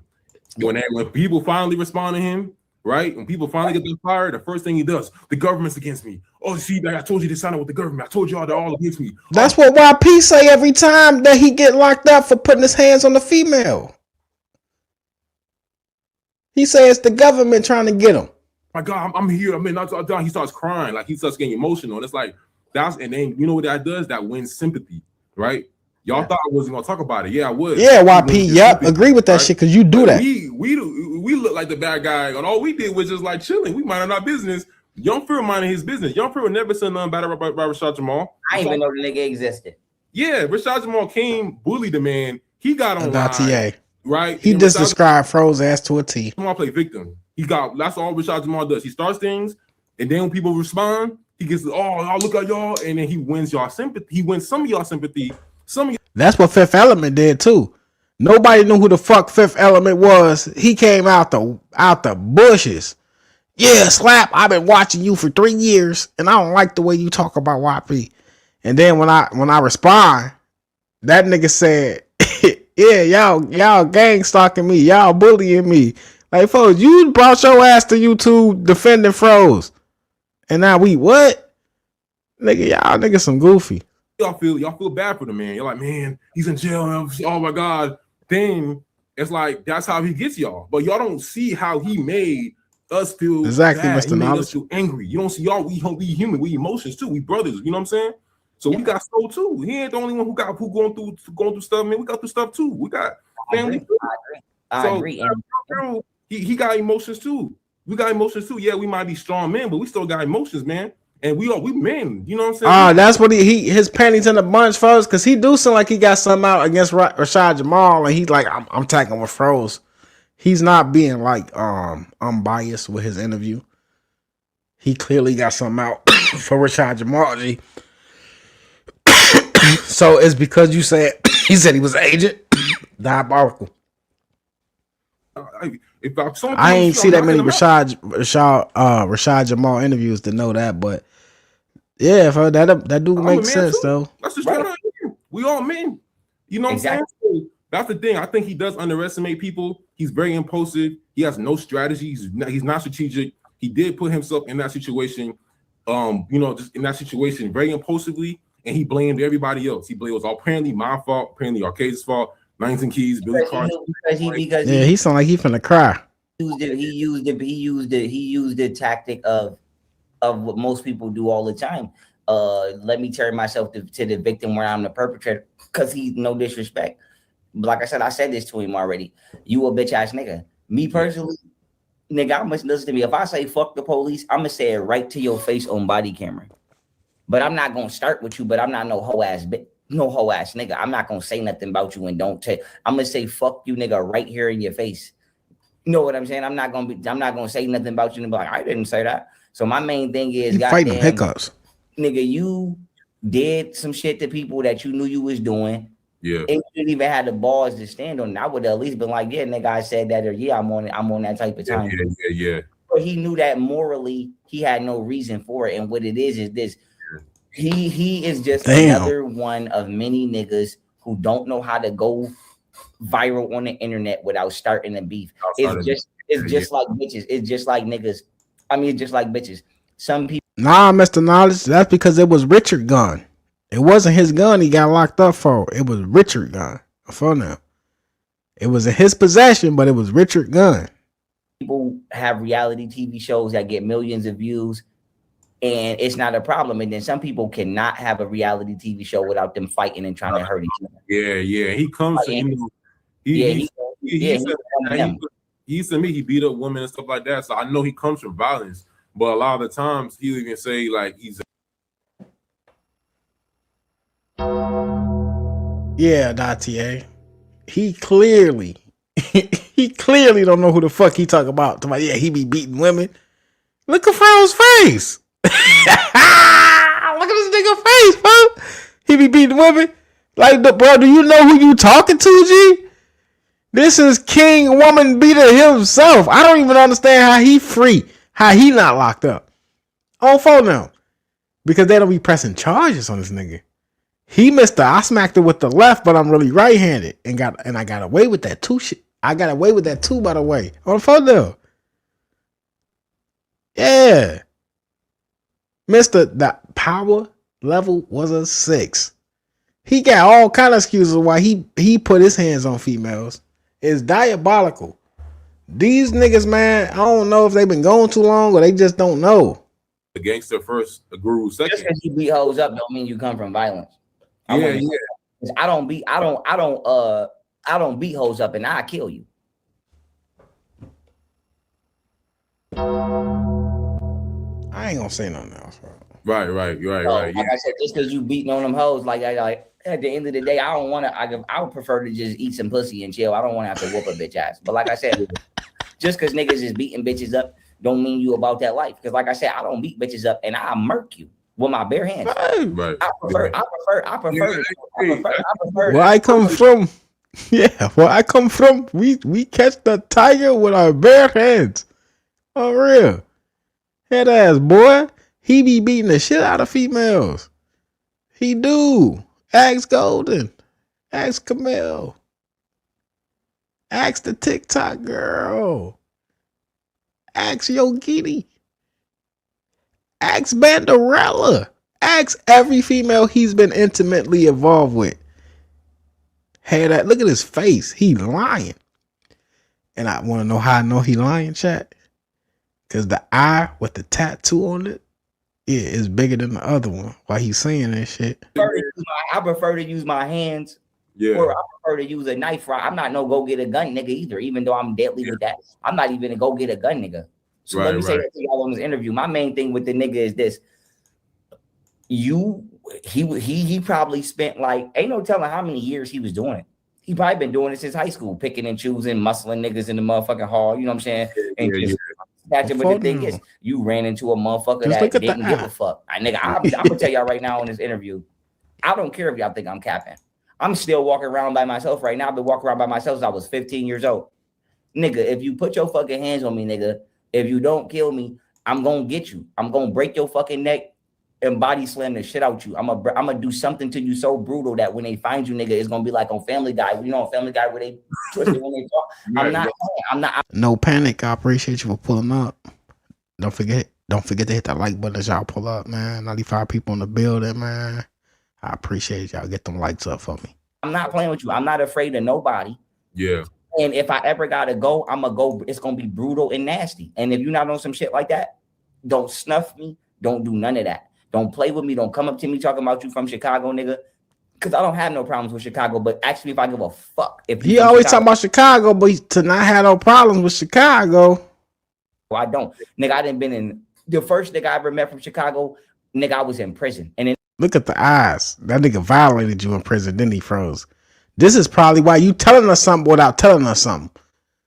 When people finally respond to him, right? When people finally get them fired, the first thing he does, the government's against me. Oh, see, I told you to sign up with the government. I told y'all they're all against me. That's what YP say every time that he get locked up for putting his hands on the female. He says it's the government trying to get him. My God, I'm here. I mean, he starts crying, like he starts getting emotional. And it's like and then you know what that does? That wins sympathy, right? Y'all thought I wasn't gonna talk about it. Yeah, I was. Yeah, YP. Yep, agree with that shit because you do that. We look like the bad guy, and all we did was just like chilling. We minded our business. Young Pharaoh minded his business. Young Pharaoh never said nothing bad about Rashad Jamal. I didn't even know the nigga existed. Yeah, Rashad Jamal came, bullied the man. He got on TA. Right? He just described Fro's ass to a T. Jamal play victim. That's all Rashad Jamal does. He starts things, and then when people respond, he gets, oh, look at y'all, and then he wins y'all sympathy. He wins some of y'all sympathy. That's what Fifth Element did too. Nobody knew who the fuck Fifth Element was. He came out the bushes. Yeah, Slap, I've been watching you for 3 years, and I don't like the way you talk about YP. And then when I respond, that nigga said, yeah, y'all gang stalking me, y'all bullying me. Like, folks, you brought your ass to YouTube defending Froze. And now we what? Nigga, y'all niggas some goofy. Y'all feel bad for the man. You're like, man, he's in jail. Oh my God. Then it's like that's how he gets y'all. But y'all don't see how he made us feel exactly, bad. Mr. He made Knowledge. us feel angry. You don't see y'all. We human. We emotions too. We brothers. You know what I'm saying? So we got soul too. He ain't the only one who going through stuff. Man, we got through stuff too. We got family too. I agree. He got emotions too. We got emotions too. Yeah, we might be strong men, but we still got emotions, man. And we men. You know what I'm saying? That's what his panties in a bunch, folks, because he do sound like he got something out against Rashad Jamal, and he's like, I'm tagging with Froze. He's not being like unbiased with his interview. He clearly got something out for Rashad Jamal. G. So it's because you said he said he was an agent. Diabolical. I ain't see that many Rashad Jamal interviews to know that, but yeah, that do make sense though. That's just right. We all men. You know what I'm saying? So that's the thing. I think he does underestimate people. He's very impulsive. He has no strategy. He's not strategic. He did put himself in that situation, just in that situation very impulsively, and he blamed everybody else. He blamed it was all apparently my fault, apparently Arcade's fault, Langston Keys, Billy Carter. He sound like he finna cry. He used the tactic of what most people do all the time. Let me turn myself to the victim where I'm the perpetrator, because he's no disrespect. But like I said this to him already. You a bitch ass nigga. Me personally, nigga, I must listen to me. If I say fuck the police, I'm gonna say it right to your face on body camera. But I'm not gonna start with you. But I'm not no hoe ass nigga. I'm not gonna say nothing about you and don't tell. I'm gonna say fuck you, nigga, right here in your face. You know what I'm saying? I'm not gonna say nothing about you and be like, I didn't say that. So my main thing is, fighting hiccups. Nigga, you did some shit to people that you knew you was doing. Yeah. And you didn't even have the balls to stand on it. I would have at least been like, yeah, nigga, I said that, or yeah, I'm on that type of time. Yeah. But he knew that morally he had no reason for it. And what it is this. He is just another one of many niggas who don't know how to go viral on the internet without starting a beef. It's just like bitches. It's just like niggas. I mean, it's just like bitches. Some people. Nah, Mr. Knowledge, that's because it was Richard gun. It wasn't his gun he got locked up for. It was Richard gun. For now. It was in his possession, but it was Richard gun. People have reality TV shows that get millions of views, and it's not a problem. And then some people cannot have a reality TV show without them fighting and trying to hurt each other. Yeah. He comes to him. He said me, he beat up women and stuff like that. So I know he comes from violence. But a lot of the times he'll even say like he's .ta. He clearly don't know who the fuck he talk about. Yeah, he be beating women. Look at Pharaoh's face. Look at this nigga face, bro. He be beating women. Like, bro, do you know who you talking to, G? This is King Woman Beater himself. I don't even understand how he free. How he not locked up on phone now, because they don't be pressing charges on this nigga. He missed I smacked it with the left, but I'm really right-handed and I got away with that too. I got away with that too, by the way, on the phone now. Yeah, the power level was a 6. He got all kind of excuses why he put his hands on females. It's diabolical. These niggas, man, I don't know if they've been going too long or they just don't know. The gangster first, the guru second. Just because you beat hoes up don't mean you come from violence. I don't beat hoes up and I kill you. I ain't gonna say nothing else. Right. Like I said, just because you beating on them hoes, like at the end of the day, I don't want to. I would prefer to just eat some pussy and chill. I don't want to have to whoop a bitch ass. But like I said, just because niggas is beating bitches up don't mean you about that life. Because like I said, I don't beat bitches up and I murk you. with my bare hands. Right. I prefer. Where I come from, where I come from, we catch the tiger with our bare hands. For real. Head ass boy. He be beating the shit out of females. He do. Ask Golden. Ask Camille. Ask the TikTok girl. Ask Yogini. Ask Banderella. Ask every female he's been intimately involved with. Hey, that look at his face. He lying. And I want to know how I know he lying, chat. Because the eye with the tattoo on it, is bigger than the other one. While he's saying that shit. I prefer to use my hands. Yeah. Or I prefer to use a knife. I'm not no go get a gun nigga either, even though I'm deadly with that. I'm not even a go get a gun nigga. So let me say that to y'all on this interview. My main thing with the nigga is this. He probably spent like, ain't no telling how many years he was doing it. He probably been doing it since high school, picking and choosing, muscling niggas in the motherfucking hall. You know what I'm saying? And but the thing is, you ran into a motherfucker that didn't give a fuck. I'm gonna tell y'all right now in this interview, I don't care if y'all think I'm capping. I'm still walking around by myself right now. I've been walking around by myself since I was 15 years old. Nigga, if you put your fucking hands on me, nigga, if you don't kill me, I'm gonna get you. I'm gonna break your fucking neck and body slam the shit out you. I'm gonna do something to you so brutal that when they find you, nigga, it's gonna be like on Family Guy. You know, on Family Guy where they twist it when they talk. I'm not. No panic. I appreciate you for pulling up. Don't forget to hit that like button as y'all pull up, man. 95 people in the building, man. I appreciate y'all. Get them likes up for me. I'm not playing with you. I'm not afraid of nobody. Yeah. And if I ever gotta go, I'm gonna go. It's gonna be brutal and nasty. And if you're not on some shit like that, don't snuff me. Don't do none of that. Don't play with me. Don't come up to me talking about you from Chicago, nigga. Because I don't have no problems with Chicago. But actually, if I give a fuck. If he always talking about Chicago, but to not have no problems with Chicago. Well, I don't. Nigga, I didn't been in. The first nigga I ever met from Chicago, nigga, I was in prison. And then look at the eyes. That nigga violated you in prison, then he froze. This is probably why you telling us something without telling us something.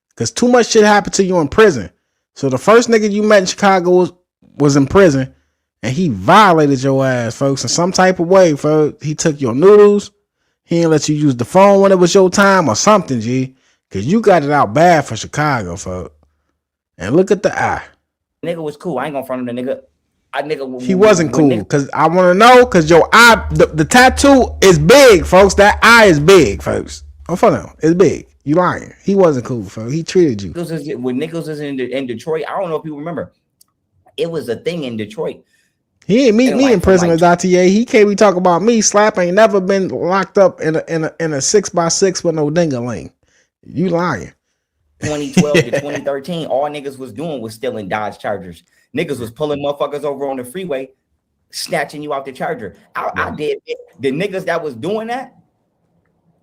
Because too much shit happened to you in prison. So the first nigga you met in Chicago was in prison. And he violated your ass, folks, in some type of way, folks. He took your noodles. He didn't let you use the phone when it was your time or something, G. Because you got it out bad for Chicago, folks. And look at the eye. Nigga was cool. I ain't gonna front him the nigga. He wasn't cool. Because I want to know, because your eye, the tattoo is big, folks. That eye is big, folks. I'm front of him. It's big. You lying. He wasn't cool, folks. He treated you. When Nichols is in Detroit, I don't know if you remember. It was a thing in Detroit. He ain't meet me in prison as ITA. He can't be talking about me. Slap ain't never been locked up in a 6x6 with no ding-a-ling. You lying. 2012 to 2013, all niggas was doing was stealing Dodge Chargers. Niggas was pulling motherfuckers over on the freeway, snatching you out the Charger. I did the niggas that was doing that.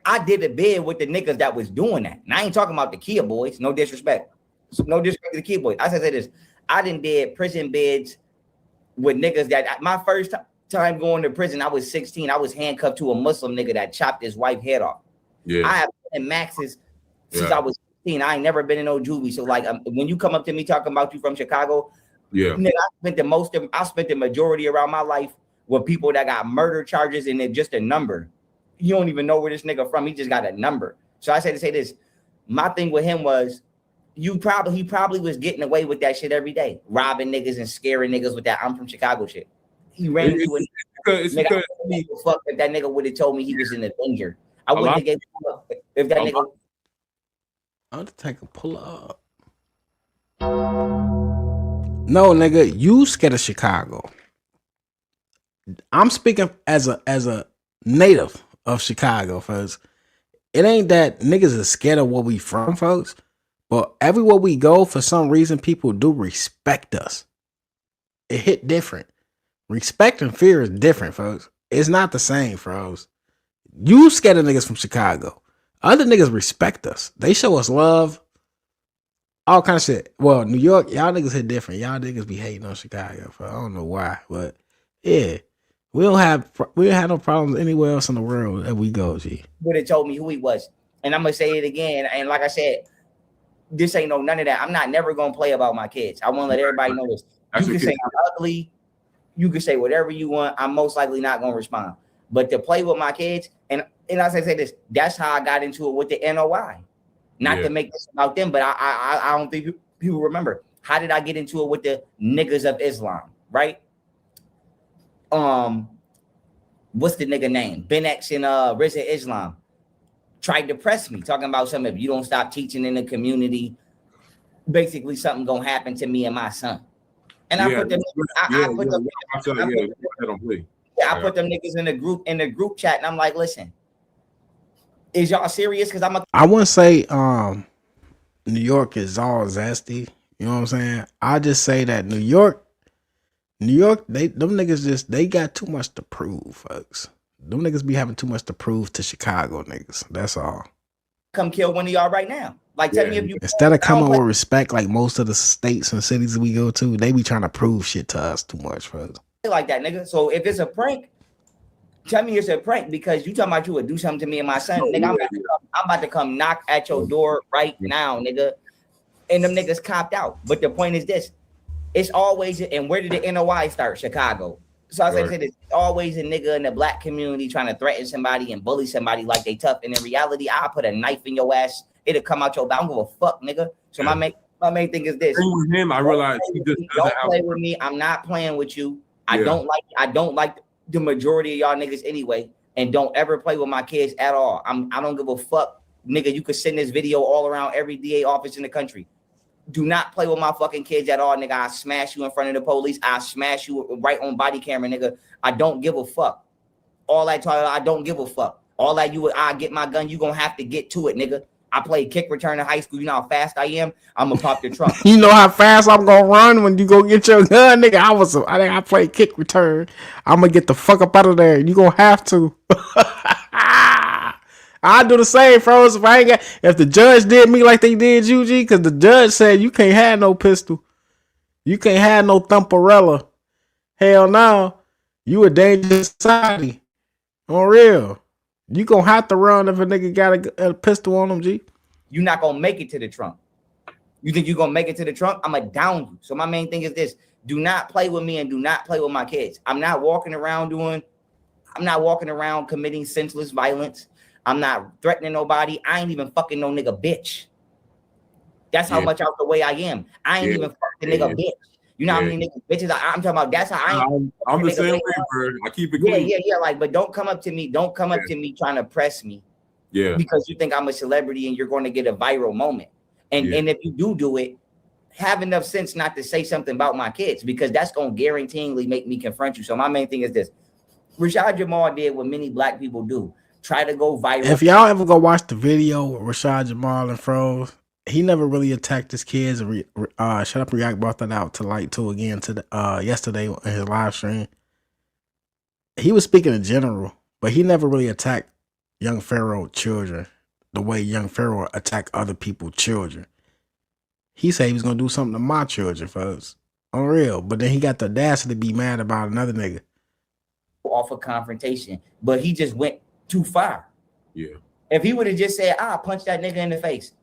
I did a bid with the niggas that was doing that. And I ain't talking about the Kia boys. No disrespect. No disrespect to the Kia boys. I said this. I did prison bids with niggas that my first time going to prison, I was 16. I was handcuffed to a Muslim nigga that chopped his wife's head off. Yeah. I have been in maxes since I was 16. I ain't never been in no juvie. So like when you come up to me talking about you from Chicago, nigga, I spent the majority around my life with people that got murder charges and they're just a number. You don't even know where this nigga from. He just got a number. So I said to say this. My thing with him was he probably was getting away with that shit every day, robbing niggas and scaring niggas with that I'm from Chicago shit. He ran into it. Nigga, fuck if that nigga would have told me he was in a danger. I wouldn't have gave him up if that nigga. I'll take a pull up. No, nigga, you scared of Chicago. I'm speaking as a native of Chicago, folks. It ain't that niggas is scared of where we from, folks. But everywhere we go, for some reason, people do respect us. It hit different. Respect and fear is different, folks. It's not the same, folks. You scared of niggas from Chicago. Other niggas respect us. They show us love. All kind of shit. Well, New York, y'all niggas hit different. Y'all niggas be hating on Chicago. I don't know why, but yeah. We don't have no problems anywhere else in the world that we go, G. Would have told me who he was. And I'm going to say it again. And like I said, this ain't none of that. I'm not never gonna play about my kids. I want to let everybody know this. You can say I'm ugly. You can say whatever you want. I'm most likely not gonna respond. But to play with my kids, and I say this, that's how I got into it with the NOI. Not to make this about them, but I don't think people remember. How did I get into it with the niggas of Islam, right? What's the nigga name? Ben X and Rizza Islam tried to press me, talking about something. If you don't stop teaching in the community, basically something gonna happen to me and my son. And I put them niggas in the group chat, and I'm like, listen, is y'all serious? Because I wouldn't say New York is all zesty. You know what I'm saying? I just say that New York, them niggas they got too much to prove, folks. Them niggas be having too much to prove to Chicago niggas. That's all. Come kill one of y'all right now. Like, tell me if you instead of coming with respect, like most of the states and cities we go to, they be trying to prove shit to us too much, folks. Like that, nigga. So if it's a prank, tell me it's a prank, because you talking about you would do something to me and my son. Nigga, I'm about to come knock at your door right now, nigga. And them niggas copped out. But the point is this. It's always, and where did the NOI start? Chicago. So I said it's always a nigga in the black community trying to threaten somebody and bully somebody like they tough. And in reality, I'll put a knife in your ass. It'll come out your mouth. I don't give a fuck, nigga. So my main thing is this. With him, I realized he just don't play with me. I'm not playing with you. I don't like the majority of y'all niggas anyway. And don't ever play with my kids at all. I don't give a fuck, nigga. You could send this video all around every DA office in the country. Do not play with my fucking kids at all, nigga. I smash you in front of the police. I smash you right on body camera, nigga. I don't give a fuck. All that talk, I don't give a fuck. All that I get my gun, you gonna have to get to it, nigga. I played kick return in high school. You know how fast I am? I'm gonna pop the trunk. You know how fast I'm gonna run when you go get your gun, nigga? I played kick return. I'm gonna get the fuck up out of there. You gonna have to. I do the same, froze. If the judge did me like they did you, G, because the judge said you can't have no pistol, you can't have no thumperella. Hell no, you a dangerous society. On real, you gonna have to run if a nigga got a pistol on him, G. You not gonna make it to the trunk. You think you gonna make it to the trunk? I'ma down you. So my main thing is this: do not play with me and do not play with my kids. I'm not walking around committing senseless violence. I'm not threatening nobody. I ain't even fucking no nigga bitch. That's how much out the way I am. I ain't even fucking nigga bitch. You know how many niggas bitches I'm talking about? That's how I am. I'm the same way, bro. I keep it clean. Yeah. Like, but don't come up to me. Don't come up to me trying to press me. Yeah. Because you think I'm a celebrity and you're going to get a viral moment. And if you do it, have enough sense not to say something about my kids, because that's going to guaranteeingly make me confront you. So my main thing is this: Rashad Jamal did what many black people do. Try to go viral. If y'all ever go watch the video with Rashad Jamal and Froze, he never really attacked his kids. Shut Up React brought that out to light too again to yesterday in his live stream. He was speaking in general, but he never really attacked young Pharaoh children the way young Pharaoh attacked other people's children. He said he was gonna do something to my children, folks. Unreal. But then he got the audacity to be mad about another nigga. Off of confrontation, but he just went too far. Yeah. If he would have just said, "I'll punch that nigga in the face,"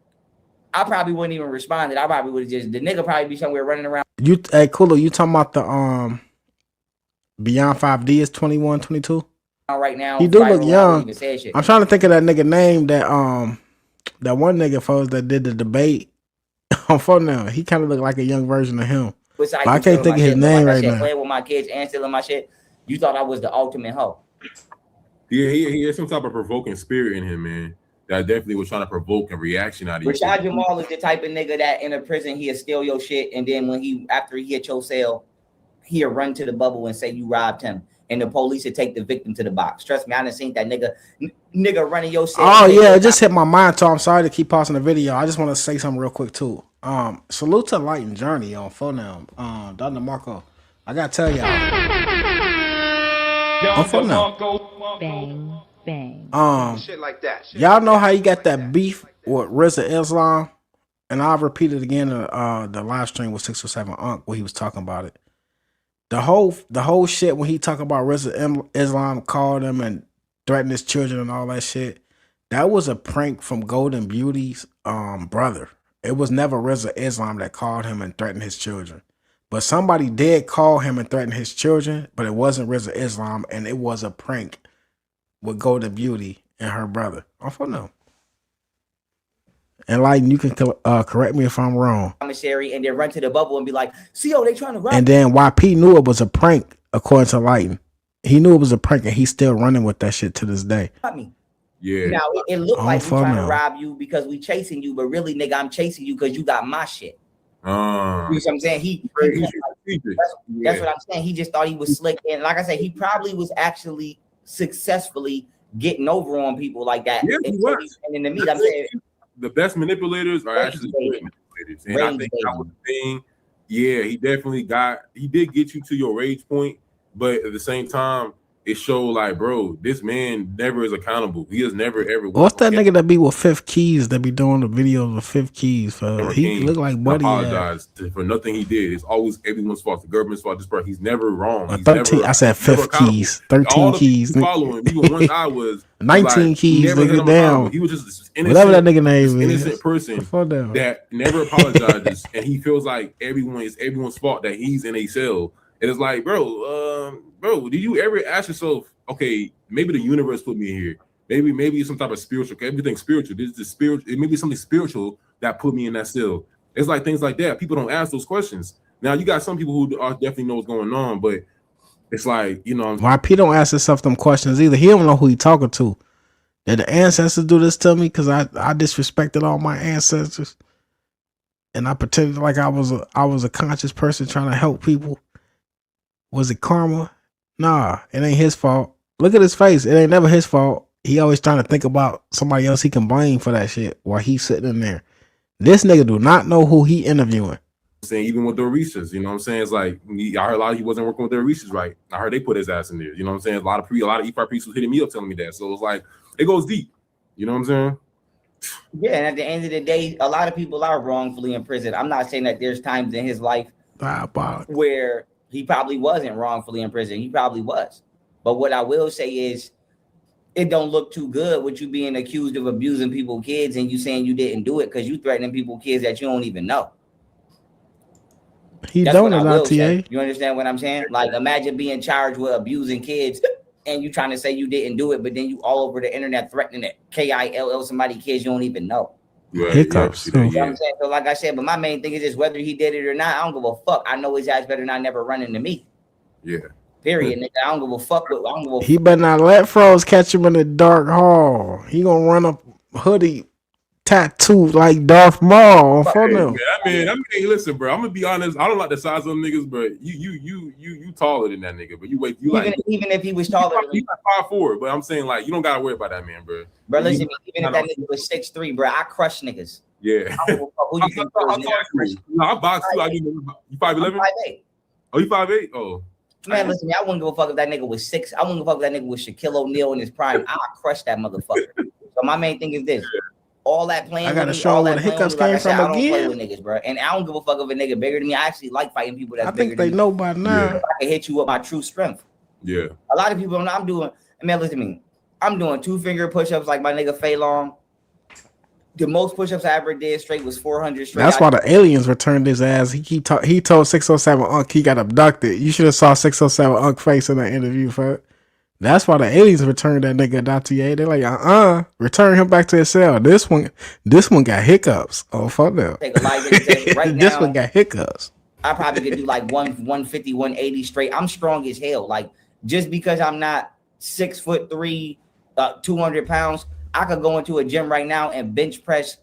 I probably wouldn't even respond. I probably would have the nigga probably be somewhere running around. Hey, Kulu, you talking about the Beyond 5D is 21, 22? Right now, he do look young. I'm trying to think of that nigga name that one nigga folks that did the debate on phone now. He kind of looked like a young version of him. But I can't think of his name right now. Playing with my kids and stealing my shit. You thought I was the ultimate hoe. Yeah, he has some type of provoking spirit in him, man. That definitely was trying to provoke a reaction out of you. Rashad Jamal is the type of nigga that in a prison he'll steal your shit, and then after he hit your cell, he'll run to the bubble and say you robbed him, and the police will take the victim to the box. Trust me, I done seen that nigga running your cell. Oh yeah, it just hit my mind, so I'm sorry to keep pausing the video. I just want to say something real quick too. Salute to Light and Journey on phone now. Dr. Marco, I gotta tell y'all. On phone now. Bang, bang. Shit like that. Y'all know how you got that beef with Rizza Islam, and I'll repeat it again. The live stream with 607 Unc where he was talking about it. The whole shit when he talking about Rizza Islam, called him and threatened his children and all that shit. That was a prank from Golden Beauty's brother. It was never Rizza Islam that called him and threatened his children. But somebody did call him and threaten his children, but it wasn't Rizza Islam, and it was a prank with Golden Beauty and her brother. I don't know. And like, you can correct me if I'm wrong. Commissary, and then run to the bubble and be like, "CO, they trying to rob." And then YP knew it was a prank, according to Lighten. He knew it was a prank, and he's still running with that shit to this day. Yeah. Now it looked like we trying to rob you because we chasing you, but really, nigga, I'm chasing you because you got my shit. You know what I'm saying? That's what I'm saying. He just thought he was slick, and like I said, he probably was actually successfully getting over on people like that. Yeah, he was. And in the meat, I'm saying the best manipulators are actually great manipulators, and I think that was the thing. Yeah, he did get you to your rage point, but at the same time, it showed like, bro, this man never is accountable. He has never ever. What's that nigga that be with Fifth Keys that be doing the videos with Fifth Keys? He look like Buddy. I apologize for nothing he did. It's always everyone's fault. The government's fault. This part, he's never wrong. He's 13. Never, I said Fifth Keys. 13 Keys. Following even once I was 19 like, Keys. Nigga down. He was just this innocent, whatever that nigga name is. Innocent person that never apologizes, and he feels like everyone's fault that he's in a cell. And it's like, bro, did you ever ask yourself, okay, maybe the universe put me here. Maybe it's some type of spiritual. Everything's spiritual. This is spiritual. It may be something spiritual that put me in that cell. It's like things like that. People don't ask those questions. Now you got some people who definitely know what's going on, but it's like, you know, YP don't ask himself them questions either. He don't know who he talking to. Did the ancestors do this to me? Because I disrespected all my ancestors, and I pretended like I was a conscious person trying to help people. Was it karma? Nah, it ain't his fault. Look at his face. It ain't never his fault. He always trying to think about somebody else he can blame for that shit while he's sitting in there. This nigga do not know who he interviewing. Saying even with the Orisas, you know what I'm saying? It's like I heard a lot of he wasn't working with the Orisas right. I heard they put his ass in there. You know what I'm saying? A lot of EFR priests was hitting me up telling me that. So it's like it goes deep. You know what I'm saying? Yeah, and at the end of the day, a lot of people are wrongfully in prison. I'm not saying that there's times in his life where he probably wasn't wrongfully in prison. He probably was. But what I will say is it don't look too good with you being accused of abusing people's kids and you saying you didn't do it because you threatening people's kids that you don't even know. He don't know TA. You understand what I'm saying? Like, imagine being charged with abusing kids and you trying to say you didn't do it, but then you all over the internet threatening it. KILL somebody kids you don't even know. Right, Hiccups. You know what I'm saying? So like I said, but my main thing is just whether he did it or not, I don't give a fuck. I know his ass better not never run into me. Yeah. Period, nigga. I don't give a fuck. He better not let Froze catch him in the dark hall. He gonna run a hoodie tattoo like Darth Maul for them. I mean, listen, bro. I'm gonna be honest. I don't like the size of them niggas, but you taller than that nigga. But even if he was taller, he's like 5'4", but I'm saying like you don't gotta worry about that man, bro. Bro, listen, even if that nigga was 6'3", bro, I crush niggas. Yeah. Who you think? I box you. You 5'11"? 5'8". Oh, you 5'8"? Oh. Man, listen, I wouldn't give a fuck if that nigga was 6. I wouldn't give a fuck if that nigga was Shaquille O'Neal in his prime. I'll crush that motherfucker. So my main thing is this. All that playing I gotta show where the Hiccups came from I don't again. play with niggas, bro. And I don't give a fuck if a nigga bigger than me. I actually like fighting people that's bigger than me. I think they know by now. I can hit you with my true strength. Yeah. A lot of people know I'm doing, man, listen to me. I'm doing 2-finger push-ups like my nigga Faye Long. The most push-ups I ever did straight was 400 straight. That's why the aliens returned his ass. He told 607 Unc he got abducted. You should have saw 607 Unc face in that interview, fuck. That's why the aliens returned that nigga .TA. They're like, return him back to his cell. This one got hiccups. Oh, fuck them. Right This now, one got hiccups. I probably could do like 150, 180 straight. I'm strong as hell. Like, just because I'm not 6'3", 200 pounds, I could go into a gym right now and bench press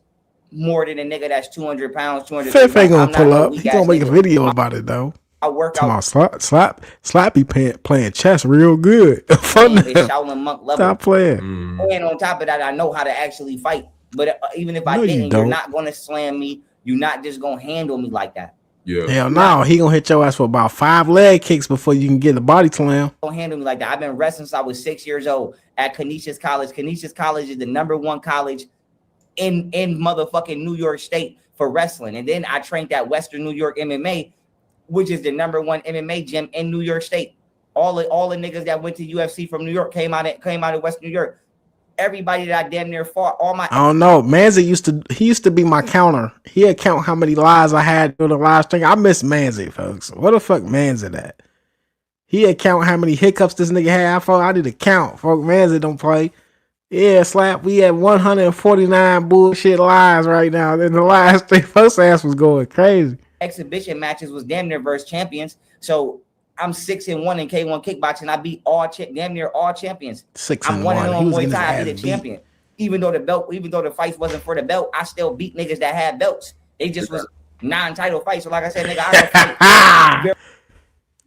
more than a nigga that's 200 pounds, 200 pounds. Fifth ain't gonna pull up. He gonna make a video about it though. I work out. Slappy playing chess real good. Fun. It's Shaolin Monk level. Stop playing. And on top of that, I know how to actually fight. But even if I didn't, you're not gonna slam me. You're not just gonna handle me like that. Yeah. Hell no, he gonna hit your ass for about 5 leg kicks before you can get the body slam. Don't handle me like that. I've been wrestling since I was 6 years old at Canisius College. Canisius College is the #1 college in motherfucking New York State for wrestling. And then I trained at Western New York MMA, which is the #1 MMA gym in New York State. All the niggas that went to UFC from New York came out of Western New York. everybody that I damn near fought. All my I don't know. Manzi used to be my counter. He'd count how many lies I had through the live stream. I miss Manzi, folks. What the fuck Manzi that? He'd count how many hiccups this nigga had. I need to count. Folks, Manzi don't play. Yeah, slap. We had 149 bullshit lies right now. In the last thing, first ass was going crazy. exhibition matches was damn near versus champions. So I'm 6-1 in K1 kickboxing. I beat damn near all champions. 6-1. I'm 1-0 in Muay Thai. I beat a champion. Even though the fight wasn't for the belt, I still beat niggas that had belts. They just was non-title fights. So like I said, nigga, I don't fight.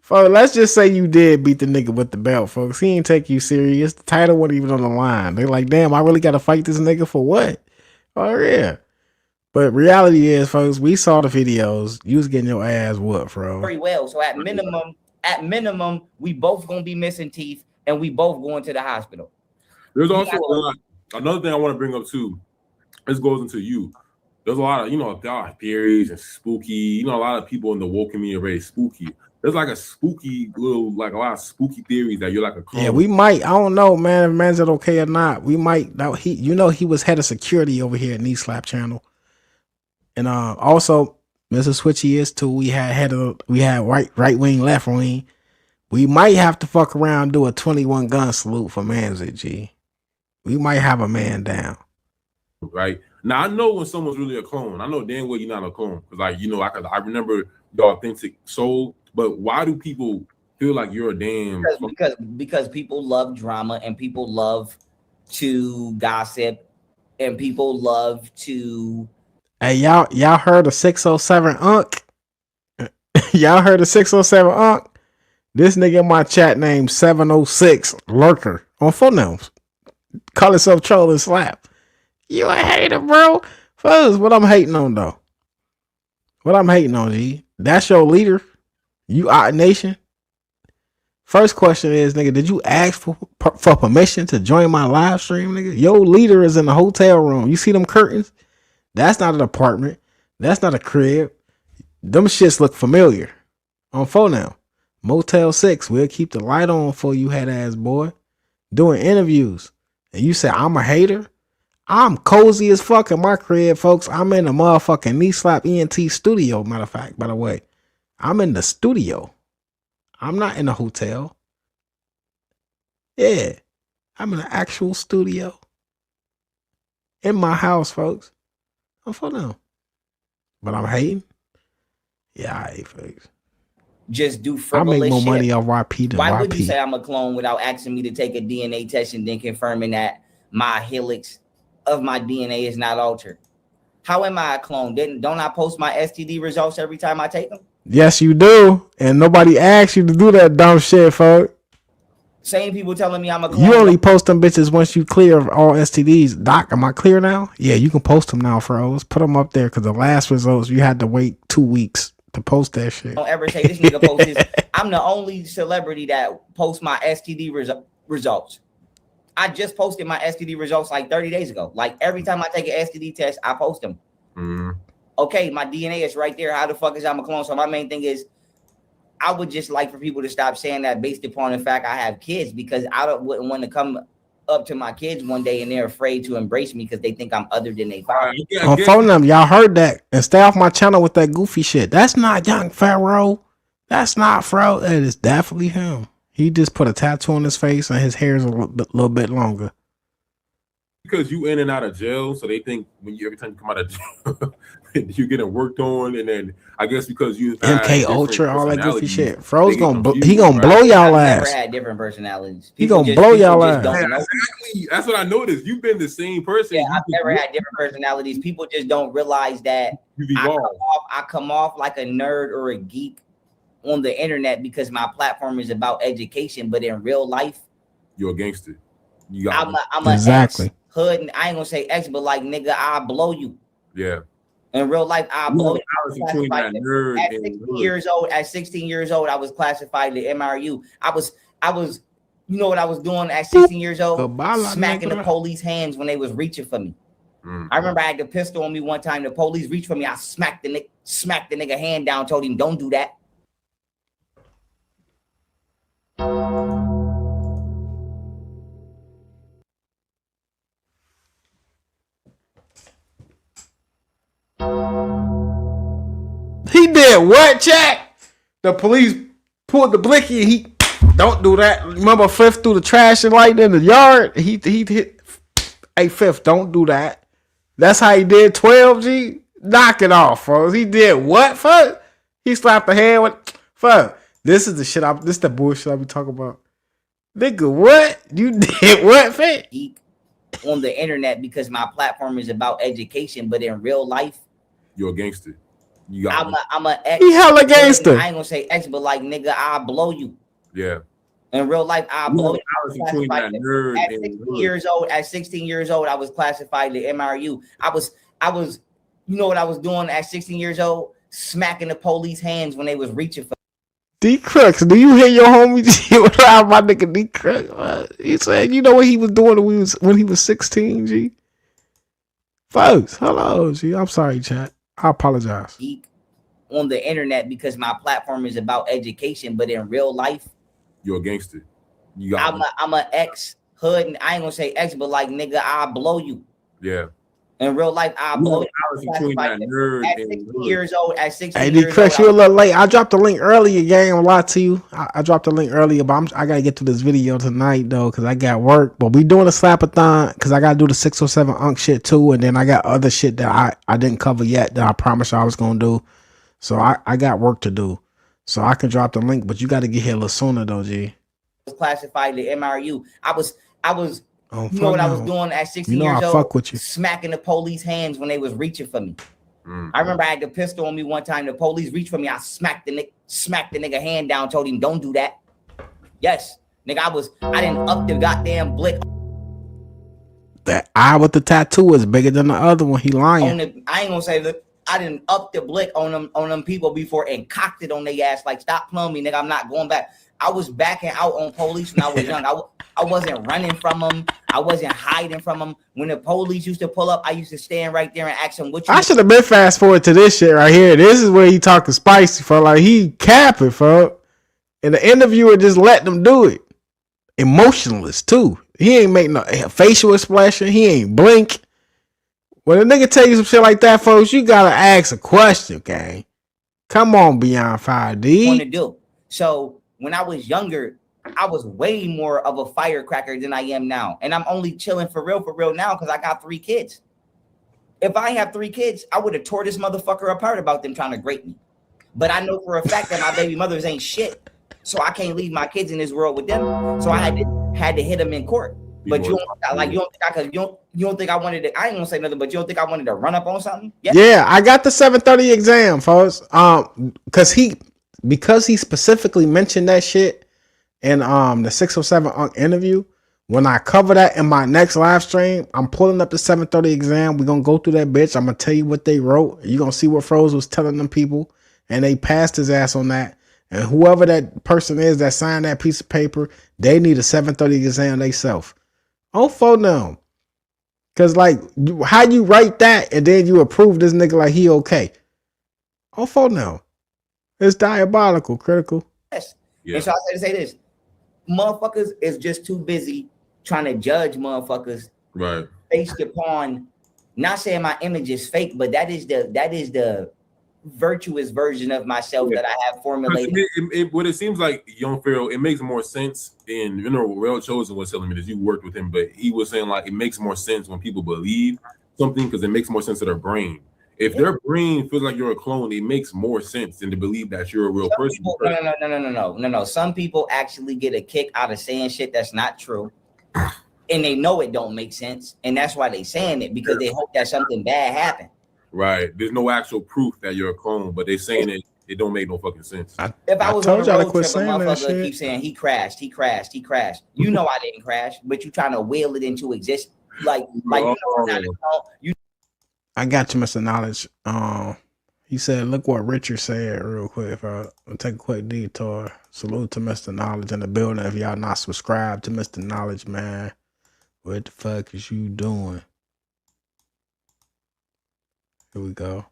Folks, let's just say you did beat the nigga with the belt, folks. He ain't take you serious. The title wasn't even on the line. They're like, damn, I really got to fight this nigga for what? Oh, yeah. But reality is, folks, we saw the videos. You was getting your ass whooped, bro. Very well. So at minimum, we both going to be missing teeth and we both going to the hospital. There's also another thing I want to bring up, too. This goes into you. There's a lot of, theories and spooky. A lot of people in the woke community are very spooky. There's like a spooky little, like a lot of spooky theories that you're like a clone. Yeah, we might. I don't know, man. If man's okay or not, we might. Now he was head of security over here at Knee Slap Channel, and also Mr. Switchy is too. We had right wing, left wing. We might have to fuck around and do a 21 gun salute for Manzi G. We might have a man down. Right now, I know when someone's really a clone. I know damn well you're not a clone because I remember the authentic soul. But why do people feel like you're a damn? Because people love drama and people love to gossip and people love to. Hey, y'all heard of 607 Unk? Y'all heard of 607 Unk? This nigga in my chat named 706 Lurker on phone names. Call himself Troll and Slap. You a hater, bro. Folks, what I'm hating on though? What I'm hating on, G? That's your leader. You Odd Nation. First question is, nigga, did you ask for permission to join my live stream, nigga? Your leader is in the hotel room. You see them curtains? That's not an apartment. That's not a crib. Them shits look familiar. On phone now. Motel 6. We'll keep the light on for you, head ass boy. Doing interviews. And you say I'm a hater? I'm cozy as fuck in my crib, folks. I'm in the motherfucking Knee Slap ENT studio, matter of fact, by the way. I'm in the studio. I'm not in a hotel. Yeah. I'm in an actual studio. In my house, folks. I'm for them. But I'm hating. Yeah, I hate folks. Just do I frivolous make more shit. money off YP than Why YP. would you say I'm a clone without asking me to take a DNA test and then confirming that my helix of my DNA is not altered? How am I a clone? Don't I post my STD results every time I take them? Yes, you do. And nobody asked you to do that dumb shit, folks. Same people telling me I'm a clone. You only post them bitches once you clear of all STDs. Doc, am I clear now? Yeah, you can post them now, Pharaoh. Put them up there because the last results, you had to wait 2 weeks to post that shit. Don't ever say this nigga posts this. I'm the only celebrity that posts my STD results. I just posted my STD results like 30 days ago. Like every time I take an STD test, I post them. Mm-hmm. Okay, my DNA is right there. How the fuck is I'm a clone? So my main thing is, I would just like for people to stop saying that based upon the fact I have kids, because wouldn't want to come up to my kids one day and they're afraid to embrace me because they think I'm other than they father. On phone them, y'all heard that. And stay off my channel with that goofy shit. That's not young Pharaoh. That's not Pharaoh. That is definitely him. He just put a tattoo on his face and his hair is a little bit longer. Because you in and out of jail, so they think every time you come out of jail, you're getting worked on, and then I guess because you MK Ultra, all that goofy shit. Fro's gonna blow y'all ass. Never had different personalities. He gonna blow y'all ass. Exactly. That's what I noticed. You've been the same person. Yeah, I've never had different personalities. People just don't realize that I come off like a nerd or a geek on the internet because my platform is about education, but in real life, you're a gangster. I'm exactly. Ex hood, and I ain't gonna say ex, but like nigga, I'll blow you. Yeah. In real life, I'll blow you. At 16 years old, I was classified to MRU. I was, you know what I was doing at 16 years old? Smacking the police hands when they was reaching for me. I remember I had the pistol on me one time. The police reached for me. I smacked the nigga hand down, told him, "Don't do that." did what, Jack? The police pulled the blicky. He don't do that. Remember, Fifth threw the trash and light in the yard. He hit. Hey, Fifth, don't do that. That's how he did 12. G. Knock it off, folks. He did what, fuck? He slapped the hand with fuck. This is the shit. This is the bullshit I be talking about. Nigga, what? You did what, fam? On the internet because my platform is about education, but in real life, you're a gangster. I'm a ex. He hella gangster. I ain't gonna say ex, but like nigga, I'll blow you. Yeah. In real life, I'll blow you. At 16 years old, I was classified to MRU. I was, you know what I was doing at 16 years old? Smacking the police hands when they was reaching for. D Crux, do you hear your homie? My nigga D Crux. He said, you know what he was doing when he was 16, G? Folks, hello, G. I'm sorry, chat. I apologize. On the internet because my platform is about education, but in real life, you're a gangster. I'm a ex hood, and I ain't gonna say ex, but like nigga, I'll blow you. Yeah. In real life, I'll blow you. At 16 years old, Hey, D Crux, you a little late. I dropped the link earlier, gang. A lot to you. I dropped the link earlier, but I gotta get to this video tonight though, cause I got work. But we doing a slapathon, cause I gotta do the 607 Unk shit too, and then I got other shit that I didn't cover yet that I promised I was gonna do. So I got work to do. So I can drop the link, but you got to get here a little sooner though, G. Was classified to MRU. I was. You know what I was doing at 16 years old? Fuck with you. Smacking the police hands when they was reaching for me. I remember I had the pistol on me one time. The police reached for me. I smacked the nigga hand down. Told him, "Don't do that." Yes, nigga. I didn't up the goddamn blick. That eye with the tattoo is bigger than the other one. He lying. I ain't gonna say that. I didn't up the blick on them people before and cocked it on their ass. Like, stop playing me, nigga. I'm not going back. I was backing out on police when I was young. I wasn't running from them. I wasn't hiding from them. When the police used to pull up, I used to stand right there and ask them, "What you?" I should have been fast forward to this shit right here. This is where he talking spicy, for like he capping, for. And the interviewer just let them do it. Emotionless too. He ain't make no facial expression. He ain't blink. When a nigga tell you some shit like that, folks, you gotta ask a question, gang. Come on, Beyond 5D. Want to do. So when I was younger, I was way more of a firecracker than I am now. And I'm only chilling for real now because I got 3 kids. If I have 3 kids, I would have tore this motherfucker apart about them trying to grape me. But I know for a fact that my baby mothers ain't shit. So I can't leave my kids in this world with them. So I had to hit them in court. But you don't think I wanted to, I ain't gonna say nothing, but you don't think I wanted to run up on something? Yeah, I got the 730 exam, folks. Because he specifically mentioned that shit in the 607 interview. When I cover that in my next live stream, I'm pulling up the 730 exam. We're gonna go through that bitch. I'm gonna tell you what they wrote. You're gonna see what Froze was telling them people, and they passed his ass on that. And whoever that person is that signed that piece of paper, they need a 730 exam themselves. Oh, for them. Cause like how you write that and then you approve this nigga like he okay. Oh, for them. It's diabolical, critical. Yes. Yeah. And so I say this. Motherfuckers is just too busy trying to judge motherfuckers. Right. Based upon, not saying my image is fake, but that is the virtuous version of myself that I have formulated. What it seems like, young Pharaoh, it makes more sense. In Real Chosen was telling me that you worked with him, but he was saying like it makes more sense when people believe something because it makes more sense to their brain. If their brain feels like you're a clone, it makes more sense than to believe that you're a real person. No. Some people actually get a kick out of saying shit that's not true, and they know it don't make sense, and that's why they saying it because they hope that something bad happened. Right. There's no actual proof that you're a clone, but they saying it don't make no fucking sense. If I was on a road trip, a motherfucker keep saying he crashed. You know I didn't crash, but you trying to will it into existence. Like you. I got you, Mr. Knowledge. He said, look what Richard said real quick. If I'll take a quick detour. Salute to Mr. Knowledge in the building. If y'all not subscribed to Mr. Knowledge, man, what the fuck is you doing? Here we go.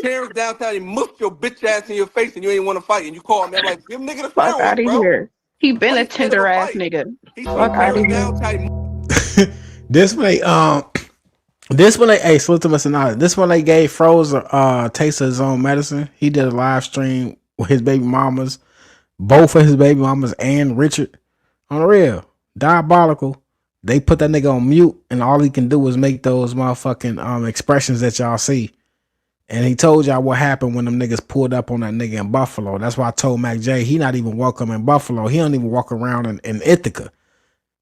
Terrence downtown, he mushed your bitch ass in your face and you ain't want to fight. And you call me, I'm like, give nigga the Pharaoh, fuck out of here. He been a tender ass nigga. Fuck out of here. This way, This when they salute to Mr. Knowledge. This when they gave Froze a taste of his own medicine. He did a live stream with his baby mamas, both of his baby mamas and Richard. On the real. Diabolical. They put that nigga on mute and all he can do is make those motherfucking expressions that y'all see. And he told y'all what happened when them niggas pulled up on that nigga in Buffalo. That's why I told Mac J he not even welcome in Buffalo. He don't even walk around in Ithaca.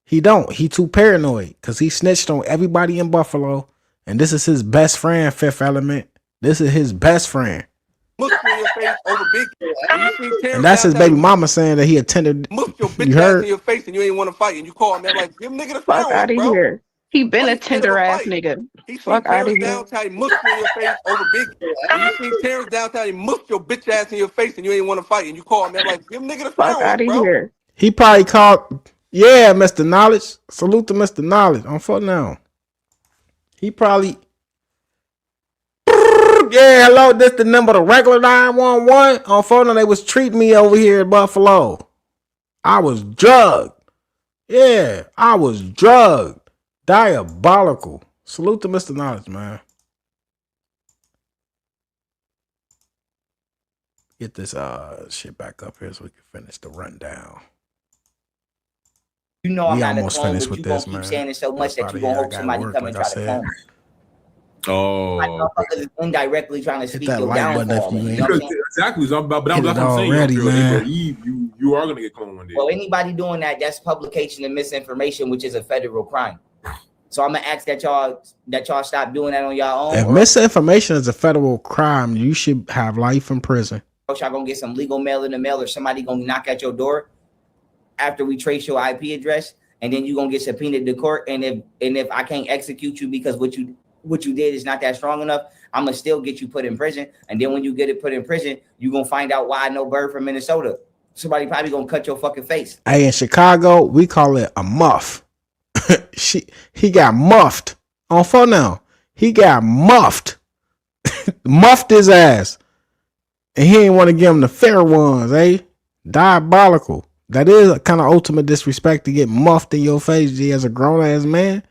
He don't. He too paranoid because he snitched on everybody in Buffalo. And this is his best friend, Fifth Element. This is his best friend. Mush you in your face over big. And you see Terrence And that's his downtown, baby mama saying that he attended. mush your bitch You ass heard? in your face and you ain't want to fight. And you call me. I'm like, give nigga the Fuck sandwich, out of bro. here. He been Why a you scared of tender a ass fight? nigga. He see Fuck out of Terrence here. downtown, he mush you in your face over big. And you see Terrence downtown, he mush your bitch ass in your face and you ain't want to fight. And you call me. I'm like, give nigga the Fuck out sandwich, of bro. here. He probably called. Yeah, Mr. Knowledge. Salute to Mr. Knowledge. On foot now. He probably. Yeah, hello. This the number, the regular 911. On phone, they was treating me over here in Buffalo. I was drugged. Yeah, I was drugged. Diabolical. Salute to Mr. Knowledge, man. Get this shit back up here so we can finish the rundown. You know I'm We not a almost clone, finished but with you gonna this, keep man. saying it so much that you gonna hope somebody come and try to clone. Oh, Like motherfuckers is indirectly trying to speak that your like button downfall. if you Man. ain't. You know what I'm saying? exactly. So but Hit that's it what I'm saying. already, They man. believe you are gonna get cloned one day. Well, anybody doing that, that's publication of misinformation, which is a federal crime. So I'm gonna ask that y'all stop doing that on y'all own. If misinformation is a federal crime, you should have life in prison. Y'all gonna get some legal mail in the mail, or somebody gonna knock at your door after we trace your IP address, and then you gonna get subpoenaed to court. And if I can't execute you because what you did is not that strong enough, I'm gonna still get you put in prison. And then when you get it put in prison, you gonna find out why no bird from Minnesota. Somebody probably gonna cut your fucking face. Hey, in Chicago, we call it a muff. He got muffed on phone now. He got muffed. Muffed his ass. And he ain't want to give him the fair ones, eh? Diabolical. That is a kind of ultimate disrespect to get muffed in your face, G, as a grown ass man.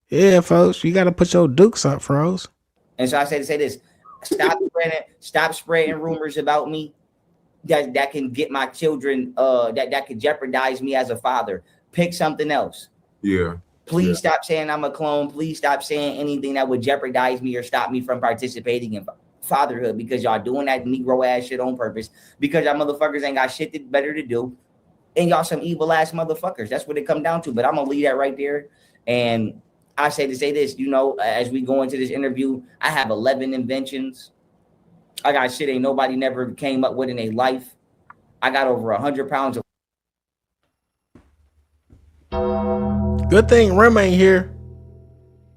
Yeah, folks, you got to put your dukes up, froze. And so I say to say this: stop spreading rumors about me that can get my children that could jeopardize me as a father. Pick something else. Yeah. Please stop saying I'm a clone. Please stop saying anything that would jeopardize me or stop me from participating in fatherhood, because y'all doing that Negro ass shit on purpose, because y'all motherfuckers ain't got shit better to do. And y'all some evil ass motherfuckers. That's what it come down to. But I'm gonna leave that right there. And I say to say this, you know, as we go into this interview, I have 11 inventions. I got shit ain't nobody never came up with in their life. I got over 100 pounds of. Good thing Rim ain't here,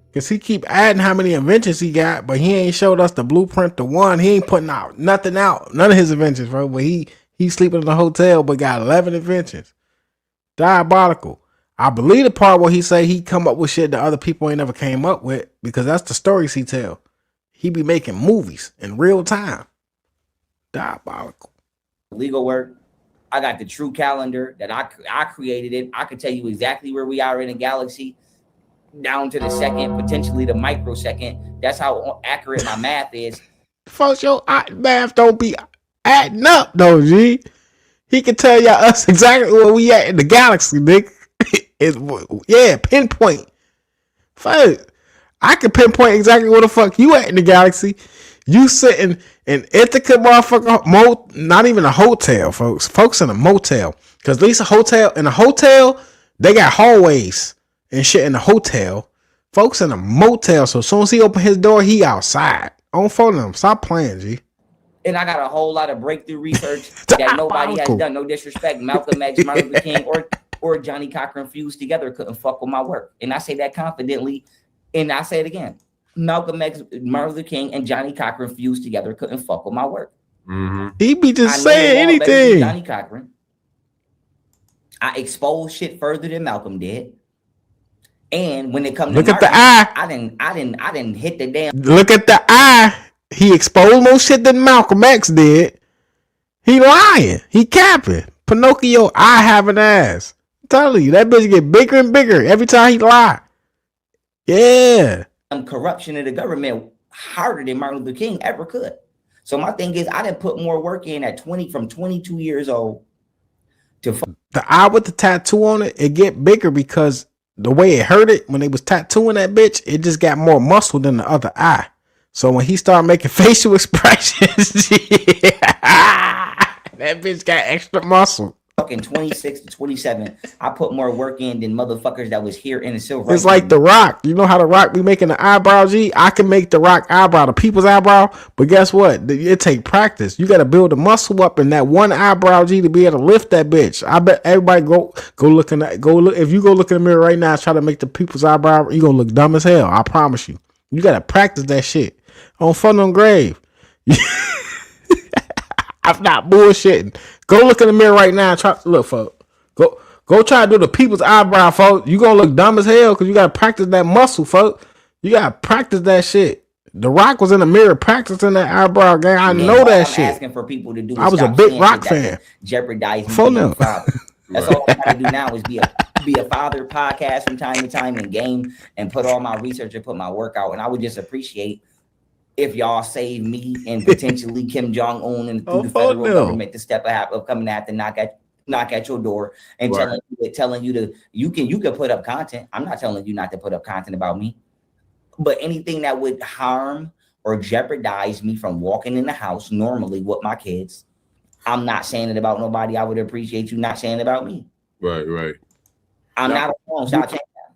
because he keep adding how many inventions he got, but he ain't showed us the blueprint to one. He ain't putting out nothing out. None of his inventions, bro. But he's sleeping in a hotel, but got 11 inventions. Diabolical. I believe the part where he say he come up with shit that other people ain't never came up with, because that's the stories he tell. He be making movies in real time. Diabolical. Legal work. I got the true calendar that I created it. I could tell you exactly where we are in a galaxy, down to the second, potentially the microsecond. That's how accurate my math is. Folks, your math don't be adding up, though, G. He can tell y'all us exactly where we at in the galaxy, nigga. Yeah, pinpoint. Fuck. I can pinpoint exactly where the fuck you at in the galaxy. You sitting in Ithaca, motherfucker, not even a hotel, folks. Folks in a motel. Because at least in a hotel, they got hallways and shit in the hotel. Folks in a motel, so as soon as he open his door, he outside. On phone them. Stop playing, G. And I got a whole lot of breakthrough research that nobody has done. No disrespect. Malcolm X, Martin Luther King, or Johnny Cochran fused together couldn't fuck with my work. And I say that confidently. And I say it again. Malcolm X, Martin Luther King, and Johnny Cochran fused together couldn't fuck with my work. Mm-hmm. He be just saying anything. Johnny Cochran. I exposed shit further than Malcolm did. And when it comes to Look at Martin, the eye. I didn't hit the damn. Look at the eye. He exposed more shit than Malcolm X did. He lying. He capping. Pinocchio eye having ass. I'm telling you, that bitch get bigger and bigger every time he lie. Yeah. corruption of the government harder than Martin Luther King ever could. So my thing is, I didn't put more work in at 22 years old. The eye with the tattoo on it, it get bigger because the way it hurt it when they was tattooing that bitch, it just got more muscle than the other eye. So when he started making facial expressions, that bitch got extra muscle. Fucking 26 to 27, I put more work in than motherfuckers that was here in the civil It's rights like The Rock. You know how The Rock be making the eyebrow, G? I can make The Rock eyebrow, the people's eyebrow, but guess what? It take practice. You got to build a muscle up in that one eyebrow, G, to be able to lift that bitch. I bet everybody go look in that. Go look. If you go look in the mirror right now and try to make the people's eyebrow, you gonna look dumb as hell. I promise you. You got to practice that shit. On fun on grave. I'm not bullshitting. Go look in the mirror right now and try. Look, folks. Go try to do the people's eyebrow, folks. You gonna look dumb as hell because you gotta practice that muscle, folks. You gotta practice that shit. The Rock was in the mirror practicing that eyebrow game. I know that shit. Asking for people to do. I was a big Rock fan. Jeopardizing me. That's all I gotta do now is be a father, podcast from time to time, and game, and put all my research and put my work out. And I would just appreciate if y'all save me and potentially Kim Jong-un and through the federal government to step ahead of coming at the knock at your door and telling you to you can put up content. I'm not telling you not to put up content about me, but anything that would harm or jeopardize me from walking in the house normally with my kids, I'm not saying it about nobody. I would appreciate you not saying it about me. Right. I'm not alone. Stop saying that.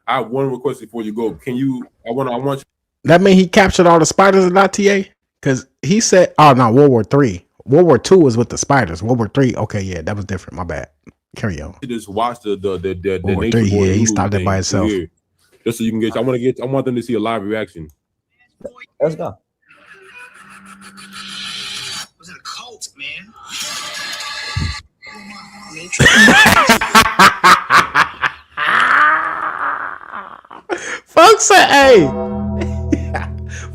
I have one request before you go. Can you? I want you. That mean he captured all the spiders in TA? Because he said, oh no, World War III. World War II was with the spiders. World War III, okay, yeah, that was different. My bad. Carry on. You just watch the World War III, yeah, he stopped it by himself. Here, just so you can get. I want them to see a live reaction. Let's go. Was it a cult, man? Folks said, hey,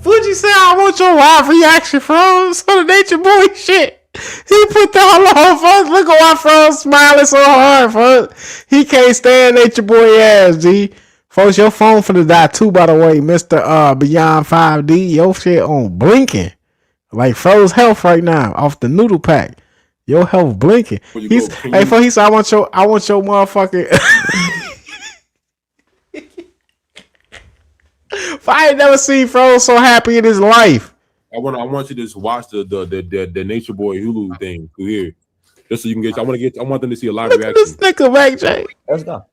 Fuji said, I want your live reaction, Froze. So the Nature Boy shit. He put that on, folks. Look at why Froze smiling so hard, folks. He can't stand Nature Boy ass, G. Folks, your phone finna die too, by the way, Mr. Beyond 5D. Your shit on blinking. Like Froze health right now off the noodle pack. Your health blinking. He said, I want your motherfucking. I ain't never seen Froze so happy in his life. I want you to just watch the Nature Boy Hulu thing through here, just so you can get. I want them to see a live reaction. This nigga back, Jay. Let's go.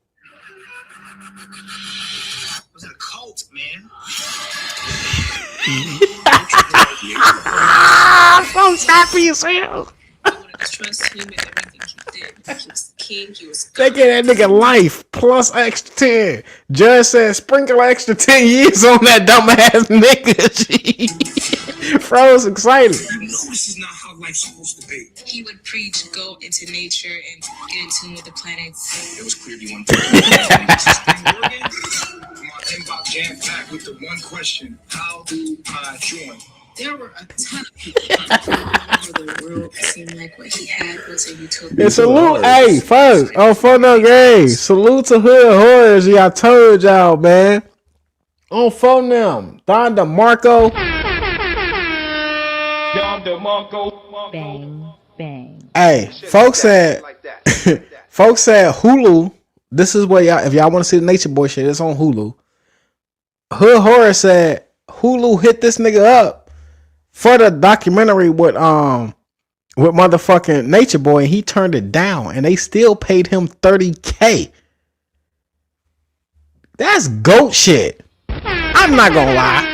Was it a cult, man? Froze happy as hell. Trust him in everything he did. He was king. He was. They get that nigga life plus extra 10. Judge said sprinkle extra 10 years on that dumbass nigga. Froze excited. You know this is not how life's supposed to be. He would preach, go into nature and get in tune with the planets. It was clear you wanted to. My inbox jam packed with the one question: how do I join? There were a ton of people the world seemed like what he had was a utopia. And salute, hey, first, on Fun No Game. Salute to Hood Horrors. I told y'all, man. On phone them. Don DeMarco. Bang, bang. Hey, folks said Hulu. This is where y'all, if y'all want to see the Nature Boy shit, it's on Hulu. Hood Horror said Hulu hit this nigga up for the documentary with motherfucking Nature Boy, and he turned it down, and they still paid him $30K. That's goat shit. I'm not gonna lie.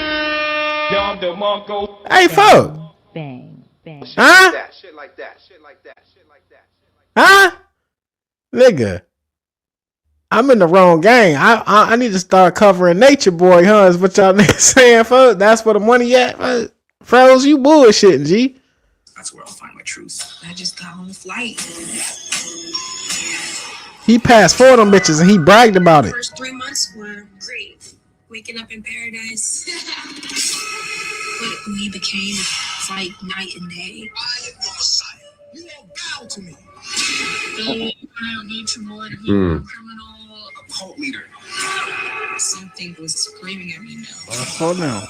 Hey, fuck. Bang, bang. Huh? Shit like that. Huh? Nigga. I'm in the wrong gang. I need to start covering Nature Boy, huh? Is what y'all niggas saying, fuck? That's where the money at, fuck. Froze, you bullshitting, G. That's where I'll find my truth. I just got on the flight. He passed 4 of them bitches and he bragged about it. The first 3 months were great. Waking up in paradise. But we became like night and day. I am your Messiah. You won't bow to me. Nature Boy, criminal, a cult leader. Something was screaming at me now. Hold on.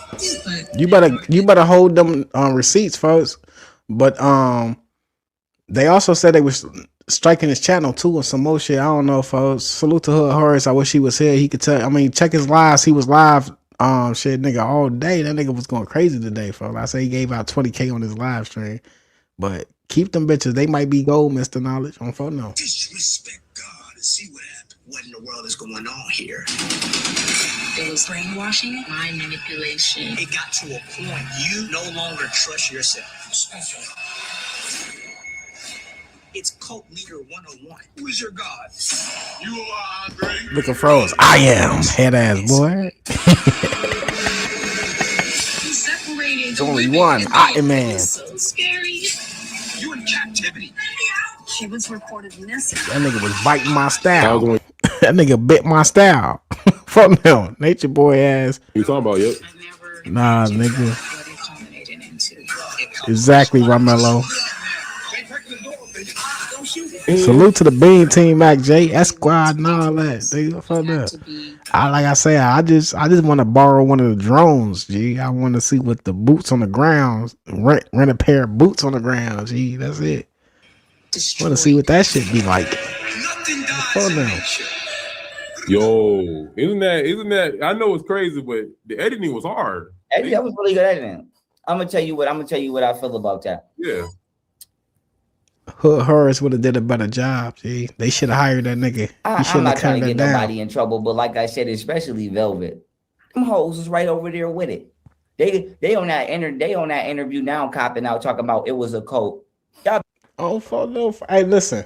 You better hold them receipts, folks. But they also said they was striking his channel too or some more shit. I don't know, folks. Salute to Hood Horace. I wish he was here. He could tell. I mean, check his lives. He was live. Shit, nigga, all day. That nigga was going crazy today, folks. I say he gave out 20K on his live stream. But keep them bitches. They might be gold, Mr. Knowledge. On phone now. Disrespect God and see what happened. What in the world is going on here? It was brainwashing, mind manipulation. It got to a point you no longer trust yourself. It's cult leader 101. Who is your God? You are Andre. Look at Froze. I am head ass boy. There's only one. I man. So scary. You in captivity. She was reported missing. That nigga was biting my style. That nigga bit my style. Fuck no. Nature boy ass. You talking about, yep. Nah, nigga. Exactly, Romello. Salute to the Bean Team, Mac J, Esquad, and all that. Nigga, fuck that. Like I say, I just want to borrow one of the drones, G. I want to see what the boots on the ground, rent a pair of boots on the ground, G. That's it. Want to see what that shit be like. Fuck them. Yo, isn't that? I know it's crazy, but the editing was hard. That was really good editing. I'm gonna tell you what I feel about that. Yeah. Hood Horace would have did a better job. See, they should have hired that nigga. I'm not trying to get nobody in trouble, but like I said, especially Velvet, them hoes is right over there with it. They on that interview now, copping out talking about it was a cult. Y'all. Oh, fuck no. Hey, listen.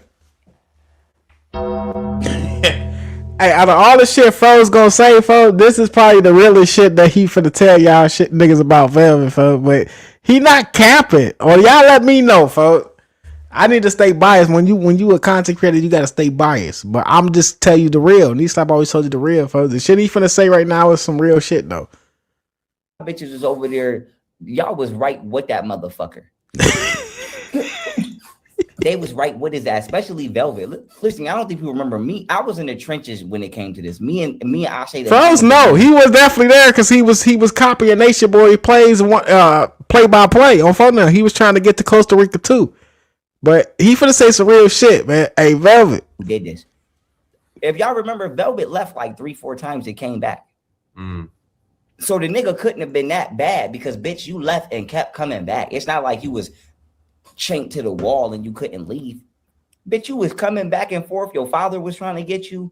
Hey, out of all the shit Fro's gonna say, folks, this is probably the realest shit that he finna tell y'all shit niggas about Velvet, folks. But he not capping. Or y'all let me know, folks. I need to stay biased. When you a content creator, you gotta stay biased. But I'm just tell you the real. Nisab always told you the real, folks. The shit he finna say right now is some real shit though. Bitches was over there. Y'all was right with that motherfucker. They was right with his ass, especially Velvet. Listen, I don't think people remember me. I was in the trenches when it came to this. Me and Ashe. Froze, no, he was definitely there because he was copying Nation Boy plays play by play on phone now. He was trying to get to Costa Rica too. But he finna say some real shit, man. Hey, Velvet. Who did this? If y'all remember, Velvet left like 3-4 times and came back. So the nigga couldn't have been that bad because, bitch, you left and kept coming back. It's not like you was chained to the wall and you couldn't leave. Bitch, you was coming back and forth. Your father was trying to get you.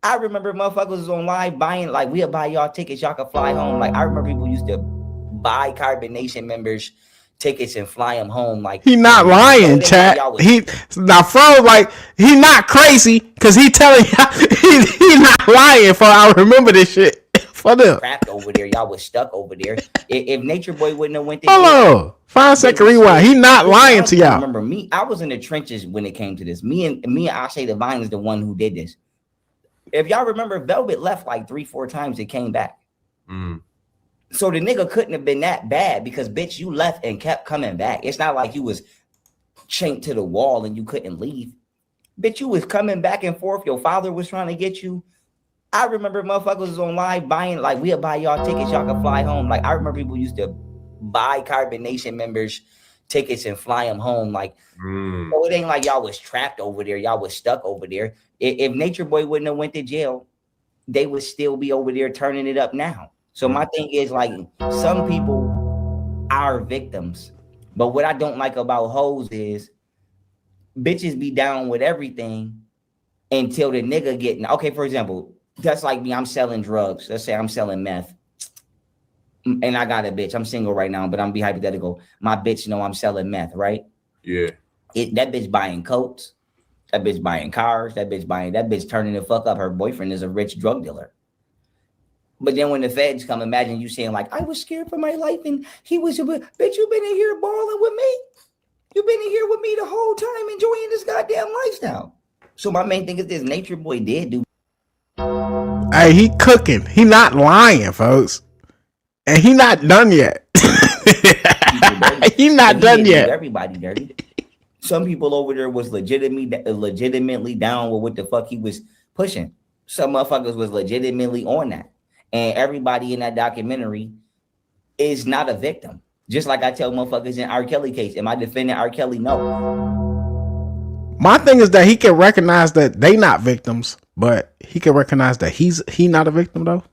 I remember motherfuckers was on live buying, like, we'll buy y'all tickets. Y'all could fly home. Like, I remember people used to buy Carbon Nation members tickets and fly them home. Like, he not lying, chat. He now Fro like he not crazy because he telling y'all he not lying. For I remember this shit. For them trapped over there, y'all was stuck over there. If Nature Boy wouldn't have went there, hello, 5-second rewind. He not lying to y'all. Remember me? I was in the trenches when it came to this. Me and Ashe Divine is the one who did this. If y'all remember, Velvet left like 3-4 times and came back. So the nigga couldn't have been that bad because, bitch, you left and kept coming back. It's not like you was chained to the wall and you couldn't leave. Bitch, you was coming back and forth. Your father was trying to get you. I remember motherfuckers was on live buying, like, we'll buy y'all tickets. Y'all can fly home. Like, I remember people used to buy Carbon Nation members tickets and fly them home. Like, so it ain't like y'all was trapped over there. Y'all was stuck over there. If Nature Boy wouldn't have went to jail, they would still be over there turning it up now. So my thing is, like, some people are victims. But what I don't like about hoes is bitches be down with everything until the nigga getting, okay, for example, that's like me, I'm selling drugs. Let's say I'm selling meth. And I got a bitch. I'm single right now, but I'm be hypothetical. My bitch know I'm selling meth, right? Yeah. That bitch buying coats. That bitch buying cars. That bitch turning the fuck up. Her boyfriend is a rich drug dealer. But then when the feds come, imagine you saying, like, I was scared for my life and he was a bitch, you been in here balling with me. You've been in here with me the whole time enjoying this goddamn lifestyle. So my main thing is this: Nature Boy did do. Hey, he cooking. He not lying, folks. And he not done yet. He not done yet. Everybody dirty. Some people over there was legitimately down with what the fuck he was pushing. Some motherfuckers was legitimately on that. And everybody in that documentary is not a victim. Just like I tell motherfuckers in R. Kelly case, am I defending R. Kelly? No. My thing is that he can recognize that they not victims, but he can recognize that he not a victim though.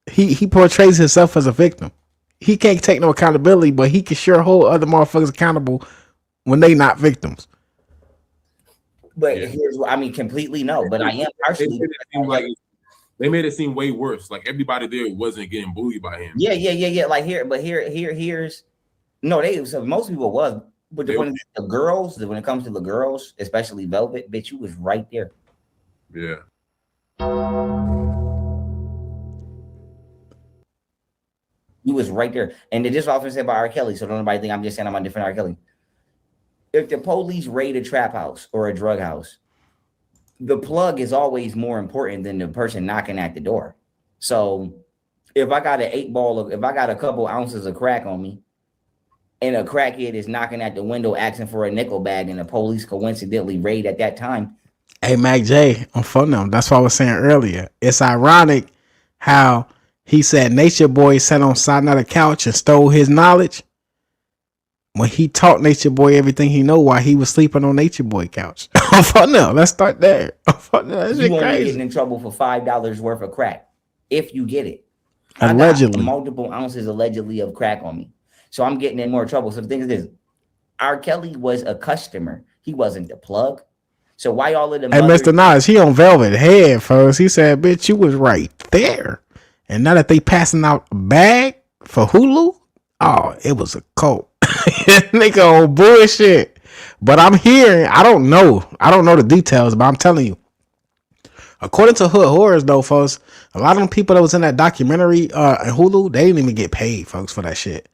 He portrays himself as a victim. He can't take no accountability, but he can sure hold other motherfuckers accountable when they not victims. But here's what I mean, completely no. But I am partially. They made it seem way worse. Like everybody there wasn't getting bullied by him. Yeah. Like here's no. So most people was, but the girls, when it comes to the girls, especially Velvet, bitch, you was right there. Yeah. You was right there. And they just often say about R. Kelly, so don't nobody think I'm just saying I'm on different R. Kelly. If the police raid a trap house or a drug house, the plug is always more important than the person knocking at the door. So if I got if I got a couple ounces of crack on me and a crackhead is knocking at the window asking for a nickel bag and the police coincidentally raid at that time. Hey, Mac J, on phone them. That's what I was saying earlier. It's ironic how he said Nature Boy sat on side of the couch and stole his knowledge when he taught Nature Boy everything he know while he was sleeping on Nature Boy couch. Fuck no, let's start there. Fuck no, that's you won't crazy. be getting in trouble for $5 worth of crack if you get it. Allegedly, I got multiple ounces allegedly of crack on me, so I'm getting in more trouble. So the thing is this: R. Kelly was a customer; he wasn't the plug. So why all of them? Hey, Mr. Nas, he on Velvet Head, folks. He said, "Bitch, you was right there." And now that they passing out a bag for Hulu, oh, it was a cult. Nigga on bullshit. But I'm hearing, I don't know the details, but I'm telling you, according to Hood Horrors though, folks, a lot of them people that was in that documentary in Hulu, they didn't even get paid, folks, for that shit.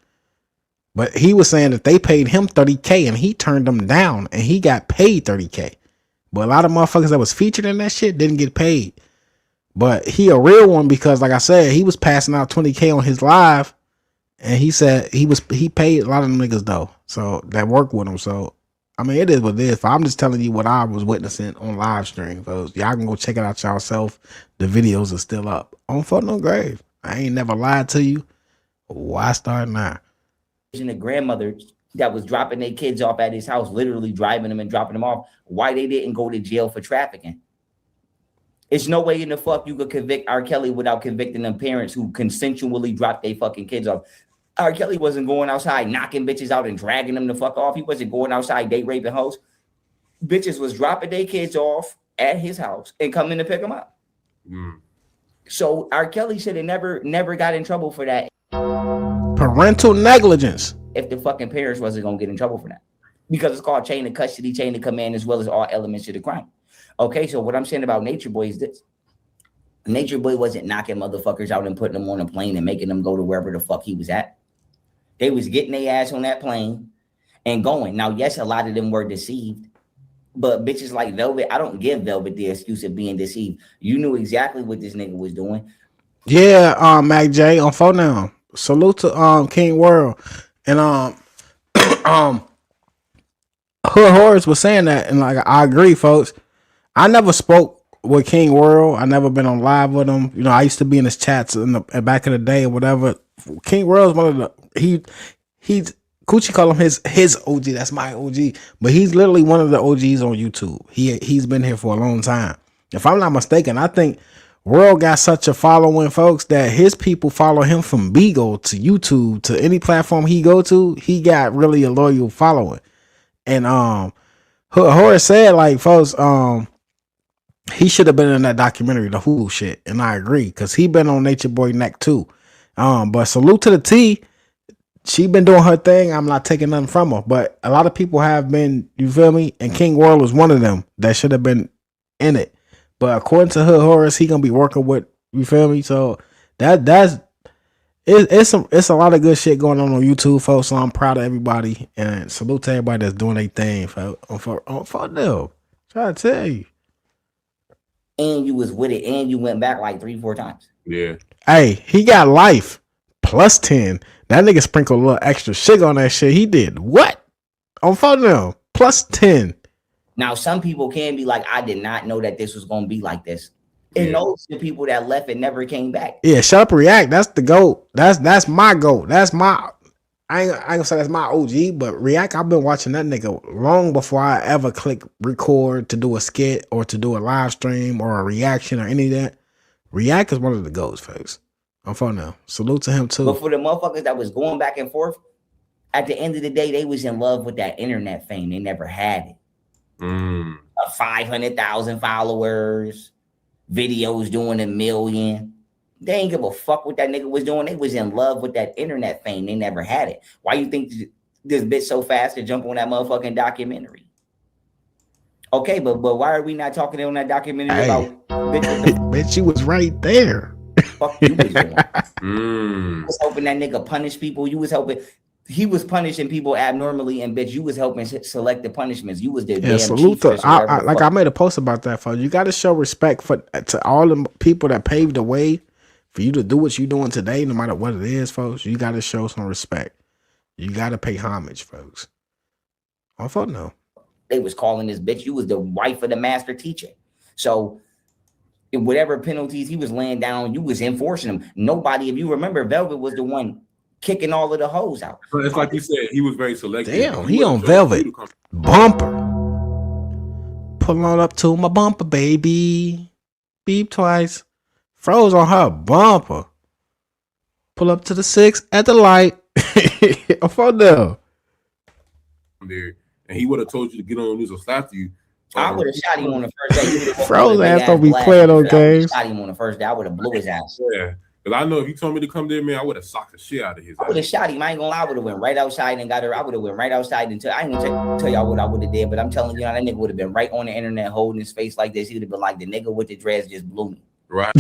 But he was saying that they paid him $30K and he turned them down and he got paid $30K. But a lot of motherfuckers that was featured in that shit didn't get paid. But he a real one because, like I said, he was passing out $20K on his live, and he said he paid a lot of them niggas though, so that work with him. So I mean, it is what it is. I'm just telling you what I was witnessing on live stream, folks. Y'all can go check it out yourself. The videos are still up on Fuck No Grave. I ain't never lied to you. Why start now? And the grandmother that was dropping their kids off at his house, literally driving them and dropping them off. Why they didn't go to jail for trafficking? It's no way in the fuck you could convict R. Kelly without convicting them parents who consensually dropped their fucking kids off. R. Kelly wasn't going outside knocking bitches out and dragging them the fuck off. He wasn't going outside date raping hoes. Bitches was dropping their kids off at his house and coming to pick them up. So R. Kelly should have never got in trouble for that. Parental negligence. If the fucking parents wasn't gonna get in trouble for that. Because it's called chain of custody, chain of command, as well as all elements of the crime. Okay, so what I'm saying about Nature Boy is this. Nature Boy wasn't knocking motherfuckers out and putting them on a plane and making them go to wherever the fuck he was at. They was getting their ass on that plane and going. Now, yes, a lot of them were deceived, but bitches like Velvet, I don't give Velvet the excuse of being deceived. You knew exactly what this nigga was doing. Yeah, Mac J on phone now. Salute to King World. And Hood Horrors was saying that, and like I agree, folks. I never spoke with King World. I never been on live with him. You know, I used to be in his chats in the back in the day or whatever. King World is one of the he's Coochie call him his OG. That's my OG, but he's literally one of the OGs on YouTube. He's been here for a long time. If I'm not mistaken, I think World got such a following, folks, that his people follow him from Beagle to YouTube to any platform he go to. He got really a loyal following. And Horace said, like, folks, he should have been in that documentary, the Hulu shit, and I agree because he been on Nature Boy neck too. But salute to the T. She been doing her thing. I'm not taking nothing from her, but a lot of people have been. You feel me? And King World was one of them that should have been in it. But according to Hood Horace, he gonna be working with. You feel me? So it's a lot of good shit going on YouTube, folks. So I'm proud of everybody and salute to everybody that's doing their thing, folks. For them, try to tell you. And you was with it, and you went back like 3-4 times. Yeah. Hey, he got life plus 10. That nigga sprinkled a little extra shit on that shit. He did what? On phone now, plus 10. Now, some people can be like, I did not know that this was gonna be like this. And those are the people that left and never came back. Yeah, Shut Up and React. That's the GOAT. That's my GOAT. That's my. I ain't gonna say that's my OG, but React. I've been watching that nigga long before I ever click record to do a skit or to do a live stream or a reaction or any of that. React is one of the GOATs, folks. I'm for now. Salute to him too. But for the motherfuckers that was going back and forth, at the end of the day, they was in love with that internet fame. They never had it. 500,000 followers, videos doing 1 million. They ain't give a fuck what that nigga was doing. They was in love with that internet fame. They never had it. Why you think this bitch so fast to jump on that motherfucking documentary? Okay, but why are we not talking on that documentary about bitch? You was right there. Fuck you was doing. You was hoping that nigga punish people. You was hoping he was punishing people abnormally, and bitch, you was helping select the punishments. You was the damn salute chief. I made a post about that, folks. You got to show respect to all the people that paved the way for you to do what you're doing today, no matter what it is, folks. You got to show some respect. You got to pay homage, folks. I thought no. They was calling this bitch. You was the wife of the master teacher. So whatever penalties he was laying down, you was enforcing them. Nobody, if you remember, Velvet was the one kicking all of the hoes out. But it's like you said, he was very selective. Damn, he on Velvet. Bumper. Pull on up to my bumper, baby. Beep twice. Froze on her bumper. Pull up to the 6 at the light. I'm for them. There. And he would have told you to get on the news or slap you. I would have shot him on the first day. Froze ass don't be playing those games. Shot him on the first day. I would have blew his ass. Yeah. Because I know if you told me to come there, man, I would have socked the shit out of his ass. I would have shot him. I ain't gonna lie. I would have went right outside and got her. I would have went right outside until I ain't gonna tell y'all what I would have did, but I'm telling you, that nigga would have been right on the internet holding his face like this. He would have been like, the nigga with the dreads just blew me. Right.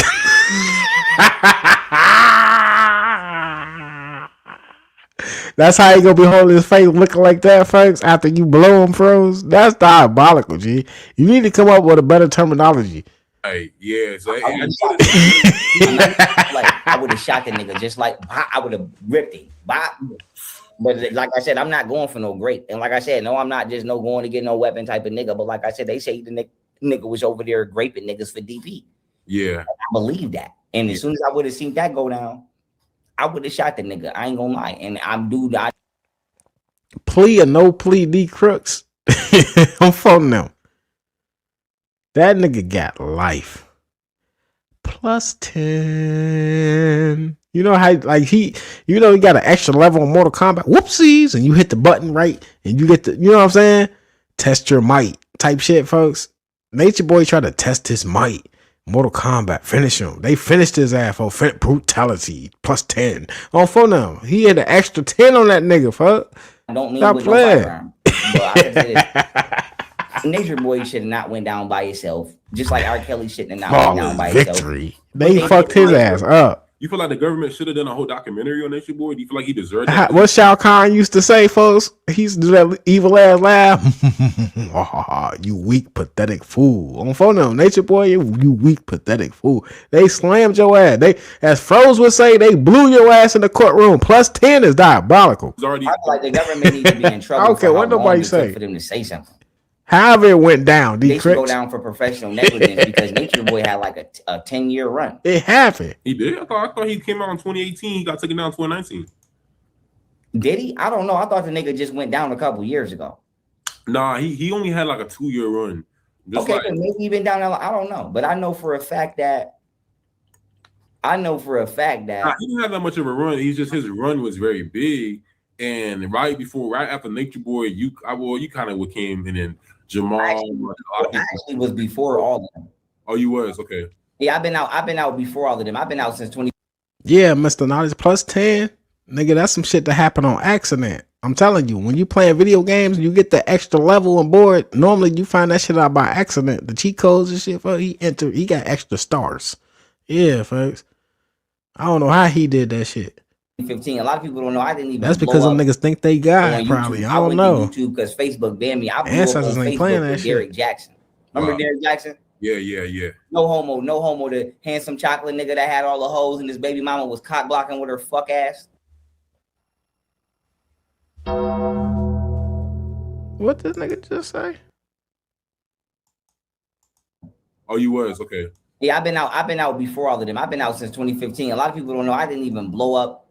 That's how you gonna be holding his face looking like that, folks, after you blow him, Froze. That's diabolical, G. You need to come up with a better terminology. Hey, yeah. So I would have shot the nigga just like I would have ripped him. But like I said, I'm not going for no grape. And like I said, no, I'm not just no going to get no weapon type of nigga. But like I said, they say the nigga was over there graping niggas for DP. Yeah. I believe that. And as soon as I would have seen that go down, I would have shot the nigga. I ain't gonna lie. And I'm dude. Plea or no plea, D Crooks. I'm phoning them. That nigga got life. Plus 10. You know how he got an extra level on Mortal Kombat. Whoopsies, and you hit the button right, and you get the, you know what I'm saying? Test your might type shit, folks. Nature Boy tried to test his might. Mortal Kombat, finish him. They finished his ass for brutality. Plus 10. On phone now. He had an extra 10 on that nigga, fuck. I don't need with no firearm. But I can say this. Nature Boy should have not went down by himself. Just like R. Kelly shouldn't have not went down by victory. They fucked his ass up. You feel like the government should have done a whole documentary on Nature Boy? Do you feel like he deserved that? What Shao Kahn used to say, folks? He used to do that evil ass laugh. You weak, pathetic fool. On phone now, Nature Boy, you weak, pathetic fool. They slammed your ass. They, as Froze would say, they blew your ass in the courtroom. Plus 10 is diabolical. I feel like the government needs to be in trouble. Okay, what nobody say for them to say something. However it went down, they should go down for professional negligence because Nature Boy had like a 10-year run. It happened. He did? I thought he came out in 2018. He got taken down in 2019. Did he? I don't know. I thought the nigga just went down a couple years ago. Nah, he only had like a 2-year run. Just okay, like, maybe he been down. I don't know, but I know for a fact that. Nah, he didn't have that much of a run. He's just his run was very big, and right after Nature Boy, you kind of came and then. Jamal actually was before all of them. Oh, you was? Okay. Yeah, I've been out before all of them. I've been out since 20. Yeah, Mr. Knowledge plus 10. Nigga, that's some shit that happened on accident. I'm telling you, when you playing video games, you get the extra level on board. Normally you find that shit out by accident. The cheat codes and shit, he got extra stars. Yeah, folks. I don't know how he did that shit. 15. A lot of people don't know. I didn't even. That's because them niggas think they got probably. I don't know. YouTube because Facebook banned me. I blew Ancestors up on ain't Facebook playing that with shit. Derek Jackson. Remember Derek Jackson? Yeah. No homo. The handsome chocolate nigga that had all the hoes and his baby mama was cock blocking with her fuck ass. What did nigga just say? Oh, you was? Okay. Yeah, I've been out before all of them. I've been out since 2015. A lot of people don't know I didn't even blow up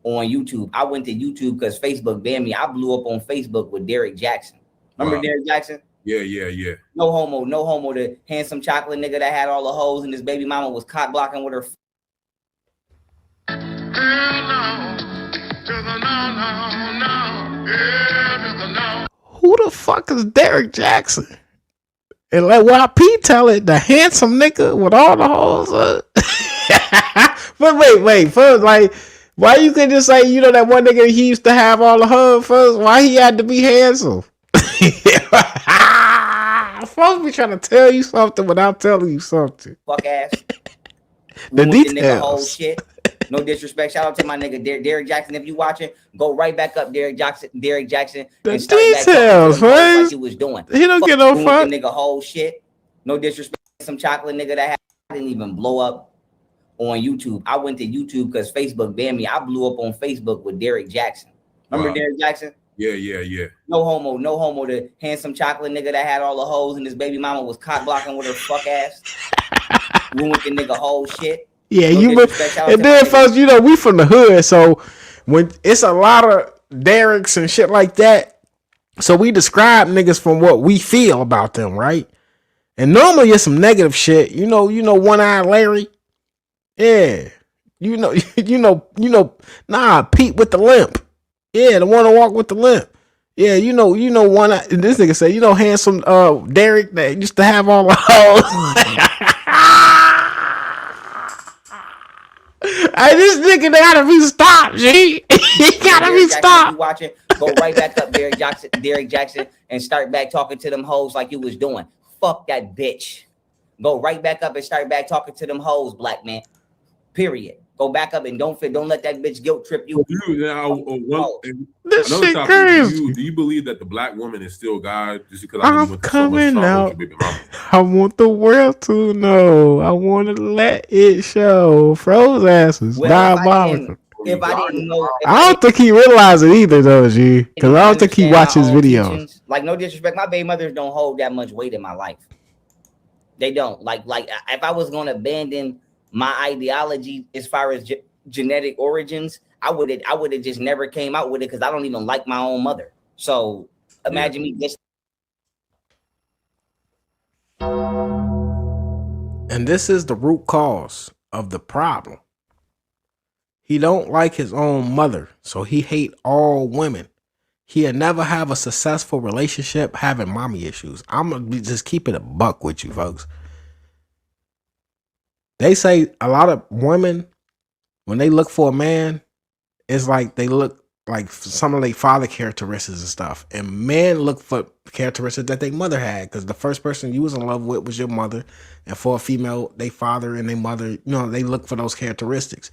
on YouTube. I went to YouTube because Facebook banned me. I blew up on Facebook with Derek Jackson. Remember Derek Jackson? Yeah. No homo. The handsome chocolate nigga that had all the hoes and his baby mama was cock blocking with her. Who the fuck is Derek Jackson? And let YP tell it, the handsome nigga with all the hoes. But wait, first, like, why you could just say, you know, that one nigga he used to have all the hoes first? Why he had to be handsome? I'm supposed to be trying to tell you something without telling you something. Fuck ass. The details. Nigga whole shit. No disrespect. Shout out to my nigga Derek Jackson. If you watching, go right back up Derek Jackson. The And start details, back like he was doing. He don't get no fuck. Nigga whole shit. No disrespect. Some chocolate nigga that I didn't even blow up on YouTube. I went to YouTube because Facebook banned me. I blew up on Facebook with Derek Jackson. Remember Derek Jackson? Yeah. No homo. The handsome chocolate nigga that had all the hoes and his baby mama was cock blocking with her fuck ass. Ruined the nigga whole shit. Yeah, and then folks, you know, we from the hood, so when it's a lot of Derek's and shit like that, so we describe niggas from what we feel about them, right? And normally it's some negative shit. You know, One-Eyed Larry. Yeah. You know, nah, Pete with the limp. Yeah, the one to walk with the limp. Yeah, you know, one. This nigga say, you know, handsome Derek that used to have all the hoes. Hey, this nigga gotta be stopped, G. He gotta be stopped. You watching? Go right back up Derek Jackson, and start back talking to them hoes like you was doing. Fuck that bitch. Go right back up and start back talking to them hoes, black man. Period. Go back up and don't let that bitch guilt trip you. This shit crazy. Do you believe that the black woman is still God? Just because I'm coming out. I want the world to know. I want to let it show. Froze asses. Diabolical. If I didn't know, I don't think he realized it either, though, G. Because I don't think he watches videos. Teachings. Like, no disrespect, my baby mothers don't hold that much weight in my life. They don't. Like if I was going to abandon my ideology as far as genetic origins, I would have just never came out with it because I don't even like my own mother. So imagine me just. And this is the root cause of the problem. He don't like his own mother, so he hate all women. He'll never have a successful relationship having mommy issues. I'm gonna just keep it a buck with you folks. They say a lot of women, when they look for a man, it's like they look like some of their father characteristics and stuff. And men look for characteristics that their mother had, because the first person you was in love with was your mother. And for a female, they father and their mother, you know, they look for those characteristics.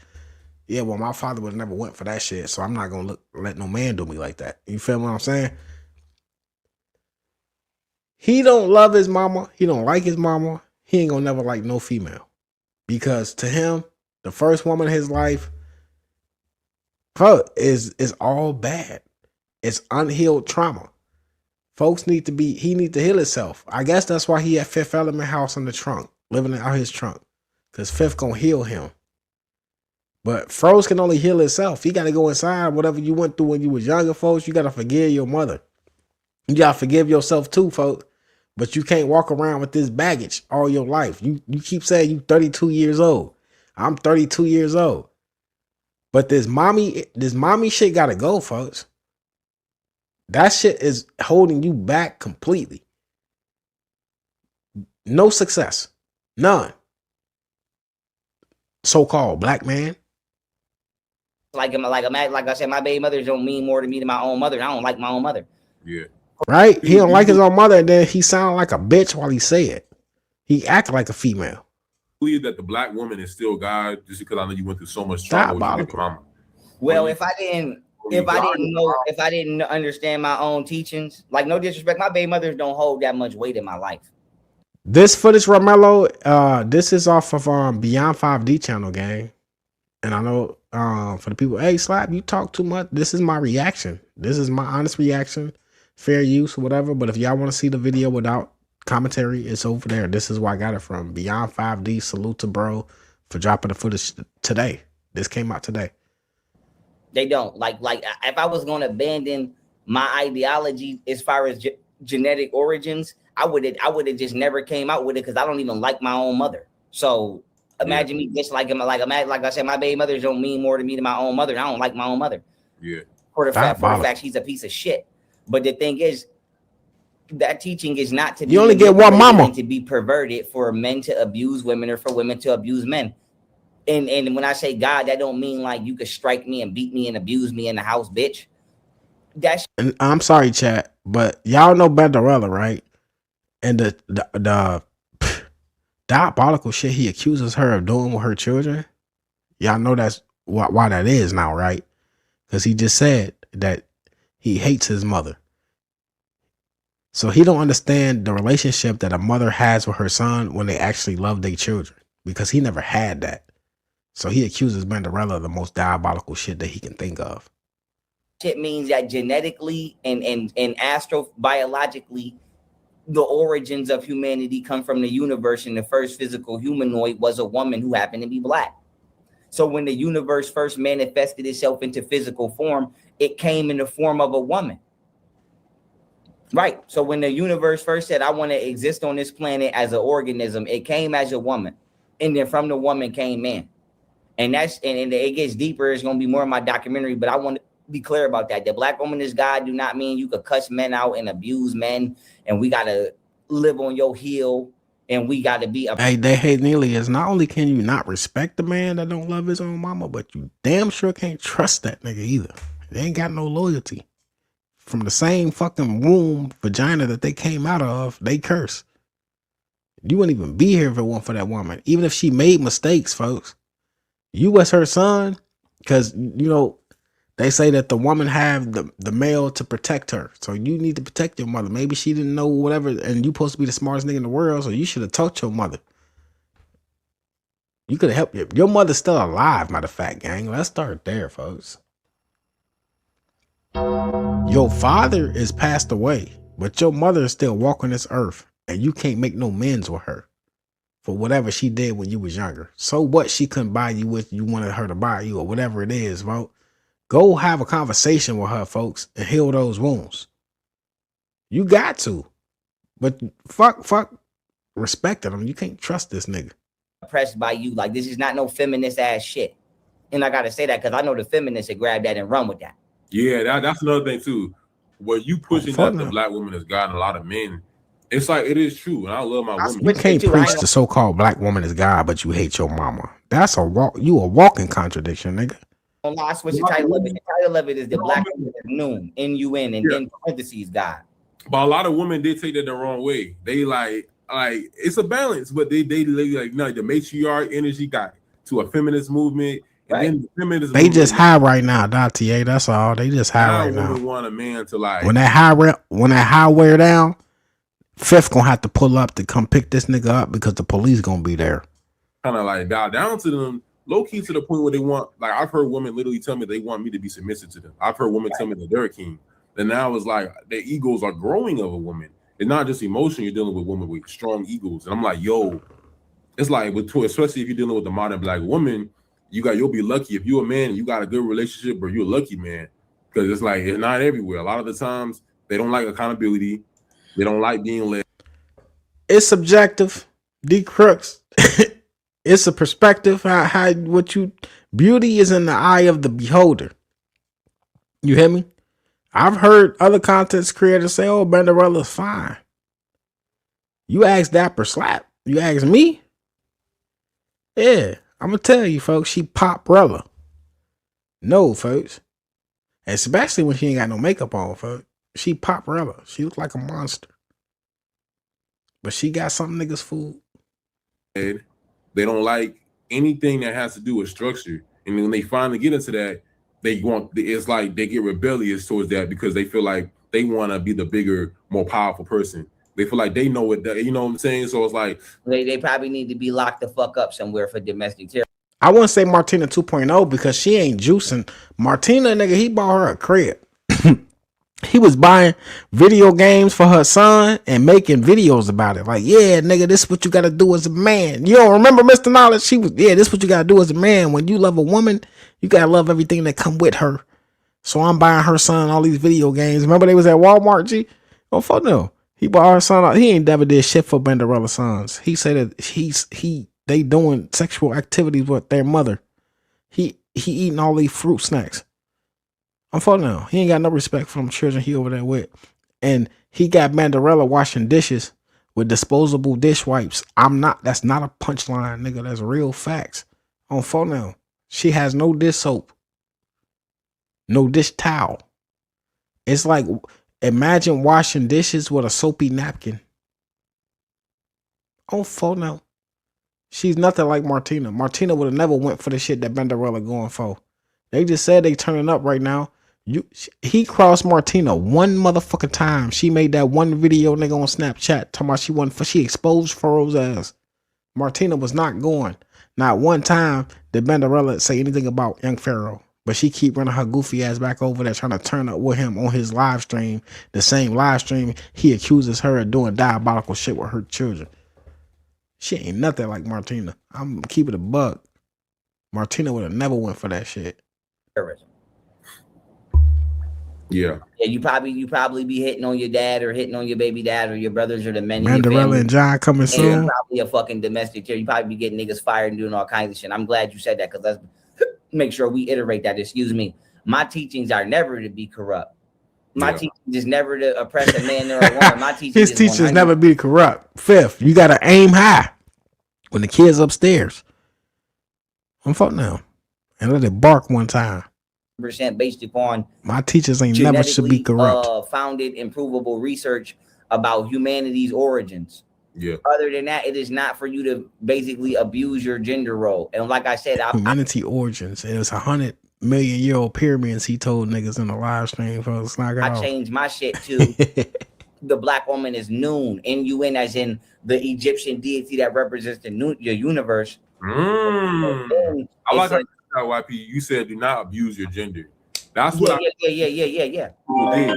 Yeah, well, my father would never went for that shit, so I'm not gonna let no man do me like that. You feel what I'm saying? He don't love his mama. He don't like his mama. He ain't gonna never like no female. Because to him, the first woman in his life is all bad. It's unhealed trauma. Folks he need to heal himself. I guess that's why he at Fifth Element house in the trunk, living out his trunk. Because Fifth gonna heal him. But Froze can only heal himself. He gotta go inside. Whatever you went through when you was younger, folks, you gotta forgive your mother. You gotta forgive yourself too, folks. But you can't walk around with this baggage all your life. You keep saying you 32 years old. I'm 32 years old. But this mommy shit gotta go, folks. That shit is holding you back completely. No success. None. So-called black man. Like I said, my baby mothers don't mean more to me than my own mother. I don't like my own mother. Yeah. Right? He don't like his own mother, and then he sound like a bitch while he say it. He act like a female. Believe that the black woman is still God, just because I know you went through so much trauma with your mama. Well, if I didn't understand my own teachings, like, no disrespect, my baby mothers don't hold that much weight in my life. This footage, Romello, this is off of Beyond 5D channel, gang. And I know for the people, hey, Slap, you talk too much. This is my reaction. This is my honest reaction. Fair use, whatever. But if y'all want to see the video without commentary is over there. This is where I got it from. Beyond 5D. Salute to bro for dropping the footage today. This came out today. They don't like if I was going to abandon my ideology as far as genetic origins, I would have just never came out with it because I don't even like my own mother. So imagine me just like I said, my baby mothers don't mean more to me than my own mother. And I don't like my own mother. Yeah. For the fact she's a piece of shit. But the thing is, that teaching is not to be you only get one mama to be perverted for men to abuse women or for women to abuse men. And when I say God, that don't mean like you could strike me and beat me and abuse me in the house, bitch. And I'm sorry, chat, but y'all know Banderella, right? And the diabolical shit he accuses her of doing with her children. Y'all know that's why that is now, right? Because he just said that he hates his mother. So he don't understand the relationship that a mother has with her son when they actually love their children, because he never had that. So he accuses Banderella of the most diabolical shit that he can think of. It means that genetically and astrobiologically, the origins of humanity come from the universe, and the first physical humanoid was a woman who happened to be black. So when the universe first manifested itself into physical form, it came in the form of a woman. Right. So when the universe first said, I want to exist on this planet as an organism, it came as a woman. And then from the woman came man. And that's and it gets deeper. It's going to be more in my documentary, but I want to be clear about that. The black woman is God do not mean you could cuss men out and abuse men, and we got to live on your heel, and we got to be Hey, Neely, is not only can you not respect the man that don't love his own mama, but you damn sure can't trust that nigga either. They ain't got no loyalty. From the same fucking womb, vagina that they came out of, they curse. You wouldn't even be here if it weren't for that woman. Even if she made mistakes, folks. You as her son, because, you know, they say that the woman have the male to protect her. So you need to protect your mother. Maybe she didn't know whatever, and you supposed to be the smartest nigga in the world, so you should have taught your mother. You could have helped you. Your mother's still alive, matter of fact, gang. Let's start there, folks. Your father is passed away, but your mother is still walking this earth, and you can't make no amends with her for whatever she did when you was younger. So what she couldn't buy you what you wanted her to buy you, or whatever it is, folks. Go have a conversation with her, folks, and heal those wounds. You got to. But fuck respecting them. You can't trust this nigga. Oppressed by you. Like, this is not no feminist ass shit. And I got to say that because I know the feminists that grab that and run with that. Yeah, that's another thing too. Where you pushing that the black woman has gotten a lot of men. It's like, it is true. And I love my woman. You can't preach the so-called black woman is God, but you hate your mama. That's a walking contradiction, nigga. I switch the title of it. The title of it is The Black Woman is Noon, N-U-N, and then parentheses God. But a lot of women did take that the wrong way. They like it's a balance, but they like, no, the matriarch energy got to a feminist movement. And then the feminist they just high right now, .ta. That's all. They just high right now. Want a man to like when that high wear down, Fifth gonna have to pull up to come pick this nigga up because the police gonna be there. Kind of like bow down to them. Low key to the point where they want, like, I've heard women literally tell me they want me to be submissive to them. I've heard women tell me that they're a king. And now it's like their egos are growing of a woman. It's not just emotion. You're dealing with women with strong egos. And I'm like, yo, it's like, especially if you're dealing with the modern black woman, you'll be lucky if you're a man and you got a good relationship, or you're a lucky man. Because it's like, it's not everywhere. A lot of the times they don't like accountability. They don't like being led. It's subjective. D Crooks. It's a perspective. Beauty is in the eye of the beholder. You hear me? I've heard other content creators say, "Oh, Banderella's fine." You ask Dapper Slap. You ask me. Yeah, I'm gonna tell you, folks. She pop-rella. No, folks. Especially when she ain't got no makeup on, folks. She pop-rella. She look like a monster. But she got some niggas fooled. They don't like anything that has to do with structure. And when they finally get into that, it's like they get rebellious towards that because they feel like they want to be the bigger, more powerful person. They feel like they know it, you know what I'm saying? So it's like they probably need to be locked the fuck up somewhere for domestic terror. I wouldn't say Martina 2.0 because she ain't juicing. Martina, nigga, he bought her a crib. He was buying video games for her son and making videos about it. Like, yeah, nigga, this is what you gotta do as a man. You don't remember Mr. Knowledge? She was, yeah, this is what you gotta do as a man. When you love a woman, you gotta love everything that come with her. So I'm buying her son all these video games. Remember they was at Walmart, G? Oh, fuck no. He bought her son. He ain't never did shit for Benderella's sons. He said that they doing sexual activities with their mother. He eating all these fruit snacks. I'm fucking now. He ain't got no respect for them children he over there with. And he got Mandarella washing dishes with disposable dish wipes. That's not a punchline, nigga. That's real facts. On phone now. She has no dish soap. No dish towel. It's like, imagine washing dishes with a soapy napkin. On phone now. She's nothing like Martina. Martina would have never went for the shit that Benderella going for. They just said they turning up right now. He crossed Martina one motherfucking time. She made that one video nigga on Snapchat talking about she exposed Pharaoh's ass. Martina was not going. Not one time did Benderella say anything about young Pharaoh. But she keep running her goofy ass back over there trying to turn up with him on his live stream. The same live stream he accuses her of doing diabolical shit with her children. She ain't nothing like Martina. I'm keeping it a buck. Martina would have never went for that shit. Yeah, you probably be hitting on your dad or hitting on your baby dad or your brothers or the men. Mandarella and John coming soon. You're probably a fucking domestic terror. You probably be getting niggas fired and doing all kinds of shit. I'm glad you said that because let's make sure we iterate that. Excuse me. My teachings are never to be corrupt. My teaching is never to oppress a man or a woman. My teaching His teachings never be corrupt. Fifth, you gotta aim high when the kid's upstairs. I'm fuck now. And let it bark one time. Based upon my teachers ain't never should be corrupt. Founded and provable research about humanity's origins. Yeah. Other than that, it is not for you to basically abuse your gender role. And like I said, humanity origins. It was 100 million year old pyramids. He told niggas in the live stream, folks. I changed my shit to the black woman is Noon. N-U-N as in the Egyptian deity that represents the universe. I like how YP, you said do not abuse your gender. That's what yeah. People did.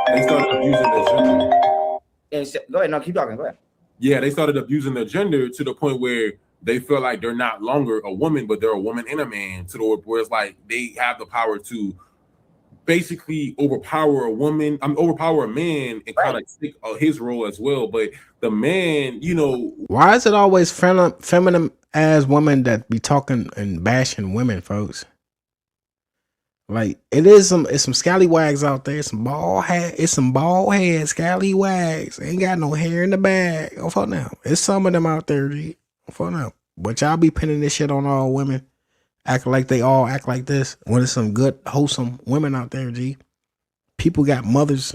They started abusing their gender. Go ahead, no, keep talking. Go ahead. Yeah, they started abusing their gender to the point where they feel like they're not longer a woman, but they're a woman and a man. To the where it's like they have the power to basically overpower a woman. Overpower a man and kind of take his role as well. But the man, why is it always feminine as women that be talking and bashing women, folks? Like it's some scallywags out there, some bald head scallywags. Ain't got no hair in the bag. Oh fuck now. It's some of them out there, G. Oh fuck now. But y'all be pinning this shit on all women. Acting like they all act like this. When there's some good, wholesome women out there, G. People got mothers,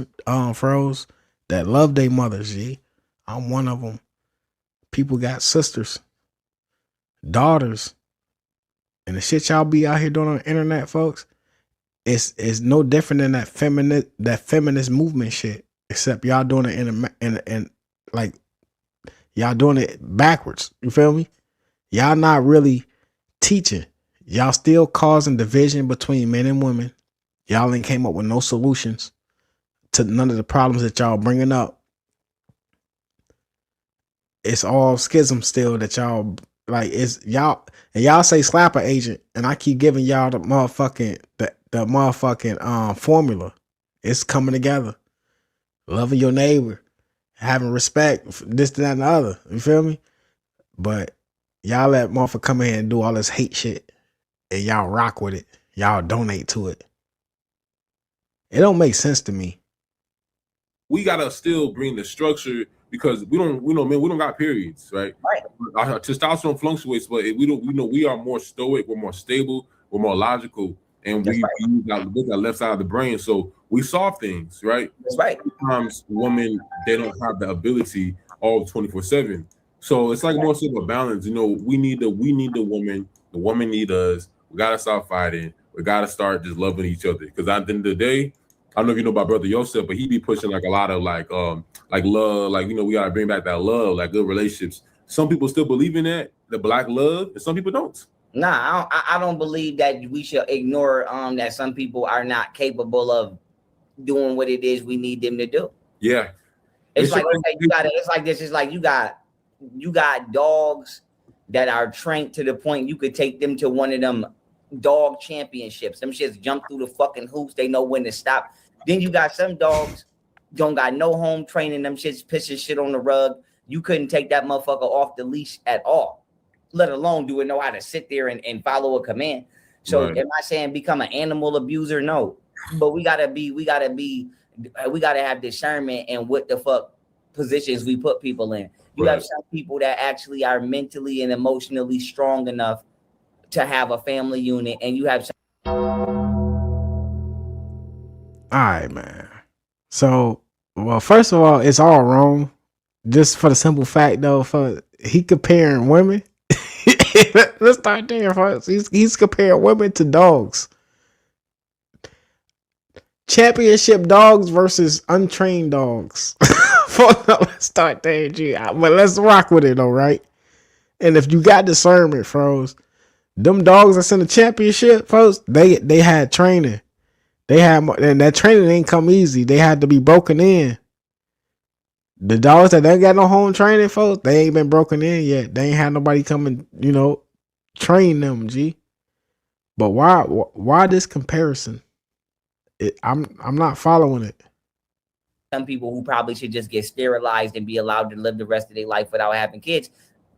froze, that love their mothers, G. I'm one of them. People got sisters, daughters, and the shit y'all be out here doing on the internet, folks. It's no different than that feminist movement shit, except y'all doing it in like y'all doing it backwards. You feel me? Y'all not really teaching. Y'all still causing division between men and women. Y'all ain't came up with no solutions to none of the problems that y'all bringing up. It's all schism still that y'all like. It's y'all and y'all say slapper agent, and I keep giving y'all the motherfucking formula. It's coming together. Loving your neighbor, having respect, this, that, and the other. You feel me? But y'all let motherfucker come in and do all this hate shit, and y'all rock with it. Y'all donate to it. It don't make sense to me. We gotta still bring the structure because we don't got periods, right? Our testosterone fluctuates, but we are more stoic, we're more stable, we're more logical. And we use our left side of the brain, so we solve things, right? That's right. Sometimes women, they don't have the ability all 24/7. So it's like more so of a balance. We need the woman, the woman need us. We gotta stop fighting. We gotta start just loving each other. Because at the end of the day, I don't know if you know about Brother Yosef, but he be pushing like a lot of like love, like we gotta bring back that love, like good relationships. Some people still believe in that, the black love, and some people don't. Nah, I don't believe that we should ignore that some people are not capable of doing what it is we need them to do. Yeah. It's like you got it's like this. It's like you got dogs that are trained to the point you could take them to one of them dog championships. Them shits jump through the fucking hoops. They know when to stop. Then you got some dogs don't got no home training. Them shits pissing shit on the rug. You couldn't take that motherfucker off the leash at all, let alone do it know how to sit there and follow a command. So am I saying become an animal abuser? No, but we gotta have discernment in what the fuck positions we put people in. You have some people that actually are mentally and emotionally strong enough to have a family unit, and you have some. All right, man. So, well, first of all, it's all wrong. Just for the simple fact, though, he comparing women. Let's start there, folks. He's comparing women to dogs. Championship dogs versus untrained dogs. Let's start there, G. But let's rock with it, though, right? And if you got discernment, folks, them dogs that's in the championship, folks, they had training. They had, and that training ain't come easy. They had to be broken in. The dogs that ain't got no home training, folks, they ain't been broken in yet. They ain't had nobody come and, train them, G. But why this comparison? I'm not following it. Some people who probably should just get sterilized and be allowed to live the rest of their life without having kids,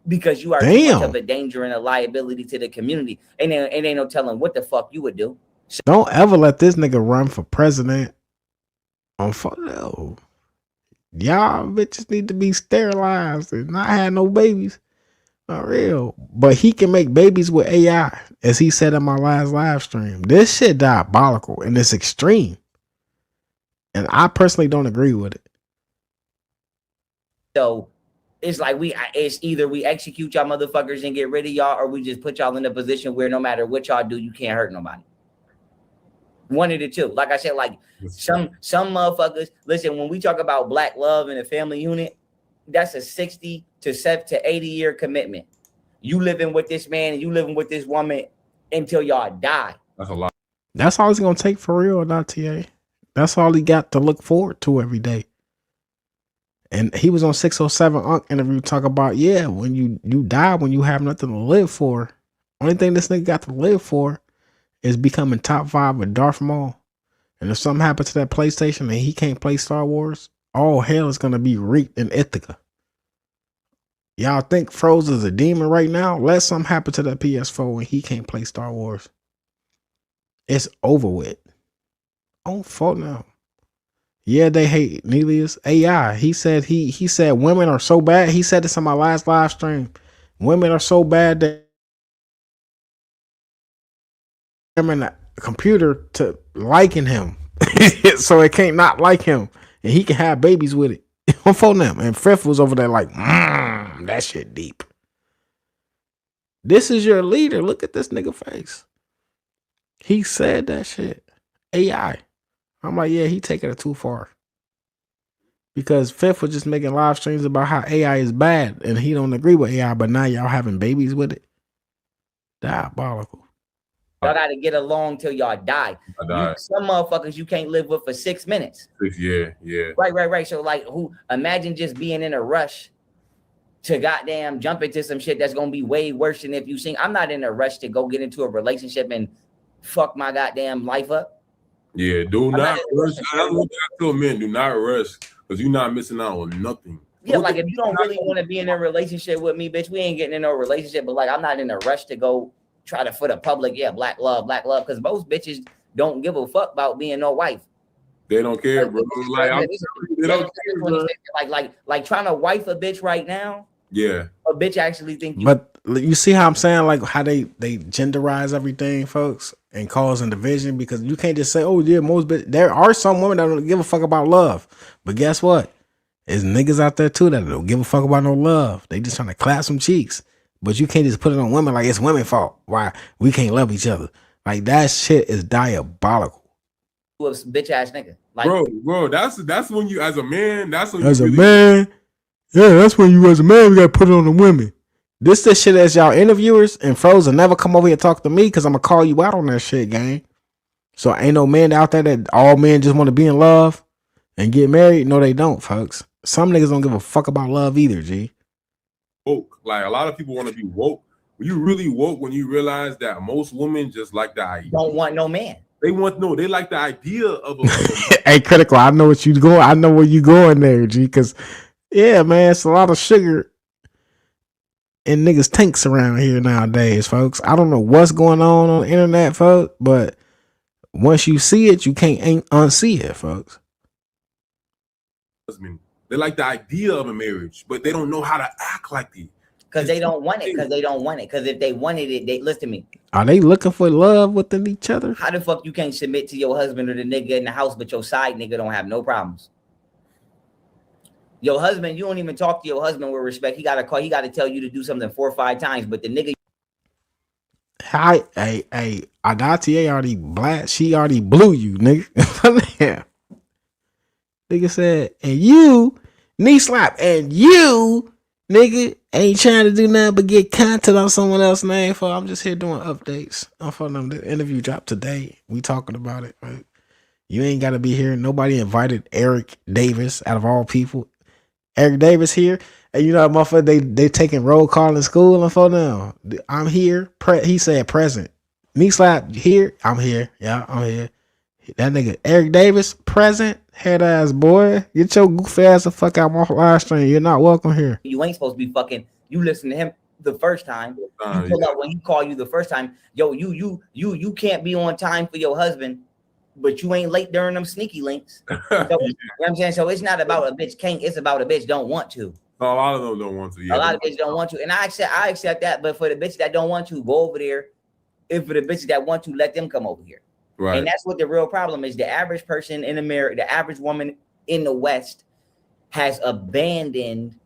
because you are too much of a danger and a liability to the community. And ain't no telling what the fuck you would do. Don't ever let this nigga run for president on photo. Y'all bitches need to be sterilized and not have no babies. Not real. But he can make babies with AI, as he said in my last live stream. This shit diabolical and it's extreme. And I personally don't agree with it. So it's like it's either we execute y'all motherfuckers and get rid of y'all, or we just put y'all in a position where no matter what y'all do, you can't hurt nobody. One of the two. Like I said, like some motherfuckers, listen, when we talk about black love and a family unit, that's a 60 to 80 year commitment. You living with this man and you living with this woman until y'all die. That's a lot. That's all it's gonna take for real, not TA. That's all he got to look forward to every day. And he was on 607 Unc interview talk about, when you die, when you have nothing to live for, only thing this nigga got to live for is becoming top 5 with Darth Maul. And if something happens to that PlayStation and he can't play Star Wars, all hell is gonna be reaped in Ithaca. Y'all think Froze is a demon right now? Let something happen to that PS4 and he can't play Star Wars. It's over with. On phone now. Yeah, they hate Nelius AI. He said he said women are so bad. He said this on my last live stream. Women are so bad that him in a computer to liking him. So it can't not like him. And he can have babies with it. On phone them. And Frith was over there like, that shit deep. This is your leader. Look at this nigga face. He said that shit. AI. I'm like, he taking it too far. Because Fifth was just making live streams about how AI is bad and he don't agree with AI, but now y'all having babies with it. Diabolical. Y'all gotta get along till y'all die. Some motherfuckers you can't live with for 6 minutes. Yeah. Right. So like, imagine just being in a rush to goddamn jump into some shit that's gonna be way worse than if you sing. I'm not in a rush to go get into a relationship and fuck my goddamn life up. Yeah, do not rush. That's what I tell men. Do not rush, because you're not missing out on nothing. Yeah, like if you don't really want to be in a relationship with me, bitch, we ain't getting in no relationship. But like, I'm not in a rush to go try to for the public. Yeah, black love, because most bitches don't give a fuck about being no wife. They don't care, bro. Like they don't care, bro. Like trying to wife a bitch right now. Yeah, a bitch actually think you. But you see how I'm saying, like how they genderize everything, folks, and causing division, because you can't just say, oh yeah, most bitch. There are some women that don't give a fuck about love, but guess what? There's niggas out there too that don't give a fuck about no love. They just trying to clap some cheeks, but you can't just put it on women like it's women's fault. Why we can't love each other? Like that shit is diabolical. You a bitch ass nigga, like, bro. That's when you as a man. That's when as you a man. Yeah, that's when you as a man, we gotta put it on the women. This shit as y'all interviewers, and Frozen never come over here and talk to me because I'm gonna call you out on that shit, gang. So ain't no man out there that all men just want to be in love and get married. No, they don't, folks. Some niggas don't give a fuck about love either, G. Woke. Like a lot of people want to be woke. When you really woke, when you realize that most women just like the idea. Don't want no man. They like the idea of a Hey, Critical, I know what you going. I know where you going there, G. Because yeah, man, it's a lot of sugar in niggas tanks around here nowadays, folks. I don't know what's going on the internet, folks, but once you see it, you can't unsee it, folks. They like the idea of a marriage, but they don't know how to act like it. Because they don't want it. Because if they wanted it, they listen to me. Are they looking for love within each other? How the fuck you can't submit to your husband or the nigga in the house, but your side nigga don't have no problems? Your husband, you don't even talk to your husband with respect. He got to tell you to do something 4 or 5 times, but the nigga. Agati already black. She already blew you, nigga. Yeah. Nigga said, and you, knee slap, and you, nigga, ain't trying to do nothing but get content on someone else's name. For I'm just here doing updates. I'm for them. The interview dropped today. We talking about it. Right? You ain't got to be here. Nobody invited Eric Davis out of all people. Eric Davis here. And you know, motherfucker, they taking roll call in school and for now. I'm here. He said present. Knee slap here. I'm here. Yeah, I'm here. That nigga Eric Davis present. Head ass boy. Get your goofy ass the fuck out my live stream. You're not welcome here. You ain't supposed to be fucking. You listen to him the first time. You pull up when he call you the first time. Yo, you can't be on time for your husband, but you ain't late during them sneaky links. So, you know what I'm saying? So it's not about a bitch can't. It's about a bitch don't want to. A lot of them don't want to. Yeah, a lot of bitches don't want to, and I accept that. But for the bitches that don't want to, go over there. And for the bitches that want to, let them come over here. Right. And that's what the real problem is. The average person in America, the average woman in the West, has abandoned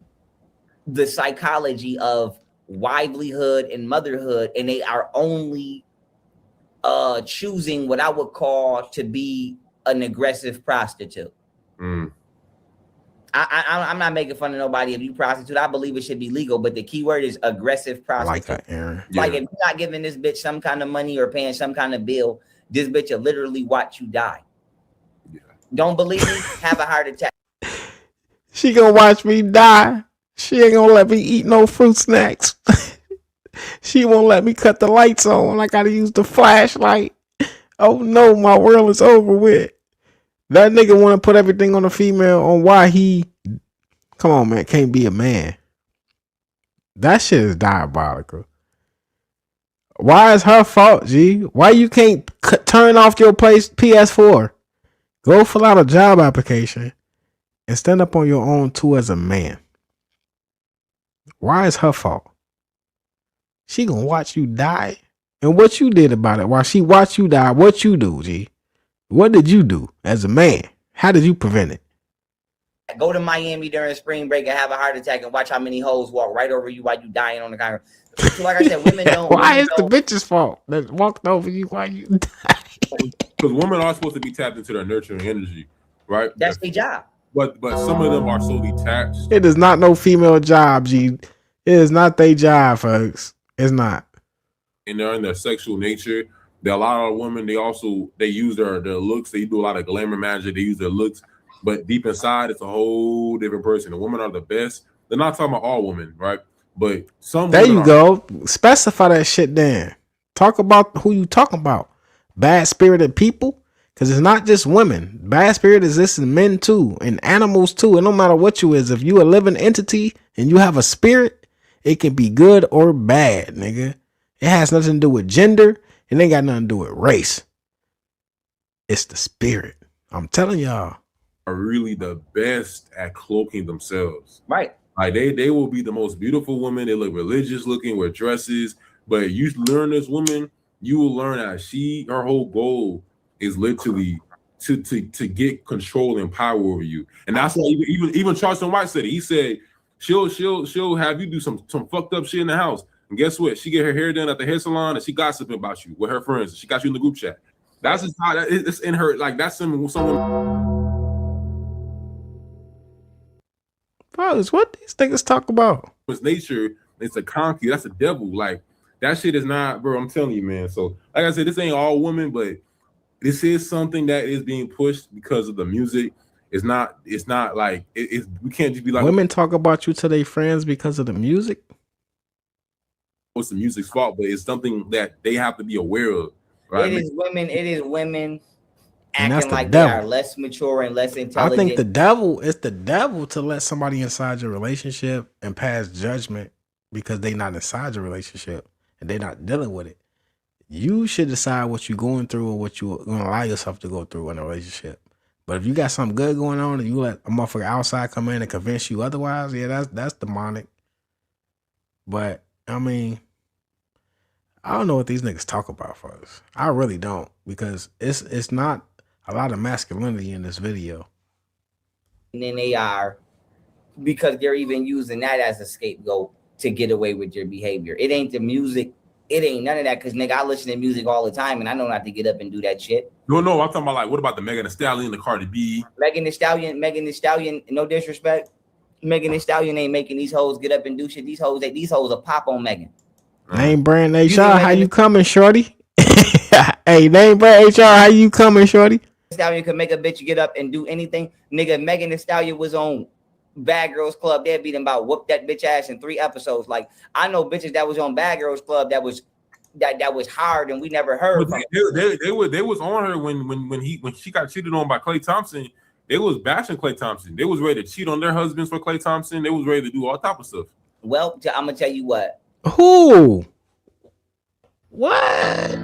the psychology of livelihood and motherhood, and they are only choosing what I would call to be an aggressive prostitute. I'm not making fun of nobody if you prostitute. I believe it should be legal, but the key word is aggressive prostitute. Like that, Aaron. Like if you're not giving this bitch some kind of money or paying some kind of bill, this bitch will literally watch you die. Yeah. Don't believe me? Have a heart attack. She gonna watch me die. She ain't gonna let me eat no fruit snacks. She won't let me cut the lights on. I gotta use the flashlight. Oh no, my world is over with. That nigga want to put everything on the female on why he, come on, man, can't be a man. That shit is diabolical. Why is her fault, G? Why you can't turn off your PS4? Go fill out a job application and stand up on your own too as a man. Why is her fault? She gonna watch you die. And what you did about it? While she watched you die, what you do, G? What did you do as a man? How did you prevent it? Go to Miami during spring break and have a heart attack and watch how many hoes walk right over you while you dying on the counter. So like I said, women don't. Why is the bitch's fault that walked over you while you die? Because women are supposed to be tapped into their nurturing energy, right? That's their job. But some of them are so detached. It is not no female job, G. It is not their job, folks. It's not. And they're in their sexual nature. There are a lot of women, they use their looks. They do a lot of glamour magic. They use their looks. But deep inside, it's a whole different person. The women are the best. They're not talking about all women, right? But some there you go. Specify that shit then. Talk about who you talking about. Bad spirited people? Because it's not just women. Bad spirit exists in men too. And animals too. And no matter what you is, if you a living entity and you have a spirit, it can be good or bad, nigga. It has nothing to do with gender. It ain't got nothing to do with race. It's the spirit. I'm telling y'all. Are really the best at cloaking themselves. Right. Like they will be the most beautiful women. They look religious looking, wear dresses. But you learn this woman, you will learn that her whole goal is literally to get control and power over you. And that's why even Charleston White said it. He said she'll have you do some fucked up shit in the house. And guess what? She get her hair done at the hair salon and she gossiping about you with her friends. She got you in the group chat. That's just how it's in her. Like that's someone. Brothers, what these niggas talk about? It's nature. It's a conquer. That's a devil. Like that shit is not, bro. I'm telling you, man. So like I said, this ain't all women, but this is something that is being pushed because of the music. It's not like it's we can't just be like women talk about you to their friends because of the music. It's the music's fault, but it's something that they have to be aware of. Right? It is women And that's acting the like devil. they are less mature and less I intelligent. think it's the devil to let somebody inside your relationship and pass judgment because they not inside your relationship and they not dealing with it. You should decide what you're going through or what you're going to allow yourself to go through in a relationship. But if you got something good going on and you let a motherfucker outside come in and convince you otherwise, yeah, that's demonic. But I mean, I don't know what these niggas talk about for us. I really don't, because it's not a lot of masculinity in this video. And then they are, because they're even using that as a scapegoat to get away with your behavior. It ain't the music. It ain't none of that, because nigga, I listen to music all the time and I know not to get up and do that shit. No, I'm talking about like, what about the Megan Thee Stallion, the Cardi B? Megan Thee Stallion, no disrespect. Megan Thee Stallion ain't making these hoes get up and do shit. These hoes will pop on Megan. Name brand HR, how you coming, shorty? Hey, name brand HR, how you coming, shorty? Stallion could make a bitch get up and do anything. Nigga, Megan Thee Stallion was on Bad Girls Club. They'd beat him about whoop that bitch ass in 3 episodes. Like, I know bitches that was on Bad Girls Club that was hard and we never heard from. They was on her when she got cheated on by Klay Thompson. They was bashing Klay Thompson. They was ready to cheat on their husbands for Klay Thompson. They was ready to do all type of stuff. Well, I'm gonna tell you what. Who? What?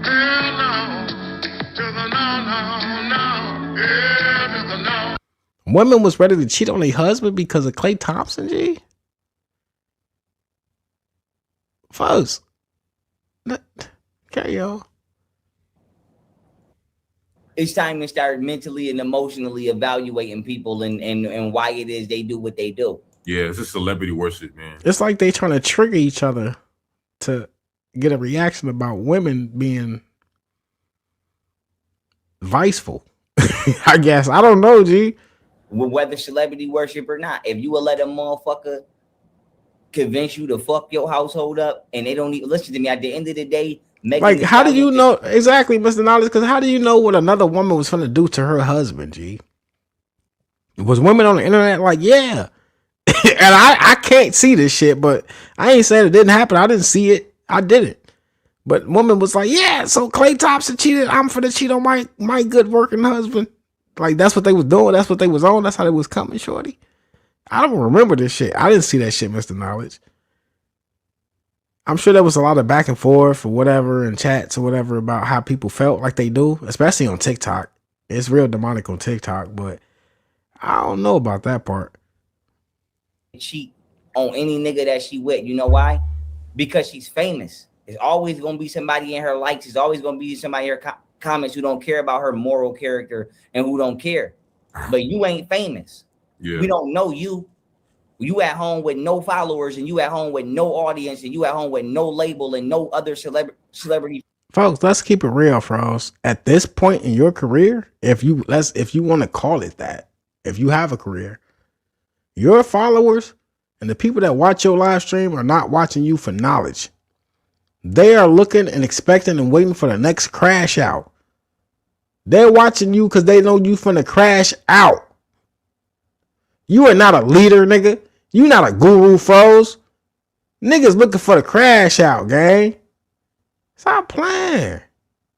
Women was ready to cheat on their husband because of Klay Thompson, G? Folks. Carry on. It's time to start mentally and emotionally evaluating people and why it is they do what they do. Yeah, it's just celebrity worship, man. It's like they trying to trigger each other to get a reaction about women being viceful. I guess. I don't know, G. Whether celebrity worship or not, if you will let a motherfucker convince you to fuck your household up and they don't even listen to me, at the end of the day, like, how do you know exactly, Mr. Knowledge? Because how do you know what another woman was gonna do to her husband, G? Was women on the internet like, yeah. And I can't see this shit, but I ain't saying it didn't happen. I didn't see it. I didn't. But woman was like, yeah, so Klay Thompson cheated. I'm finna cheat on my good working husband. Like, that's what they was doing. That's what they was on. That's how they was coming, shorty. I don't remember this shit. I didn't see that shit, Mr. Knowledge. I'm sure there was a lot of back and forth or whatever and chats or whatever about how people felt like they do, especially on TikTok. It's real demonic on TikTok, but I don't know about that part. Cheat on any nigga that she with. You know why? Because she's famous. There's always going to be somebody in her likes. There's always going to be somebody in her comments who don't care about her moral character and who don't care. But you ain't famous. Yeah. We don't know you. You at home with no followers and you at home with no audience and you at home with no label and no other celebrity. Folks, let's keep it real, Frost. At this point in your career, if you want to call it that, if you have a career, your followers and the people that watch your live stream are not watching you for knowledge. They are looking and expecting and waiting for the next crash out. They're watching you because they know you finna crash out. You are not a leader, nigga. You not a guru, froze. Niggas looking for the crash out, gang. Stop playing.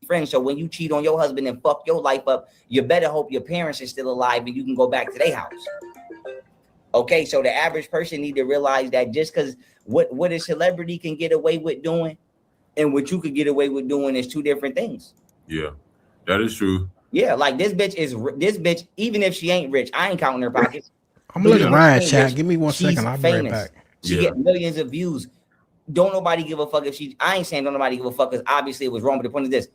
Friends, so when you cheat on your husband and fuck your life up, you better hope your parents are still alive and you can go back to their house. Okay, so the average person need to realize that just because what a celebrity can get away with doing and what you could get away with doing is 2 different things. Yeah, that is true. Yeah, like this bitch, even if she ain't rich, I ain't counting her pockets. I'm gonna let it ride, chat. Give me 1 second. I'll be right back. She get millions of views. Don't nobody give a fuck if she. I ain't saying don't nobody give a fuck because obviously it was wrong. But the point is this: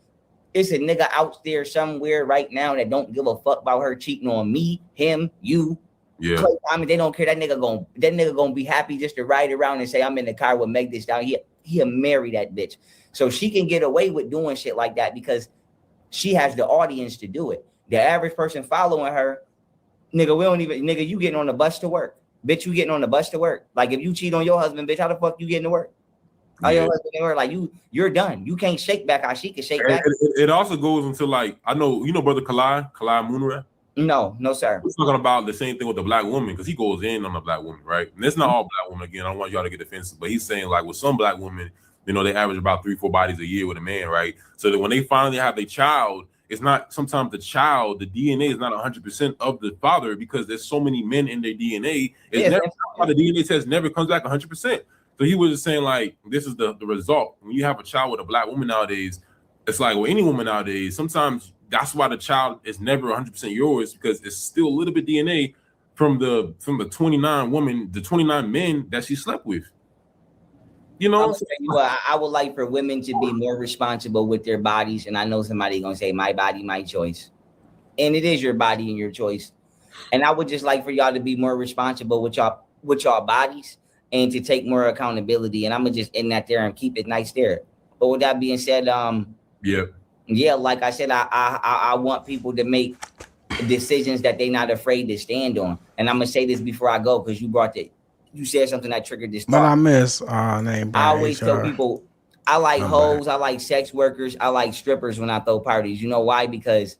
it's a nigga out there somewhere right now that don't give a fuck about her cheating on me, him, you. Yeah. I mean, they don't care. That nigga gonna be happy just to ride around and say I'm in the car with Meg this down. He'll marry that bitch, so she can get away with doing shit like that because she has the audience to do it. The average person following her. Nigga, you getting on the bus to work. Bitch, you getting on the bus to work. Like, if you cheat on your husband, bitch, how the fuck you getting to work? All your husband and her, like you're done. You can't shake back how she can shake back. It also goes into like, I know, brother Kalai Munra. No, sir. We're talking about the same thing with the black woman, because he goes in on the black woman, right? And it's not all black women. Again, I don't want y'all to get defensive, but he's saying like with some black women, they average about 3-4 bodies a year with a man, right? So that when they finally have their child, it's not sometimes the DNA is not 100% of the father, because there's so many men in their DNA. The DNA test never comes back 100%. So he was just saying like, this is the result. When you have a child with a black woman nowadays, it's like with any woman nowadays, sometimes that's why the child is never 100% yours, because it's still a little bit DNA from the 29 men that she slept with. I would like for women to be more responsible with their bodies, and I know somebody gonna say my body, my choice, and it is your body and your choice. And I would just like for y'all to be more responsible with y'all bodies and to take more accountability. And I'm gonna just end that there and keep it nice there. But with that being said, yeah, like I said, I want people to make decisions that they're not afraid to stand on. And I'm gonna say this before I go, because you said something that triggered this thought. But I miss I always tell people I like hoes, I like sex workers, I like strippers when I throw parties. You know why? Because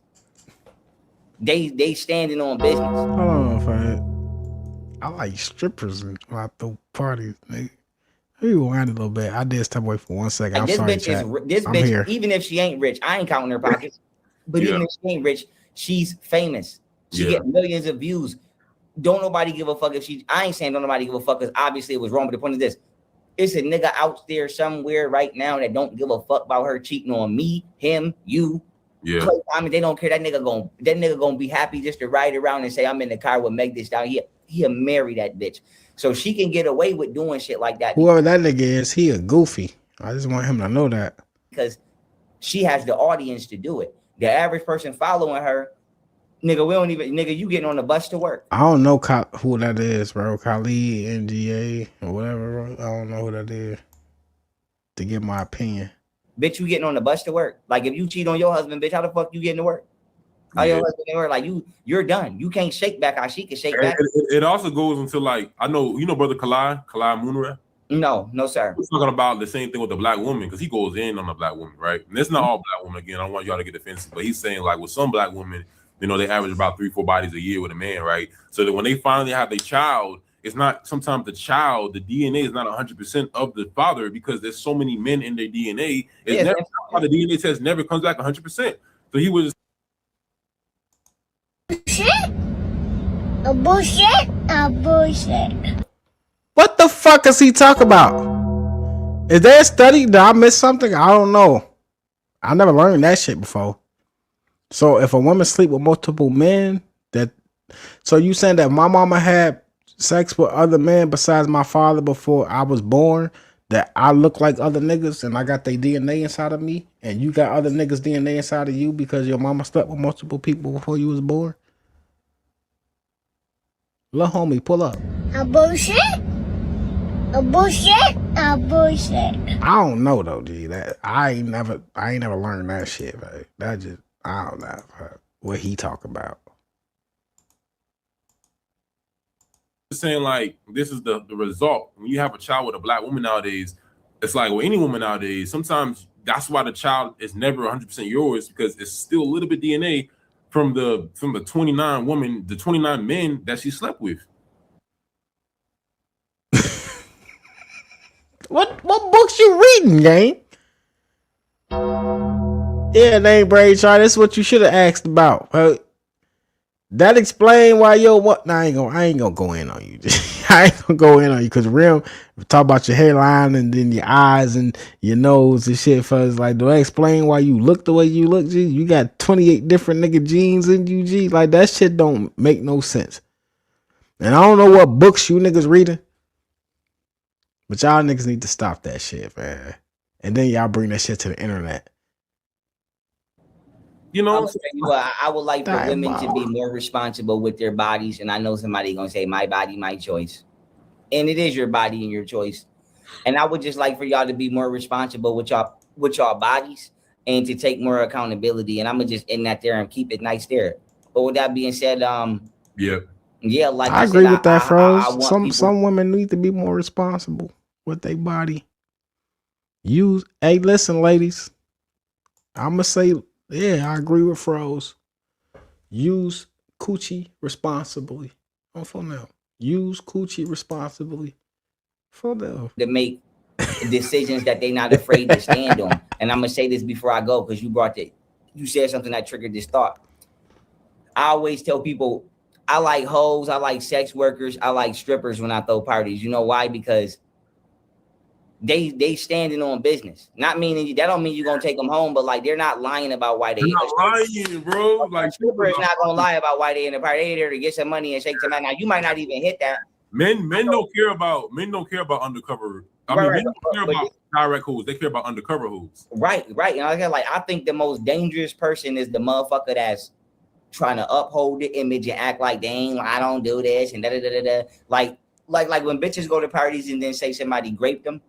they standing on business. Hold on, fam. I like strippers when I throw parties, nigga. Rewind a little bit. I did step away for 1 second. I'm sorry, chat. This I'm bitch, here. even if she ain't rich, I ain't counting her pockets. But even if she ain't rich, she's famous. She get millions of views. Don't nobody give a fuck if I ain't saying don't nobody give a fuck, because obviously it was wrong. But the point is this: it's a nigga out there somewhere right now that don't give a fuck about her cheating on me, him, you. Yeah. I mean, they don't care. That nigga gonna be happy just to ride around and say, I'm in the car with Meg This down. He'll marry that bitch. So she can get away with doing shit like that. Whoever that nigga is, he a goofy. I just want him to know that. Because she has the audience to do it. The average person following her, nigga, you getting on the bus to work. I don't know who that is, bro. Khalid, NGA, or whatever, bro. I don't know who that is. To get my opinion. Bitch, you getting on the bus to work. Like, if you cheat on your husband, bitch, how the fuck you getting to work? How your husband to work? Like, you're done. You can't shake back how she can shake back. It also goes into like, I know, brother Kalai Munra. No, sir. We're talking about the same thing with the black woman, because he goes in on the black woman, right? And it's not all black women. Again, I don't want y'all to get defensive, but he's saying like with some black women, they average about 3-4 bodies a year with a man, right? So that when they finally have their child, it's not sometimes the DNA is not 100% of the father, because there's so many men in their DNA. The DNA test never comes back 100%. So he was A bullshit. What the fuck is he talking about? Is there a study? Did I miss something? I don't know. I never learned that shit before. So if a woman sleep with multiple men, so you saying that my mama had sex with other men besides my father before I was born, that I look like other niggas and I got their DNA inside of me, and you got other niggas DNA inside of you because your mama slept with multiple people before you was born? Little homie, pull up. A bullshit. I don't know though, G. That I ain't never learned that shit, right? That just, I don't know what he talk about. saying like, this is the result. When you have a child with a black woman nowadays, it's like with any woman nowadays, sometimes that's why the child is never 100% yours, because it's still a little bit DNA from the 29 men that she slept with. What books you reading, gang? Yeah, name braid chart. That's what you should have asked about. That explain why what? Nah, I ain't gonna go in on you. I ain't gonna go in on you because real talk about your hairline and then your eyes and your nose and shit. Fuzz, like, do I explain why you look the way you look? G, you got 28 different nigga genes in you. G, like that shit don't make no sense. And I don't know what books you niggas reading, but y'all niggas need to stop that shit, man. And then y'all bring that shit to the internet. You know, I would like for women to be more responsible with their bodies. And I know somebody gonna say my body, my choice. And it is your body and your choice. And I would just like for y'all to be more responsible with y'all bodies and to take more accountability. And I'm gonna just end that there and keep it nice there. But with that being said, yeah, like I agree with that, Froze. Some women need to be more responsible with their body. Use. Hey, listen, ladies. I'm gonna say, yeah, I agree with Froze. Use coochie responsibly. On phone now. Use coochie responsibly. For them. To make decisions that they're not afraid to stand on. And I'm gonna say this before I go, because you said something that triggered this thought. I always tell people I like hoes, I like sex workers, I like strippers when I throw parties. You know why? Because they standing on business. Not meaning that don't mean you're gonna take them home, but like they're not lying about why They're not lying, bro. Like stripper is not gonna lie about why they in the party. They there to get some money and shake some money. Now you might not even hit that. Men don't care about undercover. Men don't care about direct hoes. They care about undercover hoes. Right. And I think the most dangerous person is the motherfucker that's trying to uphold the image and act like, dang, I don't do this and da da da da. Like when bitches go to parties and then say somebody raped them.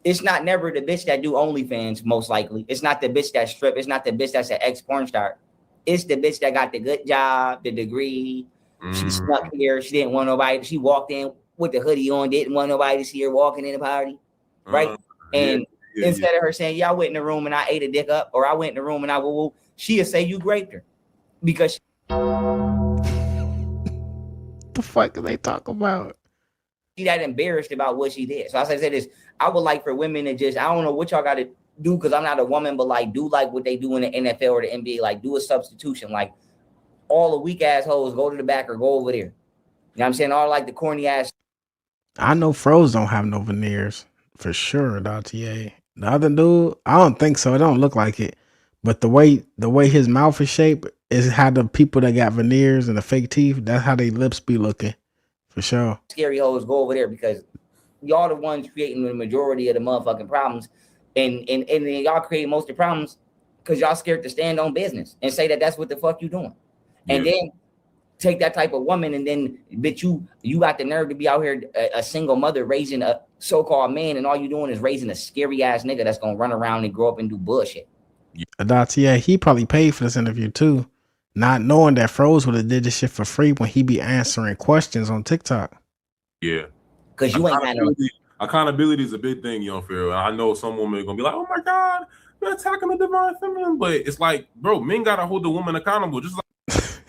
It's not never the bitch that do OnlyFans, most likely. It's not the bitch that strip. It's not the bitch that's an ex-porn star. It's the bitch that got the good job, the degree. She snuck here. She didn't want nobody. She walked in with the hoodie on, didn't want nobody to see her walking in the party. Right? And instead of her saying, yeah, I went in the room and I ate a dick up, or I went in the room and I woo-woo, she'll say you raped her. Because the fuck are they talking about? She that embarrassed about what she did. So I say this, I would like for women to just, I don't know what y'all got to do because I'm not a woman, but like do like what they do in the NFL or the NBA, like do a substitution, like all the weak ass hoes go to the back or go over there. You know what I'm saying? All like the corny ass. I know Froze don't have no veneers for sure. TA. The other dude, I don't think so. It don't look like it. But the way his mouth is shaped is how the people that got veneers and the fake teeth, that's how they lips be looking. For sure. Scary hoes go over there because y'all the ones creating the majority of the motherfucking problems. And y'all create most of the problems because y'all scared to stand on business and say that that's what the fuck you doing. Yeah. And then take that type of woman and then bitch you got the nerve to be out here a single mother raising a so-called man and all you doing is raising a scary ass nigga that's gonna run around and grow up and do bullshit. Yeah, he probably paid for this interview too. Not knowing that Froze would have did this shit for free when he be answering questions on TikTok. Yeah. Because you ain't got no accountability is a big thing, young Pharaoh. I know some women are gonna be like, oh my God, they're attacking the divine feminine. But it's like, bro, men gotta hold the woman accountable. Just like the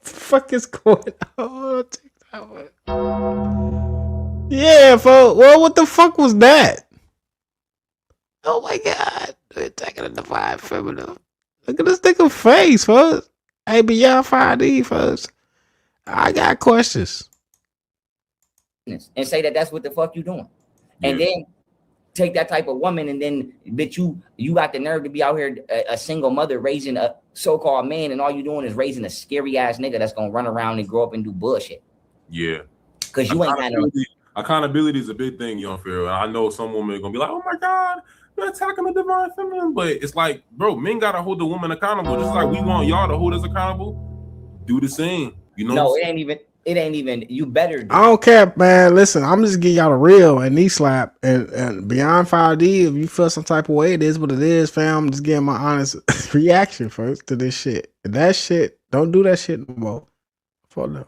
fuck is going on TikTok? Yeah, folks. Well, what the fuck was that? Oh my God. They're attacking the divine feminine. Look at this nigga face, folks. Hey, beyond 5D, folks. I got questions. And say that that's what the fuck you doing. Yeah. And then take that type of woman and then bitch you got the nerve to be out here a single mother raising a so-called man and all you doing is raising a scary ass nigga that's gonna run around and grow up and do bullshit. Yeah. Because you ain't got no accountability is a big thing, young Pharaoh. I know some women are gonna be like, oh my God, they're attacking the divine feminine. But it's like, bro, men gotta hold the woman accountable. Just like we want y'all to hold us accountable. Do the same. You know? No, it ain't even. You better do. I don't care, man. Listen, I'm just giving y'all the real and knee slap and beyond 5D. If you feel some type of way, it is what it is, fam. I'm just getting my honest reaction first to this shit. That shit, don't do that shit no more. Fuck no.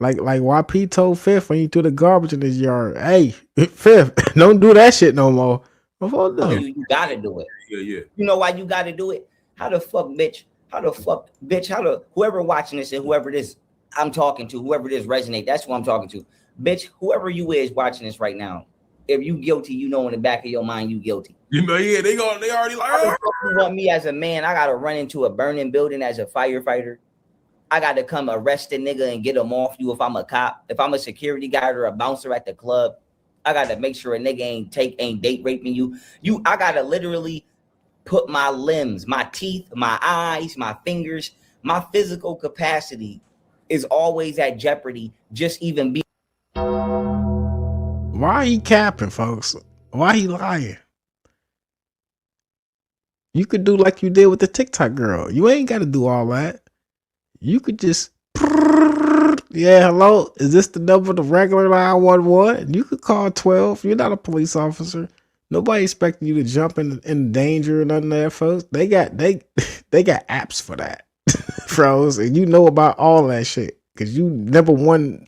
Like YP told Fifth when he threw the garbage in his yard. Hey, Fifth, don't do that shit no more. No. You gotta do it. Yeah. You know why you gotta do it? How the fuck, bitch? Whoever watching this and whoever this I'm talking to, whoever this resonate, that's who I'm talking to. Bitch, whoever you is watching this right now, if you guilty, you know in the back of your mind you guilty. You know, yeah, they already like, you want me as a man, I gotta run into a burning building as a firefighter. I gotta come arrest a nigga and get him off you if I'm a cop. If I'm a security guard or a bouncer at the club, I gotta make sure a nigga ain't date raping you. I gotta literally put my limbs, my teeth, my eyes, my fingers, my physical capacity is always at jeopardy. Just even be. Why he capping, folks? Why he lying? You could do like you did with the TikTok girl. You ain't got to do all that. You could just, yeah, hello, is this the number, the regular 911? You could call 12. You're not a police officer. Nobody expecting you to jump in danger or nothing of that, folks. They got apps for that, Froze, and you know about all that shit because you never won.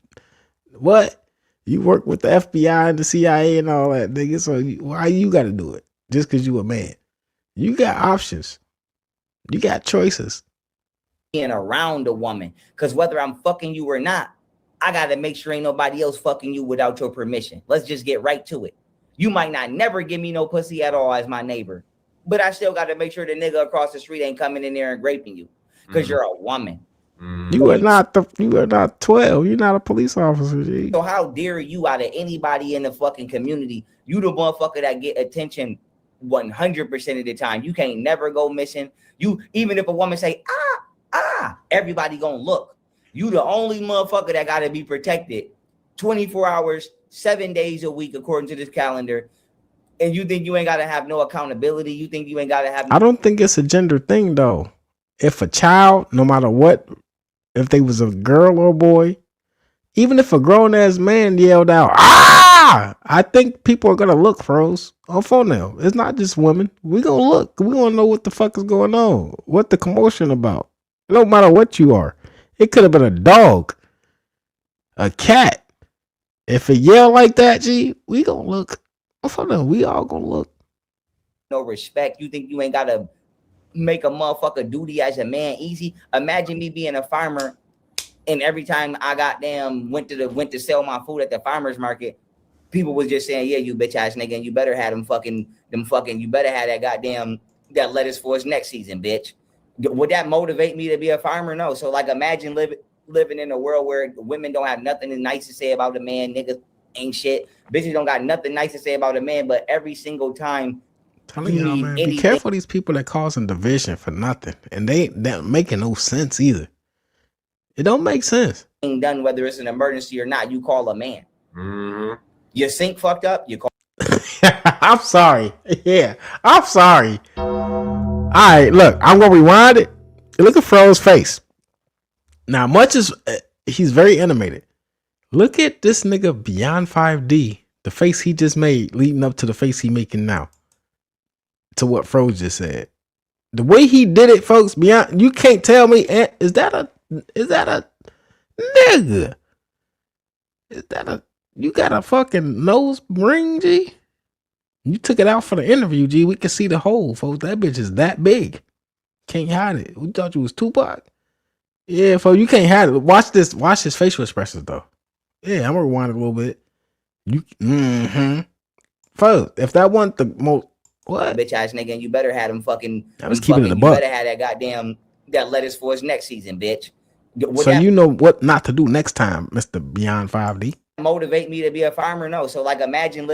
What? You work with the FBI and the CIA and all that, nigga. So why you got to do it? Just because you a man. You got options. You got choices. Being around a woman, because whether I'm fucking you or not, I got to make sure ain't nobody else fucking you without your permission. Let's just get right to it. You might not never give me no pussy at all as my neighbor, but I still got to make sure the nigga across the street ain't coming in there and raping you because you're a woman. You are not 12. You're not a police officer, G. So how dare you out of anybody in the fucking community? You the motherfucker that get attention 100% of the time. You can't never go missing. You, even if a woman say, everybody gonna look. You the only motherfucker that gotta be protected 24 hours, 7 days a week, according to this calendar. And you think you ain't gotta have no accountability? You think you ain't gotta have I don't think it's a gender thing, though. If a child, no matter what, if they was a girl or a boy, even if a grown-ass man yelled out, I think people are going to look, froze, on phone now. It's not just women. We going to look. We going to know what the fuck is going on. What the commotion about. It don't matter what you are. It could have been a dog, a cat. If it yell like that, G, we going to look. On phone now. We all going to look. no respect. You think you ain't gotta make a motherfucker duty as a man easy? Imagine me being a farmer, and every time I goddamn went to sell my food at the farmer's market, people was just saying, "Yeah, you bitch ass nigga, and you better have you better have that lettuce for us next season, bitch." Would that motivate me to be a farmer? No. So like, imagine living in a world where women don't have nothing nice to say about a man, niggas ain't shit, bitches don't got nothing nice to say about a man, but every single time. Telling y'all, man, be careful of these people that causing division for nothing, and they making no sense either. It don't make sense. Done whether it's an emergency or not, you call a man. Your sink fucked up, you call. I'm sorry. Yeah, I'm sorry. All right, look, I'm gonna rewind it. Look at Fro's face. Now, much as he's very animated, look at this nigga beyond 5D. The face he just made, leading up to the face he making now. To what Fro just said, the way he did it, folks. Beyond, you can't tell me. Is that a nigga? Is that a? You got a fucking nose ring, G? You took it out for the interview, G. We can see the hole, folks. That bitch is that big. Can't hide it. We thought you was Tupac. Yeah, folks, you can't hide it. Watch this. Watch his facial expressions, though. Yeah, I'm gonna rewind it a little bit. Folks, if that wasn't the most. What? Bitch ass nigga, and you better have them fucking. I was keeping it a buck. You better have that lettuce for us next season, bitch. So you know what not to do next time, Mr. Beyond 5D. Motivate me to be a farmer? No. So like, imagine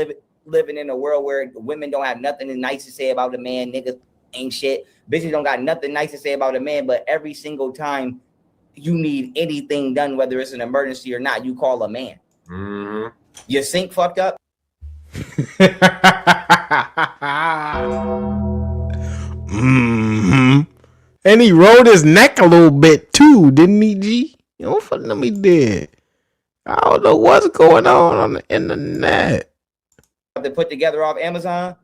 living in a world where women don't have nothing nice to say about a man, niggas ain't shit, bitches don't got nothing nice to say about a man, but every single time you need anything done, whether it's an emergency or not, you call a man. Your sink fucked up. And he rolled his neck a little bit too, didn't he, G? You know, for them he did. I don't know what's going on the internet. To put together off Amazon,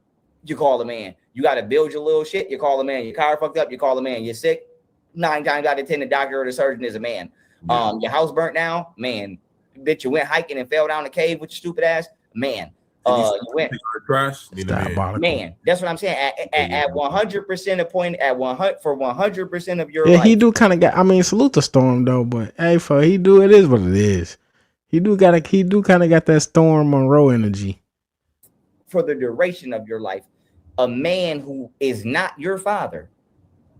you call a man. You got to build your little shit, you call a man. Your car fucked up, you call a man. You're sick, 9 times out of 10, the doctor or the surgeon is a man. Your house burnt down, man. Bitch, you went hiking and fell down the cave with your stupid ass, man. You went trash, man. That's what I'm saying. At 100% a point, at 100 for 100% of your life. Yeah, he do kind of got. I mean, salute the Storm though, but hey, for he do it is what it is. He do kind of got that Storm Monroe energy. For the duration of your life, a man who is not your father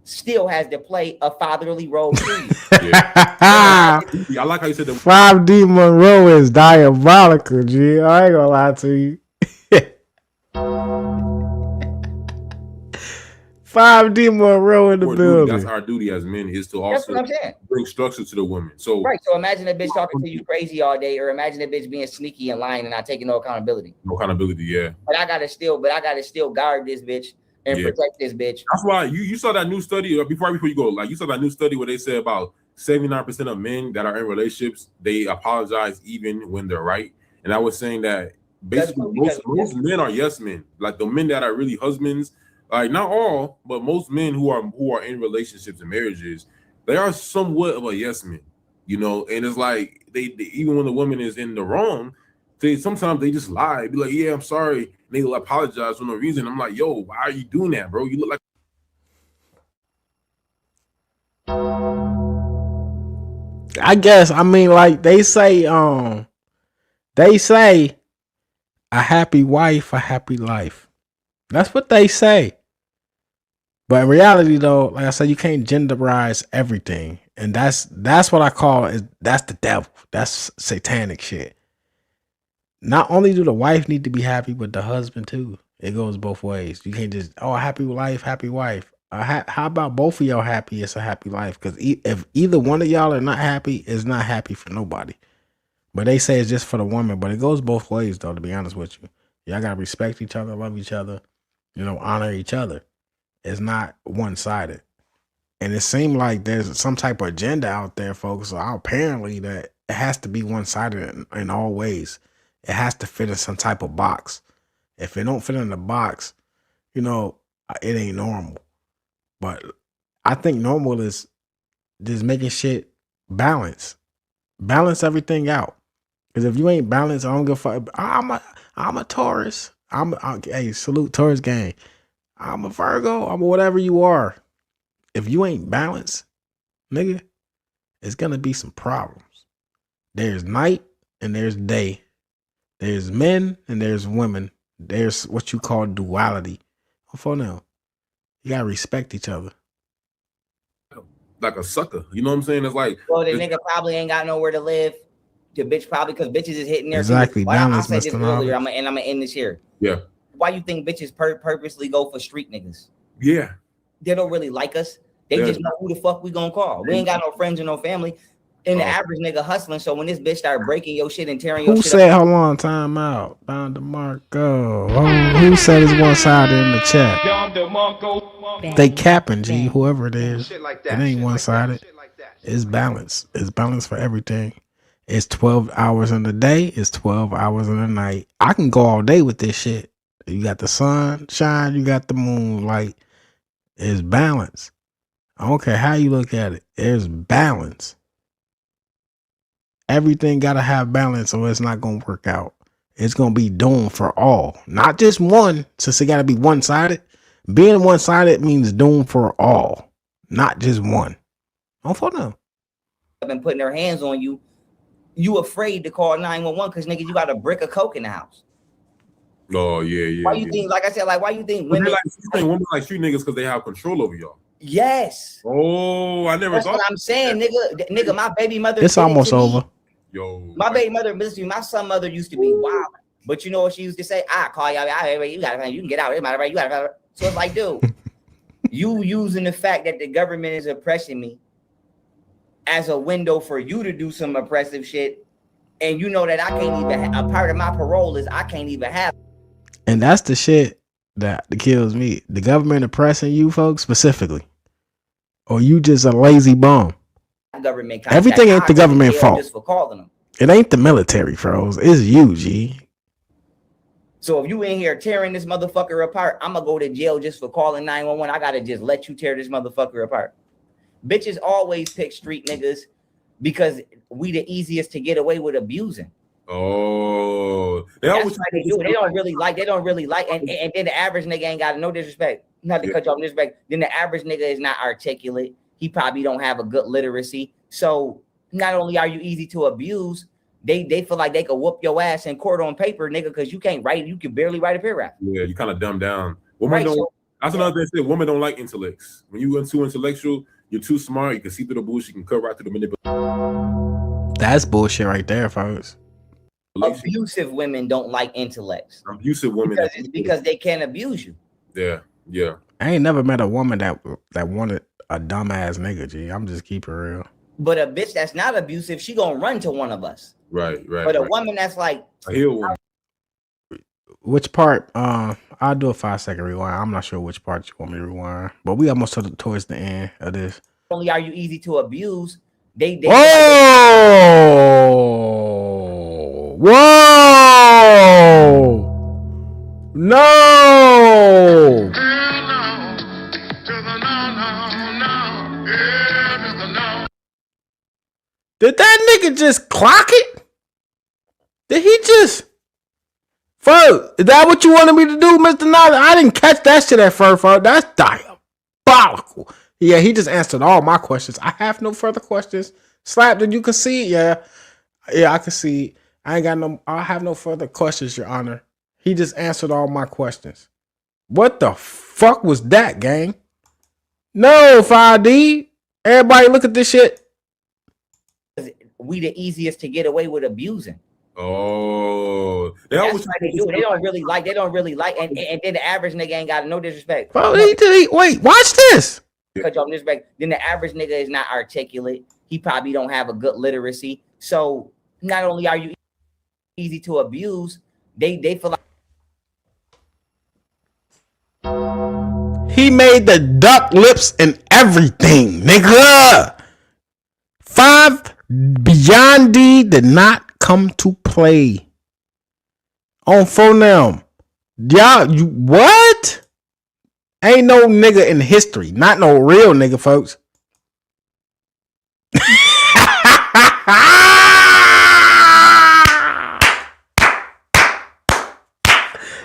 still has to play a fatherly role to you. I like how you said that. 5D Monroe is diabolical, G. I ain't gonna lie to you. 5D Monroe in the building. That's our duty as men, is to also bring structure to the women. So right. So imagine a bitch talking to you crazy all day, or imagine a bitch being sneaky and lying and not taking no accountability. No accountability, yeah. But I gotta still guard this bitch and protect this bitch. That's why you saw that new study before you go. Like, you saw that new study where they said about 79% of men that are in relationships, they apologize even when they're right. And I was saying that basically most men are yes men. Like the men that are really husbands, like not all, but most men who are in relationships and marriages, they are somewhat of a yes man, you know. And it's like they even when the woman is in the wrong, sometimes they just lie. Be like, yeah, I'm sorry. And they'll apologize for no reason. I'm like, yo, why are you doing that, bro? You look like. I guess, I mean, like they say a happy wife, a happy life. That's what they say. But in reality, though, like I said, you can't genderize everything, and that's what I call is that's the devil. That's satanic shit. Not only do the wife need to be happy, but the husband too. It goes both ways. You can't just happy life, happy wife. How about both of y'all happy? It's a happy life because if either one of y'all are not happy, it's not happy for nobody. But they say it's just for the woman, but it goes both ways though. To be honest with you, y'all gotta respect each other, love each other, honor each other. It's not one-sided. And it seemed like there's some type of agenda out there, folks. Apparently that it has to be one-sided in all ways. It has to fit in some type of box. If it don't fit in the box, it ain't normal. But I think normal is just making shit balance. Balance everything out. Because if you ain't balanced, I don't give a fuck. I'm a Taurus. Hey, salute Taurus gang. I'm a Virgo. I'm whatever you are. If you ain't balanced, nigga, it's gonna be some problems. There's night and there's day. There's men and there's women. There's what you call duality. For now, you gotta respect each other. Like a sucker, you know what I'm saying? It's like, well, the nigga probably ain't got nowhere to live. The bitch probably because bitches is hitting there. Exactly. I'll say this earlier. I'm gonna end this here. Yeah. Why you think bitches purposely go for street niggas? Yeah. They don't really like us. They just know who the fuck we gonna call. We ain't got no friends or no family. And the average nigga hustling. So when this bitch start breaking your shit and tearing your shit up. Who said, hold on, time out? Don DeMarco. Who said it's one-sided in the chat? They capping, G, whoever it is. It ain't one-sided. It's balance. It's balance for everything. It's 12 hours in the day. It's 12 hours in the night. I can go all day with this shit. You got the sun shine. You got the moonlight. It's balance. I don't care how you look at it. There's balance. Everything got to have balance or it's not going to work out. It's going to be doomed for all. Not just one, since it got to be one-sided. Being one-sided means doomed for all. Not just one. Don't fall down. Been putting their hands on you. You afraid to call 911 because nigga, you got a brick of coke in the house. Oh yeah. Why you think? Like I said, why you think women like street niggas because they have control over y'all? Yes. Oh, I never. That's what I'm saying, nigga. My baby mother. It's almost over. Yo. My baby mother, my son mother used to be wild, but you know what she used to say? I call y'all. You can get out. It matter, right? You gotta. So it's like, dude, you using the fact that the government is oppressing me as a window for you to do some oppressive shit, and you know that I can't even. A part of my parole is I can't even have. And that's the shit that kills me. The government oppressing you folks specifically, or you just a lazy bum. Government everything ain't the government fault. Just for calling them. It ain't the military, froze. It's you, G. So if you in here tearing this motherfucker apart, I'm gonna go to jail just for calling 911. I gotta just let you tear this motherfucker apart. Bitches always pick street niggas because we the easiest to get away with abusing. Oh, they do. They don't really like, and then the average nigga ain't got no disrespect. Not to cut you off disrespect. Then the average nigga is not articulate. He probably don't have a good literacy. So not only are you easy to abuse, they feel like they could whoop your ass in court on paper, nigga, because you can't write. You can barely write a paragraph. Yeah, you kind of dumb down. Women don't. That's another thing. Women don't like intellects. When you are too intellectual, you're too smart. You can see through the bullshit. You can cut right through the manipulation. That's bullshit right there, folks. Abusive women don't like intellects. Abusive women because they can't abuse you. Yeah. I ain't never met a woman that wanted a dumbass nigga, G. I'm just keep it real. But a bitch that's not abusive, she gonna run to one of us. Right. But a woman that's like a heel woman. Which part? I'll do a 5-second rewind. I'm not sure which part you want me to rewind, but we almost towards the end of this. Only are you easy to abuse? They Whoa! No! Did that nigga just clock it? Did he just? Folks, is that what you wanted me to do, Mr. Nolly? I didn't catch that shit at first, folks. That's diabolical. Yeah, he just answered all my questions. I have no further questions. Slap, did you concede? Yeah, I concede. I have no further questions, Your Honor. He just answered all my questions. What the fuck was that, gang? No, 5D. Everybody look at this shit. We the easiest to get away with abusing. Oh, that's why they do. They don't really like, and then the average nigga ain't got no disrespect. Bro, wait, watch this. Cut you off disrespect. Then the average nigga is not articulate. He probably don't have a good literacy. So not only are you easy to abuse, they feel like he made the duck lips and everything, nigga. 5 Beyond D did not come to play on phone. Y'all, you what? Ain't no nigga in history, not no real nigga, folks.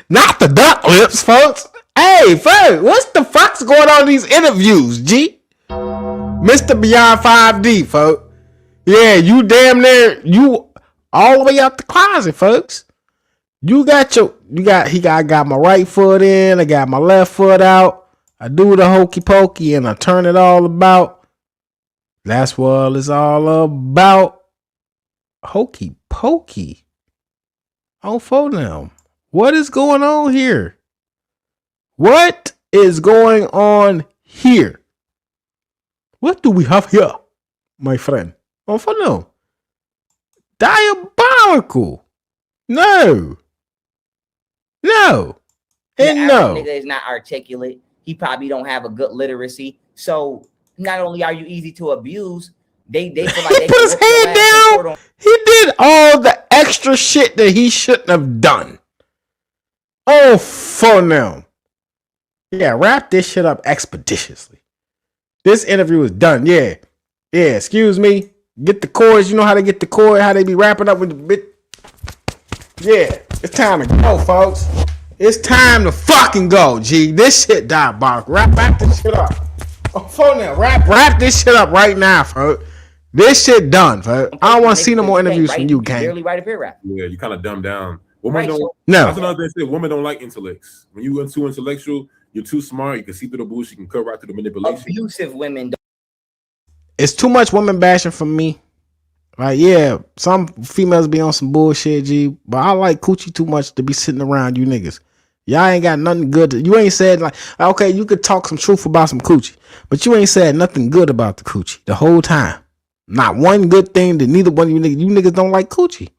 Not the duck lips, folks. Hey, folks, what's the fuck's going on in these interviews, G? Mr. Beyond 5D, folks. Yeah, you damn near, you all the way out the closet, folks. I got my right foot in, I got my left foot out. I do the hokey pokey and I turn it all about. That's what it's all about. Hokey pokey. On phone now. What is going on here? What is going on here? What do we have here, my friend? Oh, for no. Diabolical. No. And no. Nigga is not articulate. He probably don't have a good literacy. So not only are you easy to abuse, they feel like they put his head down. He did all the extra shit that he shouldn't have done. Oh, for now. Yeah, wrap this shit up expeditiously. This interview is done. Yeah, excuse me. Get the chords. You know how to get the chord, how they be wrapping up with the bit. Yeah, it's time to go, folks. It's time to fucking go, G. This shit diabolical. Wrap this shit up. Oh, phone now. Wrap this shit up right now, folks. This shit done, folks. I don't want to see no more interviews from you, gang. Barely write a paragraph. Yeah, you kind of dumb down. Women No. That's another thing. Women don't like intellects. When you are too intellectual, you're too smart. You can see through the bullshit. You can cut right through the manipulation. Abusive women. It's too much women bashing from me. Like, yeah, some females be on some bullshit, G, but I like coochie too much to be sitting around you niggas. Y'all ain't got nothing good. You ain't said like, okay, you could talk some truth about some coochie, but you ain't said nothing good about the coochie the whole time. Not one good thing that neither one of you niggas don't like coochie.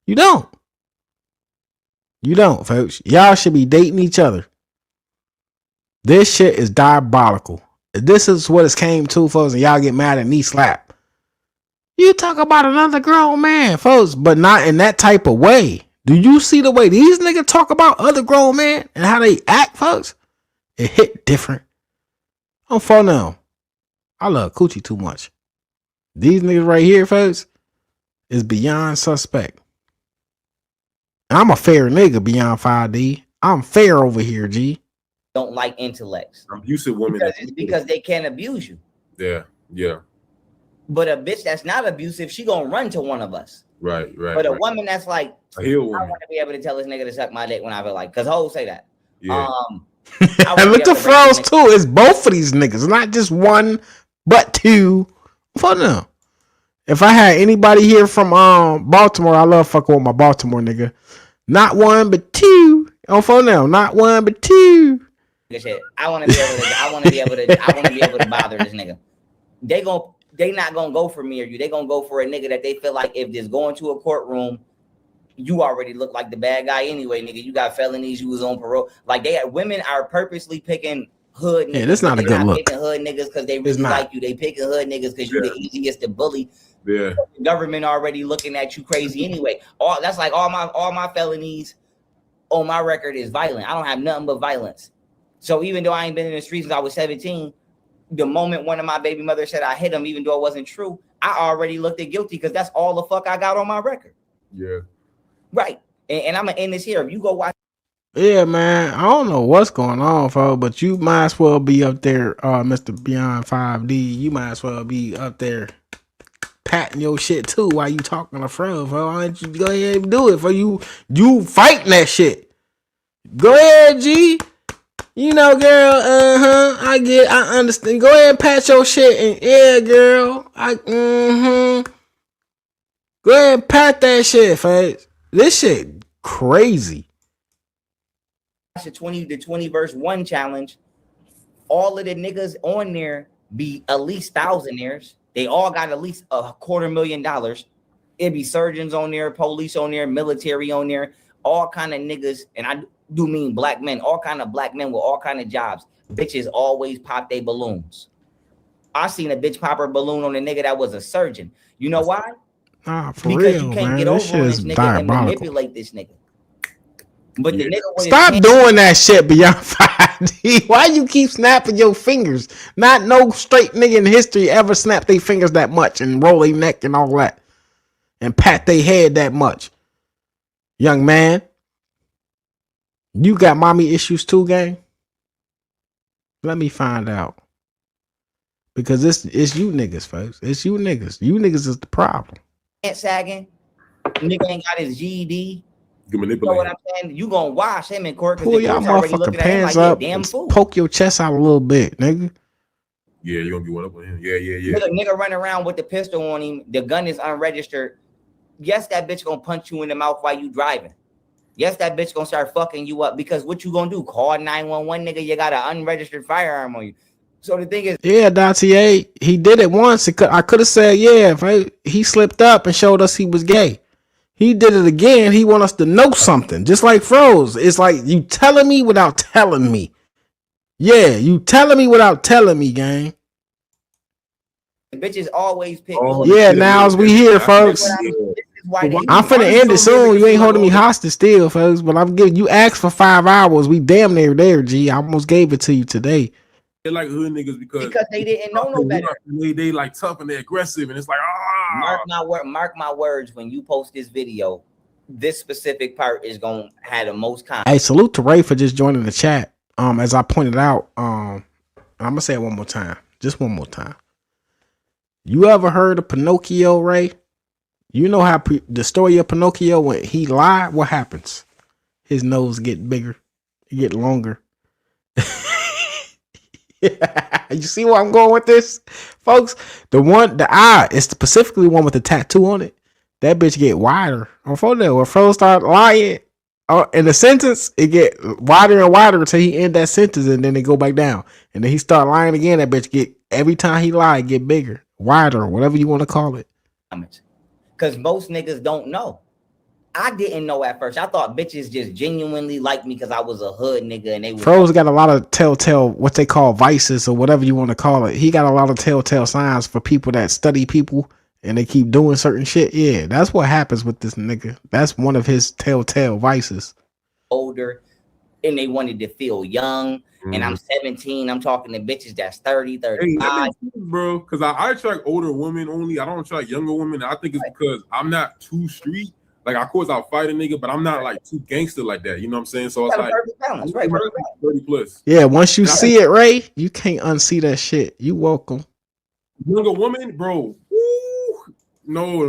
You don't, folks. Y'all should be dating each other. This shit is diabolical. If this is what it came to, folks, and y'all get mad at me, slap. You talk about another grown man, folks, but not in that type of way. Do you see the way these niggas talk about other grown men and how they act, folks? It hit different. I'm for now. I love coochie too much. These niggas right here, folks, is beyond suspect. And I'm a fair nigga beyond 5D. I'm fair over here, G. Don't like intellects. Abusive women. Because they can't abuse you. Yeah. But a bitch that's not abusive, she gonna run to one of us. Right. But a woman that's like, a heel woman. I want to be able to tell this nigga to suck my dick when I feel like, cause hoes say that. Yeah. And look at Pharaoh's too. It's both of these niggas, not just one, but two. For now. If I had anybody here from Baltimore, I love fucking with my Baltimore nigga. Not one, but two. For now, not one, but two. Shit. I want to be able to bother this nigga. They not gonna go for me or you. They gonna go for a nigga that they feel like if this going to a courtroom, you already look like the bad guy anyway, nigga. You got felonies. You was on parole. Like women are purposely picking hood niggas. Yeah, that's not a good look. Picking hood niggas because they really like you. They picking hood niggas because you're the easiest to bully. Yeah. The government already looking at you crazy anyway. All my felonies on my record is violent. I don't have nothing but violence. So even though I ain't been in the streets since I was 17. The moment one of my baby mothers said I hit him, even though it wasn't true, I already looked at guilty because that's all the fuck I got on my record. Yeah. Right. And I'm gonna end this here. If you go watch. Yeah, man. I don't know what's going on, folks, but you might as well be up there, Mr. Beyond 5D. You might as well be up there patting your shit too while you talking to Fro. Why don't you go ahead and do it for you? You fighting that shit. Go ahead, G. You know, girl. I understand. Go ahead and pat your shit and yeah, girl. Go ahead and pat that shit, folks. This shit crazy. The 20 verse 1 challenge, all of the niggas on there be at least thousandaires. They all got at least $250,000. It'd be surgeons on there, police on there, military on there, all kind of niggas. And I do mean black men, all kind of black men with all kind of jobs. Bitches always pop their balloons. I seen a bitch pop her balloon on a nigga that was a surgeon. You know why? Nah, for because real, you can't man. get This over on shit this is nigga and diabolical. manipulate this nigga. But the nigga with Stop his doing that shit beyond 5D. Why you keep snapping your fingers? Not no straight nigga in history ever snap their fingers that much and roll their neck and all that. And pat their head that much. Young man. You got mommy issues too, gang? Let me find out. Because it's you niggas, folks. It's you niggas. You niggas is the problem. pants sagging, nigga ain't got his GED. You know what I'm saying? You gonna wash him in court Pull because the y'all court's already motherfucking looking at him pants like he a up damn and fool. poke your chest out a little bit, nigga. Yeah, you're gonna be one up with him. Yeah. Nigga running around with the pistol on him. The gun is unregistered. Yes, that bitch gonna punch you in the mouth while you driving. Yes, that bitch gonna start fucking you up because what you gonna do? Call 911, nigga. You got an unregistered firearm on you. So the thing is, Yeah, Dottie, he did it once. I could have said, yeah, if he slipped up and showed us he was gay. He did it again. He want us to know something, just like Froze. It's like you telling me without telling me. Yeah, you telling me without telling me, gang. the bitches always pick. Yeah, now as we here, folks. I'm finna end it soon. You ain't holding me hostage still, folks. But I'm giving you asked for 5 hours. We damn near there, G. I almost gave it to you today. They like hood niggas because they didn't know no better. They like tough and they're aggressive, and it's like Mark my words. When you post this video, this specific part is gonna have the most comment. Hey, salute to Ray for just joining the chat. As I pointed out, I'm gonna say it one more time, just one more time. You ever heard of Pinocchio, Ray? You know how the story of Pinocchio, when he lied, what happens? His nose get bigger, it get longer. You see where I'm going with this, folks? The eye, it's specifically one with the tattoo on it. That bitch get wider on photo. When Fro start lying in the sentence, it get wider and wider until he end that sentence, and then they go back down. And then he start lying again. That bitch get every time he lie, get bigger, wider, whatever you want to call it. Because most niggas don't know. I didn't know at first. I thought bitches just genuinely liked me because I was a hood nigga and they was. Fro's got a lot of telltale, what they call vices or whatever you want to call it. He got a lot of telltale signs for people that study people and they keep doing certain shit. Yeah, that's what happens with this nigga. That's one of his telltale vices. Older and they wanted to feel young. And I'm 17. I'm talking to bitches that's 30, 35. Hey, bro, because I attract older women only. I don't attract younger women. I think it's because I'm not too street. Like, of course, I'll fight a nigga, but I'm not like too gangster like that. You know what I'm saying? So it's like 30 plus. Yeah, once you see it, Ray, you can't unsee that shit. You welcome. Younger woman, bro. Woo, no.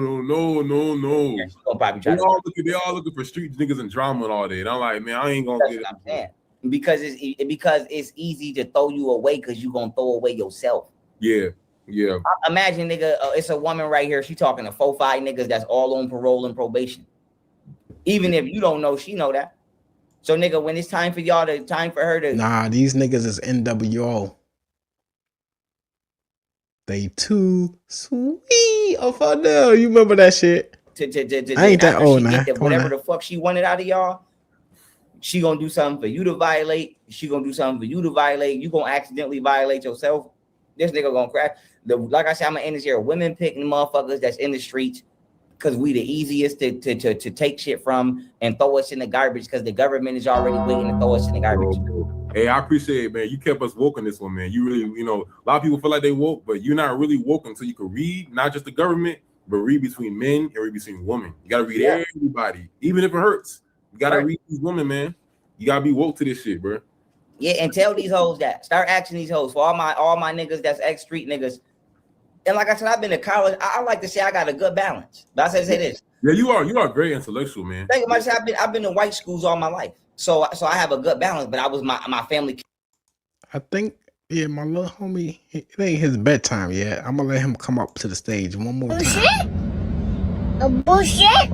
They all looking for street niggas and drama and all that. And I'm like, man, I ain't gonna get it. Because it's easy to throw you away because you're gonna throw away yourself. Yeah. Imagine, nigga, it's a woman right here. She talking to 4-5 niggas that's all on parole and probation. Even if you don't know, she know that. So, nigga, when it's time for her to. Nah, these niggas is NWO. They too sweet. Oh, fuck no. You remember that shit? I ain't that old now. Whatever the fuck she wanted out of y'all, she gonna do something for you to violate. She gonna do something for you to violate. You gonna accidentally violate yourself. This nigga gonna crack. Like I said, I'm gonna end this here. Women picking motherfuckers that's in the streets because we the easiest to take shit from and throw us in the garbage because the government is already waiting to throw us in the garbage. Hey, I appreciate it, man. You kept us woke on this one, man. You really, a lot of people feel like they woke, but you're not really woke until you can read, not just the government, but read between men and read between women. You gotta read everybody, even if it hurts. You gotta read these women, man. You gotta be woke to this shit, bro. Yeah, and tell these hoes that. Start asking these hoes for all my niggas that's ex-street niggas. And like I said, I've been to college. I like to say I got a good balance. But I say this. Yeah, you are very intellectual, man. Think about it. I've been to white schools all my life. So I have a good balance, but I was my family. I think, yeah, my little homie, it ain't his bedtime yet. I'm gonna let him come up to the stage one more time. Bullshit.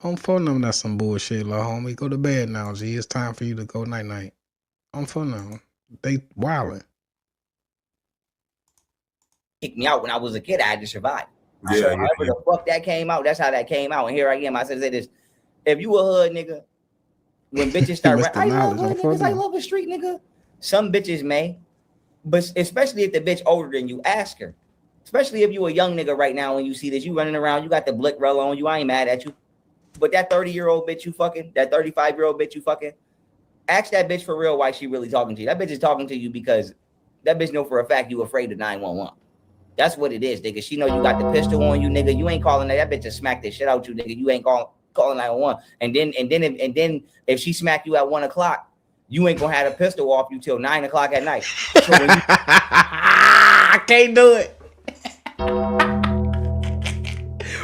I'm phoning him. That's some bullshit, little homie. Go to bed now, G. It's time for you to go night night. I'm phoning him. They wildin'. Kicked me out when I was a kid. I had to survive. Yeah, so however the fuck that came out, that's how that came out. And here I am. I said this: if you a hood nigga, when bitches start I love hood niggas, I love a street nigga. Some bitches may, but especially if the bitch older than you, ask her. Especially if you a young nigga right now and you see this, you running around, you got the blick roll on you. I ain't mad at you. But that 30-year-old bitch you fucking, that 35-year-old bitch you fucking, ask that bitch for real why she really talking to you. That bitch is talking to you because that bitch know for a fact you afraid of 911. That's what it is, nigga. She know you got the pistol on you, nigga. You ain't calling that. That bitch just smack the shit out you, nigga. You ain't calling 911. And then if she smack you at 1 o'clock, you ain't gonna have a pistol off you till 9 o'clock at night. So when I can't do it.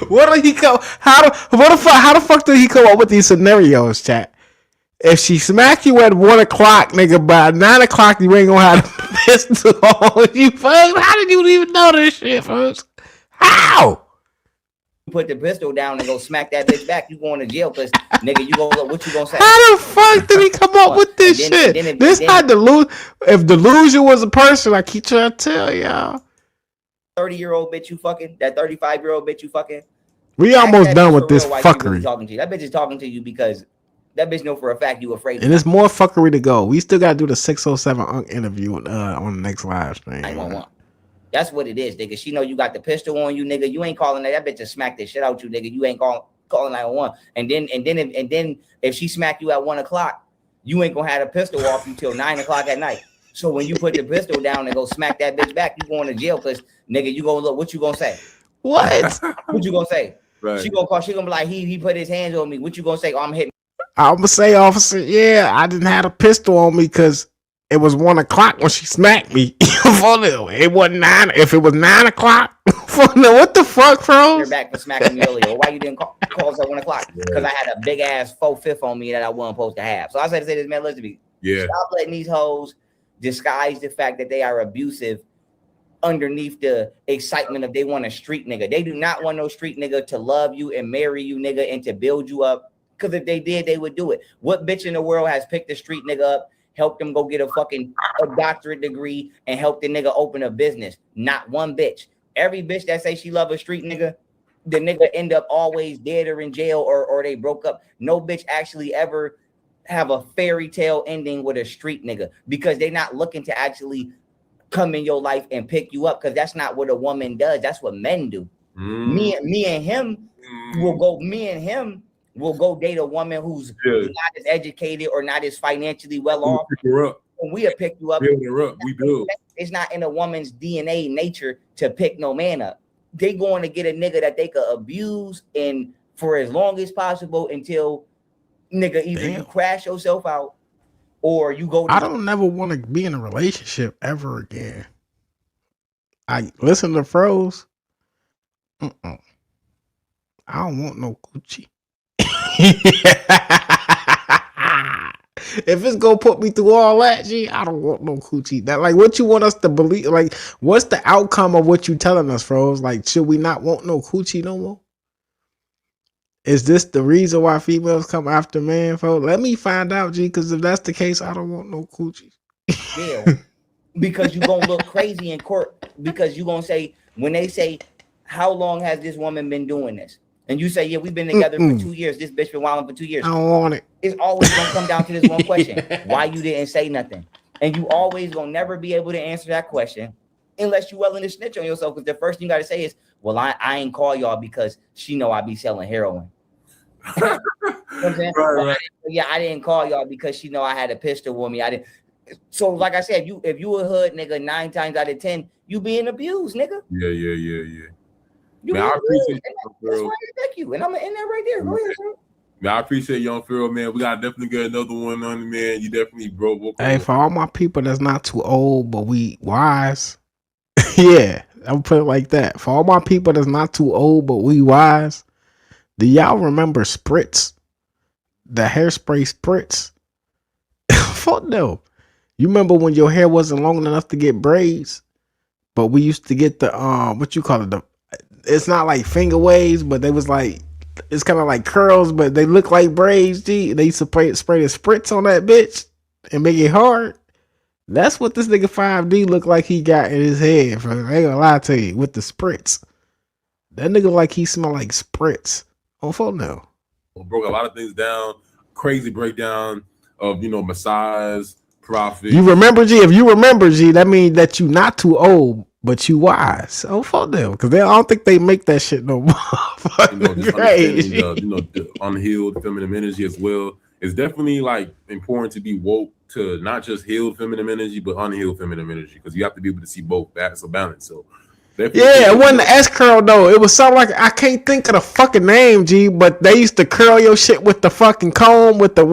What did he come? How the fuck did he come up with these scenarios, chat? If she smack you at 1 o'clock, nigga, by 9 o'clock you ain't gonna have a pistol on you, folks. How did you even know this shit, folks? How? Put the pistol down and go smack that bitch back, you going to jail because nigga, you go look what you gonna say. How the fuck did he come up with this shit? This had delusion. If delusion was a person, I keep trying to tell y'all. 30-year-old bitch you fucking, that 35-year-old bitch you fucking. We almost done with this fuckery. Really talking to you. That bitch is talking to you because that bitch know for a fact you afraid. And there's more fuckery to go. We still gotta do the 607 Unk interview on the next live stream. That's what it is, nigga. She know you got the pistol on you, nigga. You ain't calling that. That bitch just smack the shit out you, nigga. You ain't calling 911. And then if she smack you at 1 o'clock, you ain't gonna have a pistol off you till 9 o'clock at night. So when you put the pistol down and go smack that bitch back, you going to jail because nigga, you gonna look. What you gonna say? What? What you gonna say? Right. She gonna be like, he put his hands on me. What you gonna say? Oh, I'm hitting. I'm gonna say, officer, yeah, I didn't have a pistol on me because it was 1 o'clock when she smacked me. It wasn't 9. If it was 9 o'clock, what the fuck, bro? You're back for smacking me earlier. Why you didn't call us at 1 o'clock? Because I had a big ass 4/5 on me that I wasn't supposed to have. So I said to say this, man, listen to me. Yeah. Stop letting these hoes disguise the fact that they are abusive underneath the excitement of they want a street nigga. They do not want no street nigga to love you and marry you, nigga, and to build you up. Because if they did, they would do it. What bitch in the world has picked a street nigga up, helped them go get a doctorate degree, and helped the nigga open a business? Not one bitch. Every bitch that say she love a street nigga, the nigga end up always dead or in jail or they broke up. No bitch actually ever have a fairy tale ending with a street nigga because they not looking to actually come in your life and pick you up because that's not what a woman does. That's what men do. Me and him will go date a woman who's not as educated or not as financially well off. Pick her up. And we'll pick you up. Build her up. We build. It's not in a woman's DNA nature to pick no man up. They going to get a nigga that they could abuse and for as long as possible until nigga either you crash yourself out or you go. I don't never want to be in a relationship ever again. I listen to Froze. I don't want no coochie. If it's gonna put me through all that, G, I don't want no coochie. That like what you want us to believe? Like, what's the outcome of what you telling us, Froze? Like, should we not want no coochie no more? Is this the reason why females come after men, folks? Let me find out, G, because if that's the case, I don't want no coochie. Yeah, because you gonna look crazy in court because you gonna say, when they say, how long has this woman been doing this? And you say, yeah, we've been together for 2 years. This bitch been wilding for 2 years. I don't want it. It's always gonna come down to this one question. Why you didn't say nothing? And you always gonna never be able to answer that question unless you willing to snitch on yourself. Because the first thing you gotta say is, well, I ain't call y'all because she know I be selling heroin. You know what I'm saying? Right. Yeah, I didn't call y'all because she know I had a pistol with me. I didn't. So like I said, if you a hood nigga 9 times out of 10, you being abused, nigga. Yeah. You Man, I appreciate you, that's why I respect you. And I'm gonna end that right there. Go ahead, bro. Man, I appreciate Young Pharaoh, man. We gotta definitely get another one on the man. You definitely broke. Hey, for all my people that's not too old but we wise, yeah, I'll put it like that. For all my people that's not too old but we wise, do y'all remember Spritz? The hairspray Spritz? Fuck no. You remember when your hair wasn't long enough to get braids, but we used to get the what you call it? It's not like finger waves, but they was like, it's kind of like curls, but they look like braids. G, they used to spray the Spritz on that bitch and make it hard. That's what this nigga 5D look like he got in his head. I ain't gonna lie to you, with the Spritz. That nigga like he smell like Spritz. On phone now. Broke a lot of things down. Crazy breakdown of massage, profit. You remember, G? If you remember, G, that means that you not too old, but you wise. Oh, fuck them, because I don't think they make that shit no more. Just understanding the unhealed feminine energy as well. It's definitely like important to be woke to not just healed feminine energy, but unhealed feminine energy, because you have to be able to see both. That's a balance. So. Yeah, it wasn't the S curl though. It was something like, I can't think of the fucking name, G. But they used to curl your shit with the fucking comb, with the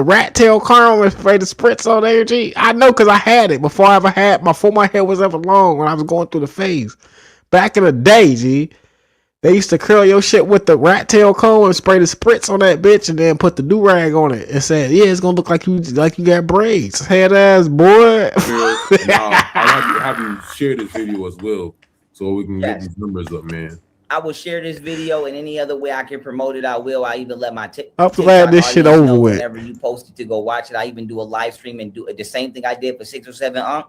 rat tail comb, and spray the Spritz on there, G. I know because I had it before my hair was ever long when I was going through the phase. Back in the day, G. They used to curl your shit with the rat tail comb and spray the Spritz on that bitch, and then put the do rag on it and said, "Yeah, it's gonna look like you got braids, head ass boy." I'll have you share this video as well, so we can get these numbers up, man. I will share this video in any other way I can promote it. I will. I even let my I'm glad this shit over with. Whenever you post it to go watch it, I even do a live stream and do the same thing I did for 6 or 7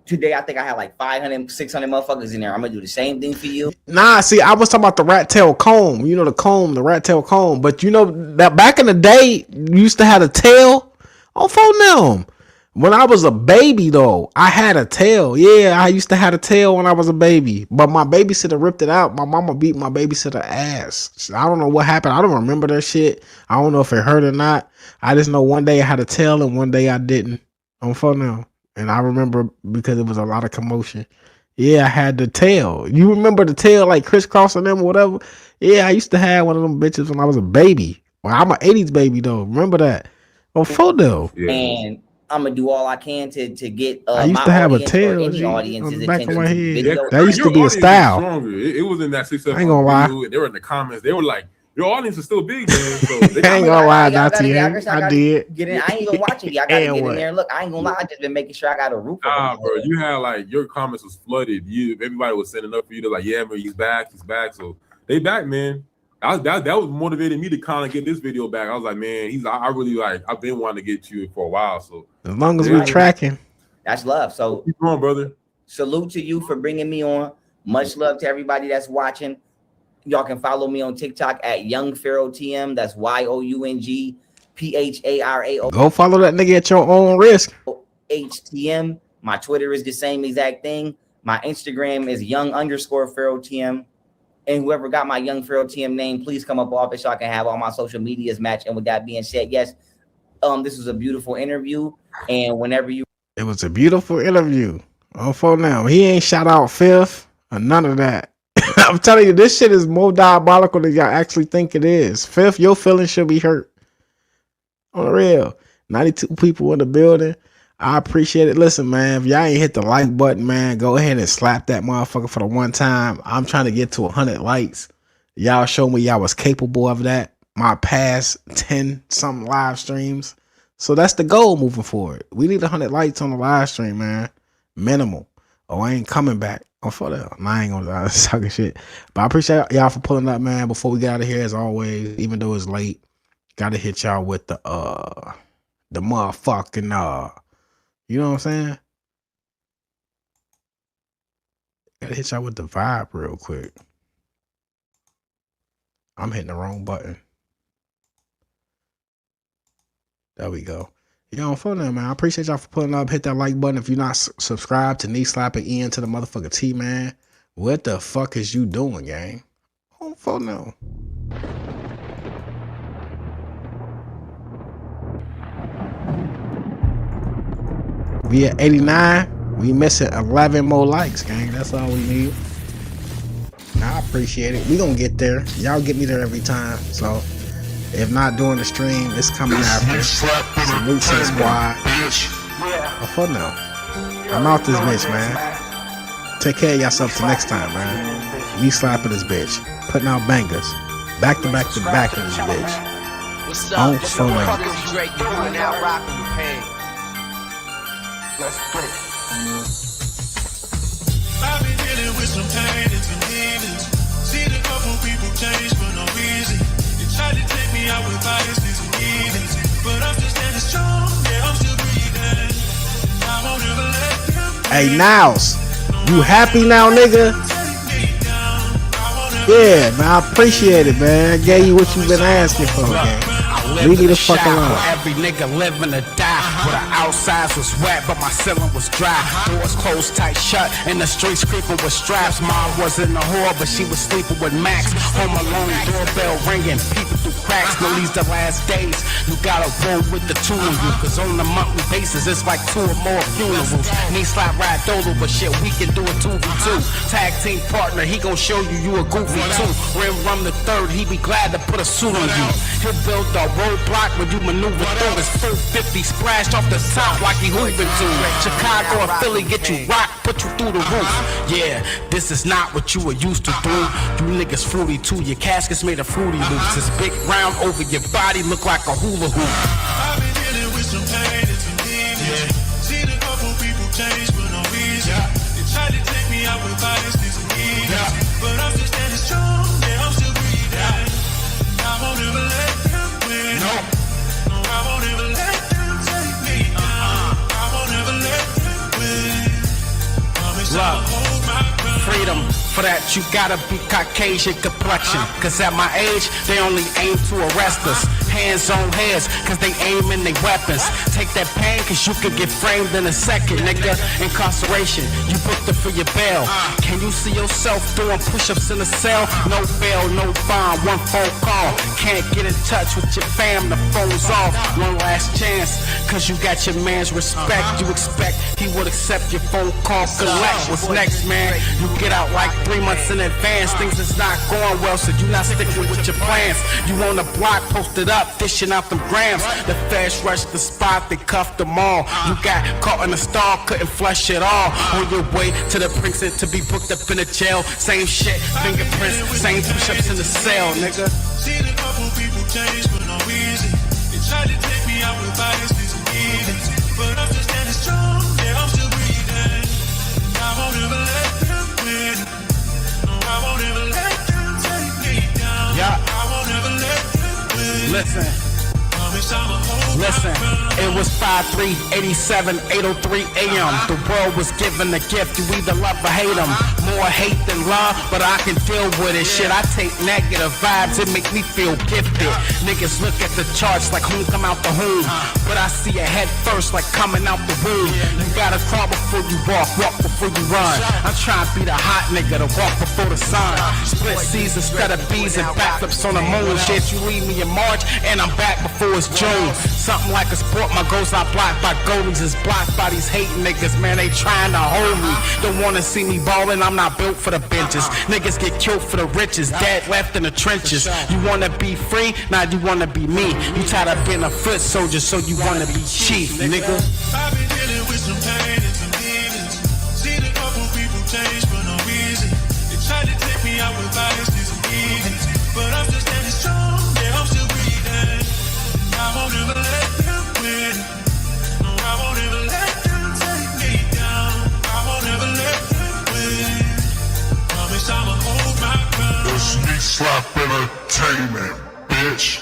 Today, I think I had like 500, 600 motherfuckers in there. I'm gonna do the same thing for you. Nah, see, I was talking about the rat tail comb. You know the rat tail comb. But you know that back in the day, you used to have a tail on phone them. When I was a baby, though, I had a tail. Yeah, I used to have a tail when I was a baby. But my babysitter ripped it out. My mama beat my babysitter ass. I don't know what happened. I don't remember that shit. I don't know if it hurt or not. I just know one day I had a tail and one day I didn't. On phone now. And I remember because it was a lot of commotion. Yeah, I had the tail. You remember the tail like crisscrossing them or whatever? Yeah, I used to have one of them bitches when I was a baby. Well, I'm an 80s baby though. Remember that? On photo. And I'm gonna do all I can to get I used my to have a audience tail or any audience's on the back of my head. video. That used to be a style. It was in that 6 I ain't gonna lie. They were in the comments. They were like, "Your audience is still big, man." So I ain't gonna lie, not to you. I did. Get in. I ain't even watching you. I gotta get in there and look. I ain't gonna lie. I just been making sure I got a roof. Nah, bro. You had like your comments was flooded. Everybody was sending up for you to like, "Yeah, man, he's back. So they back, man." That was motivating me to kind of get this video back. I was like, man, I really like. I've been wanting to get you for a while. So as long as we're tracking, that's love. So keep going, brother. Salute to you for bringing me on. Much love to everybody that's watching. Y'all can follow me on TikTok at Young Pharaoh TM. That's YOUNGPHARAO. Go follow that nigga at your own risk. HTM. My Twitter is the same exact thing. My Instagram is Young_Pharaoh TM. And whoever got my Young Pharaoh TM name, please come up office so I can have all my social medias match. And with that being said, yes, this was a beautiful interview. And whenever you, it was a beautiful interview. Oh, for now, he ain't shout out Fifth or none of that. I'm telling you, this shit is more diabolical than y'all actually think it is. Fifth, your feelings should be hurt. On the real, 92 people in the building. I appreciate it. Listen, man, if y'all ain't hit the like button, man, go ahead and slap that motherfucker for the one time. I'm trying to get to 100 likes. Y'all show me y'all was capable of that. My past 10 something live streams. So that's the goal moving forward. We need 100 likes on the live stream, man. Minimal. Oh, I ain't coming back. Oh, for that. I ain't gonna suck shit. But I appreciate y'all for pulling up, man. Before we get out of here, as always, even though it's late, gotta hit y'all with the motherfucking you know what I'm saying? Gotta hit y'all with the vibe real quick. I'm hitting the wrong button. There we go. Yo, for now, man. I appreciate y'all for pulling up. Hit that like button if you're not subscribed to Knee Slapping Ian to the motherfucker T, man. What the fuck is you doing, gang? Oh, for now. We at 89. We missing 11 more likes, gang. That's all we need. I appreciate it. We gonna get there. Y'all get me there every time. So if not doing the stream, it's coming after. Salute to the squad. But for now, I'm out this bitch, man. Take care of yourself till next time, man. Me slapping this bitch. Putting out bangers. Back to back to back in this bitch. On phone. I've been dealing with some pain and some demons. Seen a couple people change for no reason. They tried to take me out with biases and demons, but I'm still standing strong. Yeah, I'm still breathing. I won't ever let them. Hey, Niles, you happy now, nigga? Yeah, man, I appreciate it, man. I gave you what you been asking for, man. Leave me the fuck alone. Every nigga living to die. Where the outsides was wet, but my ceiling was dry. Doors closed tight shut, and the streets creeping with straps. Mom wasn't a whore, but she was sleeping with Max. Home alone, doorbell ringing, peeping through cracks. No, these the last days. You gotta roll with the two of you, cause on the monthly basis, it's like 2 or more funerals. Knee slap ride dolo, but shit, we can do it 2v2. Tag team partner, he gon' show you a goofy too. Rim the third, he be glad to put a suit on you. He'll build a roadblock when you maneuver through. His 450 splashed off the top like he hooping to. Chicago or Philly get you rocked, put you through the roof. Yeah, this is not what you were used to do. You niggas fruity too, your casket's made of fruity loops. This big round over your body look like a hula hoop. I've been dealing with some pain and some demons. Seen a couple people change for no reason. They tried to take me out with biases and demons, but I'm still standing strong. Yeah, I'm still breathing. I won't ever let them win. No, I won't ever let them take me down. I won't ever let them win. Promise I'll hold my ground. Freedom, for that you gotta be Caucasian complexion. Cause at my age, they only aim to arrest us. Hands on heads, cause they aim in their weapons. Take that pain, cause you can get framed in a second, nigga. Incarceration, you booked it for your bail. Can you see yourself doing push-ups in a cell? No bail, no bond, one phone call. Can't get in touch with your fam, the phone's off. One last chance, cause you got your man's respect. You expect he would accept your phone call, collect. What's next, man? You get out like 3 months in advance. Things is not going well, so you not sticking with your plans. You on the block, posted up, dishing out them grams. The feds rushed the spot, they cuffed them all. You got caught in a stall, couldn't flush it all. On your way to the precinct to be booked up in a jail. Same shit, fingerprints, same push-ups in the cell, nigga. Seen a couple people change for no reason. They tried to take me out with biases and demons, but I'm still standing strong. Yeah, I'm still breathing. I won't ever let them win. No, I won't ever let them take me down. Yeah. I won't ever let them win. Listen. Listen, it was 5/3/87, 8:03 a.m. The world was given a gift. You either love or hate them. More hate than love, but I can deal with it. Shit, I take negative vibes, it make me feel gifted. Niggas look at the charts like who come out the womb, but I see a head first like coming out the womb. You gotta crawl before you walk before you run. I'm trying to be the hot nigga to walk before the sun. Split C's instead of B's and backflips on the moon. Shit, you leave me in March and I'm back before it's June. Something like a sport, my goals not blocked by goalies. Is blocked by these hating niggas, man, they trying to hold me. Don't wanna see me ballin', I'm not built for the benches. Niggas get killed for the riches, dead left in the trenches. You wanna be free, now you wanna be me. You tired of being a foot soldier, so you wanna be chief, nigga. I've been dealing with some pain and some demons. Seen a couple people change for no reason. They tried to take me out with biases and demons, but I'm still standing strong. Yeah, I'm still breathing. I won't ever let them win. No, I won't ever let them take me down. I won't ever let them win. Promise I'ma hold my ground. It's me slap entertainment, bitch.